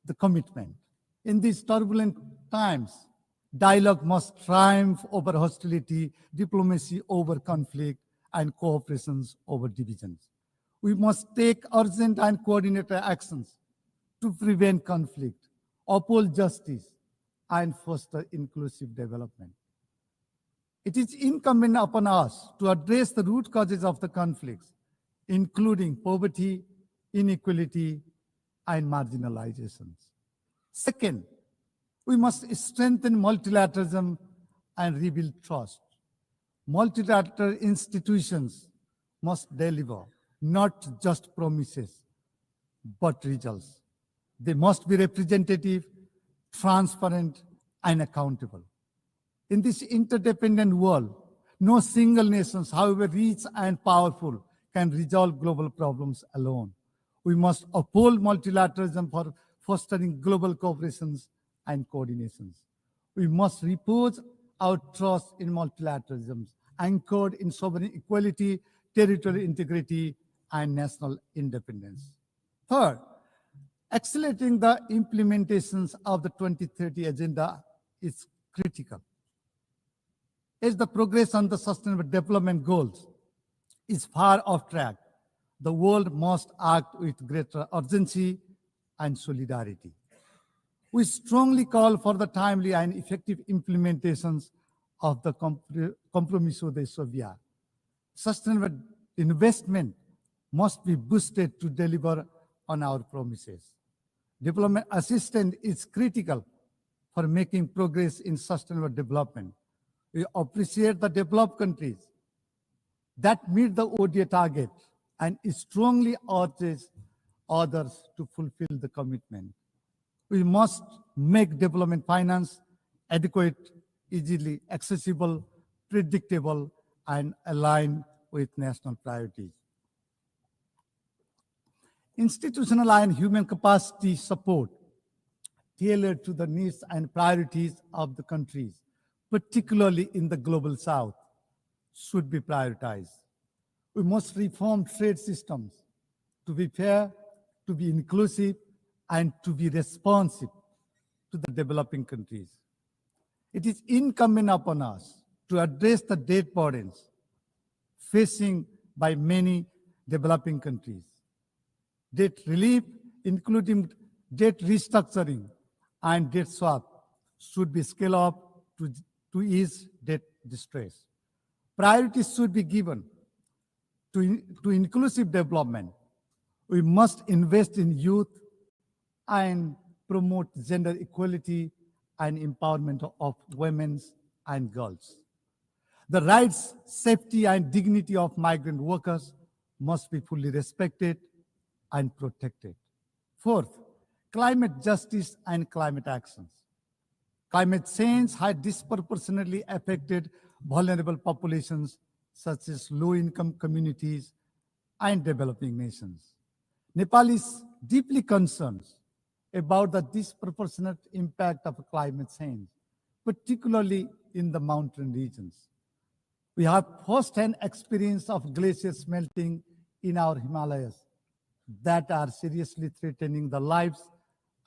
the commitment. In these turbulent times, dialogue must triumph over hostility, diplomacy over conflict, and cooperations over divisions. We must take urgent and coordinated actions to prevent conflict, uphold justice, and foster inclusive development. It is incumbent upon us to address the root causes of the conflicts including poverty, inequality, and marginalizations. Second, we must strengthen multilateralism and rebuild trust. Multilateral institutions must deliver not just promises, but results. They must be representative, transparent, and accountable. In this interdependent world, no single nation, however rich and powerful, can resolve global problems alone. We must uphold multilateralism for fostering global cooperations and coordinations. We must repose our trust in multilateralism, anchored in sovereign equality, territorial integrity, and national independence. Third, accelerating the implementations of the 2030 Agenda is critical. As the progress on the Sustainable Development Goals is far off track, the world must act with greater urgency and solidarity. We strongly call for the timely and effective implementations of the Compromiso de Sovia. Sustainable investment must be boosted to deliver on our promises. Development assistance is critical for making progress in sustainable development. We appreciate the developed countries that meet the ODA target and strongly urges others to fulfill the commitment. We must make development finance adequate, easily accessible, predictable, and aligned with national priorities. Institutional and human capacity support tailored to the needs and priorities of the countries, particularly in the global south, should be prioritized. We must reform trade systems to be fair, to be inclusive, and to be responsive to the developing countries. It is incumbent upon us to address the debt burdens facing by many developing countries. Debt relief, including debt restructuring and debt swap, should be scaled up to ease debt distress. Priorities should be given to inclusive development. We must invest in youth and promote gender equality and empowerment of women and girls. The rights, safety, and dignity of migrant workers must be fully respected and protected. Fourth, climate justice and climate actions. Climate change has disproportionately affected vulnerable populations such as low-income communities and developing nations. Nepal is deeply concerned about the disproportionate impact of climate change, particularly in the mountain regions. We have first-hand experience of glaciers melting in our Himalayas that are seriously threatening the lives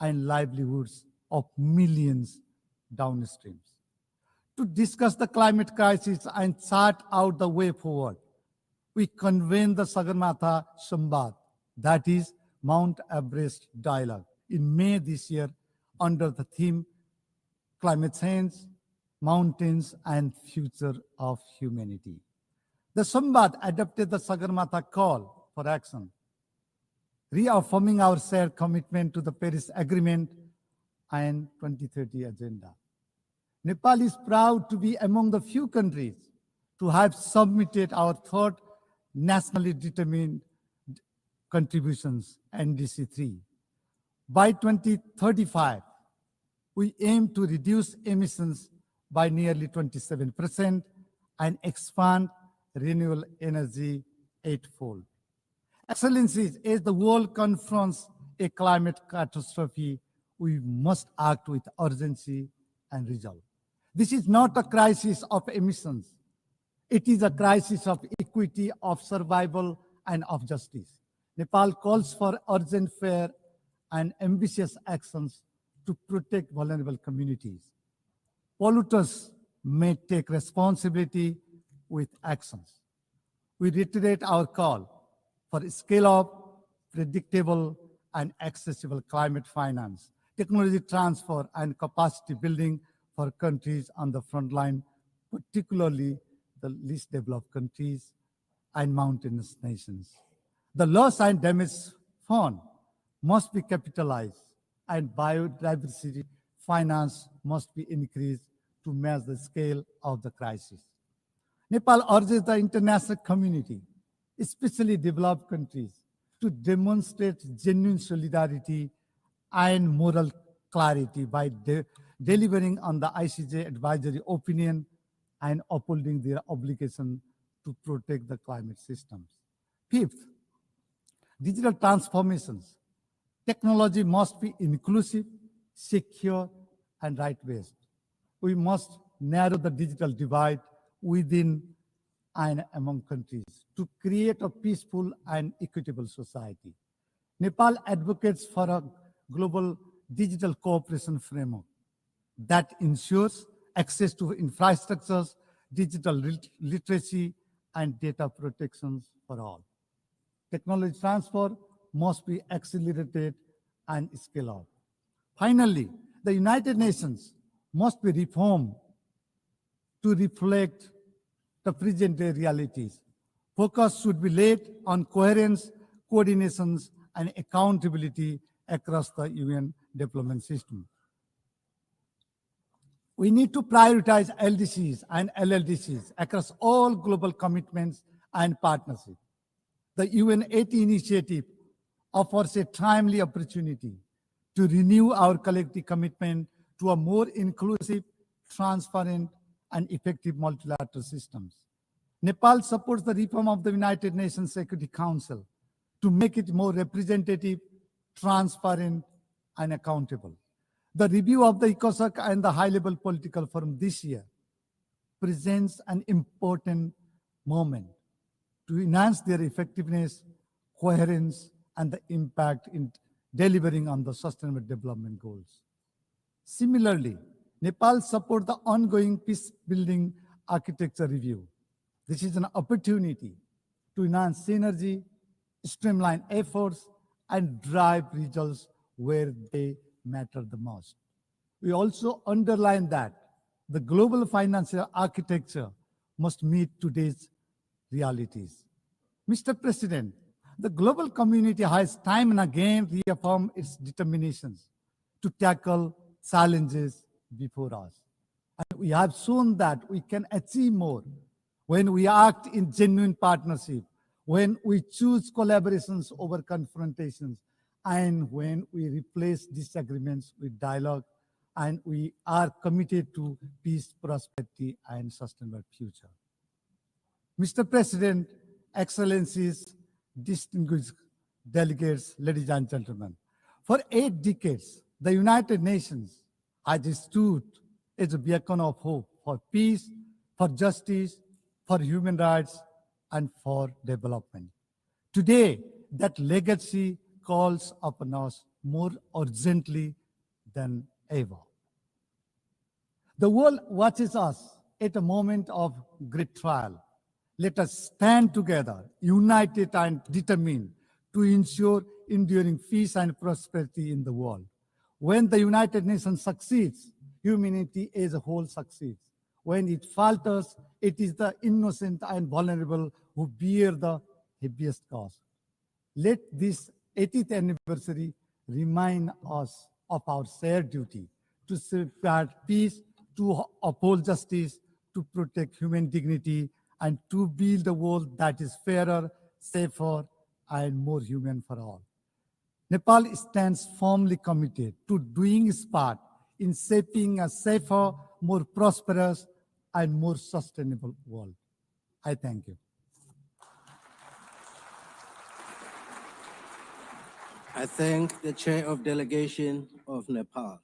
and livelihoods of millions downstream. To discuss the climate crisis and chart out the way forward, we convened the Sagarmatha Samvad, that is Mount Everest Dialogue, in May this year under the theme Climate Change, Mountains, and Future of Humanity. The Samvad adopted the Sagarmatha call for action, reaffirming our shared commitment to the Paris Agreement and 2030 Agenda. Nepal is proud to be among the few countries to have submitted our third nationally determined contributions, NDC 3. By 2035, we aim to reduce emissions by nearly 27% and expand renewable energy eightfold. Excellencies, as the world confronts a climate catastrophe, we must act with urgency and resolve. This is not a crisis of emissions. It is a crisis of equity, of survival, and of justice. Nepal calls for urgent, fair, and ambitious actions to protect vulnerable communities. Polluters may take responsibility with actions. We reiterate our call for scale-up, predictable, and accessible climate finance, technology transfer, and capacity building for countries on the front line, particularly the least developed countries and mountainous nations. The loss and damage fund must be capitalized, and biodiversity finance must be increased to match the scale of the crisis. Nepal urges the international community, especially developed countries, to demonstrate genuine solidarity and moral clarity by delivering on the ICJ advisory opinion and upholding their obligation to protect the climate systems. Fifth, digital transformations. Technology must be inclusive, secure, and right-based. We must narrow the digital divide within and among countries to create a peaceful and equitable society. Nepal advocates for a global digital cooperation framework that ensures access to infrastructures, digital literacy, and data protections for all. Technology transfer must be accelerated and scaled up. Finally, the United Nations must be reformed to reflect the present-day realities. Focus should be laid on coherence, coordinations, and accountability across the UN development system. We need to prioritize LDCs and LLDCs across all global commitments and partnerships. The UN 80 initiative offers a timely opportunity to renew our collective commitment to a more inclusive, transparent, and effective multilateral systems. Nepal supports the reform of the United Nations Security Council to make it more representative, transparent, and accountable. The review of the ECOSOC and the high-level political forum this year presents an important moment to enhance their effectiveness, coherence, and the impact in delivering on the Sustainable Development Goals. Similarly, Nepal supports the ongoing peace-building architecture review. This is an opportunity to enhance synergy, streamline efforts, and drive results where they matter the most. We also underline that the global financial architecture must meet today's realities. Mr. President, the global community has time and again reaffirmed its determinations to tackle challenges before us. And we have shown that we can achieve more when we act in genuine partnership, when we choose collaborations over confrontations, and when we replace disagreements with dialogue, and we are committed to peace, prosperity, and sustainable future. Mr. President, Excellencies, distinguished delegates, ladies and gentlemen, for 8 decades, the United Nations has stood as a beacon of hope for peace, for justice, for human rights, and for development. Today, that legacy calls upon us more urgently than ever. The world watches us at a moment of great trial. Let us stand together, united and determined to ensure enduring peace and prosperity in the world. When the United Nations succeeds, humanity as a whole succeeds. When it falters, it is the innocent and vulnerable who bear the heaviest cost. Let this 80th anniversary remind us of our shared duty to safeguard peace, to uphold justice, to protect human dignity, and to build a world that is fairer, safer, and more human for all. Nepal stands firmly committed to doing its part in shaping a safer, more prosperous, and more sustainable world. I thank you. I thank the Chair of Delegation of Nepal.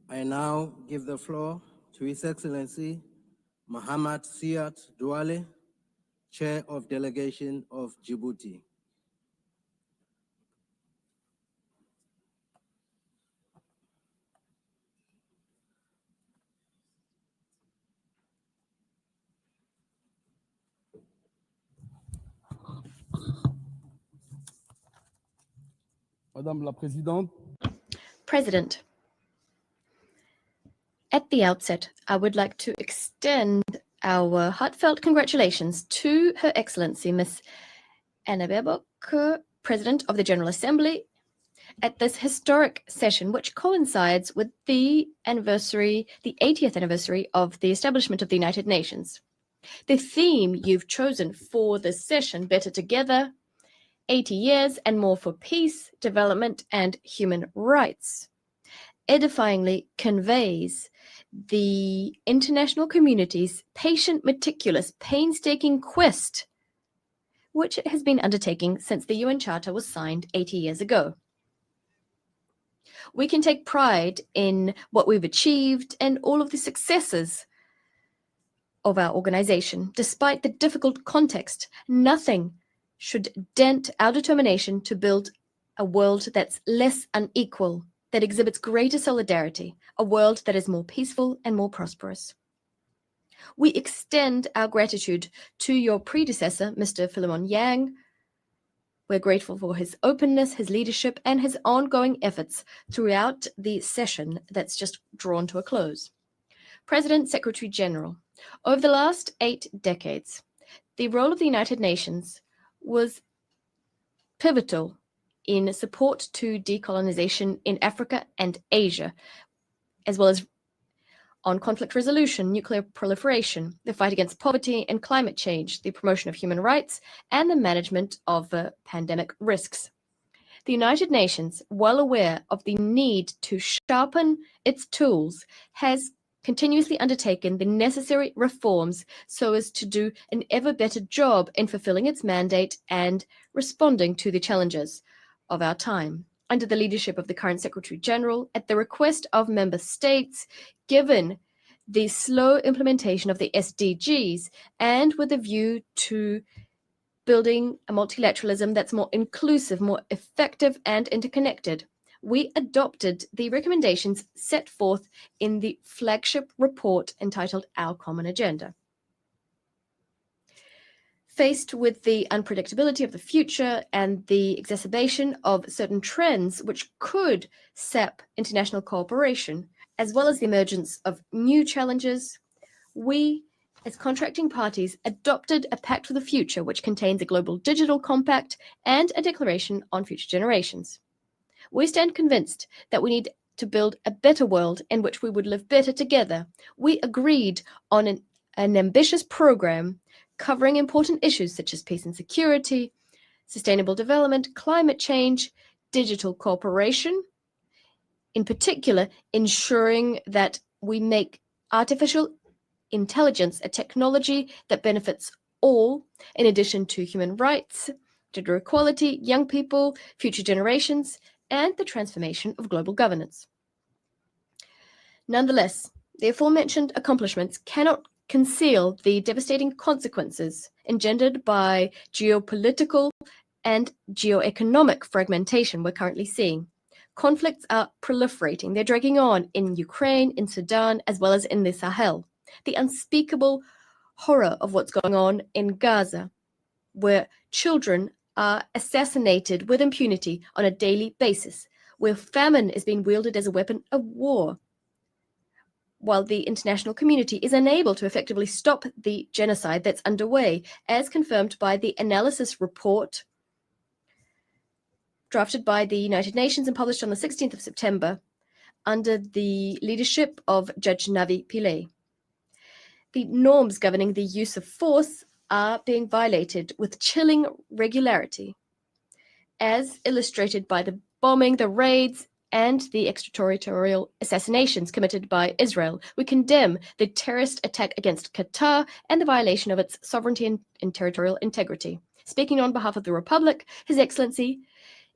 I now give the floor to His Excellency Muhammad Siat Douale, Chair of Delegation of Djibouti. Madame la Présidente, President, at the outset, I would like to extend our heartfelt congratulations to Her Excellency Miss Anna Baerbock, President of the General Assembly, at this historic session, which coincides with the 80th anniversary of the establishment of the United Nations. The theme you've chosen for this session, Better Together, 80 Years and More for Peace, Development and Human Rights, edifyingly conveys the international community's patient, meticulous, painstaking quest, which it has been undertaking since the UN Charter was signed 80 years ago. We can take pride in what we've achieved and all of the successes of our organization. Despite the difficult context, nothing should dent our determination to build a world that's less unequal, that exhibits greater solidarity, a world that is more peaceful and more prosperous. We extend our gratitude to your predecessor, Mr. Philemon Yang. We're grateful for his openness, his leadership, and his ongoing efforts throughout the session that's just drawn to a close. President, Secretary General, over the last 8 decades, the role of the United Nations was pivotal in support to decolonization in Africa and Asia, as well as on conflict resolution, nuclear proliferation, the fight against poverty and climate change, the promotion of human rights, and the management of pandemic risks. The United Nations, well aware of the need to sharpen its tools, has continuously undertaken the necessary reforms so as to do an ever better job in fulfilling its mandate and responding to the challenges of our time. Under the leadership of the current Secretary General, at the request of member states, given the slow implementation of the SDGs, and with a view to building a multilateralism that's more inclusive, more effective, and interconnected, we adopted the recommendations set forth in the flagship report entitled Our Common Agenda. Faced with the unpredictability of the future and the exacerbation of certain trends which could sap international cooperation, as well as the emergence of new challenges, we, as contracting parties, adopted a Pact for the Future, which contains a global digital compact and a declaration on future generations. We stand convinced that we need to build a better world in which we would live better together. We agreed on an ambitious program covering important issues such as peace and security, sustainable development, climate change, digital cooperation, in particular, ensuring that we make artificial intelligence a technology that benefits all, in addition to human rights, gender equality, young people, future generations, and the transformation of global governance. Nonetheless, the aforementioned accomplishments cannot conceal the devastating consequences engendered by geopolitical and geoeconomic fragmentation we're currently seeing. Conflicts are proliferating. They're dragging on in Ukraine, in Sudan, as well as in the Sahel. The unspeakable horror of what's going on in Gaza, where children are assassinated with impunity on a daily basis, where famine is being wielded as a weapon of war, while the international community is unable to effectively stop the genocide that's underway, as confirmed by the analysis report drafted by the United Nations and published on the 16th of September under the leadership of Judge Navi Pillay. The norms governing the use of force are being violated with chilling regularity, as illustrated by the bombing, the raids, and the extraterritorial assassinations committed by Israel. We condemn the terrorist attack against Qatar and the violation of its sovereignty and territorial integrity. Speaking on behalf of the Republic, His Excellency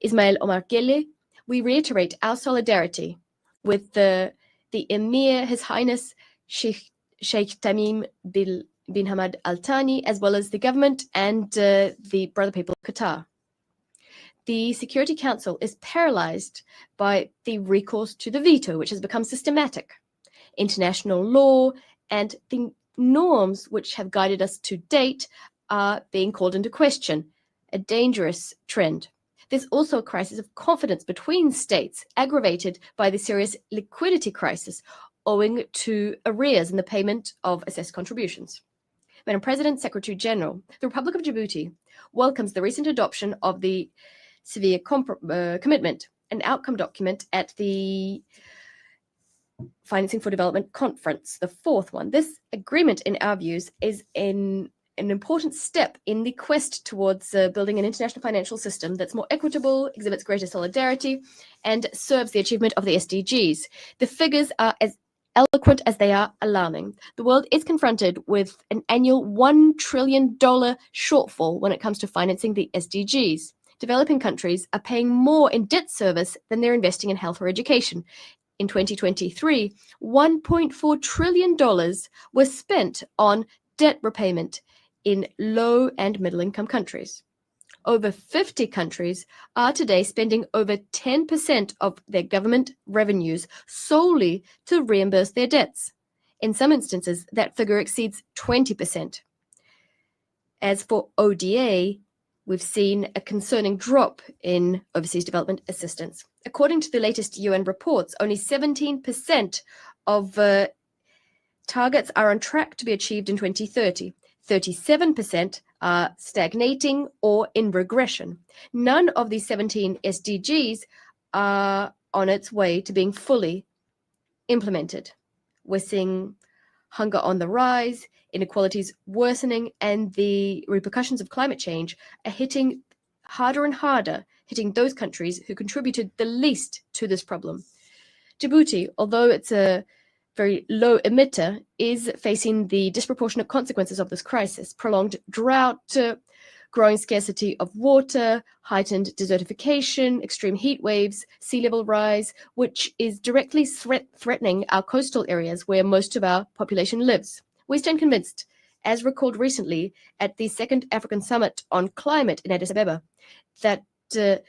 Ismail Omar Guelleh, we reiterate our solidarity with the Emir, His Highness Sheikh Tamim bin Hamad Al Thani, as well as the government and the brother people of Qatar. The Security Council is paralyzed by the recourse to the veto, which has become systematic. International law and the norms which have guided us to date are being called into question, a dangerous trend. There's also a crisis of confidence between states, aggravated by the serious liquidity crisis owing to arrears in the payment of assessed contributions. Madam President, Secretary General, the Republic of Djibouti welcomes the recent adoption of the severe commitment, an outcome document at the Financing for Development Conference, the fourth one. This agreement, in our views, is an important step in the quest towards building an international financial system that's more equitable, exhibits greater solidarity, and serves the achievement of the SDGs. The figures are as eloquent as they are alarming. The world is confronted with an annual $1 trillion shortfall when it comes to financing the SDGs. Developing countries are paying more in debt service than they're investing in health or education. In 2023, $1.4 trillion was spent on debt repayment in low and middle income countries. Over 50 countries are today spending over 10% of their government revenues solely to reimburse their debts. In some instances, that figure exceeds 20%. As for ODA, we've seen a concerning drop in overseas development assistance. According to the latest UN reports, only 17% of targets are on track to be achieved in 2030. 37% are stagnating or in regression. None of these 17 SDGs are on its way to being fully implemented. We're seeing hunger on the rise, inequalities worsening, and the repercussions of climate change are hitting harder and harder, hitting those countries who contributed the least to this problem. Djibouti, although it's a very low emitter, is facing the disproportionate consequences of this crisis: prolonged drought, growing scarcity of water, heightened desertification, extreme heat waves, sea level rise, which is directly threatening our coastal areas where most of our population lives. We stand convinced, as recalled recently at the Second African Summit on Climate in Addis Ababa, that the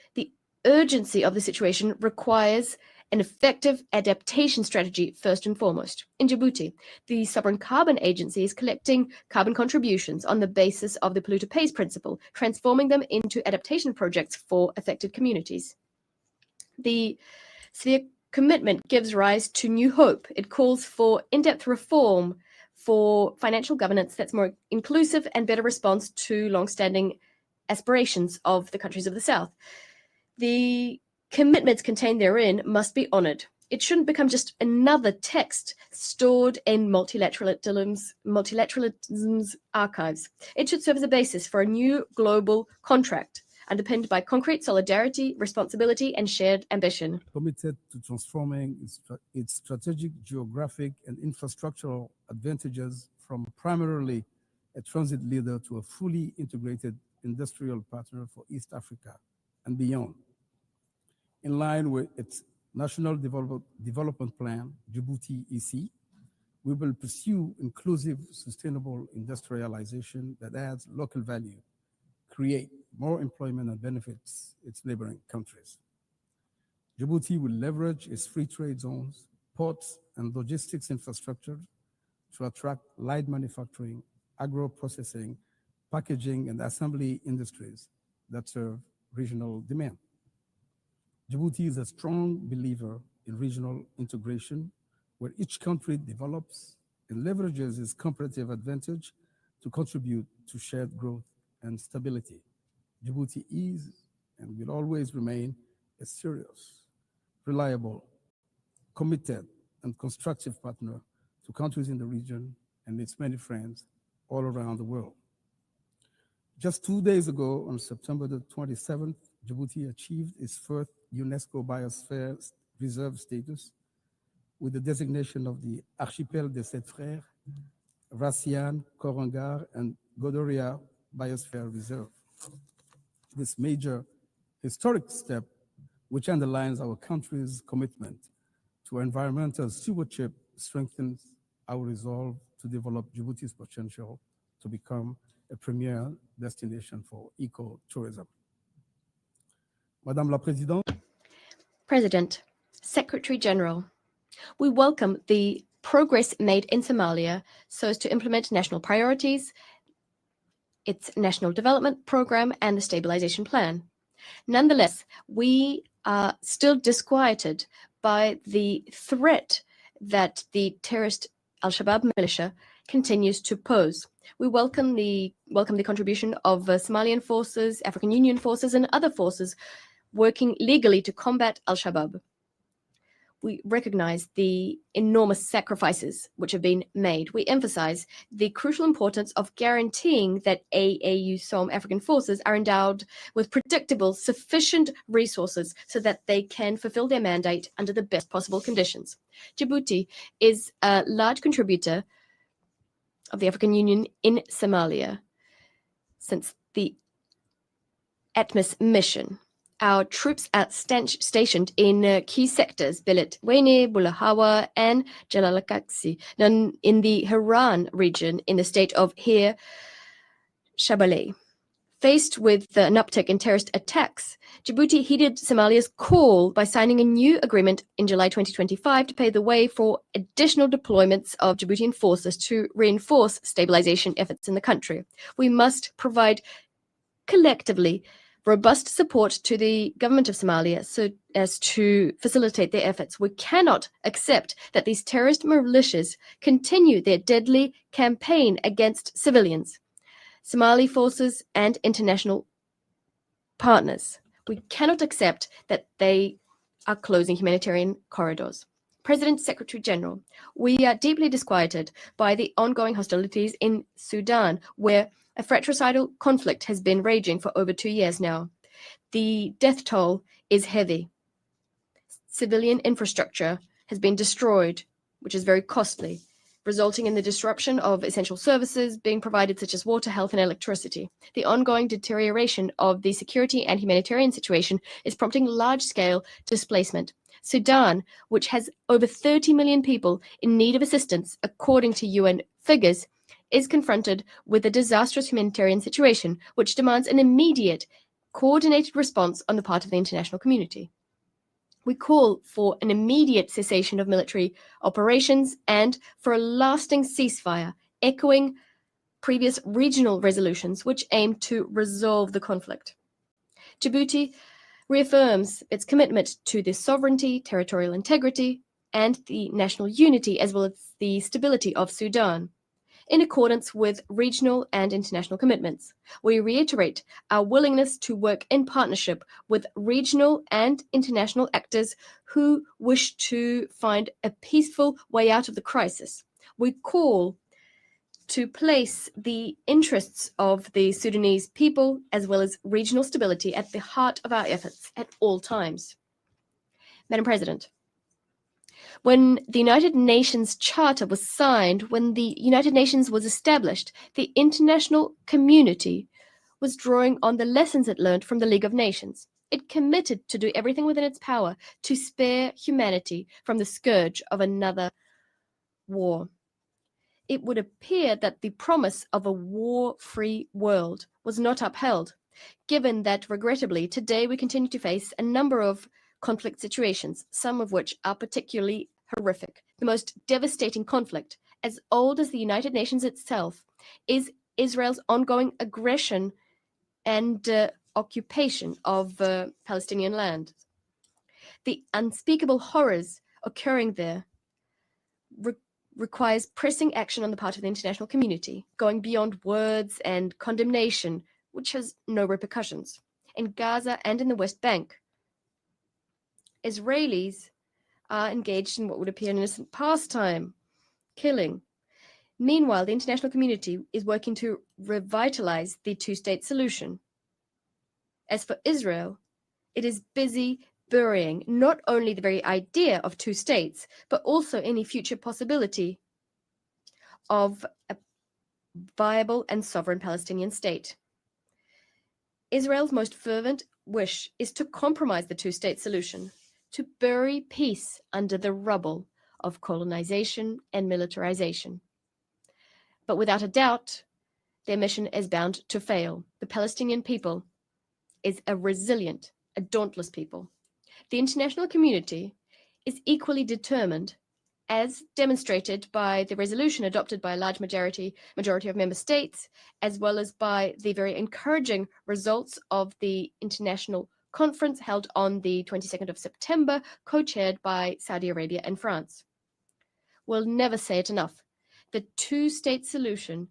urgency of the situation requires an effective adaptation strategy first and foremost. In Djibouti, the Sovereign Carbon Agency is collecting carbon contributions on the basis of the polluter pays principle, transforming them into adaptation projects for affected communities. The severe commitment gives rise to new hope. It calls for in-depth reform for financial governance that's more inclusive and better response to long-standing aspirations of the countries of the South. The commitments contained therein must be honored. It shouldn't become just another text stored in multilateralism's archives. It should serve as a basis for a new global contract underpinned by concrete solidarity, responsibility, and shared ambition. Committed to transforming its strategic, geographic, and infrastructural advantages from primarily a transit leader to a fully integrated industrial partner for East Africa and beyond. In line with its National Development Plan, Djibouti EC, we will pursue inclusive, sustainable industrialization that adds local value, create more employment and benefits its neighboring countries. Djibouti will leverage its free trade zones, ports, and logistics infrastructure to attract light manufacturing, agro-processing, packaging, and assembly industries that serve regional demand. Djibouti is a strong believer in regional integration, where each country develops and leverages its comparative advantage to contribute to shared growth and stability. Djibouti is and will always remain a serious, reliable, committed, and constructive partner to countries in the region and its many friends all around the world. Just 2 days ago, on September the 27th, Djibouti achieved its first UNESCO Biosphere Reserve status with the designation of the Archipel des Sept Frères, Rassian, Korangar, and Godoria Biosphere Reserve. This major historic step, which underlines our country's commitment to environmental stewardship, strengthens our resolve to develop Djibouti's potential to become a premier destination for eco-tourism. Madame la Présidente. President, Secretary General, we welcome the progress made in Somalia so as to implement national priorities, its national development program, and the stabilization plan. Nonetheless, we are still disquieted by the threat that the terrorist Al-Shabaab militia continues to pose. We welcome the contribution of Somalian forces, African Union forces, and other forces working legally to combat Al-Shabaab. We recognize the enormous sacrifices which have been made. We emphasize the crucial importance of guaranteeing that AAU-SOM African forces are endowed with predictable, sufficient resources so that they can fulfill their mandate under the best possible conditions. Djibouti is a large contributor of the African Union in Somalia since the ATMIS mission. Our troops are stationed in key sectors, Belet Wene, Bulahawa, and Jalalakaksi, in the Haran region in the state of Hir Shabelle. Faced with an uptick in terrorist attacks, Djibouti heeded Somalia's call by signing a new agreement in July 2025 to pave the way for additional deployments of Djiboutian forces to reinforce stabilization efforts in the country. We must provide collectively robust support to the government of Somalia so as to facilitate their efforts. We cannot accept that these terrorist militias continue their deadly campaign against civilians, Somali forces, and international partners. We cannot accept that they are closing humanitarian corridors. President Secretary General, we are deeply disquieted by the ongoing hostilities in Sudan, where a fratricidal conflict has been raging for over 2 years now. The death toll is heavy. Civilian infrastructure has been destroyed, which is very costly, resulting in the disruption of essential services being provided, such as water, health, and electricity. The ongoing deterioration of the security and humanitarian situation is prompting large-scale displacement. Sudan, which has over 30 million people in need of assistance, according to UN figures, is confronted with a disastrous humanitarian situation, which demands an immediate, coordinated response on the part of the international community. We call for an immediate cessation of military operations and for a lasting ceasefire, echoing previous regional resolutions which aim to resolve the conflict. Djibouti reaffirms its commitment to the sovereignty, territorial integrity, and the national unity, as well as the stability of Sudan, in accordance with regional and international commitments. We reiterate our willingness to work in partnership with regional and international actors who wish to find a peaceful way out of the crisis. We call to place the interests of the Sudanese people, as well as regional stability, at the heart of our efforts at all times. Madam President, when the United Nations Charter was signed, when the United Nations was established, the international community was drawing on the lessons it learned from the League of Nations. It committed to do everything within its power to spare humanity from the scourge of another war. It would appear that the promise of a war-free world was not upheld, given that, regrettably, today we continue to face a number of conflict situations, some of which are particularly horrific. The most devastating conflict, as old as the United Nations itself, is Israel's ongoing aggression and occupation of Palestinian land. The unspeakable horrors occurring there requires pressing action on the part of the international community, going beyond words and condemnation, which has no repercussions. In Gaza and in the West Bank, Israelis are engaged in what would appear an innocent pastime, killing. Meanwhile, the international community is working to revitalize the two-state solution. As for Israel, it is busy burying not only the very idea of two states, but also any future possibility of a viable and sovereign Palestinian state. Israel's most fervent wish is to compromise the two-state solution, to bury peace under the rubble of colonization and militarization. But without a doubt, their mission is bound to fail. The Palestinian people is a resilient, a dauntless people. The international community is equally determined as demonstrated by the resolution adopted by a large majority of member states, as well as by the very encouraging results of the international conference held on the 22nd of September, co-chaired by Saudi Arabia and France. We'll never say it enough. The two-state solution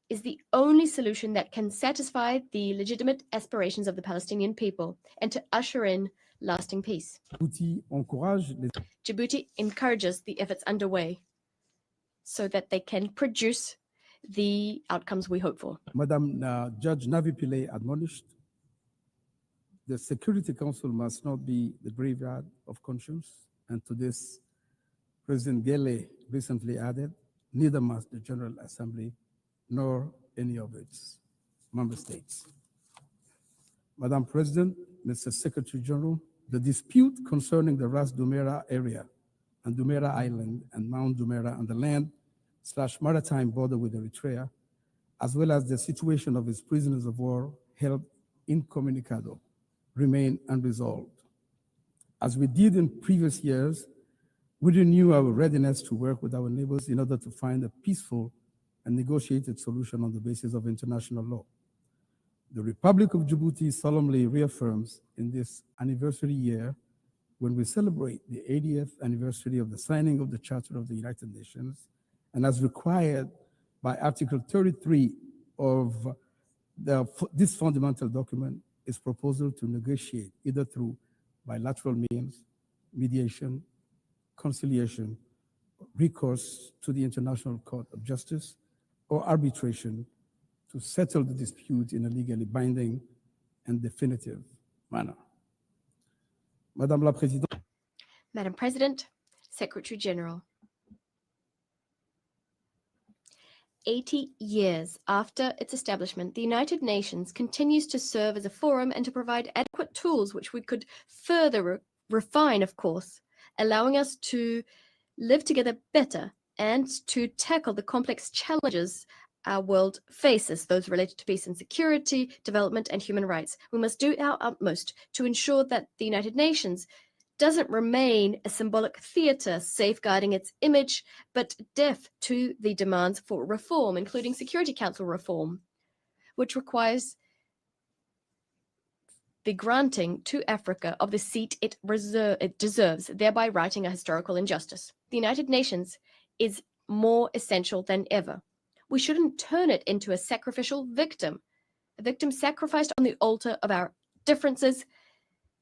is the only solution that can satisfy the legitimate aspirations of the Palestinian people and to usher in lasting peace. Djibouti encourages the efforts underway so that they can produce the outcomes we hope for. Madam Judge Navi Pillay admonished, the Security Council must not be the graveyard of conscience, and to this, President Gele recently added, neither must the General Assembly nor any of its member states. Madam President, Mr. Secretary General, the dispute concerning the Ras Dumera area and Dumera Island and Mount Dumera and the land/maritime border with Eritrea, as well as the situation of its prisoners of war held incommunicado, remain unresolved. As we did in previous years, we renew our readiness to work with our neighbors in order to find a peaceful and negotiated solution on the basis of international law. The Republic of Djibouti solemnly reaffirms in this anniversary year, when we celebrate the 80th anniversary of the signing of the Charter of the United Nations, and as required by Article 33 of this fundamental document, its proposal to negotiate either through bilateral means, mediation, conciliation, recourse to the International Court of Justice, or arbitration to settle the dispute in a legally binding and definitive manner. Madame la Présidente. Madam President, Secretary General. 80 years after its establishment, the United Nations continues to serve as a forum and to provide adequate tools which we could further refine, of course, allowing us to live together better and to tackle the complex challenges our world faces, those related to peace and security, development, and human rights. We must do our utmost to ensure that the United Nations doesn't remain a symbolic theater safeguarding its image, but deaf to the demands for reform, including Security Council reform, which requires the granting to Africa of the seat it deserves, thereby righting a historical injustice. The United Nations is more essential than ever. We shouldn't turn it into a sacrificial victim, a victim sacrificed on the altar of our differences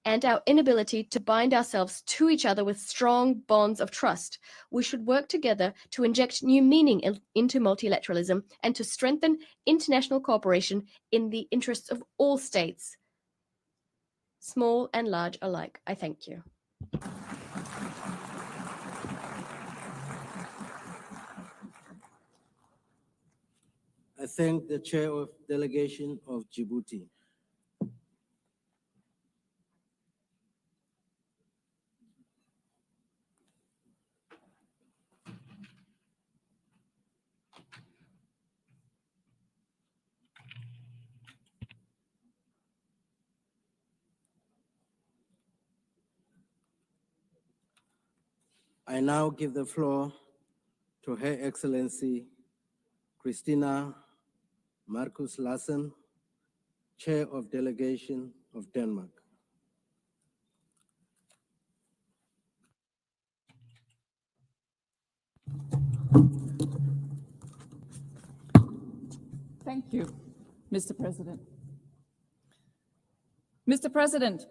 and our inability to bind ourselves to each other with strong bonds of trust. We should work together to inject new meaning into multilateralism and to strengthen international cooperation in the interests of all states, small and large alike. I thank you. I thank the Chair of Delegation of Djibouti. I now give the floor to Her Excellency Christina Marcus Larsen, Chair of Delegation of Denmark. Thank you, Mr. President. Mr. President,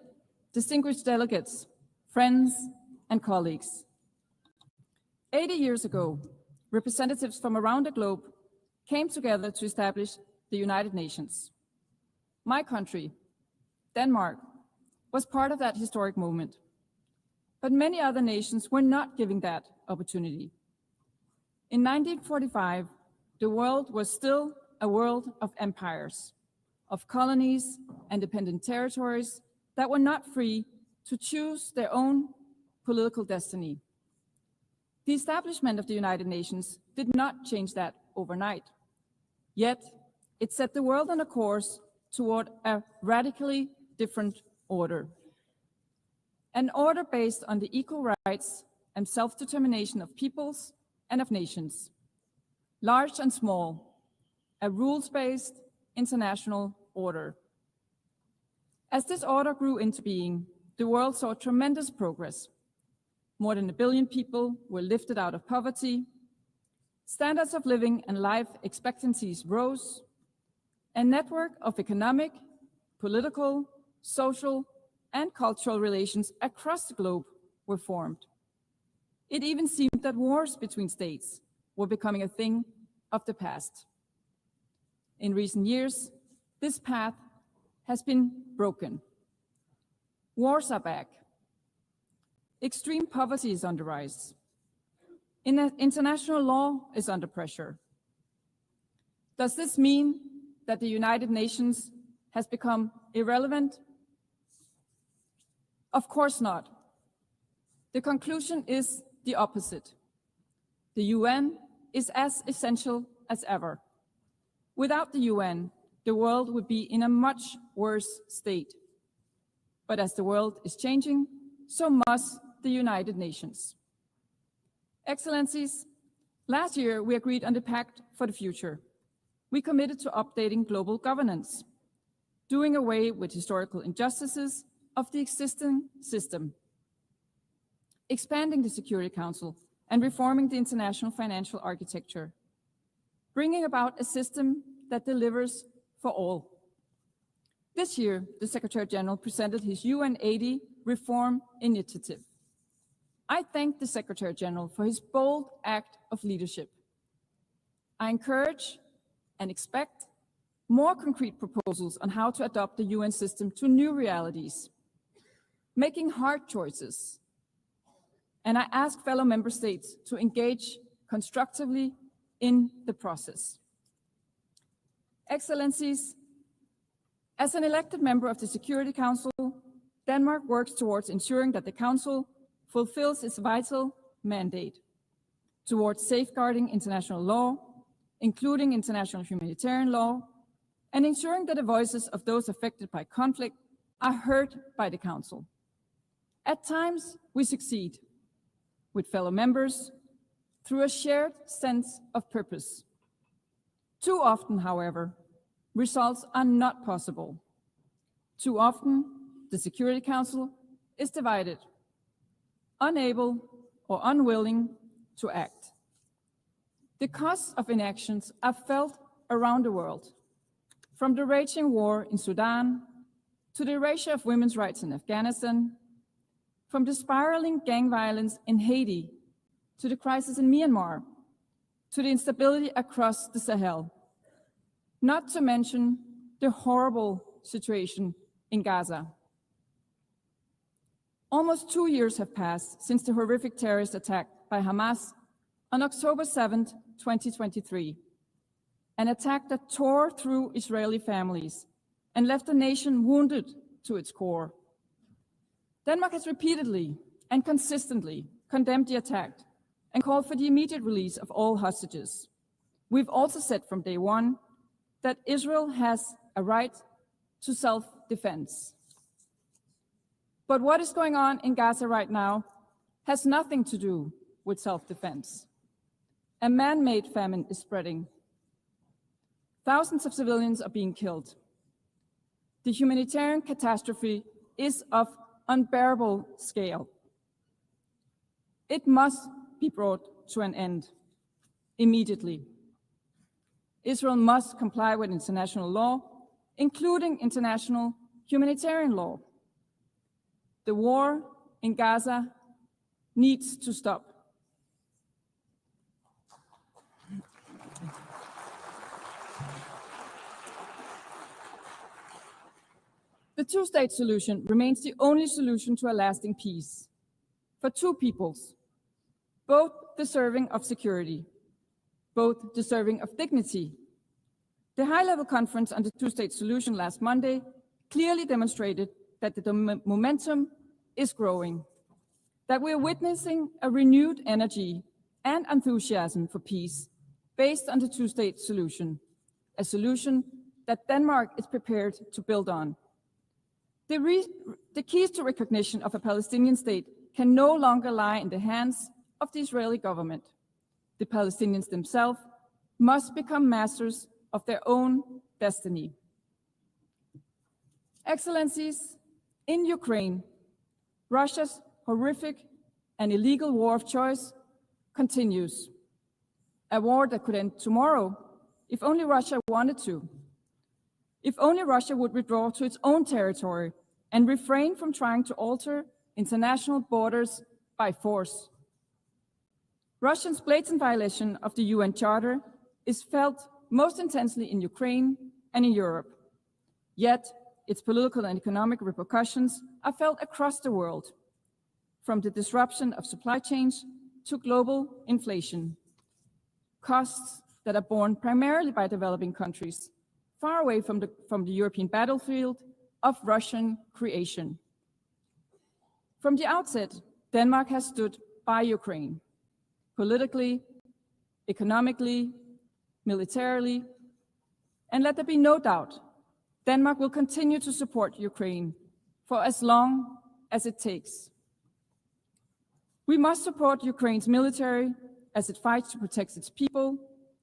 distinguished delegates, friends, and colleagues. 80 years ago, representatives from around the globe came together to establish the United Nations. My country, Denmark, was part of that historic moment. But many other nations were not given that opportunity. In 1945, the world was still a world of empires, of colonies and dependent territories that were not free to choose their own political destiny. The establishment of the United Nations did not change that overnight. Yet, it set the world on a course toward a radically different order. An order based on the equal rights and self-determination of peoples and of nations, large and small, a rules-based international order. As this order grew into being, the world saw tremendous progress. More than 1 billion people were lifted out of poverty, standards of living and life expectancies rose, a network of economic, political, social, and cultural relations across the globe were formed. It even seemed that wars between states were becoming a thing of the past. In recent years, this path has been broken. Wars are back. Extreme poverty is on the rise. International law is under pressure. Does this mean that the United Nations has become irrelevant? Of course not. The conclusion is the opposite. The UN is as essential as ever. Without the UN, the world would be in a much worse state. But as the world is changing, so must the United Nations. Excellencies, last year we agreed on the Pact for the Future. We committed to updating global governance, doing away with historical injustices of the existing system, expanding the Security Council and reforming the international financial architecture, bringing about a system that delivers for all. This year, the Secretary General presented his UN 80 reform initiative. I thank the Secretary General for his bold act of leadership. I encourage and expect more concrete proposals on how to adapt the UN system to new realities, making hard choices. And I ask fellow member states to engage constructively in the process. Excellencies, as an elected member of the Security Council, Denmark works towards ensuring that the Council fulfills its vital mandate towards safeguarding international law, including international humanitarian law, and ensuring that the voices of those affected by conflict are heard by the Council. At times, we succeed with fellow members through a shared sense of purpose. Too often, however, results are not possible. Too often, the Security Council is divided, unable or unwilling to act. The costs of inactions are felt around the world, from the raging war in Sudan to the erasure of women's rights in Afghanistan, from the spiraling gang violence in Haiti to the crisis in Myanmar, to the instability across the Sahel, not to mention the horrible situation in Gaza. Almost 2 years have passed since the horrific terrorist attack by Hamas on October 7, 2023, an attack that tore through Israeli families and left the nation wounded to its core. Denmark has repeatedly and consistently condemned the attack and called for the immediate release of all hostages. We've also said from day one that Israel has a right to self-defense. But what is going on in Gaza right now has nothing to do with self-defense. A man-made famine is spreading. Thousands of civilians are being killed. The humanitarian catastrophe is of unbearable scale. It must be brought to an end immediately. Israel must comply with international law, including international humanitarian law. The war in Gaza needs to stop. The two-state solution remains the only solution to a lasting peace for two peoples, both deserving of security, both deserving of dignity. The high-level conference on the two-state solution last Monday clearly demonstrated that the momentum is growing, that we are witnessing a renewed energy and enthusiasm for peace based on the two-state solution, a solution that Denmark is prepared to build on. The keys to recognition of a Palestinian state can no longer lie in the hands of the Israeli government. The Palestinians themselves must become masters of their own destiny. Excellencies, in Ukraine, Russia's horrific and illegal war of choice continues. A war that could end tomorrow if only Russia wanted to. If only Russia would withdraw to its own territory and refrain from trying to alter international borders by force. Russia's blatant violation of the UN Charter is felt most intensely in Ukraine and in Europe. Yet, its political and economic repercussions are felt across the world, from the disruption of supply chains to global inflation. Costs that are borne primarily by developing countries, far away from the European battlefield of Russian creation. From the outset, Denmark has stood by Ukraine, politically, economically, militarily, and let there be no doubt, Denmark will continue to support Ukraine for as long as it takes. We must support Ukraine's military as it fights to protect its people,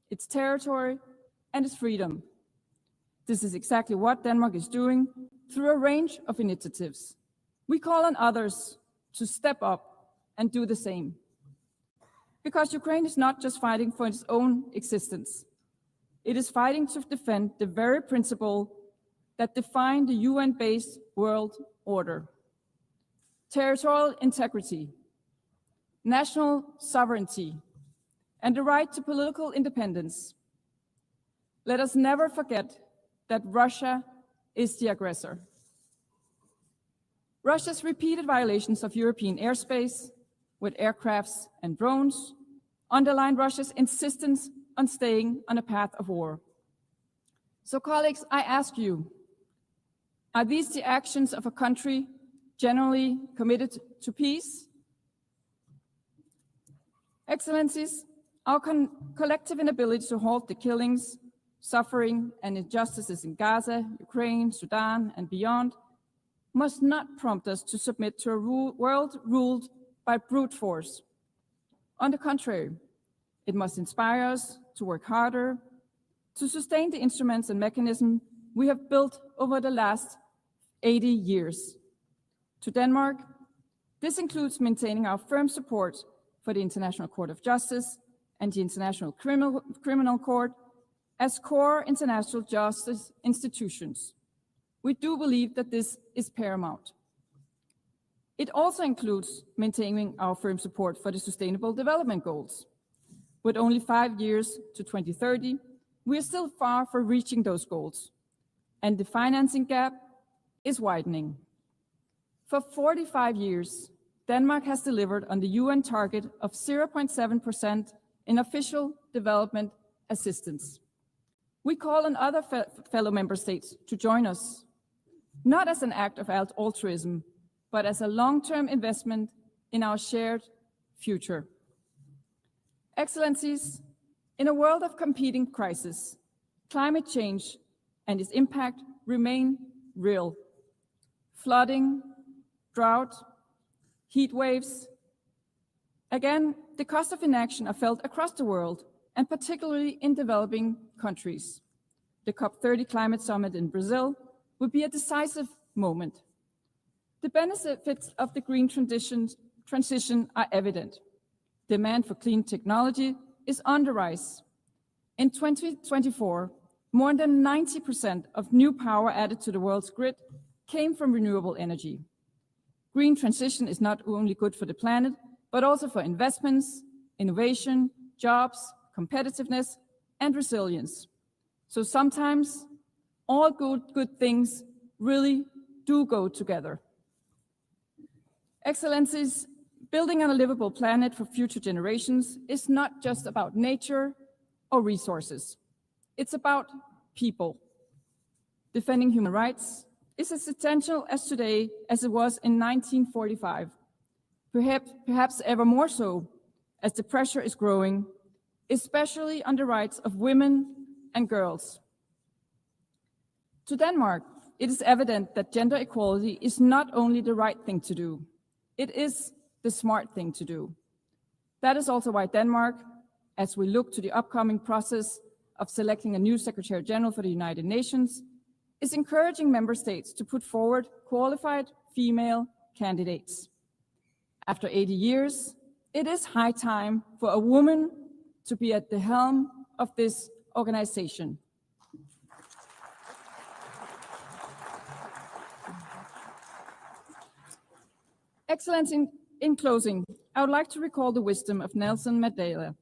its territory, and its freedom. This is exactly what Denmark is doing through a range of initiatives. We call on others to step up and do the same. Because Ukraine is not just fighting for its own existence. It is fighting to defend the very principle that define the UN-based world order. Territorial integrity, national sovereignty, and the right to political independence. Let us never forget that Russia is the aggressor. Russia's repeated violations of European airspace with aircrafts and drones underline Russia's insistence on staying on a path of war. So colleagues, I ask you, are these the actions of a country generally committed to peace? Excellencies, our collective inability to halt the killings, suffering, and injustices in Gaza, Ukraine, Sudan, and beyond must not prompt us to submit to a world ruled by brute force. On the contrary, it must inspire us to work harder, to sustain the instruments and mechanisms we have built over the last 80 years. To Denmark, this includes maintaining our firm support for the International Court of Justice and the International Criminal Court as core international justice institutions. We do believe that this is paramount. It also includes maintaining our firm support for the Sustainable Development Goals. With only 5 years to 2030, we are still far from reaching those goals, and the financing gap is widening. For 45 years, Denmark has delivered on the UN target of 0.7% in official development assistance. We call on other fellow member states to join us, not as an act of altruism, but as a long-term investment in our shared future. Excellencies, in a world of competing crises, climate change and its impact remain real. Flooding, drought, heat waves. Again, the cost of inaction are felt across the world, and particularly in developing countries. The COP30 Climate Summit in Brazil will be a decisive moment. The benefits of the green transition are evident. Demand for clean technology is on the rise. In 2024, more than 90% of new power added to the world's grid came from renewable energy. Green transition is not only good for the planet, but also for investments, innovation, jobs, competitiveness, and resilience. So sometimes all good things really do go together. Excellencies, building on a livable planet for future generations is not just about nature or resources. It's about people. Defending human rights is as essential as today as it was in 1945. Perhaps ever more so, as the pressure is growing, especially on the rights of women and girls. To Denmark, it is evident that gender equality is not only the right thing to do, it is the smart thing to do. That is also why Denmark, as we look to the upcoming process of selecting a new Secretary General for the United Nations, is encouraging member states to put forward qualified female candidates. After 80 years, it is high time for a woman to be at the helm of this organization. Excellence, in closing, I would like to recall the wisdom of Nelson Mandela.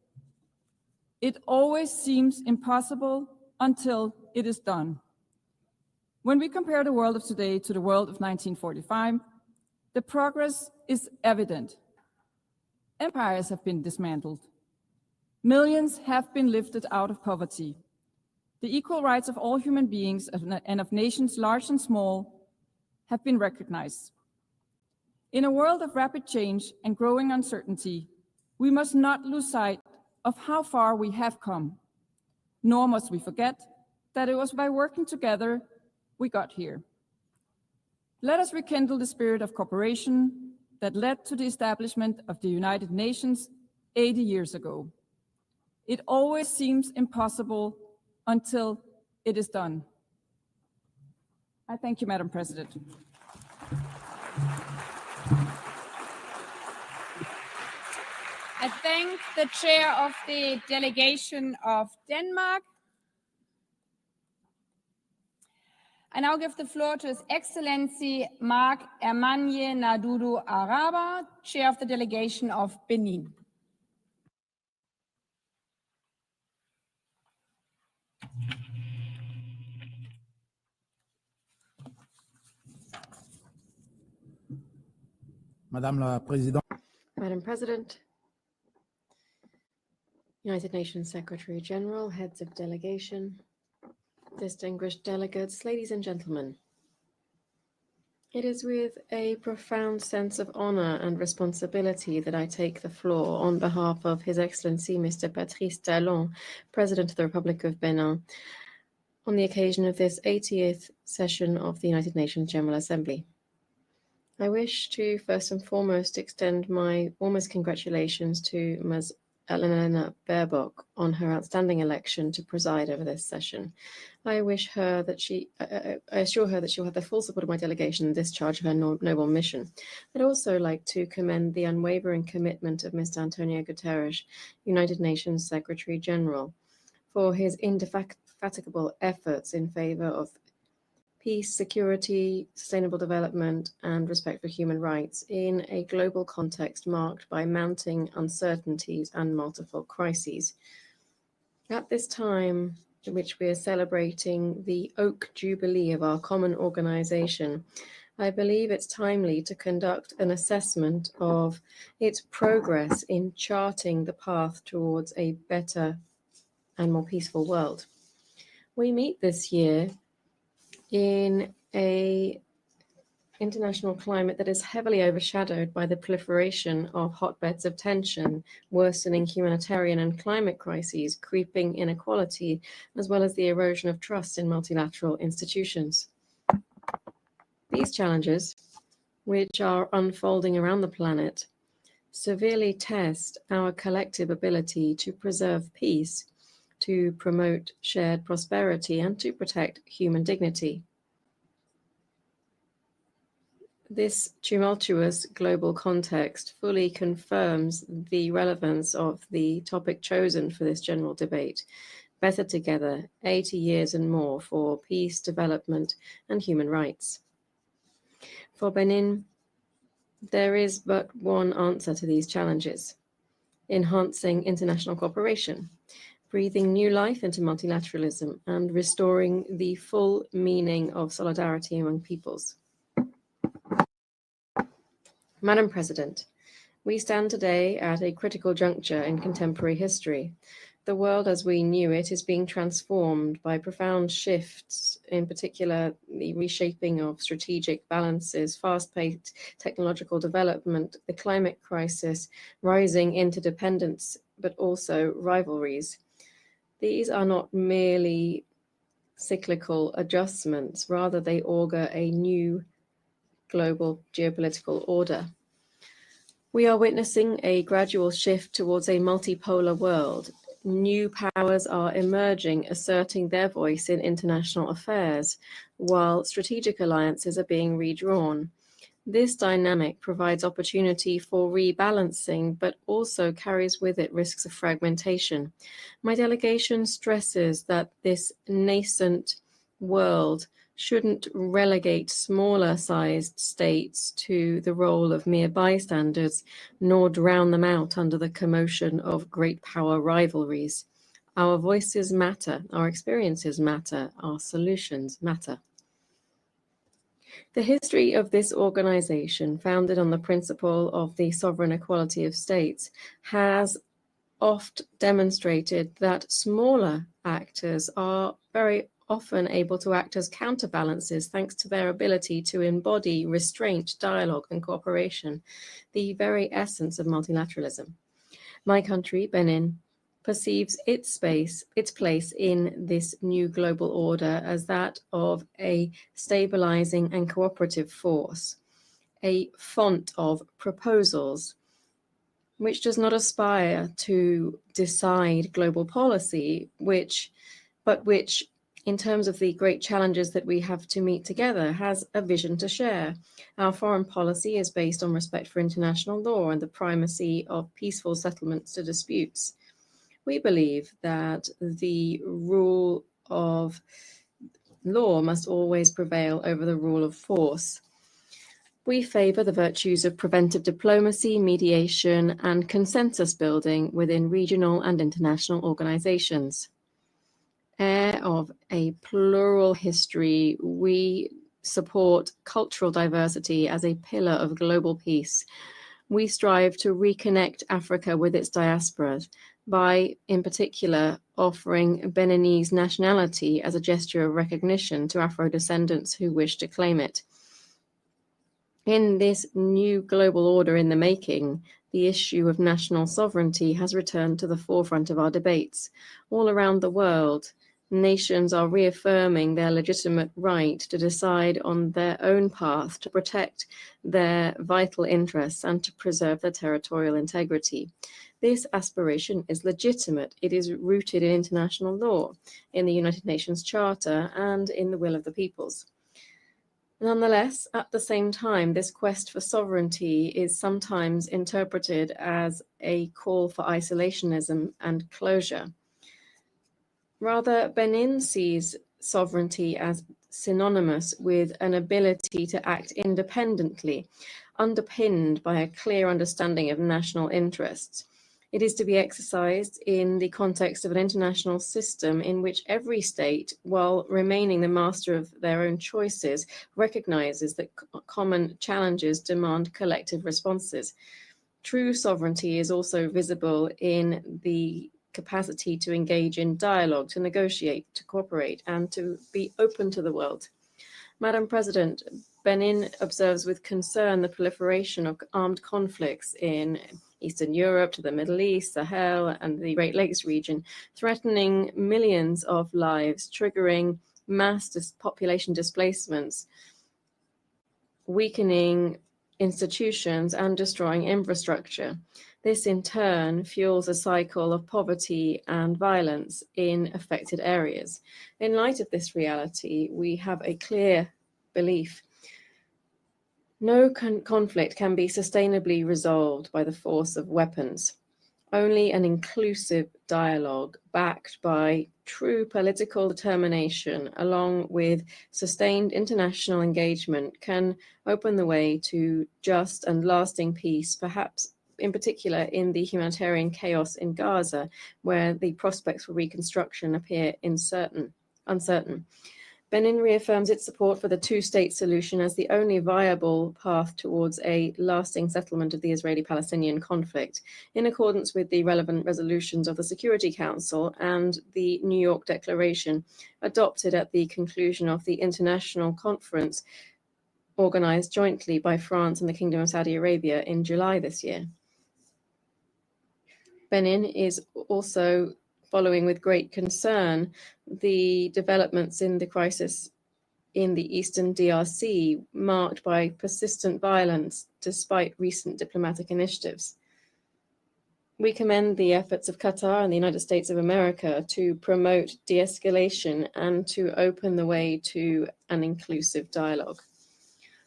It always seems impossible until it is done. When we compare the world of today to the world of 1945, the progress is evident. Empires have been dismantled. Millions have been lifted out of poverty. The equal rights of all human beings and of nations large and small have been recognized. In a world of rapid change and growing uncertainty, we must not lose sight of how far we have come, nor must we forget that it was by working together we got here. Let us rekindle the spirit of cooperation that led to the establishment of the United Nations 80 years ago. It always seems impossible until it is done. I thank you, Madam President. I thank the chair of the delegation of Denmark. I now give the floor to His Excellency Marc Hermanye Nadudu Araba, chair of the delegation of Benin. Madame la Présidente, Madam President, United Nations Secretary General, heads of delegation, distinguished delegates, ladies and gentlemen. It is with a profound sense of honor and responsibility that I take the floor on behalf of His Excellency Mr. Patrice Talon, President of the Republic of Benin, on the occasion of this 80th session of the United Nations General Assembly. I wish to first and foremost extend my warmest congratulations to Ms. Elena Baerbock on her outstanding election to preside over this session. I assure her that she will have the full support of my delegation in the discharge of her noble mission. I'd also like to commend the unwavering commitment of Mr. Antonio Guterres, United Nations Secretary General, for his indefatigable efforts in favor of peace, security, sustainable development, and respect for human rights in a global context marked by mounting uncertainties and multiple crises. At this time in which we are celebrating the Oak Jubilee of our common organization, I believe it's timely to conduct an assessment of its progress in charting the path towards a better and more peaceful world. We meet this year in an international climate that is heavily overshadowed by the proliferation of hotbeds of tension, worsening humanitarian and climate crises, creeping inequality, as well as the erosion of trust in multilateral institutions. These challenges, which are unfolding around the planet, severely test our collective ability to preserve peace, to promote shared prosperity, and to protect human dignity. This tumultuous global context fully confirms the relevance of the topic chosen for this general debate: Better Together, 80 years and more for peace, development, and human rights. For Benin, there is but one answer to these challenges: enhancing international cooperation, breathing new life into multilateralism, and restoring the full meaning of solidarity among peoples. Madam President, we stand today at a critical juncture in contemporary history. The world as we knew it is being transformed by profound shifts, in particular the reshaping of strategic balances, fast-paced technological development, the climate crisis, rising interdependence, but also rivalries. These are not merely cyclical adjustments, rather they augur a new global geopolitical order. We are witnessing a gradual shift towards a multipolar world. New powers are emerging, asserting their voice in international affairs, while strategic alliances are being redrawn. This dynamic provides opportunity for rebalancing, but also carries with it risks of fragmentation. My delegation stresses that this nascent world shouldn't relegate smaller-sized states to the role of mere bystanders, nor drown them out under the commotion of great power rivalries. Our voices matter, our experiences matter, our solutions matter. The history of this organization, founded on the principle of the sovereign equality of states, has oft demonstrated that smaller actors are very often able to act as counterbalances thanks to their ability to embody restraint, dialogue, and cooperation, the very essence of multilateralism. My country, Benin, perceives its place in this new global order as that of a stabilizing and cooperative force, a font of proposals, which does not aspire to decide global policy, but which, in terms of the great challenges that we have to meet together, has a vision to share. Our foreign policy is based on respect for international law and the primacy of peaceful settlements to disputes. We believe that the rule of law must always prevail over the rule of force. We favor the virtues of preventive diplomacy, mediation, and consensus building within regional and international organizations. Heir of a plural history, we support cultural diversity as a pillar of global peace. We strive to reconnect Africa with its diasporas by, in particular, offering Beninese nationality as a gesture of recognition to Afro-descendants who wish to claim it. In this new global order in the making, the issue of national sovereignty has returned to the forefront of our debates. All around the world, nations are reaffirming their legitimate right to decide on their own path, to protect their vital interests and to preserve their territorial integrity. This aspiration is legitimate. It is rooted in international law, in the United Nations Charter, and in the will of the peoples. Nonetheless, at the same time, this quest for sovereignty is sometimes interpreted as a call for isolationism and closure. Rather, Benin sees sovereignty as synonymous with an ability to act independently, underpinned by a clear understanding of national interests. It is to be exercised in the context of an international system in which every state, while remaining the master of their own choices, recognizes that common challenges demand collective responses. True sovereignty is also visible in the capacity to engage in dialogue, to negotiate, to cooperate, and to be open to the world. Madam President, Benin observes with concern the proliferation of armed conflicts in Eastern Europe to the Middle East, Sahel, and the Great Lakes region, threatening millions of lives, triggering mass population displacements, weakening institutions, and destroying infrastructure. This, in turn, fuels a cycle of poverty and violence in affected areas. In light of this reality, we have a clear belief. No conflict can be sustainably resolved by the force of weapons. Only an inclusive dialogue backed by true political determination, along with sustained international engagement, can open the way to just and lasting peace, perhaps in particular in the humanitarian chaos in Gaza, where the prospects for reconstruction appear uncertain. Benin reaffirms its support for the two-state solution as the only viable path towards a lasting settlement of the Israeli-Palestinian conflict, in accordance with the relevant resolutions of the Security Council and the New York Declaration, adopted at the conclusion of the international conference organized jointly by France and the Kingdom of Saudi Arabia in July this year. Benin is also following with great concern the developments in the crisis in the eastern DRC, marked by persistent violence despite recent diplomatic initiatives. We commend the efforts of Qatar and the United States of America to promote de-escalation and to open the way to an inclusive dialogue.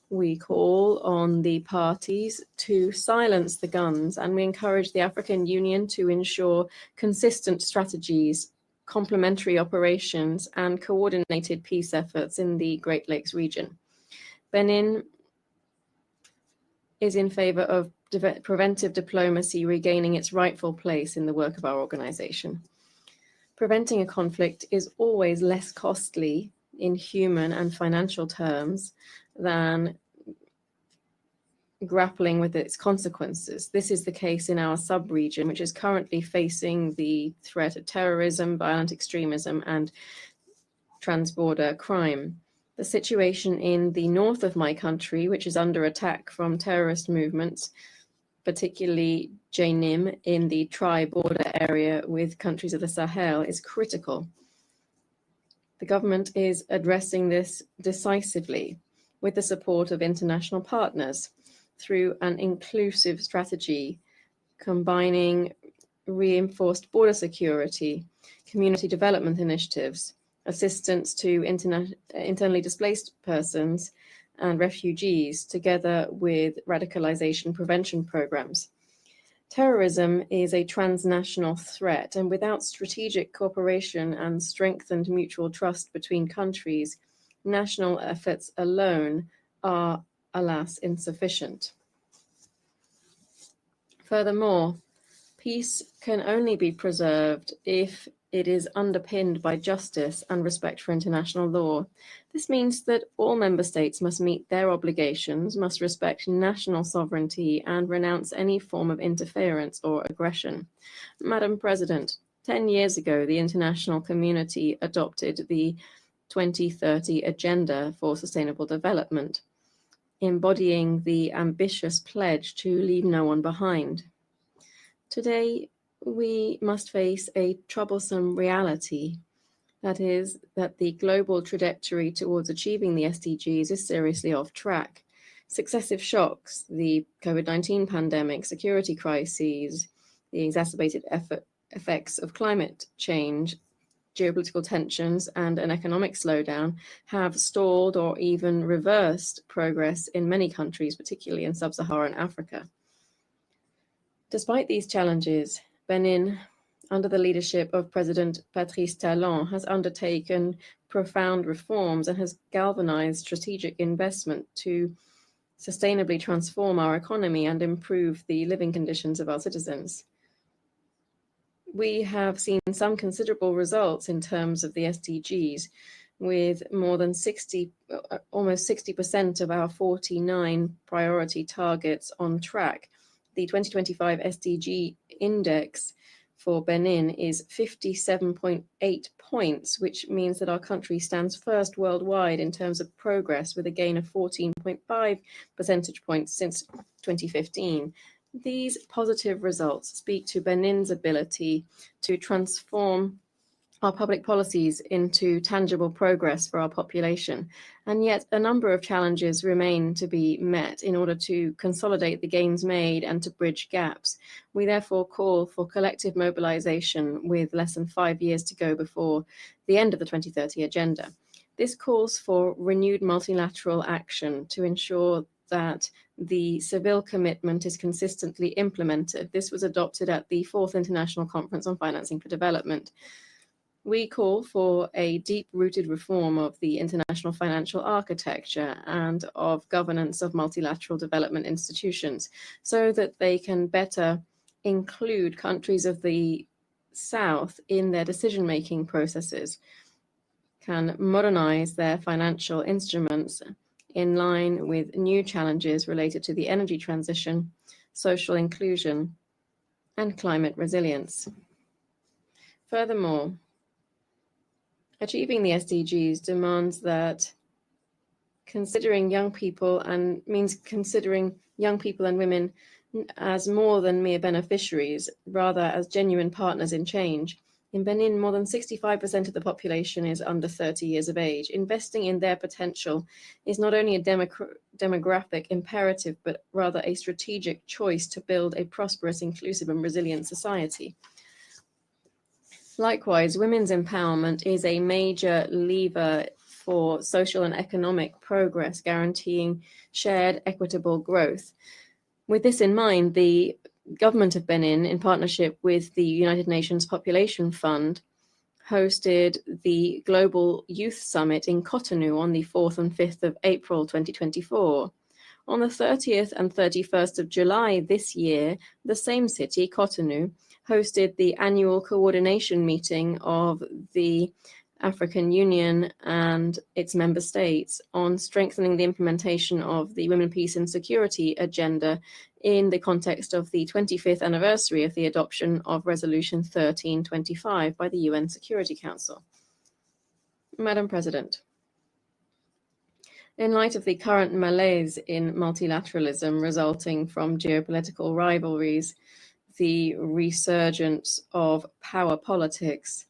We call on the parties to silence the guns, and we encourage the African Union to ensure consistent strategies, complementary operations, and coordinated peace efforts in the Great Lakes region. Benin is in favor of preventive diplomacy regaining its rightful place in the work of our organization. Preventing a conflict is always less costly in human and financial terms than grappling with its consequences. This is the case in our sub-region, which is currently facing the threat of terrorism, violent extremism, and transborder crime. The situation in the north of my country, which is under attack from terrorist movements, particularly Jenim in the tri-border area with countries of the Sahel, is critical. The government is addressing this decisively with the support of international partners through an inclusive strategy combining reinforced border security, community development initiatives, assistance to internally displaced persons and refugees, together with radicalization prevention programs. Terrorism is a transnational threat, and without strategic cooperation and strengthened mutual trust between countries, national efforts alone are, alas, insufficient. Furthermore, peace can only be preserved if it is underpinned by justice and respect for international law. This means that all member states must meet their obligations, must respect national sovereignty, and renounce any form of interference or aggression. Madam President, 10 years ago, the international community adopted the 2030 Agenda for Sustainable Development, embodying the ambitious pledge to leave no one behind. Today, we must face a troublesome reality. That is, that the global trajectory towards achieving the SDGs is seriously off track. Successive shocks, the COVID-19 pandemic, security crises, the exacerbated effects of climate change, geopolitical tensions, and an economic slowdown have stalled or even reversed progress in many countries, particularly in sub-Saharan Africa. Despite these challenges, Benin, under the leadership of President Patrice Talon, has undertaken profound reforms and has galvanized strategic investment to sustainably transform our economy and improve the living conditions of our citizens. We have seen some considerable results in terms of the SDGs, with more than almost 60% of our 49 priority targets on track. The 2025 SDG index for Benin is 57.8 points, which means that our country stands first worldwide in terms of progress, with a gain of 14.5 percentage points since 2015. These positive results speak to Benin's ability to transform our public policies into tangible progress for our population. And yet a number of challenges remain to be met in order to consolidate the gains made and to bridge gaps. We therefore call for collective mobilization with less than 5 years to go before the end of the 2030 Agenda. This calls for renewed multilateral action to ensure that the Seville commitment is consistently implemented. This was adopted at the 4th International Conference on Financing for Development. We call for a deep-rooted reform of the international financial architecture and of governance of multilateral development institutions so that they can better include countries of the South in their decision-making processes, can modernize their financial instruments in line with new challenges related to the energy transition, social inclusion, and climate resilience. Furthermore, achieving the SDGs demands that considering young people and women as more than mere beneficiaries, rather as genuine partners in change. In Benin, more than 65% of the population is under 30 years of age. Investing in their potential is not only a demographic imperative, but rather a strategic choice to build a prosperous, inclusive, and resilient society. Likewise, women's empowerment is a major lever for social and economic progress, guaranteeing shared equitable growth. With this in mind, the government of Benin, in partnership with the United Nations Population Fund, hosted the Global Youth Summit in Cotonou on the 4th and 5th of April 2024. On the 30th and 31st of July this year, the same city, Cotonou, hosted the annual coordination meeting of the African Union and its member states on strengthening the implementation of the Women, Peace and Security agenda in the context of the 25th anniversary of the adoption of Resolution 1325 by the UN Security Council. Madam President, in light of the current malaise in multilateralism resulting from geopolitical rivalries, the resurgence of power politics,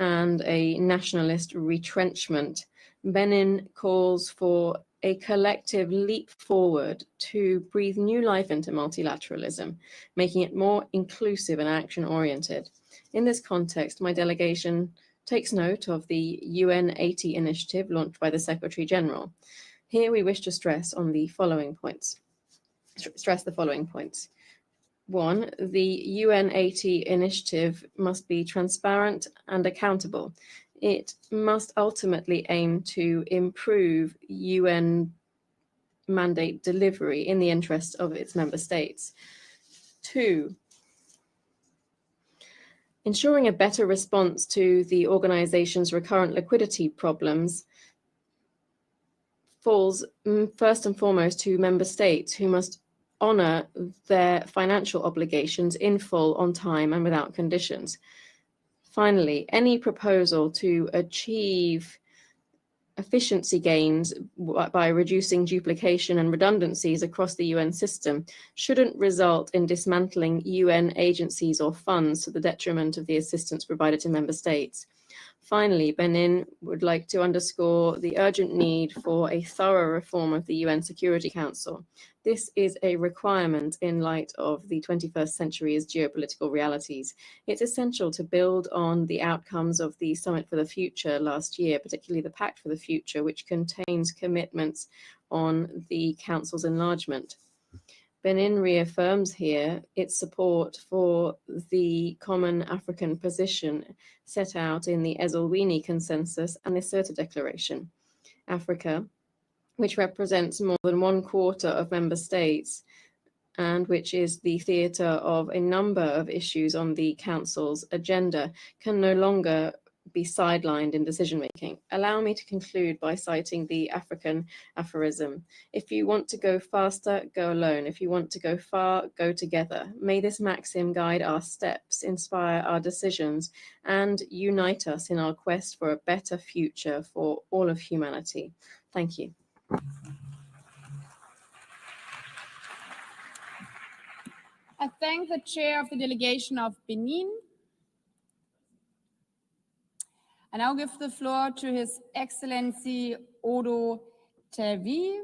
and a nationalist retrenchment, Benin calls for a collective leap forward to breathe new life into multilateralism, making it more inclusive and action-oriented. In this context, my delegation takes note of the UN-80 initiative launched by the Secretary General. Here we wish to stress the following points. 1, the UN-80 initiative must be transparent and accountable. It must ultimately aim to improve UN mandate delivery in the interest of its member states. 2, ensuring a better response to the organization's recurrent liquidity problems falls first and foremost to member states, who must honor their financial obligations in full, on time, and without conditions. Finally, any proposal to achieve efficiency gains by reducing duplication and redundancies across the UN system shouldn't result in dismantling UN agencies or funds to the detriment of the assistance provided to member states. Finally, Benin would like to underscore the urgent need for a thorough reform of the UN Security Council. This is a requirement in light of the 21st century's geopolitical realities. It's essential to build on the outcomes of the Summit for the Future last year, particularly the Pact for the Future, which contains commitments on the Council's enlargement. Benin reaffirms here its support for the common African position set out in the Esselwini Consensus and the Sirte Declaration. Africa, which represents more than 1/4 of member states and which is the theatre of a number of issues on the Council's agenda, can no longer be sidelined in decision-making. Allow me to conclude by citing the African aphorism: if you want to go faster, go alone. If you want to go far, go together. May this maxim guide our steps, inspire our decisions, and unite us in our quest for a better future for all of humanity. Thank you. I thank the chair of the delegation of Benin. I now give the floor to His Excellency Odo Tevi,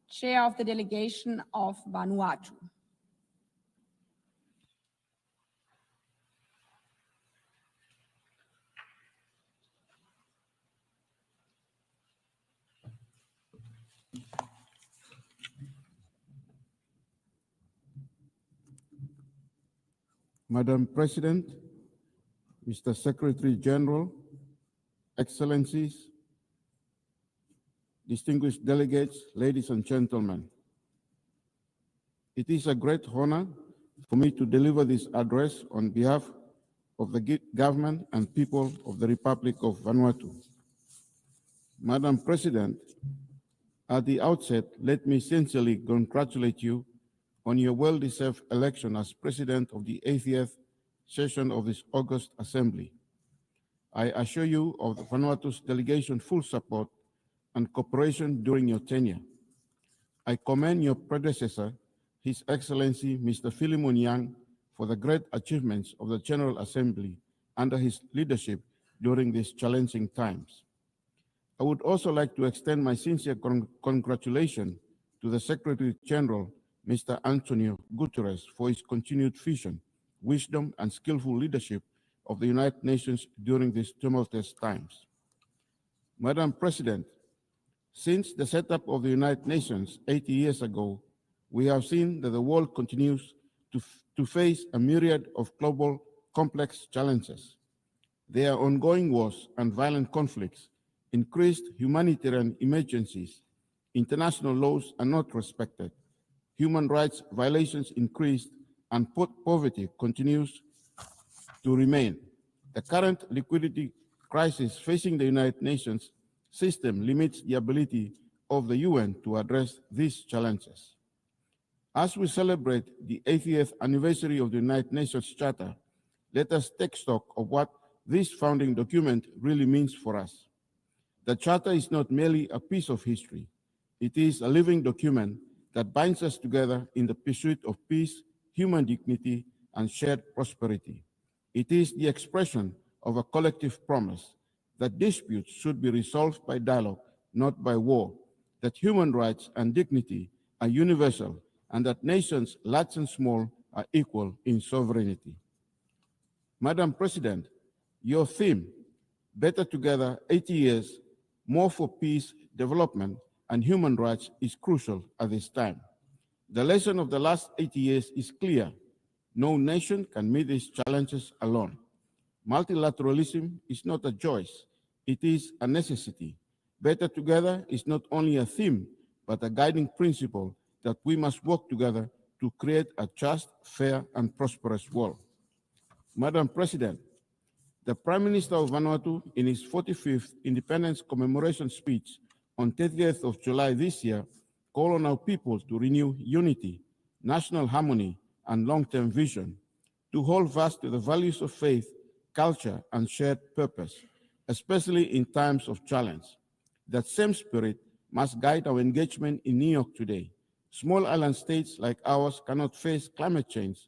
chair of the delegation of Vanuatu. Madam President, Mr. Secretary General, Excellencies, distinguished delegates, ladies and gentlemen. It is a great honor for me to deliver this address on behalf of the government and people of the Republic of Vanuatu. Madam President, at the outset, let me sincerely congratulate you on your well-deserved election as President of the 80th session of this August Assembly. I assure you of the Vanuatu's delegation full support and cooperation during your tenure. I commend your predecessor, His Excellency Mr. Philemon Yang, for the great achievements of the General Assembly under his leadership during these challenging times. I would also like to extend my sincere congratulations to the Secretary General, Mr. Antonio Guterres, for his continued vision, wisdom, and skillful leadership of the United Nations during these tumultuous times. Madam President, since the setup of the United Nations 80 years ago, we have seen that the world continues to face a myriad of global complex challenges. There are ongoing wars and violent conflicts, increased humanitarian emergencies, international laws are not respected, human rights violations increased, and poverty continues to remain. The current liquidity crisis facing the United Nations system limits the ability of the UN to address these challenges. As we celebrate the 80th anniversary of the United Nations Charter, let us take stock of what this founding document really means for us. The Charter is not merely a piece of history. It is a living document that binds us together in the pursuit of peace, human dignity, and shared prosperity. It is the expression of a collective promise that disputes should be resolved by dialogue, not by war, that human rights and dignity are universal, and that nations, large and small, are equal in sovereignty. Madam President, your theme, Better Together, 80 Years, More for Peace, Development, and Human Rights, is crucial at this time. The lesson of the last 80 years is clear. No nation can meet these challenges alone. Multilateralism is not a choice, it is a necessity. Better Together is not only a theme, but a guiding principle that we must work together to create a just, fair, and prosperous world. Madam President, the Prime Minister of Vanuatu, in his 45th Independence Commemoration speech on 30th of July this year, called on our people to renew unity, national harmony, and long-term vision, to hold fast to the values of faith, culture, and shared purpose, especially in times of challenge. That same spirit must guide our engagement in New York today. Small island states like ours cannot face climate change,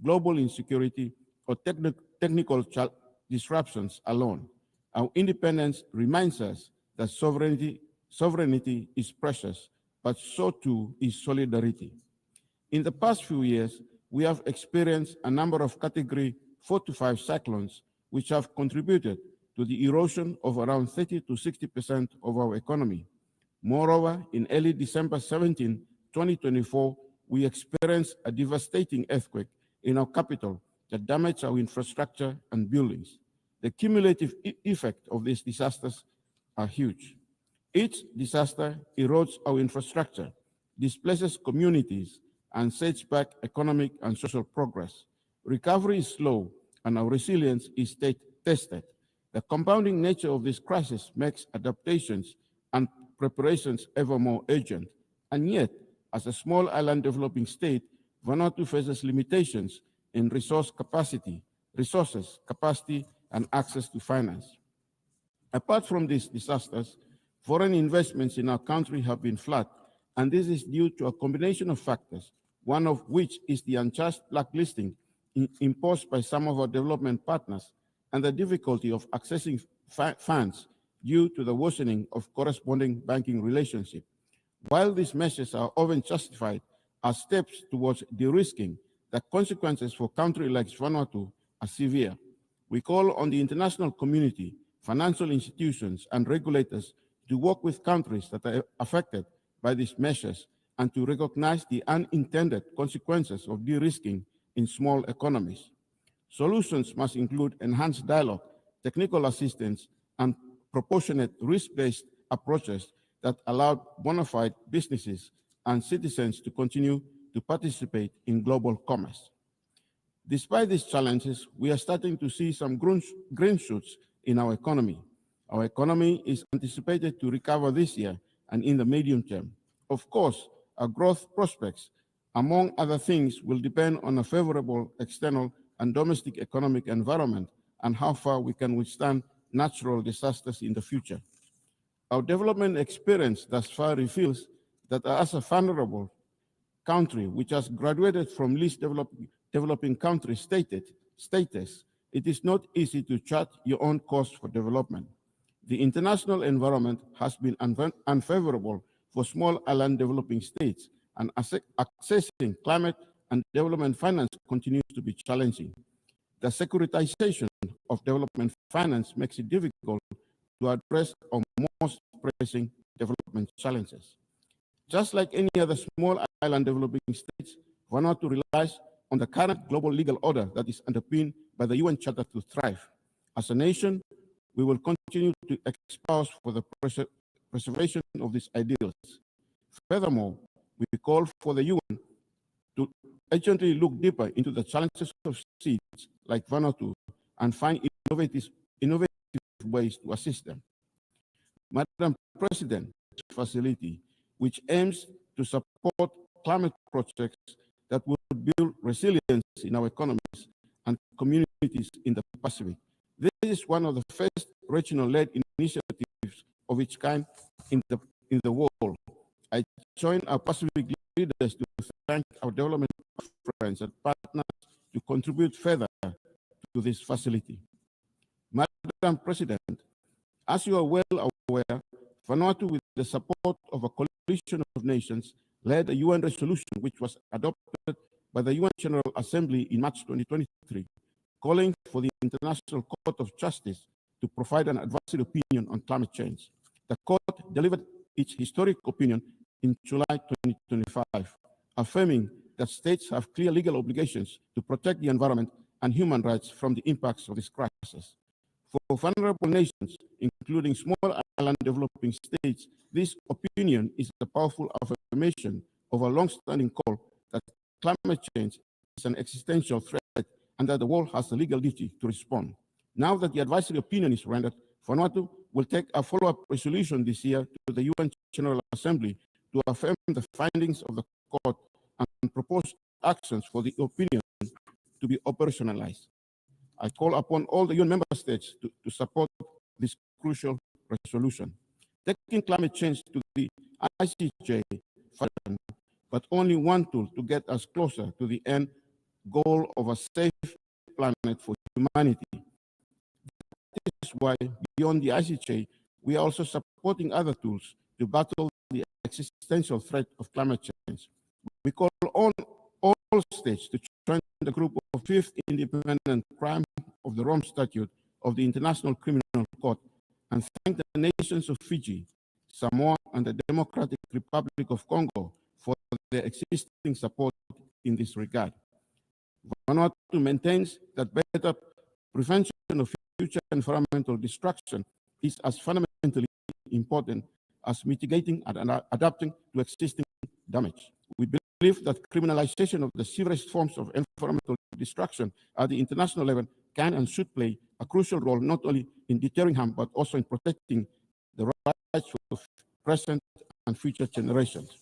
global insecurity, or technical disruptions alone. Our independence reminds us that sovereignty is precious, but so too is solidarity. In the past few years, we have experienced a number of Category 4 to 5 cyclones, which have contributed to the erosion of around 30 to 60% of our economy. Moreover, in early December 17, 2024, we experienced a devastating earthquake in our capital that damaged our infrastructure and buildings. The cumulative effect of these disasters are huge. Each disaster erodes our infrastructure, displaces communities, and sets back economic and social progress. Recovery is slow, and our resilience is tested. The compounding nature of this crisis makes adaptations and preparations ever more urgent. And yet, as a small island developing state, Vanuatu faces limitations in resources, capacity, and access to finance. Apart from these disasters, foreign investments in our country have been flat, and this is due to a combination of factors, one of which is the unjust blacklisting imposed by some of our development partners and the difficulty of accessing funds due to the worsening of corresponding banking relationship. While these measures are often justified as steps towards de-risking, the consequences for a country like Vanuatu are severe. We call on the international community, financial institutions, and regulators to work with countries that are affected by these measures and to recognize the unintended consequences of de-risking in small economies. Solutions must include enhanced dialogue, technical assistance, and proportionate risk-based approaches that allow bona fide businesses and citizens to continue to participate in global commerce. Despite these challenges, we are starting to see some green shoots in our economy. Our economy is anticipated to recover this year and in the medium term. Of course, our growth prospects, among other things, will depend on a favorable external and domestic economic environment and how far we can withstand natural disasters in the future. Our development experience thus far reveals that as a vulnerable country which has graduated from least developing country status, it is not easy to chart your own course for development. The international environment has been unfavorable for small island developing states, and accessing climate and development finance continues to be challenging. The securitization of development finance makes it difficult to address our most pressing development challenges. Just like any other small island developing states, Vanuatu relies on the current global legal order that is underpinned by the UN Charter to thrive. As a nation, we will continue to espouse for the preservation of these ideals. Furthermore, we call for the UN to urgently look deeper into the challenges of states like Vanuatu and find innovative ways to assist them. Madam President, this facility, which aims to support climate projects that will build resilience in our economies and communities in the Pacific. This is one of the first regional-led initiatives of its kind in the world. I join our Pacific leaders to thank our development friends and partners to contribute further to this facility. Madam President, as you are well aware, Vanuatu, with the support of a coalition of nations, led a UN resolution which was adopted by the UN General Assembly in March 2023, calling for the International Court of Justice to provide an advisory opinion on climate change. The court delivered its historic opinion in July 2025, affirming that states have clear legal obligations to protect the environment and human rights from the impacts of this crisis. For vulnerable nations, including small island developing states, this opinion is a powerful affirmation of a long-standing call that climate change is an existential threat and that the world has a legal duty to respond. Now that the advisory opinion is rendered, Vanuatu will take a follow-up resolution this year to the UN General Assembly to affirm the findings of the court and propose actions for the opinion to be operationalized. I call upon all the UN member states to support this crucial resolution. Taking climate change to the ICJ, but only one tool to get us closer to the end goal of a safe planet for humanity. That is why, beyond the ICJ, we are also supporting other tools to battle the existential threat of climate change. We call on all states to join the group of Fifth Independent Crime of the Rome Statute of the International Criminal Court and thank the nations of Fiji, Samoa, and the Democratic Republic of Congo for their existing support in this regard. Vanuatu maintains that better prevention of future environmental destruction is as fundamentally important as mitigating and adapting to existing damage. We believe that criminalization of the severest forms of environmental destruction at the international level can and should play a crucial role not only in deterring harm, but also in protecting the rights of present and future generations.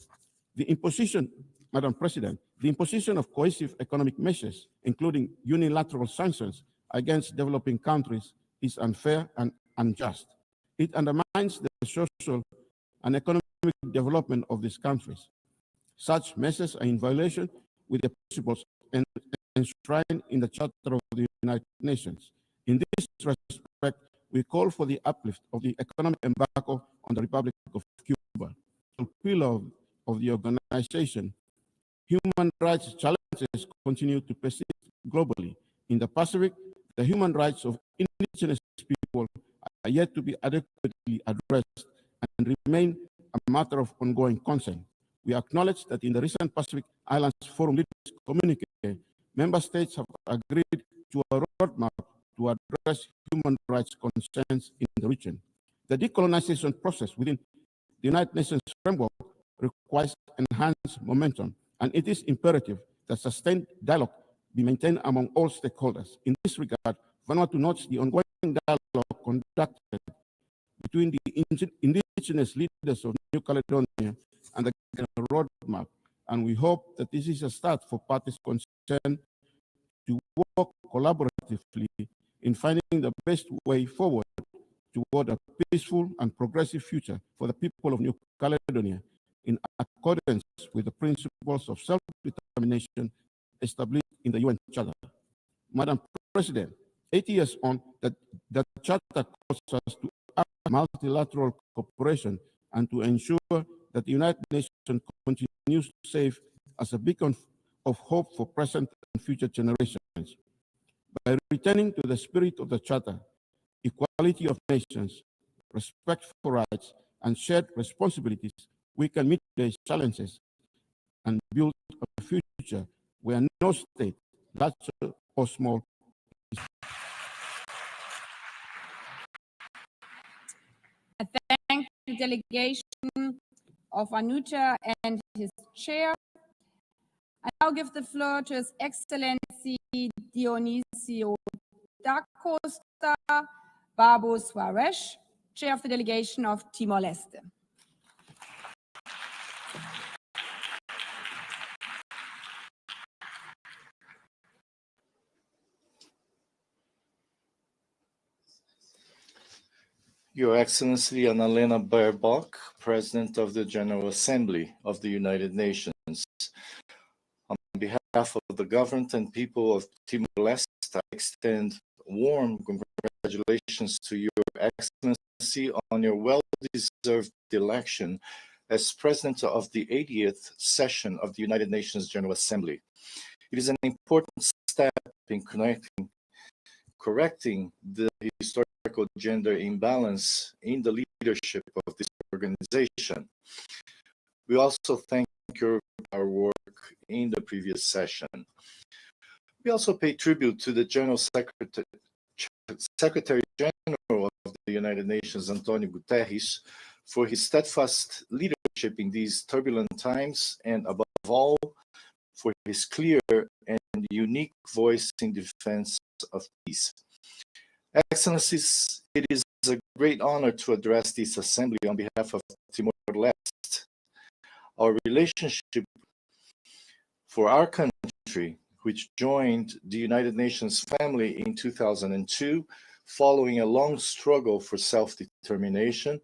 The imposition, Madam President, the imposition of cohesive economic measures, including unilateral sanctions against developing countries, is unfair and unjust. It undermines the social and economic development of these countries. Such measures are in violation with the principles enshrined in the Charter of the United Nations. In this respect, we call for the uplift of the economic embargo on the Republic of Cuba. The pillar of the organization, human rights challenges continue to persist globally. In the Pacific, the human rights of indigenous people are yet to be adequately addressed and remain a matter of ongoing concern. We acknowledge that in the recent Pacific Islands Forum Leaders Communique, member states have agreed to a roadmap to address human rights concerns in the region. The decolonization process within the United Nations framework requires enhanced momentum, and it is imperative that sustained dialogue be maintained among all stakeholders. In this regard, Vanuatu notes the ongoing dialogue conducted between the indigenous leaders of New Caledonia and the roadmap, and we hope that this is a start for parties concerned to work collaboratively in finding the best way forward toward a peaceful and progressive future for the people of New Caledonia in accordance with the principles of self-determination established in the UN Charter. Madam President, 80 years on, that Charter calls us to act multilateral cooperation and to ensure that the United Nations continues to serve as a beacon of hope for present and future generations. By returning to the spirit of the Charter, equality of nations, respect for rights, and shared responsibilities, we can meet these challenges and build a future where no state, large or small, I thank the delegation of Anucha and his chair. I now give the floor to His Excellency Dionisio da Costa Babo Suarez, chair of the delegation of Timor-Leste. Your Excellency Annalena Baerbock, President of the General Assembly of the United Nations. On behalf of the government and people of Timor-Leste, I extend warm congratulations to Your Excellency on your well-deserved election as President of the 80th session of the United Nations General Assembly. It is an important step in correcting the historical gender imbalance in the leadership of this organization. We also thank you for our work in the previous session. We also pay tribute to the Secretary General of the United Nations, Antonio Guterres, for his steadfast leadership in these turbulent times, and above all, for his clear and unique voice in defense of peace. Excellencies, it is a great honor to address this assembly on behalf of Timor-Leste. Our relationship for our country, which joined the United Nations family in 2002, following a long struggle for self-determination,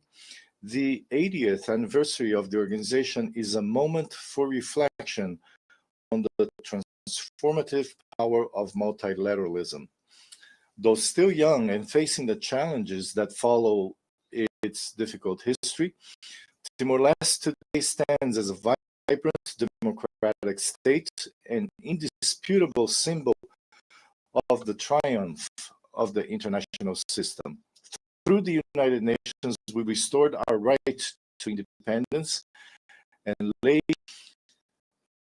the 80th anniversary of the organization is a moment for reflection on the transformative power of multilateralism. Though still young and facing the challenges that follow its difficult history, Timor-Leste today stands as a vibrant democratic state, an indisputable symbol of the triumph of the international system. Through the United Nations, we restored our right to independence and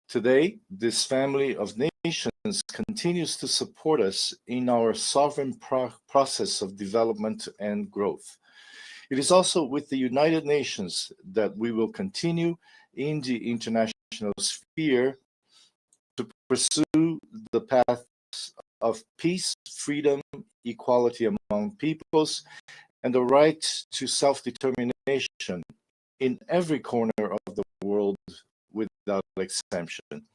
today, this family of nations continues to support us in our sovereign process of development and growth. It is also with the United Nations that we will continue in the international sphere to pursue the path of peace, freedom, equality among peoples, and the right to self-determination in every corner of the world without exemption.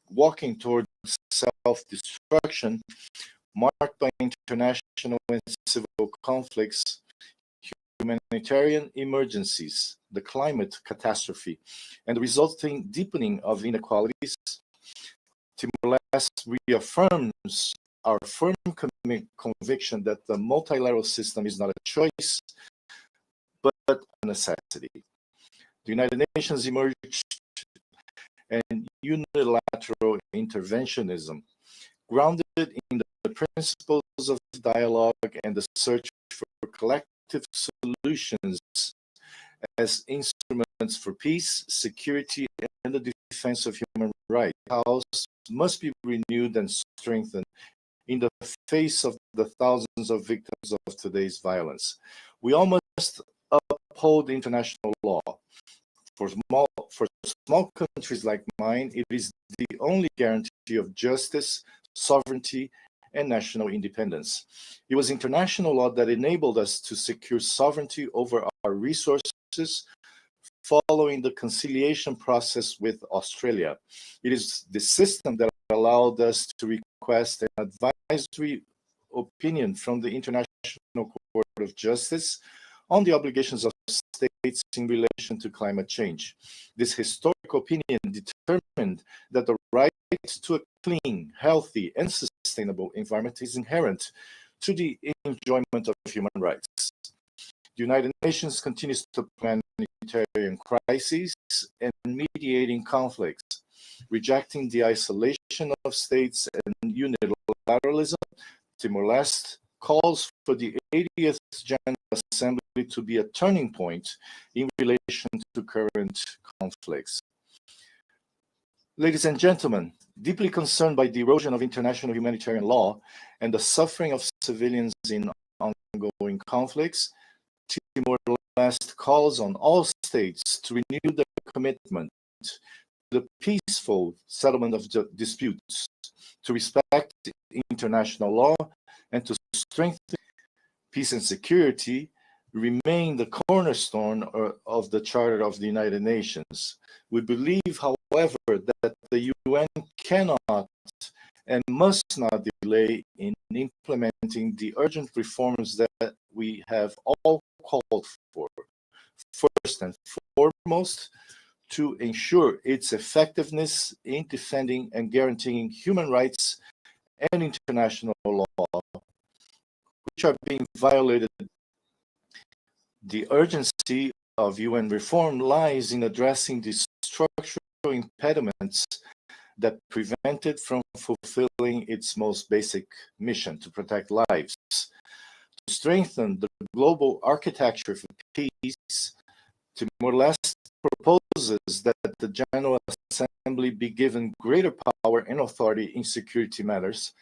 Walking towards self-destruction marked by international and civil conflicts, humanitarian emergencies, the climate catastrophe, and the resulting deepening of inequalities, Timor-Leste reaffirms our firm conviction that the multilateral system is not a choice, but a necessity. The United Nations emerged and unilateral interventionism, grounded in the principles of dialogue and the search for collective solutions as instruments for peace, security, and the defense of human rights. House must be renewed and strengthened in the face of the thousands of victims of today's violence. We all must uphold international law. For small countries like mine, it is the only guarantee of justice, sovereignty, and national independence. It was international law that enabled us to secure sovereignty over our resources following the conciliation process with Australia. It is the system that allowed us to request an advisory opinion from the International Court of Justice on the obligations of states in relation to climate change. This historic opinion determined that the right to a clean, healthy, and sustainable sustainable environment is inherent to the enjoyment of human rights. The United Nations continues to plan humanitarian crises and mediating conflicts, rejecting the isolation of states and unilateralism. Timor-Leste calls for the 80th General Assembly to be a turning point in relation to current conflicts. Ladies and gentlemen, deeply concerned by the erosion of international humanitarian law and the suffering of civilians in ongoing conflicts, Timor-Leste calls on all states to renew their commitment to the peaceful settlement of disputes, to respect international law, and to strengthen peace and security remain the cornerstone of the Charter of the United Nations. We believe, however, that the UN cannot and must not delay in implementing the urgent reforms that we have all called for. First and foremost, to ensure its effectiveness in defending and guaranteeing human rights and international law, which are being violated. The urgency of UN reform lies in addressing the structural impediments that prevent it from fulfilling its most basic mission, to protect lives. To strengthen the global architecture for peace, Timor-Leste proposes that the General Assembly be given greater power and authority in security matters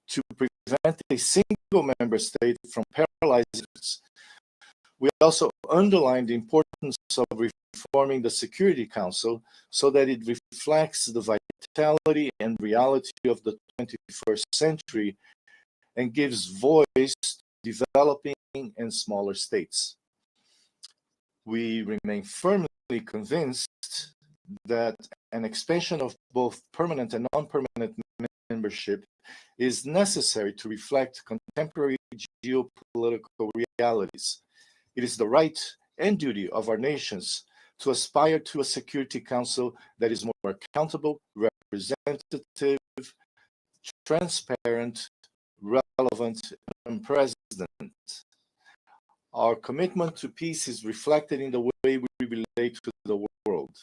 to prevent a single member state from paralyzing it. We also underline the importance of reforming the Security Council so that it reflects the vitality and reality of the 21st century and gives voice to developing and smaller states. We remain firmly convinced that an expansion of both permanent and non-permanent membership is necessary to reflect contemporary geopolitical realities. It is the right and duty of our nations to aspire to a Security Council that is more accountable, representative, transparent, relevant, and present. Our commitment to peace is reflected in the way we relate to the world.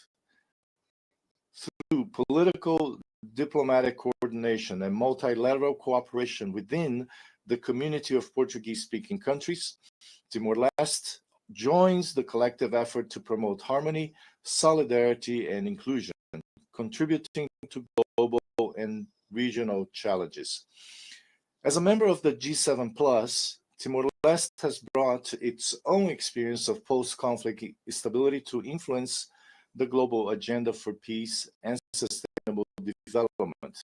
Through political, diplomatic coordination and multilateral cooperation within the community of Portuguese-speaking countries, Timor-Leste joins the collective effort to promote harmony, solidarity, and inclusion, contributing to global and regional challenges. As a member of the G7+, Timor-Leste has brought its own experience of post-conflict stability to influence the global agenda for peace and sustainable development,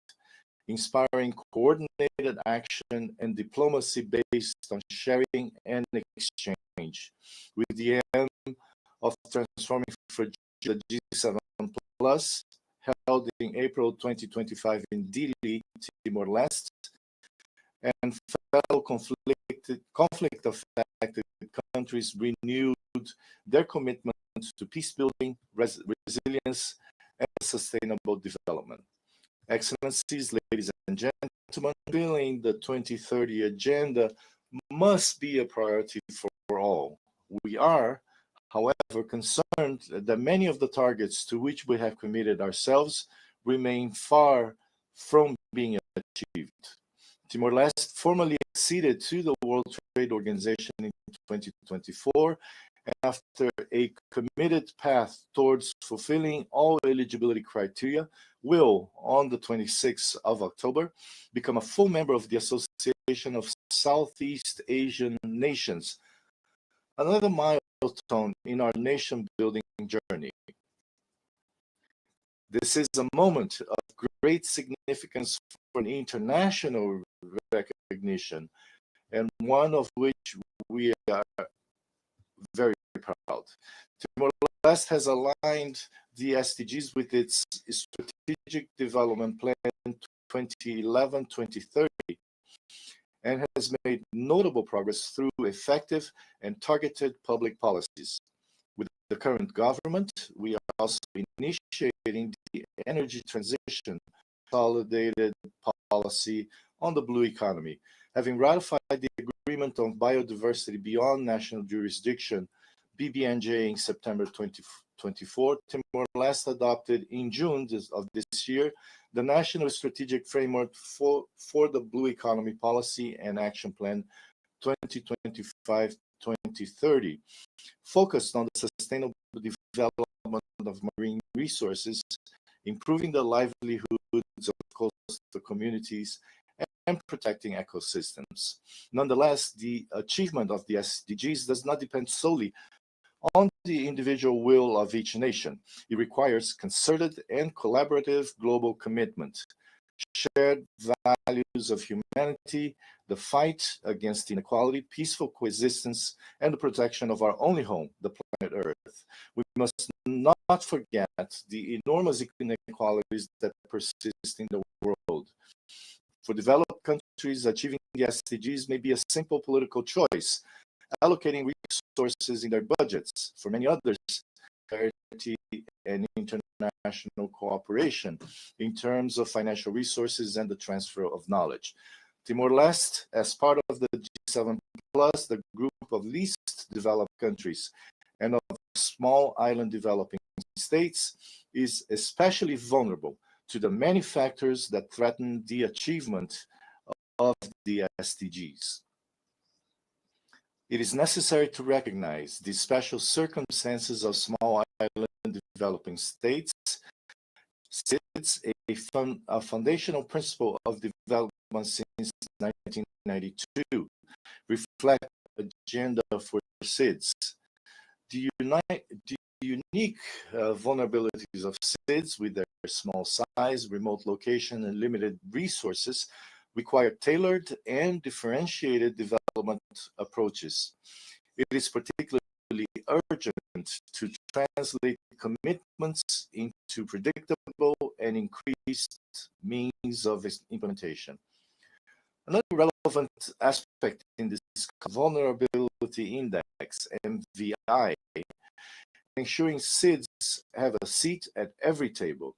inspiring coordinated action and diplomacy based on sharing and exchange, with the aim of transforming for the G7+, held in April 2025 in Dili, Timor-Leste, and fellow conflict-affected countries renewed their commitment to peace building, resilience, and sustainable development. Excellencies, ladies and gentlemen, fulfilling the 2030 agenda must be a priority for all. We are, however, concerned that many of the targets to which we have committed ourselves remain far from being achieved. Timor-Leste formally acceded to the World Trade Organization in 2024, and after a committed path towards fulfilling all eligibility criteria, will, on the 26th of October, become a full member of the Association of Southeast Asian Nations, another milestone in our nation-building journey. This is a moment of great significance for an international recognition, and one of which we are very proud. Timor-Leste has aligned the SDGs with its Strategic Development Plan 2011-2030 and has made notable progress through effective and targeted public policies. With the current government, we are also initiating the energy transition consolidated policy on the blue economy. Having ratified the Agreement on Biodiversity Beyond National Jurisdiction, BBNJ, in September 2024, Timor-Leste adopted in June of this year the National Strategic Framework for the Blue Economy Policy and Action Plan 2025-2030, focused on the sustainable development of marine resources, improving the livelihoods of coastal communities, and protecting ecosystems. Nonetheless, the achievement of the SDGs does not depend solely on the individual will of each nation. It requires concerted and collaborative global commitment, shared values of humanity, the fight against inequality, peaceful coexistence, and the protection of our only home, the planet Earth. We must not forget the enormous inequalities that persist in the world. For developed countries, achieving the SDGs may be a simple political choice, allocating resources in their budgets. For many others, charity and international cooperation in terms of financial resources and the transfer of knowledge. Timor-Leste, as part of the G7+, the group of least developed countries and of small island developing states, is especially vulnerable to the many factors that threaten the achievement of the SDGs. It is necessary to recognize the special circumstances of small island developing states. It's a foundational principle of development since 1992, reflect agenda for SIDS. The unique vulnerabilities of SIDS, with their small size, remote location, and limited resources, require tailored and differentiated development approaches. It is particularly urgent to translate commitments into predictable and increased means of implementation. Another relevant aspect in this Vulnerability Index, MVI, ensuring SIDS have a seat at every table.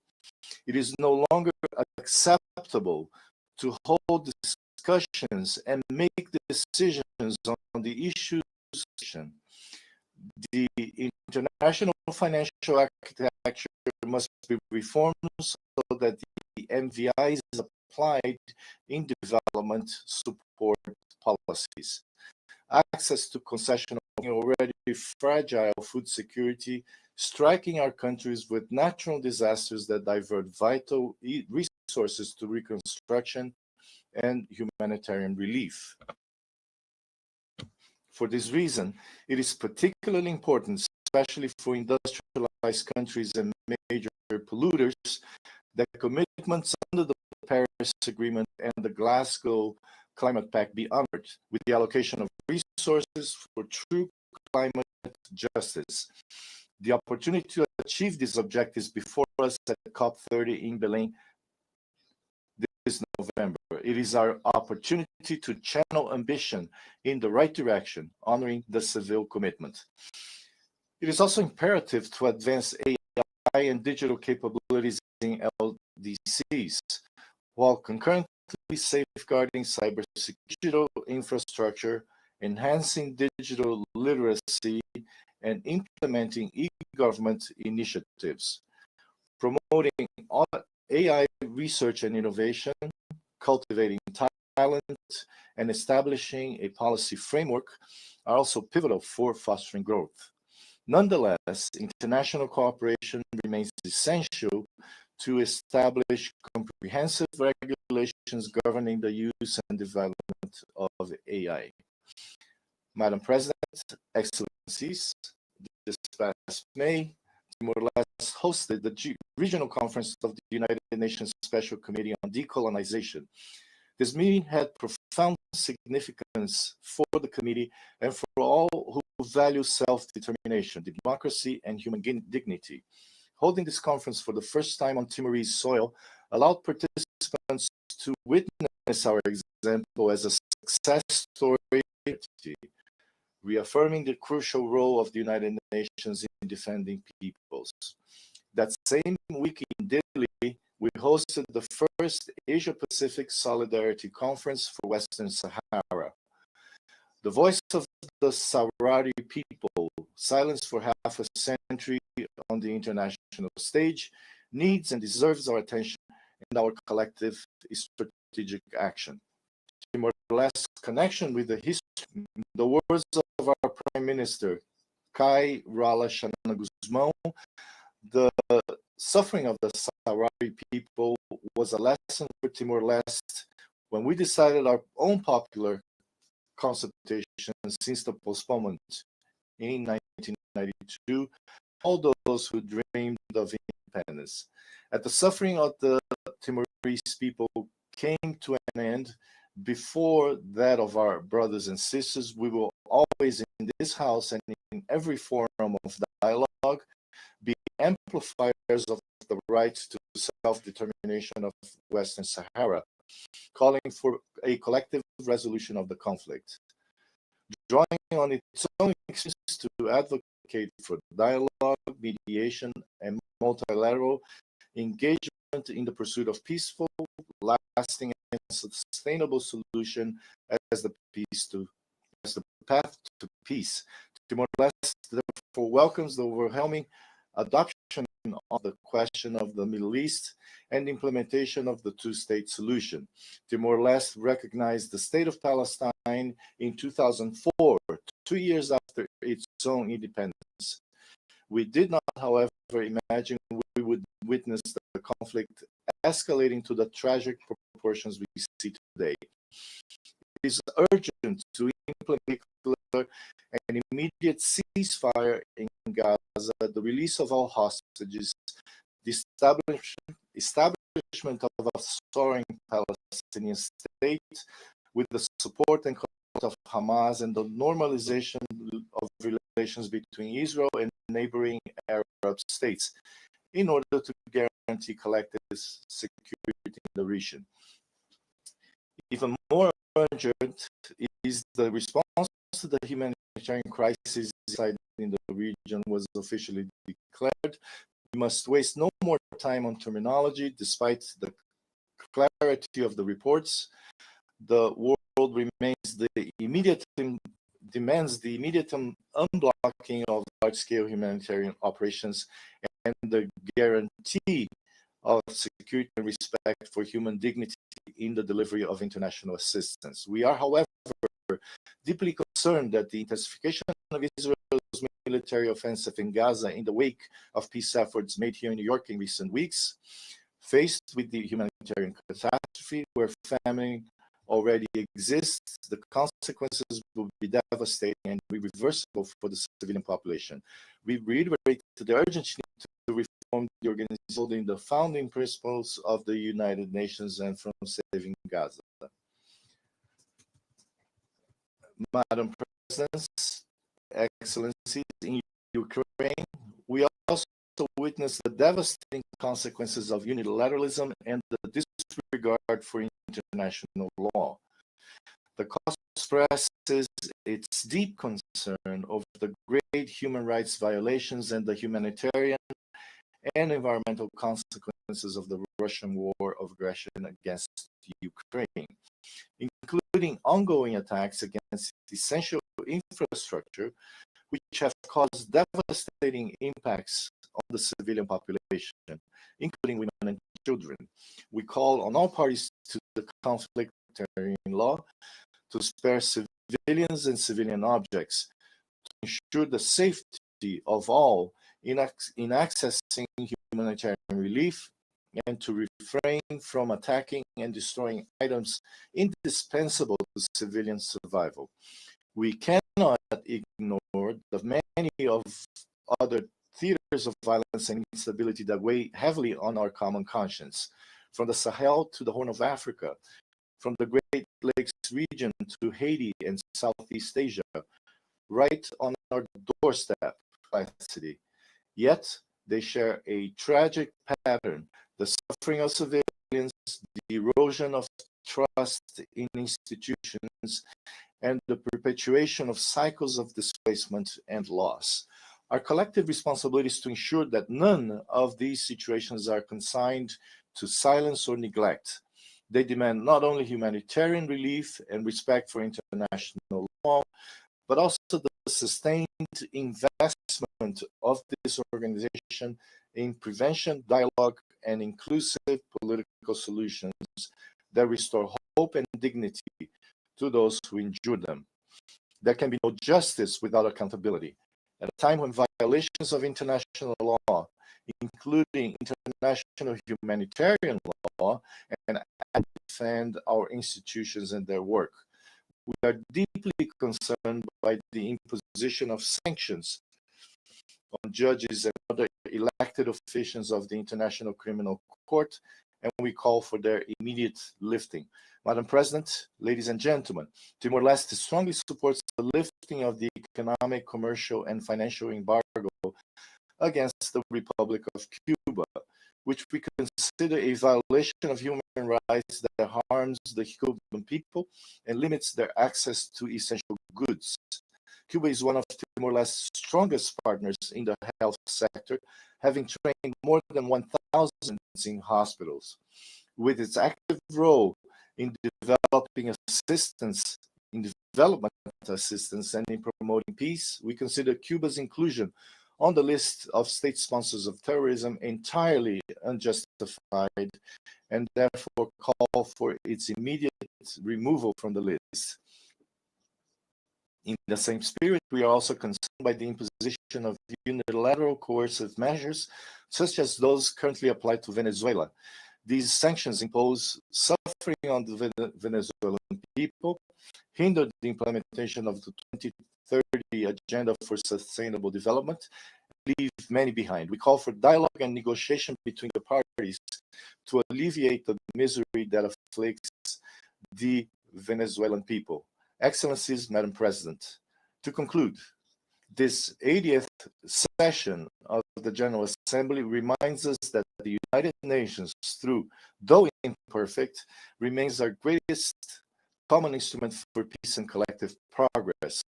It is no longer acceptable to hold discussions and make decisions on the issues. The international financial architecture must be reformed so that the MVI is applied in development support policies. Access to concessional already fragile food security, striking our countries with natural disasters that divert vital resources to reconstruction and humanitarian relief. For this reason, it is particularly important, especially for industrialized countries and major polluters, that commitments under the Paris Agreement and the Glasgow Climate Pact be honored, with the allocation of resources for true climate justice. The opportunity to achieve these objectives before us at COP30 in Belém this November. It is our opportunity to channel ambition in the right direction, honoring the Seville commitment. It is also imperative to advance AI and digital capabilities in LDCs, while concurrently safeguarding digital infrastructure, enhancing digital literacy, and implementing e-government initiatives, promoting AI research and innovation, cultivating talent, and establishing a policy framework are also pivotal for fostering growth. Nonetheless, international cooperation remains essential to establish comprehensive regulations governing the use and development of AI. Madam President, Excellencies, this past May, Timor-Leste hosted the Regional Conference of the United Nations Special Committee on Decolonization. This meeting had profound significance for the committee and for all who value self-determination, democracy, and human dignity. Holding this conference for the first time on Timorese soil allowed participants to witness our example as a success story, reaffirming the crucial role of the United Nations in defending peoples. That same week in Delhi, we hosted the first Asia-Pacific Solidarity Conference for Western Sahara. The voice of the Sahrawi people, silenced for half a century on the international stage, needs and deserves our attention and our collective strategic action. Timor-Leste's connection with the history, in the words of our Prime Minister, Kai Rala Xanana Guzmão, the suffering of the Sahrawi people was a lesson for Timor-Leste when we decided our own popular consultation since the postponement in 1992, all those who dreamed of independence. As the suffering of the Timorese people came to an end before that of our brothers and sisters, we will always in this house and in every forum of dialogue be amplifiers of the right to self-determination of Western Sahara, calling for a collective resolution of the conflict. Drawing on its own experience to advocate for dialogue, mediation, and multilateral engagement in the pursuit of peaceful, lasting, and sustainable solution as the path to peace. Timor-Leste therefore welcomes the overwhelming adoption of the question of the Middle East and implementation of the two-state solution. Timor-Leste recognized the state of Palestine in 2004, 2 years after its own independence. We did not, however, imagine we would witness the conflict escalating to the tragic proportions we see today. It is urgent to implement an immediate ceasefire in Gaza, the release of all hostages, the establishment of a sovereign Palestinian state with the support and of Hamas, and the normalization of relations between Israel and neighboring Arab states in order to guarantee collective security in the region. Even more urgent is the response to the humanitarian crisis in the region was officially declared. We must waste no more time on terminology. Despite the clarity of the reports, the world demands the immediate unblocking of large-scale humanitarian operations and the guarantee of security and respect for human dignity in the delivery of international assistance. We are, however, deeply concerned that the intensification of Israel's military offensive in Gaza in the wake of peace efforts made here in New York in recent weeks, faced with the humanitarian catastrophe where famine already exists, the consequences will be devastating and irreversible for the civilian population. We reiterate the urgent need to reform the organization holding the founding principles of the United Nations and from saving Gaza. Madam President, Excellencies, in Ukraine, we also witness the devastating consequences of unilateralism and the disregard for international law. The cause expresses its deep concern over the great human rights violations and the humanitarian and environmental consequences of the Russian war of aggression against Ukraine, including ongoing attacks against essential infrastructure, which have caused devastating impacts on the civilian population, including women and children. We call on all parties to the conflict law to spare civilians and civilian objects, to ensure the safety of all in accessing humanitarian relief, and to refrain from attacking and destroying items indispensable to civilian survival. We cannot ignore the many of other theaters of violence and instability that weigh heavily on our common conscience, from the Sahel to the Horn of Africa, from the Great Lakes region to Haiti and Southeast Asia, right on our doorstep, capacity. Yet they share a tragic pattern: the suffering of civilians, the erosion of trust in institutions, and the perpetuation of cycles of displacement and loss. Our collective responsibility is to ensure that none of these situations are consigned to silence or neglect. They demand not only humanitarian relief and respect for international law, but also the sustained investment of this organization in prevention, dialogue, and inclusive political solutions that restore hope and dignity to those who endure them. There can be no justice without accountability. At a time when violations of international law, including international humanitarian law, and defend our institutions and their work, we are deeply concerned by the imposition of sanctions on judges and other elected officials of the International Criminal Court, and we call for their immediate lifting. Madam President, ladies and gentlemen, Timor-Leste strongly supports the lifting of the economic, commercial, and financial embargo against the Republic of Cuba, which we consider a violation of human rights that harms the Cuban people and limits their access to essential goods. Cuba is one of Timor-Leste's strongest partners in the health sector, having trained more than 1,000 in hospitals. With its active role in developing assistance, in development assistance, and in promoting peace, we consider Cuba's inclusion on the list of state sponsors of terrorism entirely unjustified, and therefore call for its immediate removal from the list. In the same spirit, we are also concerned by the imposition of unilateral coercive measures, such as those currently applied to Venezuela. These sanctions impose suffering on the Venezuelan people, hinder the implementation of the 2030 Agenda for Sustainable Development, and leave many behind. We call for dialogue and negotiation between the parties to alleviate the misery that afflicts the Venezuelan people. Excellencies, Madam President, to conclude, this 80th session of the General Assembly reminds us that the United Nations, though imperfect, remains our greatest common instrument for peace and collective progress.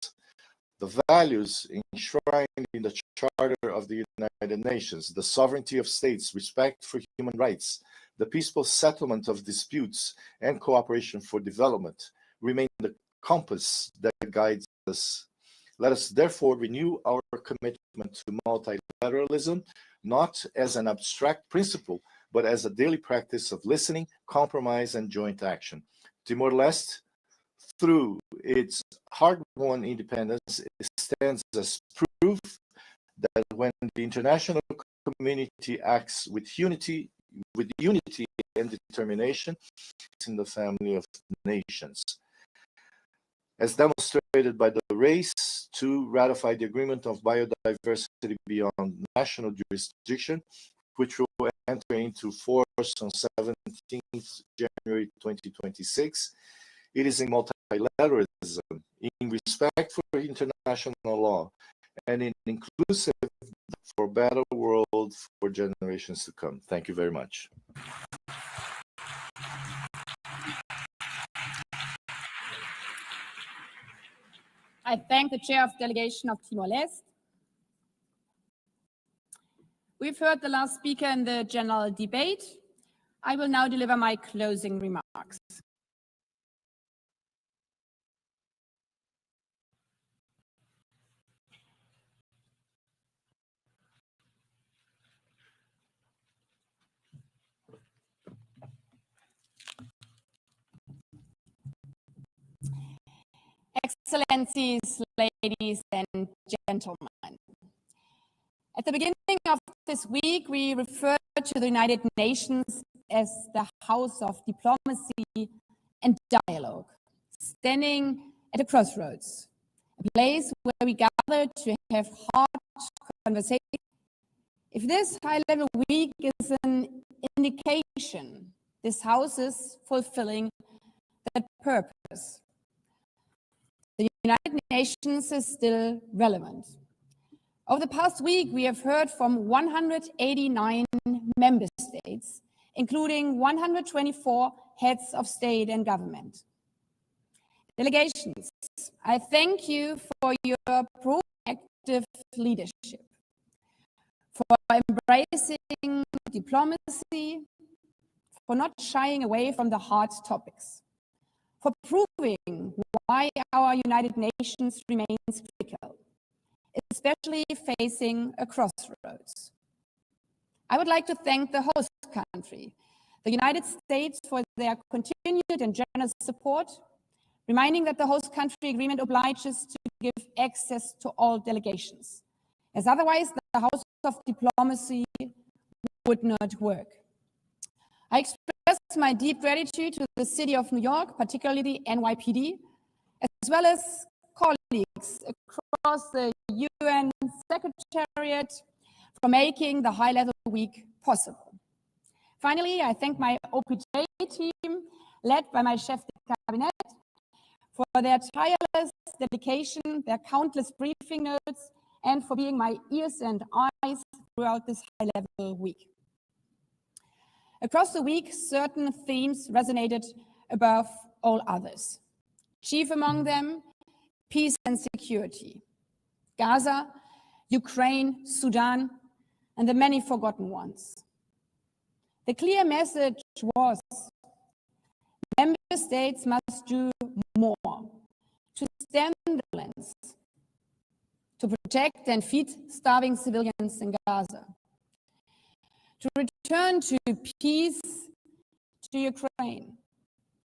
The values enshrined in the Charter of the United Nations, the sovereignty of states, respect for human rights, the peaceful settlement of disputes, and cooperation for development remain the compass that guides us. Let us therefore renew our commitment to multilateralism, not as an abstract principle, but as a daily practice of listening, compromise, and joint action. Timor-Leste, through its hard-won independence, stands as proof that when the international community acts with unity and determination, it's in the family of nations. As demonstrated by the race to ratify the agreement of biodiversity beyond national jurisdiction, which will enter into force on 17th January 2026, it is in multilateralism, in respect for international law, and in inclusive for a better world for generations to come. Thank you very much. I thank the Chair of Delegation of Timor-Leste. We've heard the last speaker in the general debate. I will now deliver my closing remarks. Excellencies, ladies and gentlemen. At the beginning of this week, we referred to the United Nations as the house of diplomacy and dialogue, standing at a crossroads, a place where we gather to have hard conversations. If this high-level week is an indication, this house is fulfilling that purpose. The United Nations is still relevant. Over the past week, we have heard from 189 member states, including 124 heads of state and government. Delegations, I thank you for your proactive leadership, for embracing diplomacy, for not shying away from the hard topics, for proving why our United Nations remains critical, especially facing a crossroads. I would like to thank the host country, the United States, for their continued and generous support, reminding that the host country agreement obliges to give access to all delegations, as otherwise the House of Diplomacy would not work. I express my deep gratitude to the City of New York, particularly the NYPD, as well as colleagues across the UN Secretariat for making the high-level week possible. Finally, I thank my OPJ team, led by my chef de cabinet, for their tireless dedication, their countless briefing notes, and for being my ears and eyes throughout this high-level week. Across the week, certain themes resonated above all others. Chief among them, peace and security. Gaza, Ukraine, Sudan, and the many forgotten ones. The clear message was, member states must do more to stem the violence, to protect and feed starving civilians in Gaza, to return to peace to Ukraine,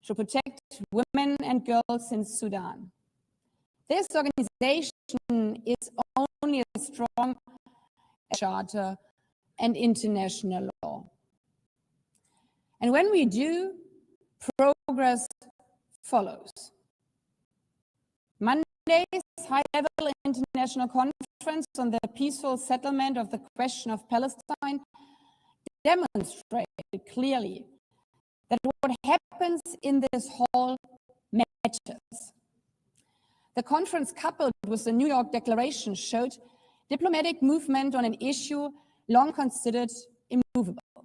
to protect women and girls in Sudan. This organization is only as strong as charter and international law. And when we do, progress follows. Monday's high-level international conference on the peaceful settlement of the question of Palestine demonstrated clearly that what happens in this hall matters. The conference, coupled with the New York Declaration, showed diplomatic movement on an issue long considered immovable.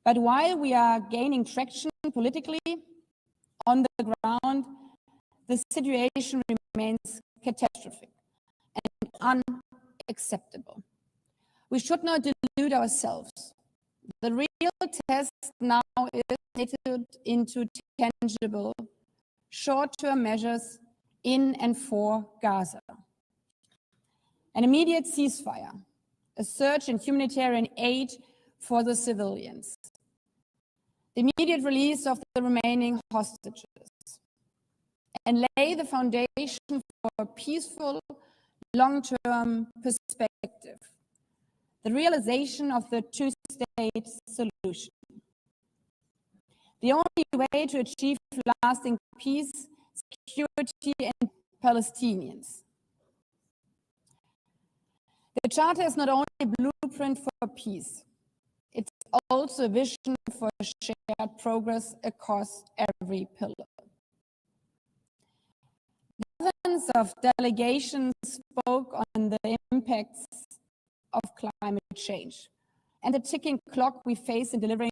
But while we are gaining traction politically, on the ground, the situation remains catastrophic and unacceptable. We should not delude ourselves. The real test now is translated into tangible, short-term measures in and for Gaza. An immediate ceasefire, a surge in humanitarian aid for the civilians, the immediate release of the remaining hostages, and lay the foundation for a peaceful, long-term perspective, the realization of the two-state solution. The only way to achieve lasting peace, security, and Palestinians. The Charter is not only a blueprint for peace, it's also a vision for shared progress across every pillar. Dozens of delegations spoke on the impacts of climate change and the ticking clock we face in delivering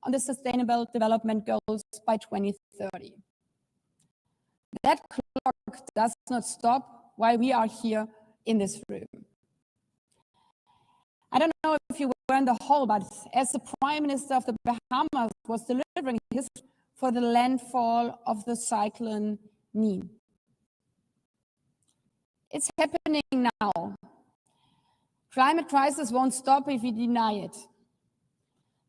on the Sustainable Development Goals by 2030. That clock does not stop while we are here in this room. I don't know if you were in the hall, but as the Prime Minister of the Bahamas was delivering his for the landfall of the cyclone Nene. It's happening now. Climate crisis won't stop if we deny it.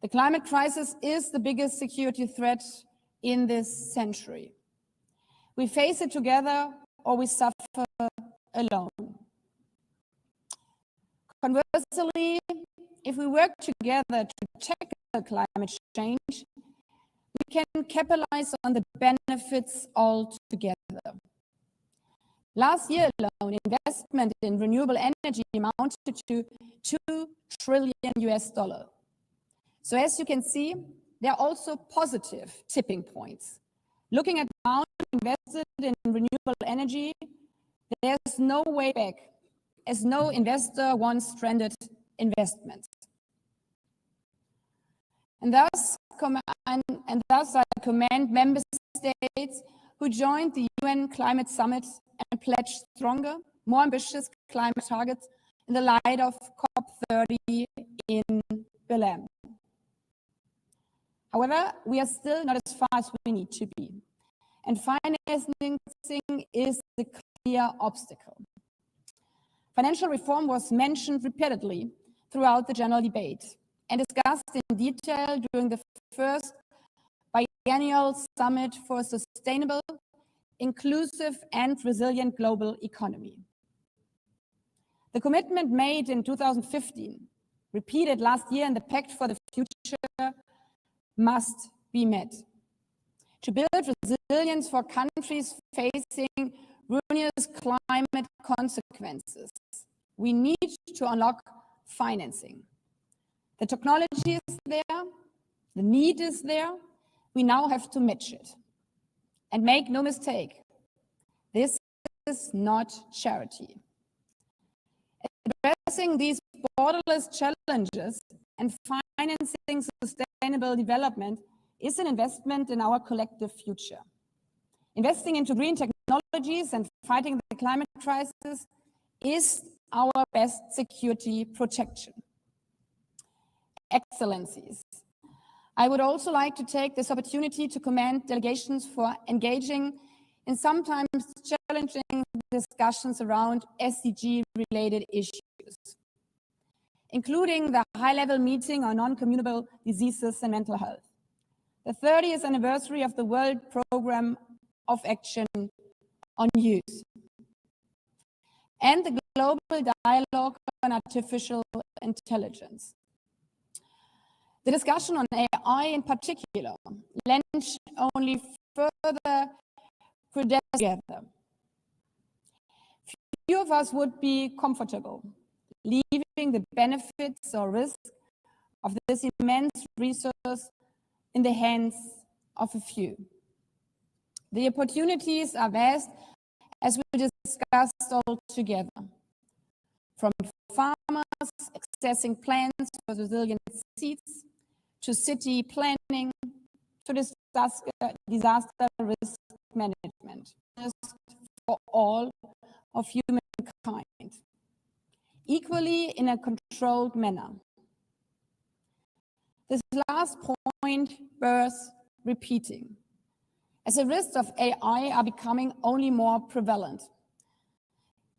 The climate crisis is the biggest security threat in this century. We face it together or we suffer alone. Conversely, if we work together to tackle climate change, we can capitalize on the benefits all together. Last year alone, investment in renewable energy amounted to $2 trillion. So as you can see, there are also positive tipping points. Looking at the amount invested in renewable energy, there's no way back, as no investor wants stranded investments. And thus I commend member states who joined the UN Climate Summit and pledged stronger, more ambitious climate targets in the light of COP30 in Belém. However, we are still not as far as we need to be. And financing is the clear obstacle. Financial reform was mentioned repeatedly throughout the general debate and discussed in detail during the first biennial summit for a sustainable, inclusive and resilient global economy. The commitment made in 2015, repeated last year in the Pact for the Future, must be met. To build resilience for countries facing ruinous climate consequences, we need to unlock financing. The technology is there, the need is there, we now have to match it. And make no mistake, this is not charity. Addressing these borderless challenges and financing sustainable development is an investment in our collective future. Investing into green technologies and fighting the climate crisis is our best security protection. Excellencies, I would also like to take this opportunity to commend delegations for engaging in sometimes challenging discussions around SDG-related issues, including the high-level meeting on non-communicable diseases and mental health, the 30th anniversary of the World Programme of Action on Youth, and the Global Dialogue on Artificial Intelligence. The discussion on AI in particular lends only further credence together. Few of us would be comfortable leaving the benefits or risks of this immense resource in the hands of a few. The opportunities are vast, as we discussed all together, from farmers accessing plans for resilient seeds, to city planning, to disaster risk management, for all of humankind, equally in a controlled manner. This last point bears repeating, as the risks of AI are becoming only more prevalent,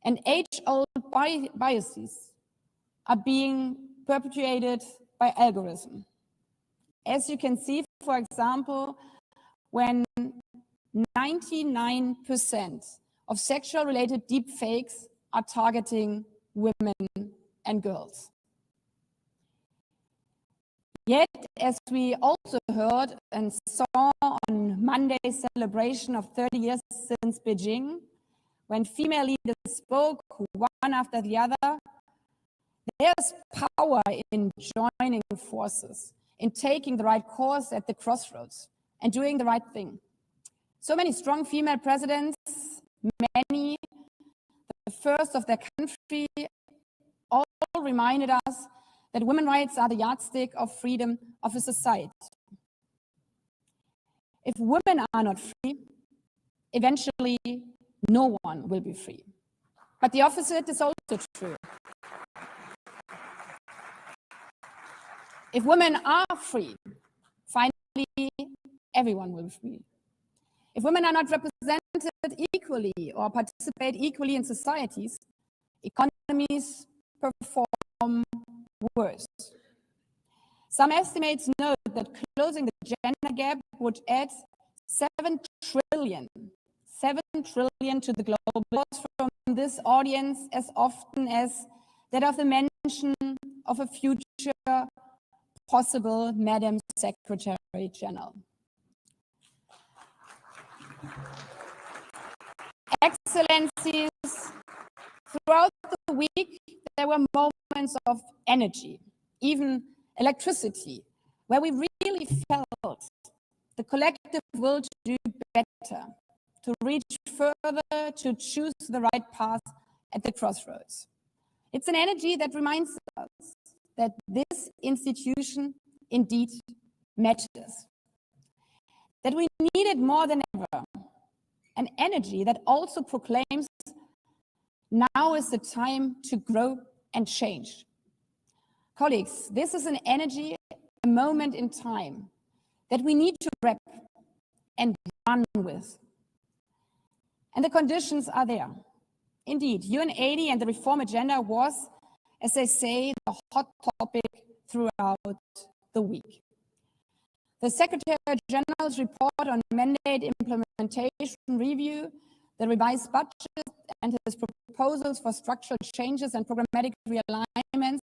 and age-old biases are being perpetuated by algorithms. As you can see, for example, when 99% of sexual-related deepfakes are targeting women and girls. Yet, as we also heard and saw on Monday's celebration of 30 years since Beijing, when female leaders spoke one after the other, there's power in joining forces, in taking the right course at the crossroads and doing the right thing. So many strong female presidents, many, the first of their country, all reminded us that women's rights are the yardstick of freedom of a society. If women are not free, eventually no one will be free. But the opposite is also true. If women are free, finally everyone will be free. If women are not represented equally or participate equally in societies, economies perform worse. Some estimates note that closing the gender gap would add 7 trillion to the global loss from this audience as often as that of the mention of a future possible Madam Secretary General. Excellencies, throughout the week, there were moments of energy, even electricity, where we really felt the collective will to do better, to reach further, to choose the right path at the crossroads. It's an energy that reminds us that this institution indeed matters, that we need it more than ever, an energy that also proclaims now is the time to grow and change. Colleagues, this is an energy, a moment in time that we need to grab and run with. And the conditions are there. Indeed, UN80 and the reform agenda was, as they say, the hot topic throughout the week. The Secretary General's report on mandate implementation review, the revised budget, and his proposals for structural changes and programmatic realignments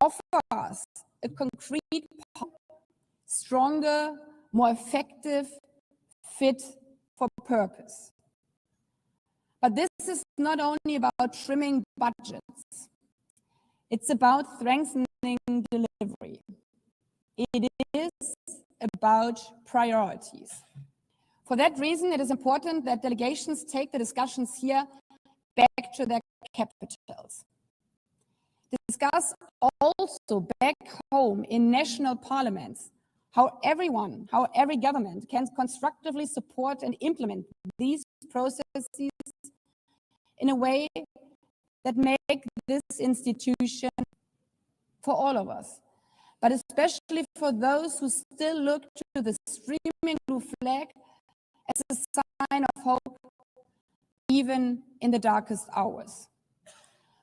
offer us a concrete, stronger, more effective, fit for purpose. But this is not only about trimming budgets. It's about strengthening delivery. It is about priorities. For that reason, it is important that delegations take the discussions here back to their capitals. Discuss also back home in national parliaments how every government can constructively support and implement these processes in a way that make this institution for all of us, but especially for those who still look to the streaming blue flag as a sign of hope, even in the darkest hours.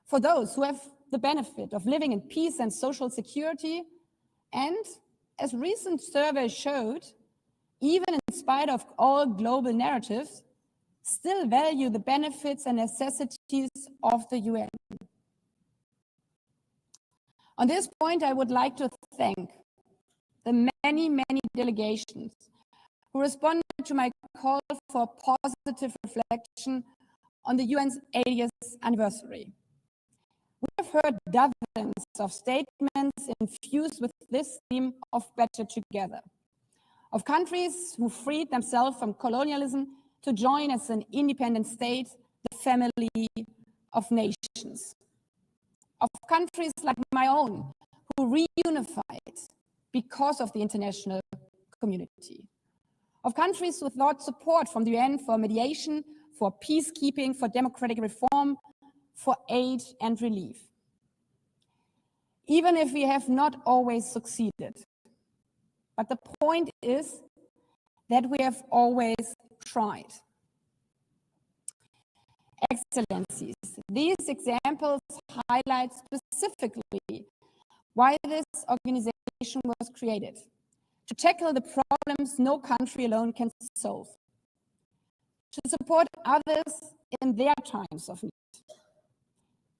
For those who have the benefit of living in peace and social security, and as recent surveys showed, even in spite of all global narratives, still value the benefits and necessities of the UN. On this point, I would like to thank the many delegations who responded to my call for positive reflection on the UN's 80th anniversary. We have heard dozens of statements infused with this theme of better together, of countries who freed themselves from colonialism to join as an independent state, the family of nations, of countries like my own who reunified because of the international community, of countries who sought support from the UN for mediation, for peacekeeping, for democratic reform, for aid and relief. Even if we have not always succeeded. But the point is that we have always tried. Excellencies, these examples highlight specifically why this organization was created, to tackle the problems no country alone can solve, to support others in their times of need.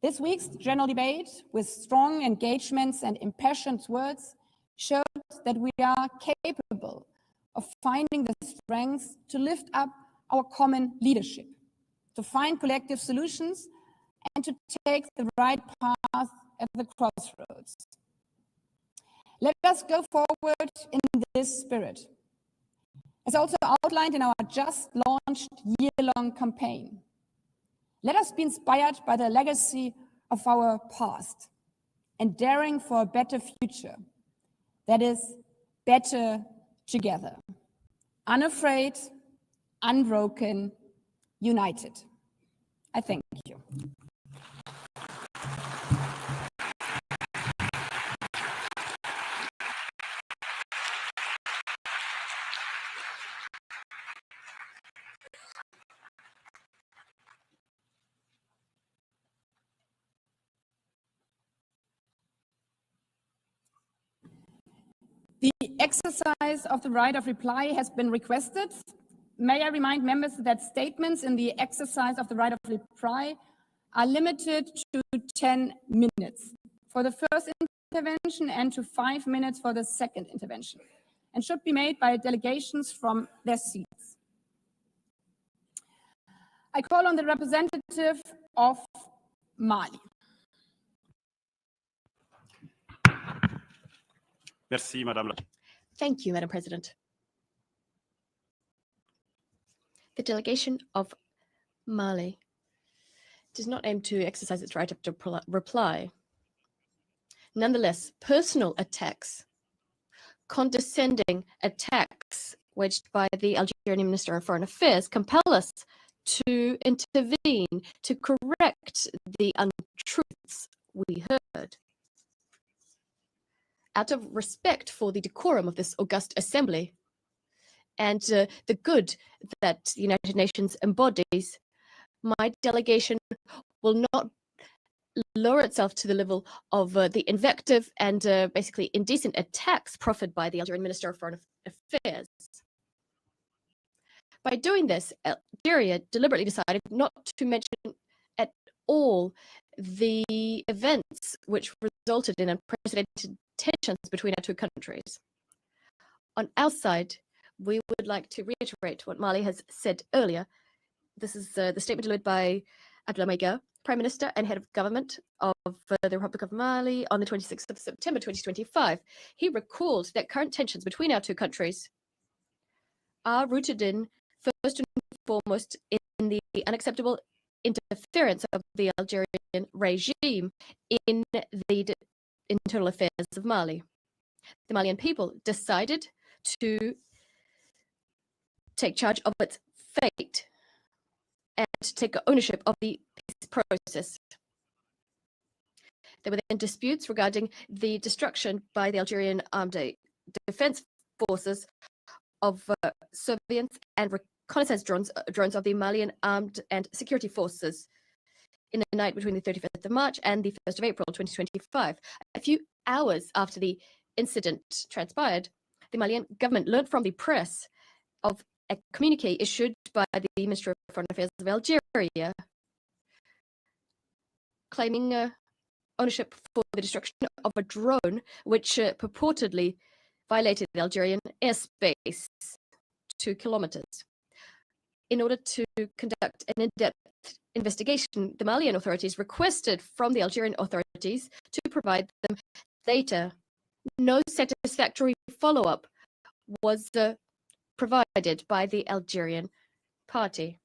This week's general debate, with strong engagements and impassioned words, showed that we are capable of finding the strength to lift up our common leadership, to find collective solutions, and to take the right path at the crossroads. Let us go forward in this spirit. As also outlined in our just launched year-long campaign, let us be inspired by the legacy of our past and daring for a better future that is better together, unafraid, unbroken, united. I thank you. The exercise of the right of reply has been requested. May I remind members that statements in the exercise of the right of reply are limited to 10 minutes for the first intervention and to 5 minutes for the second intervention, and should be made by delegations from their seats. I call on the representative of Mali. Merci, Madame. Thank you, Madam President. The delegation of Mali does not aim to exercise its right of reply. Nonetheless, personal attacks, condescending attacks waged by the Algerian Minister of Foreign Affairs compel us to intervene, to correct the untruths we heard. out of respect for the decorum of this august assembly and the good that the United Nations embodies, my delegation will not lower itself to the level of the invective and basically indecent attacks proffered by the Algerian Minister of Foreign Affairs. By doing this, Algeria deliberately decided not to mention at all the events which resulted in unprecedented tensions between our two countries. On our side, we would like to reiterate what Mali has said earlier. This is the statement delivered by Abdoulaye Maiga, Prime Minister and Head of Government of the Republic of Mali on the 26th of September 2025. He recalled that current tensions between our two countries are rooted in, first and foremost, in the unacceptable interference of the Algerian regime in the internal affairs of Mali. The Malian people decided to take charge of its fate and to take ownership of the peace process. There were then disputes regarding the destruction by the Algerian armed defense forces of surveillance and reconnaissance drones of the Malian armed and security forces in the night between the 35th of March and the 1st of April 2025. A few hours after the incident transpired, the Malian government learned from the press of a communique issued by the Ministry of Foreign Affairs of Algeria, claiming ownership for the destruction of a drone which purportedly violated the Algerian airspace 2 kilometers. In order to conduct an in-depth investigation, the Malian authorities requested from the Algerian authorities to provide them data. No satisfactory follow-up was provided by the Algerian party.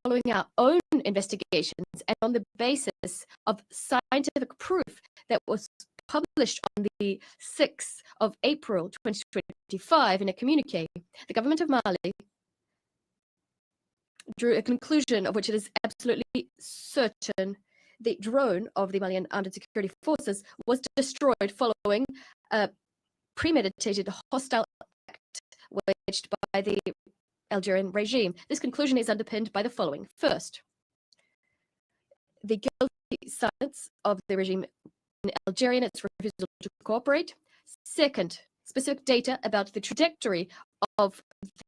Following our own investigations and on the basis of scientific proof that was published on the 6th of April 2025 in a communique, the government of Mali drew a conclusion of which it is absolutely certain. The drone of the Malian Armed Security Forces was destroyed following a premeditated hostile act waged by the Algerian regime. This conclusion is underpinned by the following. First, the guilty silence of the regime in Algeria and its refusal to cooperate. Second, specific data about the trajectory of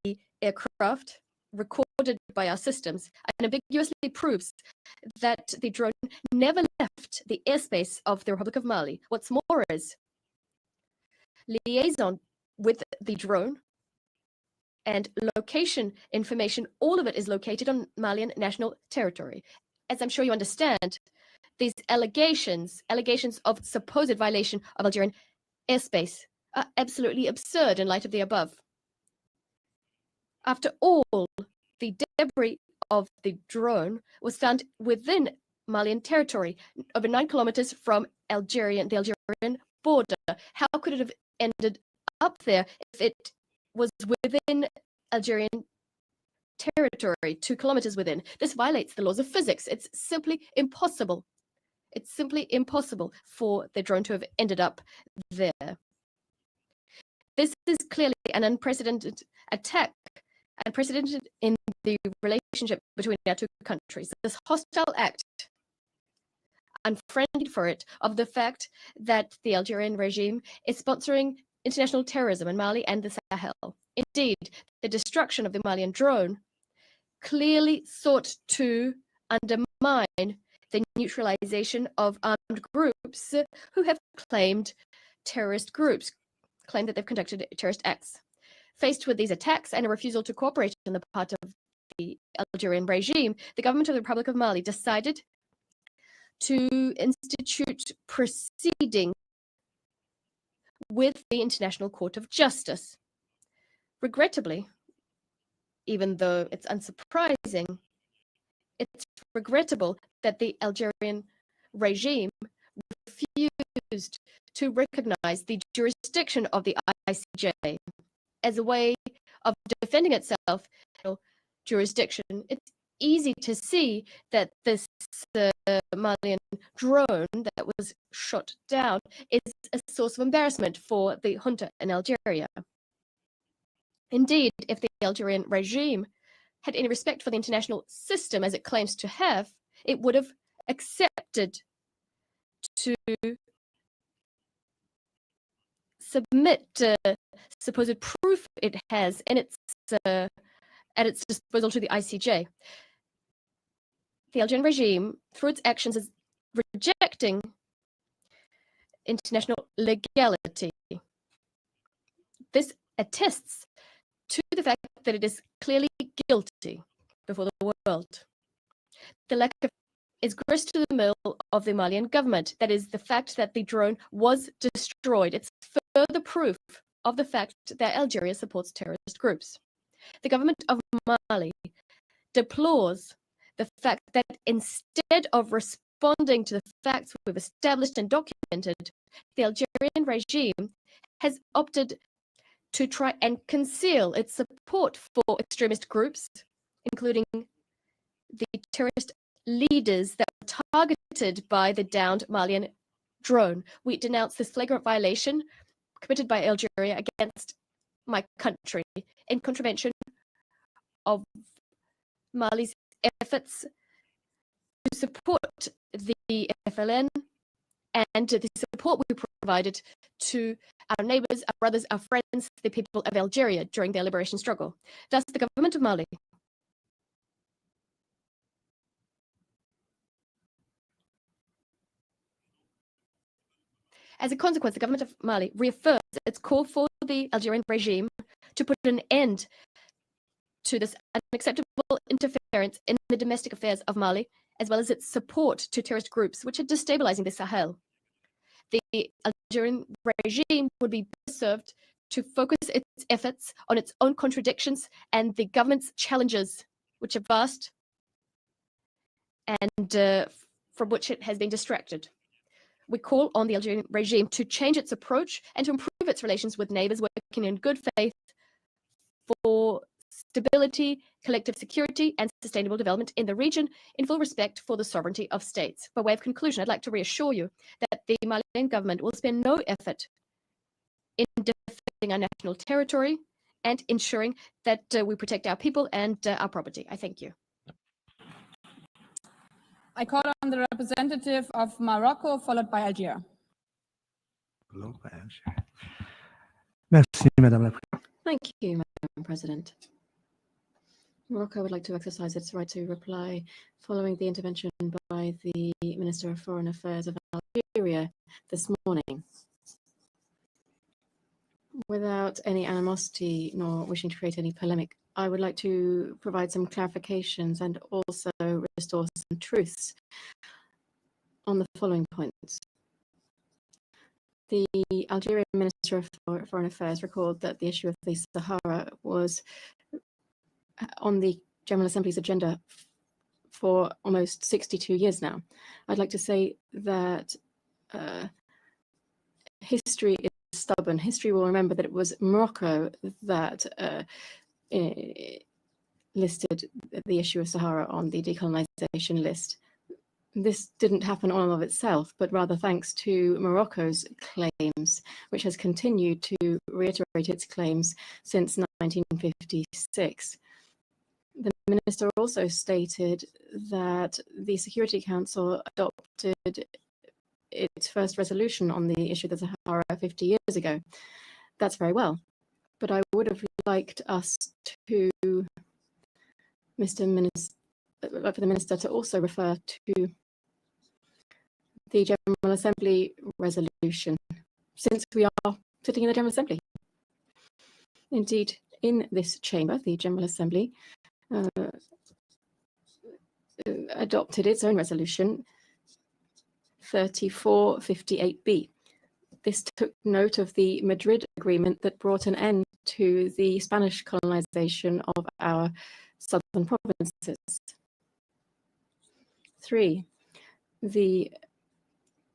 the aircraft recorded by our systems unambiguously proves that the drone never left the airspace of the Republic of Mali. What's more is liaison with the drone and location information, all of it is located on Malian national territory. As I'm sure you understand, these allegations of supposed violation of Algerian airspace are absolutely absurd in light of the above. After all, the debris of the drone was found within Malian territory, over 9 kilometers from the Algerian border. How could it have ended up there if it was within Algerian territory, 2 kilometers within? This violates the laws of physics. It's simply impossible. It's simply impossible for the drone to have ended up there. This is clearly an unprecedented attack, unprecedented in the relationship between our two countries. This hostile act, unfriendly for it, of the fact that the Algerian regime is sponsoring international terrorism in Mali and the Sahel. Indeed, the destruction of the Malian drone clearly sought to undermine the neutralization of armed groups who have claimed claim that they've conducted terrorist acts. Faced with these attacks and a refusal to cooperate on the part of the Algerian regime, the government of the Republic of Mali decided to institute proceedings with the International Court of Justice. Regrettably, even though it's unsurprising, it's regrettable that the Algerian regime refused to recognize the jurisdiction of the ICJ as a way of defending itself. Jurisdiction, it's easy to see that this Malian drone that was shot down is a source of embarrassment for the junta in Algeria. Indeed, if the Algerian regime had any respect for the international system as it claims to have, it would have accepted to submit supposed proof it has in its at its disposal to the ICJ. The Algerian regime, through its actions, is rejecting international legality. This attests to the fact that it is clearly guilty before the world. The lack of is grist to the mill of the Malian government. That is the fact that the drone was destroyed. It's further proof of the fact that Algeria supports terrorist groups. The government of Mali deplores the fact that instead of responding to the facts we've established and documented, the Algerian regime has opted to try and conceal its support for extremist groups, including the terrorist leaders that were targeted by the downed Malian drone. We denounce this flagrant violation committed by Algeria against my country in contravention of Mali's efforts to support the FLN and the support we provided to our neighbors, our brothers, our friends, the people of Algeria during their liberation struggle. Thus, the government of Mali as a consequence, the government of Mali reaffirms its call for the Algerian regime to put an end to this unacceptable interference in the domestic affairs of Mali, as well as its support to terrorist groups which are destabilizing the Sahel. The Algerian regime would be best served to focus its efforts on its own contradictions and the government's challenges, which are vast and from which it has been distracted. We call on the Algerian regime to change its approach and to improve its relations with neighbors working in good faith for stability, collective security, and sustainable development in the region, in full respect for the sovereignty of states. By way of conclusion, I'd like to reassure you that the Malian government will spare no effort in defending our national territory and ensuring that we protect our people and our property. I thank you. I call on the representative of Morocco, followed by Algeria. Merci, Madame la Présidente. Thank you, Madam President. Morocco would like to exercise its right to reply following the intervention by the Minister of Foreign Affairs of Algeria this morning. Without any animosity nor wishing to create any polemic, I would like to provide some clarifications and also restore some truths on the following points. The Algerian Minister of Foreign Affairs recalled that the issue of the Sahara was on the General Assembly's agenda for almost 62 years now. I'd like to say that history is stubborn. History will remember that it was Morocco that listed the issue of Sahara on the decolonization list. This didn't happen on and of itself, but rather thanks to Morocco's claims, which has continued to reiterate its claims since 1956. The minister also stated that the Security Council adopted its first resolution on the issue of the Sahara 50 years ago. That's very well, but I would have liked us to, for the minister to also refer to the General Assembly resolution, since we are sitting in the General Assembly. Indeed, in this chamber, the General Assembly adopted its own resolution 3458B. This took note of the Madrid Agreement that brought an end to the Spanish colonization of our southern provinces. 3. The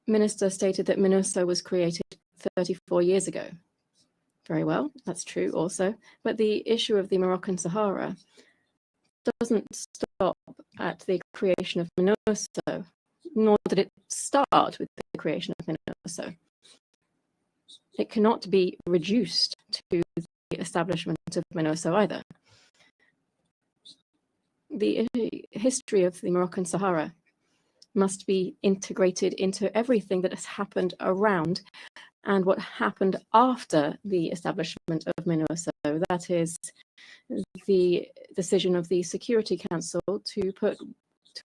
minister stated that MINURSO was created 34 years ago. Very well, that's true also. But the issue of the Moroccan Sahara doesn't stop at the creation of MINURSO, nor did it start with the creation of MINURSO. It cannot be reduced to the establishment of MINURSO either. The history of the Moroccan Sahara must be integrated into everything that has happened around and what happened after the establishment of MINURSO. That is the decision of the Security Council to put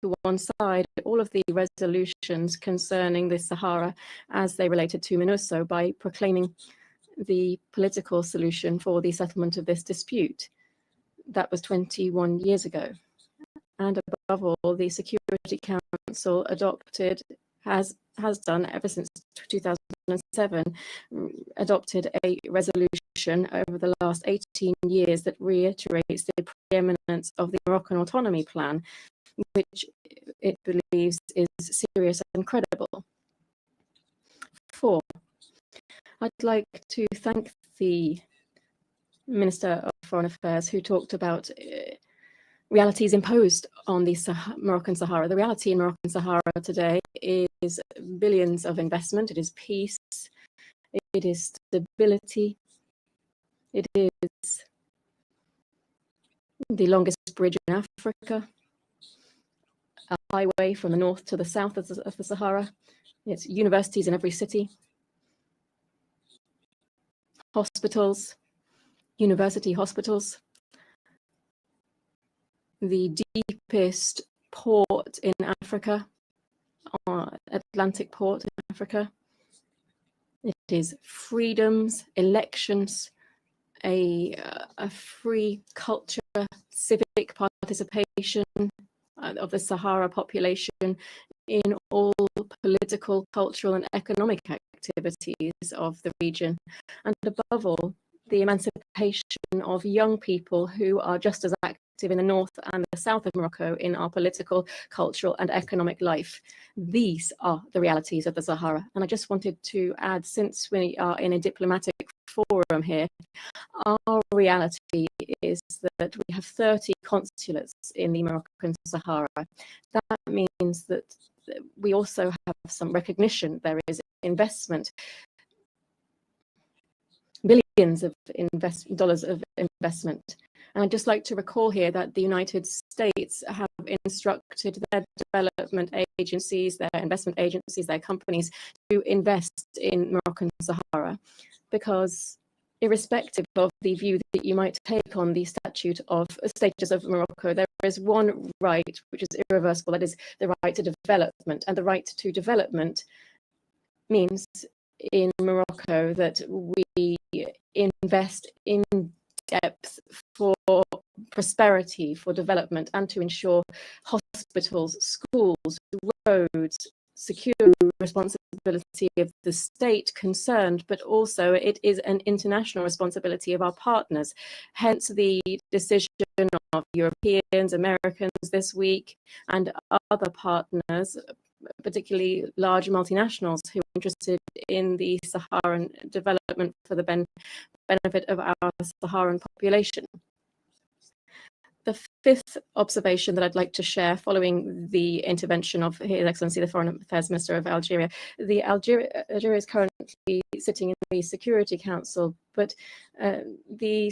to one side all of the resolutions concerning the Sahara as they related to MINURSO by proclaiming the political solution for the settlement of this dispute. That was 21 years ago. And above all, the Security Council has done ever since 2007, adopted a resolution over the last 18 years that reiterates the preeminence of the Moroccan autonomy plan, which it believes is serious and credible. 4, I'd like to thank the Minister of Foreign Affairs who talked about realities imposed on the Moroccan Sahara. The reality in Moroccan Sahara today is billions of investment, it is peace, it is stability, it is the longest bridge in Africa, a highway from the north to the south of the Sahara, it's universities in every city, hospitals, university hospitals, the deepest port in Africa, Atlantic port in Africa. It is freedoms, elections, a free culture, civic participation of the Sahara population in all political, cultural, and economic activities of the region. And above all, the emancipation of young people who are just as active in the north and the south of Morocco in our political, cultural, and economic life. These are the realities of the Sahara. And I just wanted to add, since we are in a diplomatic forum here, our reality is that we have 30 consulates in the Moroccan Sahara. That means that we also have some recognition. There is investment, billions of dollars of investment. And I'd just like to recall here that the United States have instructed their development agencies, their investment agencies, their companies to invest in Moroccan Sahara, because irrespective of the view that you might take on the status of Morocco, there is one right which is irreversible, that is the right to development. And the right to development means in Morocco that we invest in depth for prosperity, for development, and to ensure hospitals, schools, roads, secure responsibility of the state concerned, but also it is an international responsibility of our partners. Hence the decision of Europeans, Americans this week, and other partners, particularly large multinationals who are interested in the Saharan development for the benefit of our Saharan population. The fifth observation that I'd like to share following the intervention of His Excellency the Foreign Affairs Minister of Algeria. Algeria is currently sitting in the Security Council, but the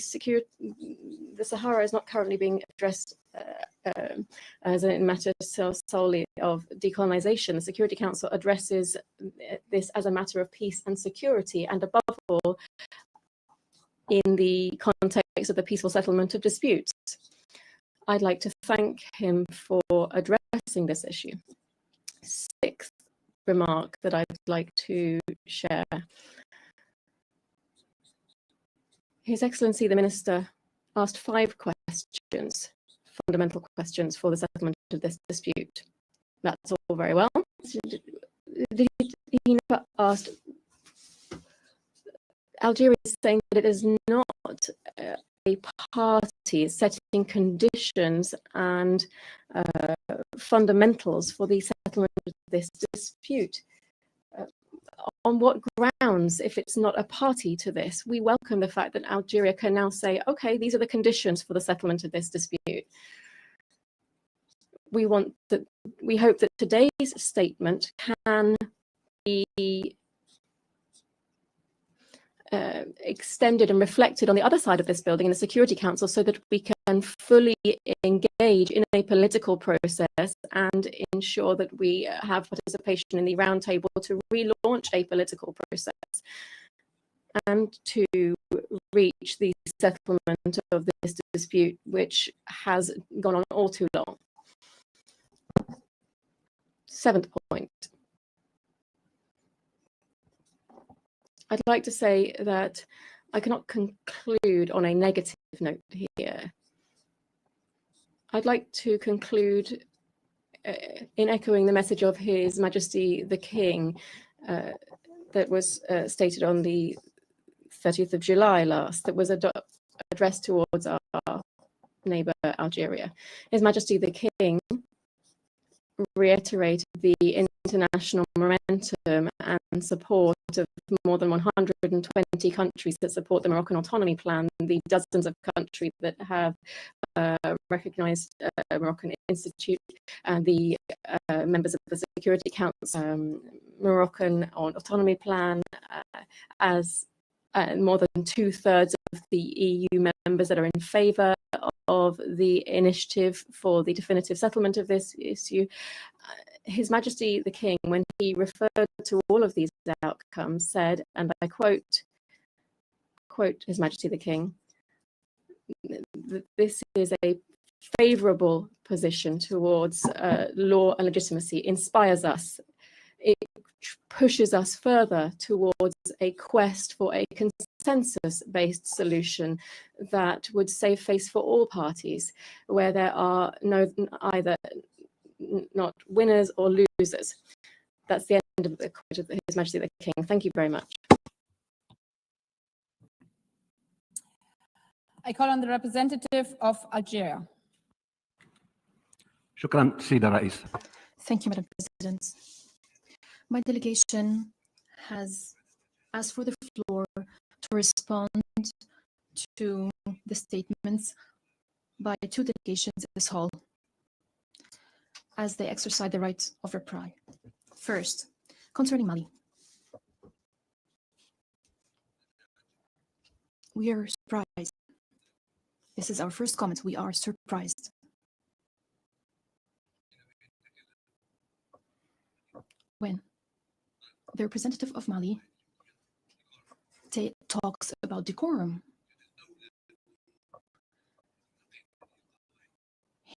Sahara is not currently being addressed as a matter solely of decolonization. The Security Council addresses this as a matter of peace and security, and above all, in the context of the peaceful settlement of disputes. I'd like to thank him for addressing this issue. Sixth remark that I'd like to share. His Excellency the Minister asked 5 questions, fundamental questions for the settlement of this dispute. That's all very well. He never asked. Algeria is saying that it is not a party setting conditions and fundamentals for the settlement of this dispute. On what grounds, if it's not a party to this? We welcome the fact that Algeria can now say, okay, these are the conditions for the settlement of this dispute. we hope that today's statement can be extended and reflected on the other side of this building in the Security Council, so that we can fully engage in a political process and ensure that we have participation in the roundtable to relaunch a political process and to reach the settlement of this dispute, which has gone on all too long. 7th point. I'd like to say that I cannot conclude on a negative note here. I'd like to conclude in echoing the message of His Majesty the King that was stated on the 30th of July last, that was addressed towards our neighbour Algeria. His Majesty the King reiterated the international momentum and support of more than 120 countries that support the Moroccan Autonomy Plan, the dozens of countries that have recognized Moroccan Institute, and the members of the Security Council, Moroccan Autonomy Plan, as more than 2/3 of the EU members that are in favor of the initiative for the definitive settlement of this issue. His Majesty the King, when he referred to all of these outcomes, said, and I quote His Majesty the King, this is a favorable position towards law and legitimacy, inspires us. It pushes us further towards a quest for a consensus-based solution that would save face for all parties, where there are either not winners or losers. That's the end of the quote of His Majesty the King. Thank you very much. I call on the representative of Algeria. شكرا سيدة الرئيس. Thank you, Madam President. My delegation has asked for the floor to respond to the statements by 2 delegations in this hall as they exercise the right of reply. First, concerning Mali. We are surprised. This is our first comment. We are surprised. When the representative of Mali talks about decorum,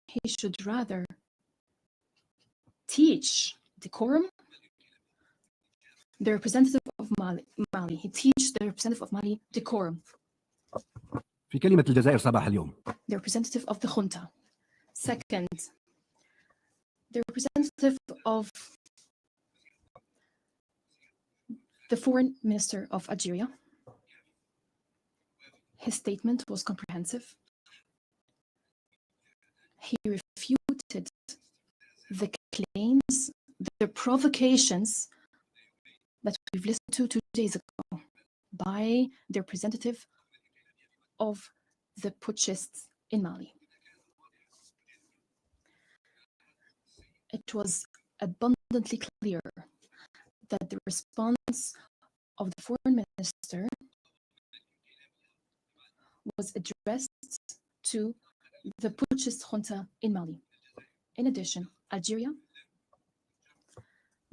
he should rather teach decorum. The representative of Mali, he teaches the representative of Mali decorum. في كلمة الجزائر صباح اليوم. The representative of the junta. Second, the representative of the foreign minister of Algeria. His statement was comprehensive. He refuted the claims, the provocations that we've listened to 2 days ago by the representative of the putschists in Mali. It was abundantly clear that the response of the foreign minister was addressed to the putschist junta in Mali. In addition, Algeria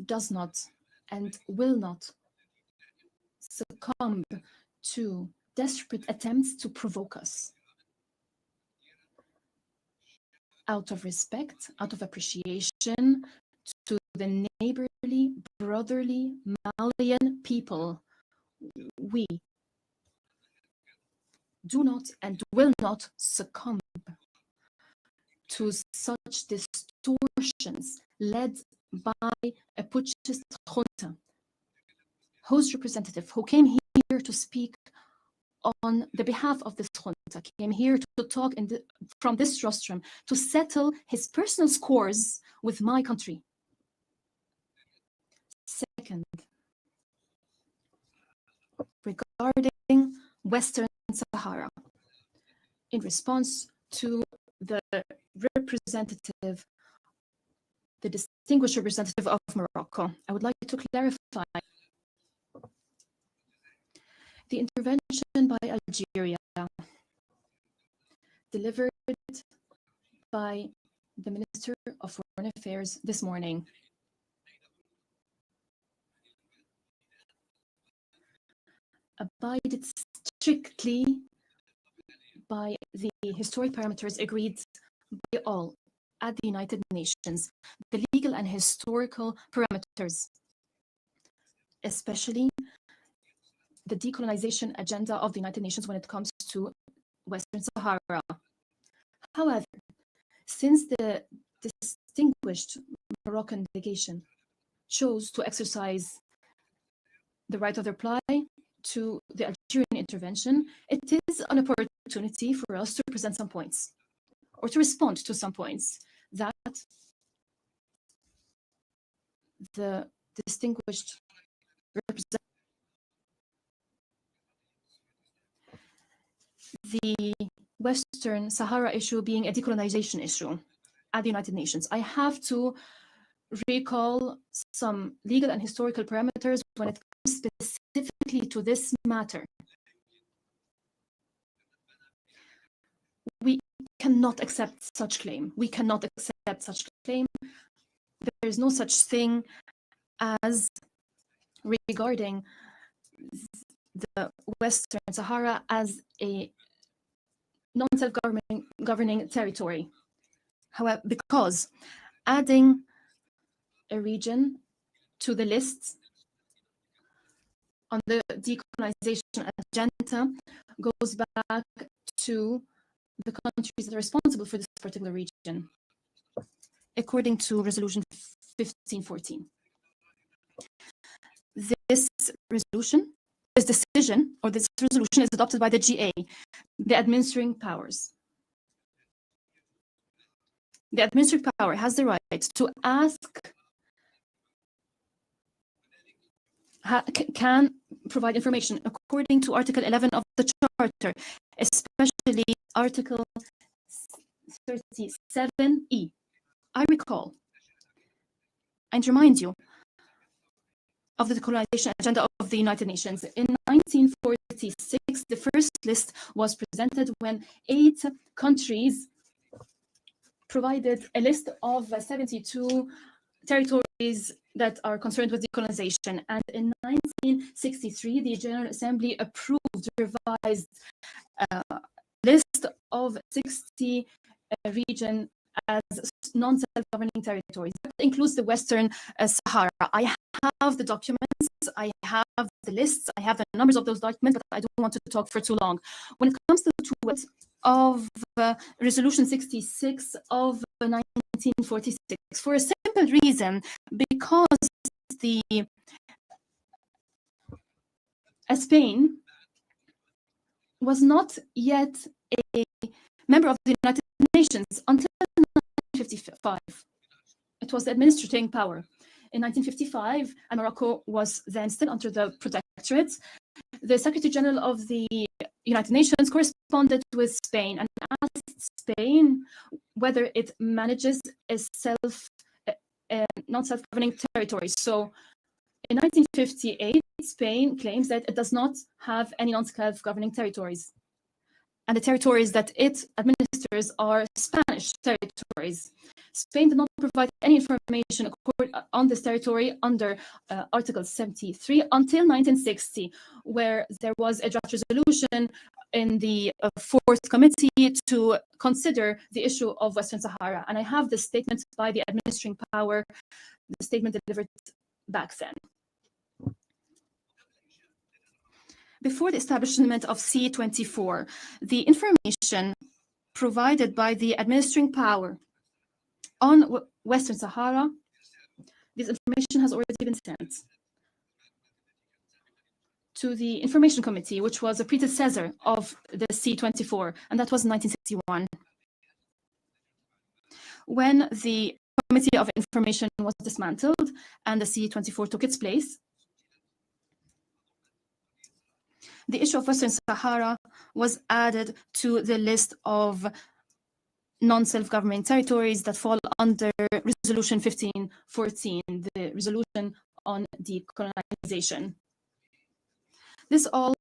does not and will not succumb to desperate attempts to provoke us. Out of respect, out of appreciation to the neighborly, brotherly Malian people, we do not and will not succumb to such distortions led by a putschist junta, whose representative, who came here to speak on the behalf of this junta, came here to talk from this rostrum to settle his personal scores with my country. Second, regarding Western Sahara, in response to the representative the distinguished representative of Morocco, I would like to clarify the intervention by Algeria delivered by the Minister of Foreign Affairs this morning abided strictly by the historic parameters agreed by all at the United Nations, the legal and historical parameters, especially the decolonization agenda of the United Nations when it comes to Western Sahara. However, since the distinguished Moroccan delegation chose to exercise the right of reply to the Algerian intervention, it is an opportunity for us to present some points or to respond to some points that the distinguished representative, the Western Sahara issue being a decolonization issue at the United Nations. I have to recall some legal and historical parameters when it comes specifically to this matter. We cannot accept such claim. We cannot accept such claim. There is no such thing as regarding the Western Sahara as a non-self-governing territory. However, because adding a region to the list on the decolonization agenda goes back to the countries that are responsible for this particular region, according to Resolution 1514. This decision is adopted by the GA, the administering powers. The administrative power has the right to ask, can provide information according to Article 11 of the Charter, especially Article 37E. I recall and remind you of the decolonization agenda of the United Nations. In 1946, the first list was presented when 8 countries provided a list of 72 territories that are concerned with decolonization. And in 1963, the General Assembly approved a revised list of 60 regions as non-self-governing territories. That includes the Western Sahara. I have the documents, I have the lists, I have the numbers of those documents, but I don't want to talk for too long. When it comes to the toolkit of Resolution 66 of 1946, for a simple reason, because Spain was not yet a member of the United Nations until 1955. It was the administrating power. In 1955, and Morocco was then still under the protectorate, the Secretary General of the United Nations corresponded with Spain and asked Spain whether it manages a non-self-governing territory. So in 1958, Spain claims that it does not have any non-self-governing territories. And the territories that it administers are Spanish territories. Spain did not provide any information on this territory under Article 73 until 1960, where there was a draft resolution in the Fourth Committee to consider the issue of Western Sahara. And I have the statement by the administering power, the statement delivered back then. Before the establishment of C24, the information provided by the administering power on Western Sahara, this information has already been sent to the Information Committee, which was a predecessor of the C24, and that was in 1961. When the Committee of Information was dismantled and the C24 took its place, the issue of Western Sahara was added to the list of non-self-governing territories that fall under Resolution 1514, the resolution on decolonization. This all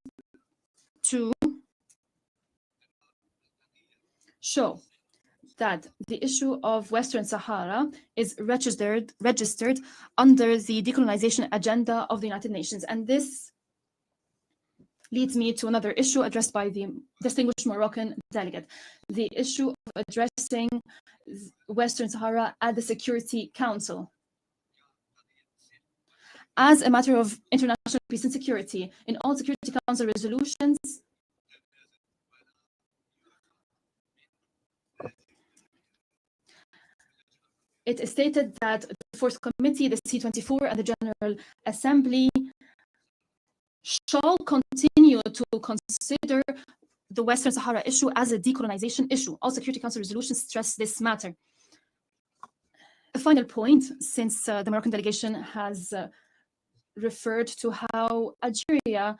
to show that the issue of Western Sahara is registered under the decolonization agenda of the United Nations. And this leads me to another issue addressed by the distinguished Moroccan delegate, the issue of addressing Western Sahara at the Security Council. As a matter of international peace and security, in all Security Council resolutions, it is stated that the Fourth Committee, the C24, and the General Assembly shall continue to consider the Western Sahara issue as a decolonization issue. All Security Council resolutions stress this matter. A final point, since the Moroccan delegation has referred to how Algeria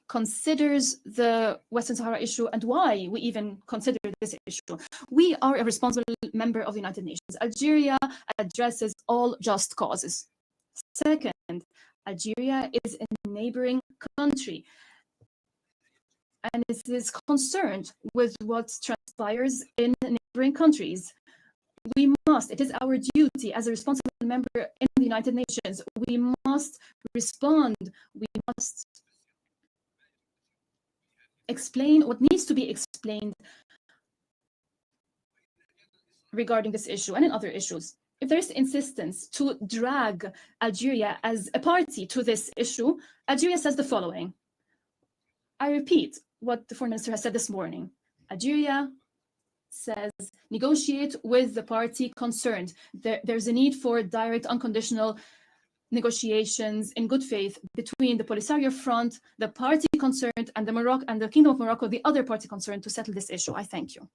considers the Western Sahara issue and why we even consider this issue. We are a responsible member of the United Nations. Algeria addresses all just causes. Second, Algeria is a neighboring country and it is concerned with what transpires in neighboring countries. We must, it is our duty as a responsible member in the United Nations, we must respond, we must explain what needs to be explained regarding this issue and in other issues. If there is insistence to drag Algeria as a party to this issue, Algeria says the following. I repeat what the Foreign Minister has said this morning. Algeria says negotiate with the party concerned. There's a need for direct, unconditional negotiations in good faith between the Polisario Front, the party concerned, and the Kingdom of Morocco, the other party concerned, to settle this issue. I thank you.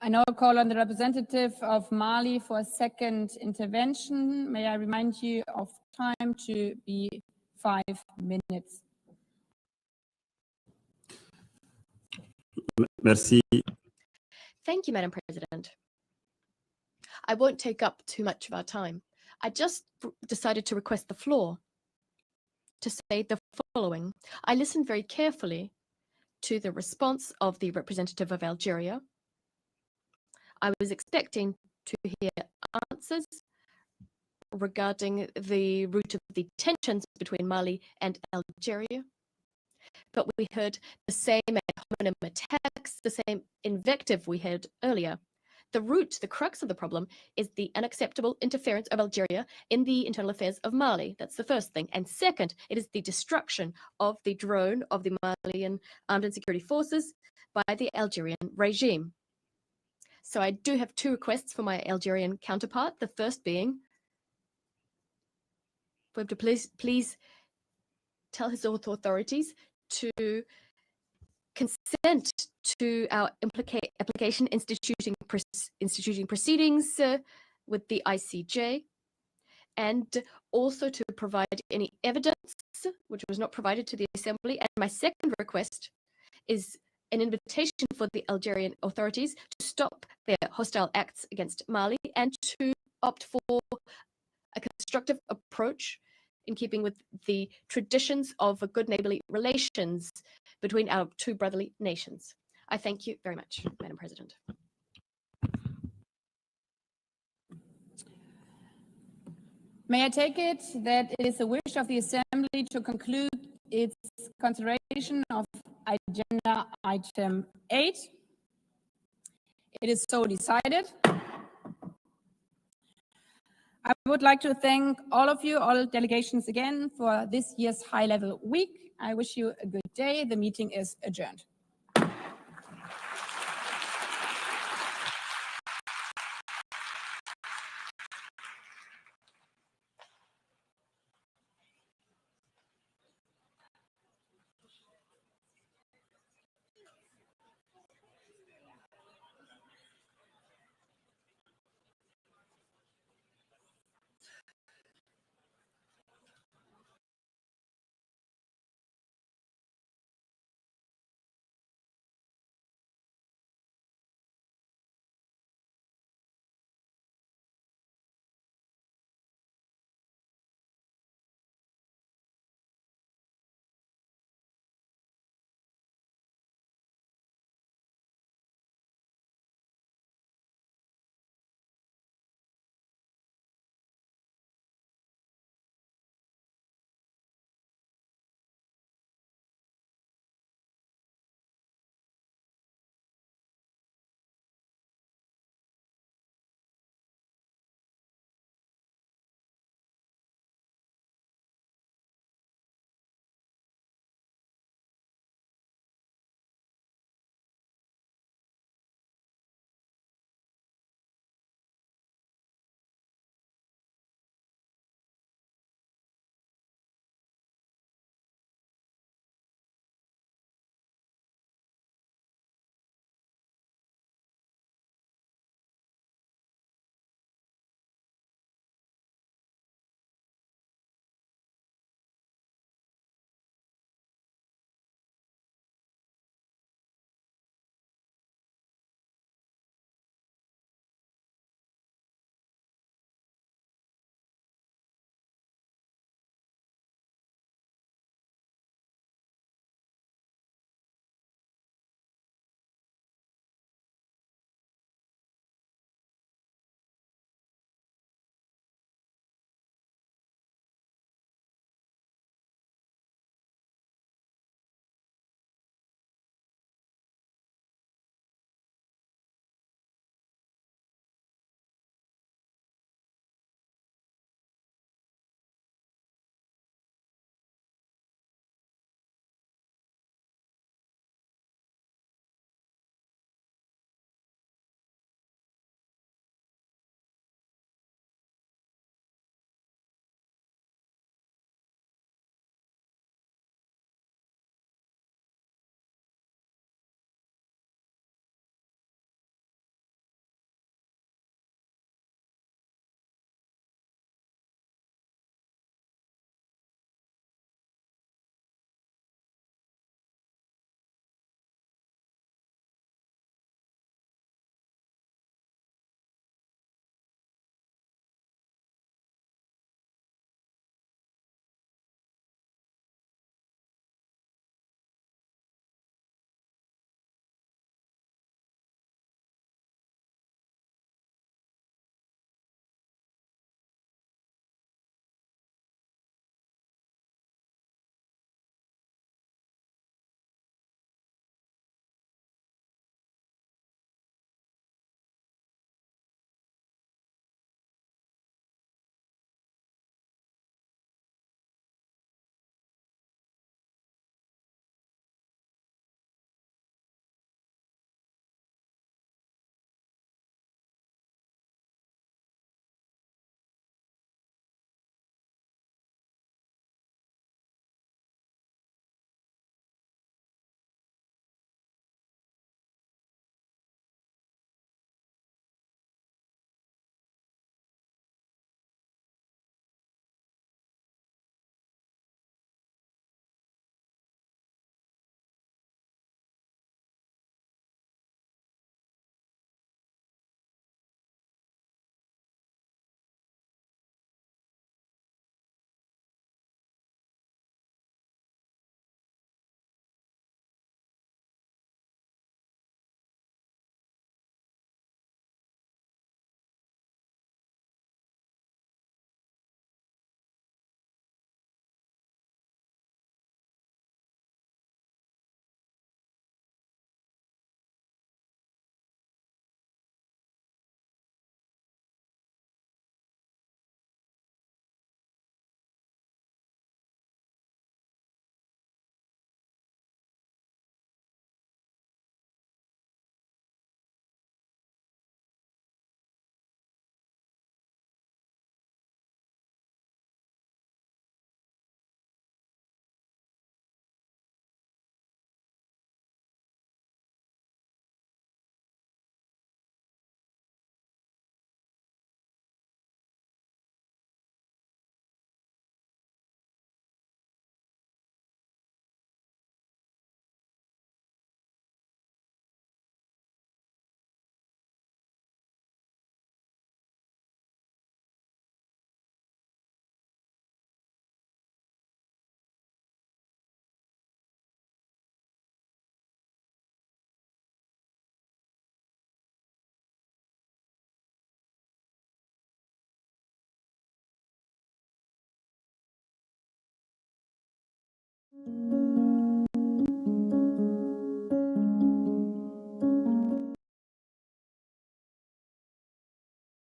I now call on the representative of Mali for a second intervention. May I remind you of time to be 5 minutes. Merci. Thank you, Madam President. I won't take up too much of our time. I just decided to request the floor to say the following. I listened very carefully to the response of the representative of Algeria. I was expecting to hear answers regarding the root of the tensions between Mali and Algeria, but we heard the same ad hominem attacks, the same invective we heard earlier. The root, the crux of the problem is the unacceptable interference of Algeria in the internal affairs of Mali. That's the first thing. And second, it is the destruction of the drone of the Malian armed and security forces by the Algerian regime. So I do have two requests for my Algerian counterpart. The first being, for him to please tell his authorities to consent to our application instituting proceedings with the ICJ, and also to provide any evidence which was not provided to the Assembly. And my second request is an invitation for the Algerian authorities to stop their hostile acts against Mali and to opt for a constructive approach in keeping with the traditions of good neighborly relations between our two brotherly nations. I thank you very much, Madam President. May I take it that it is the wish of the Assembly to conclude its consideration of agenda item 8? It is so decided. I would like to thank all of you, all delegations again, for this year's high-level week. I wish you a good day. The meeting is adjourned. you.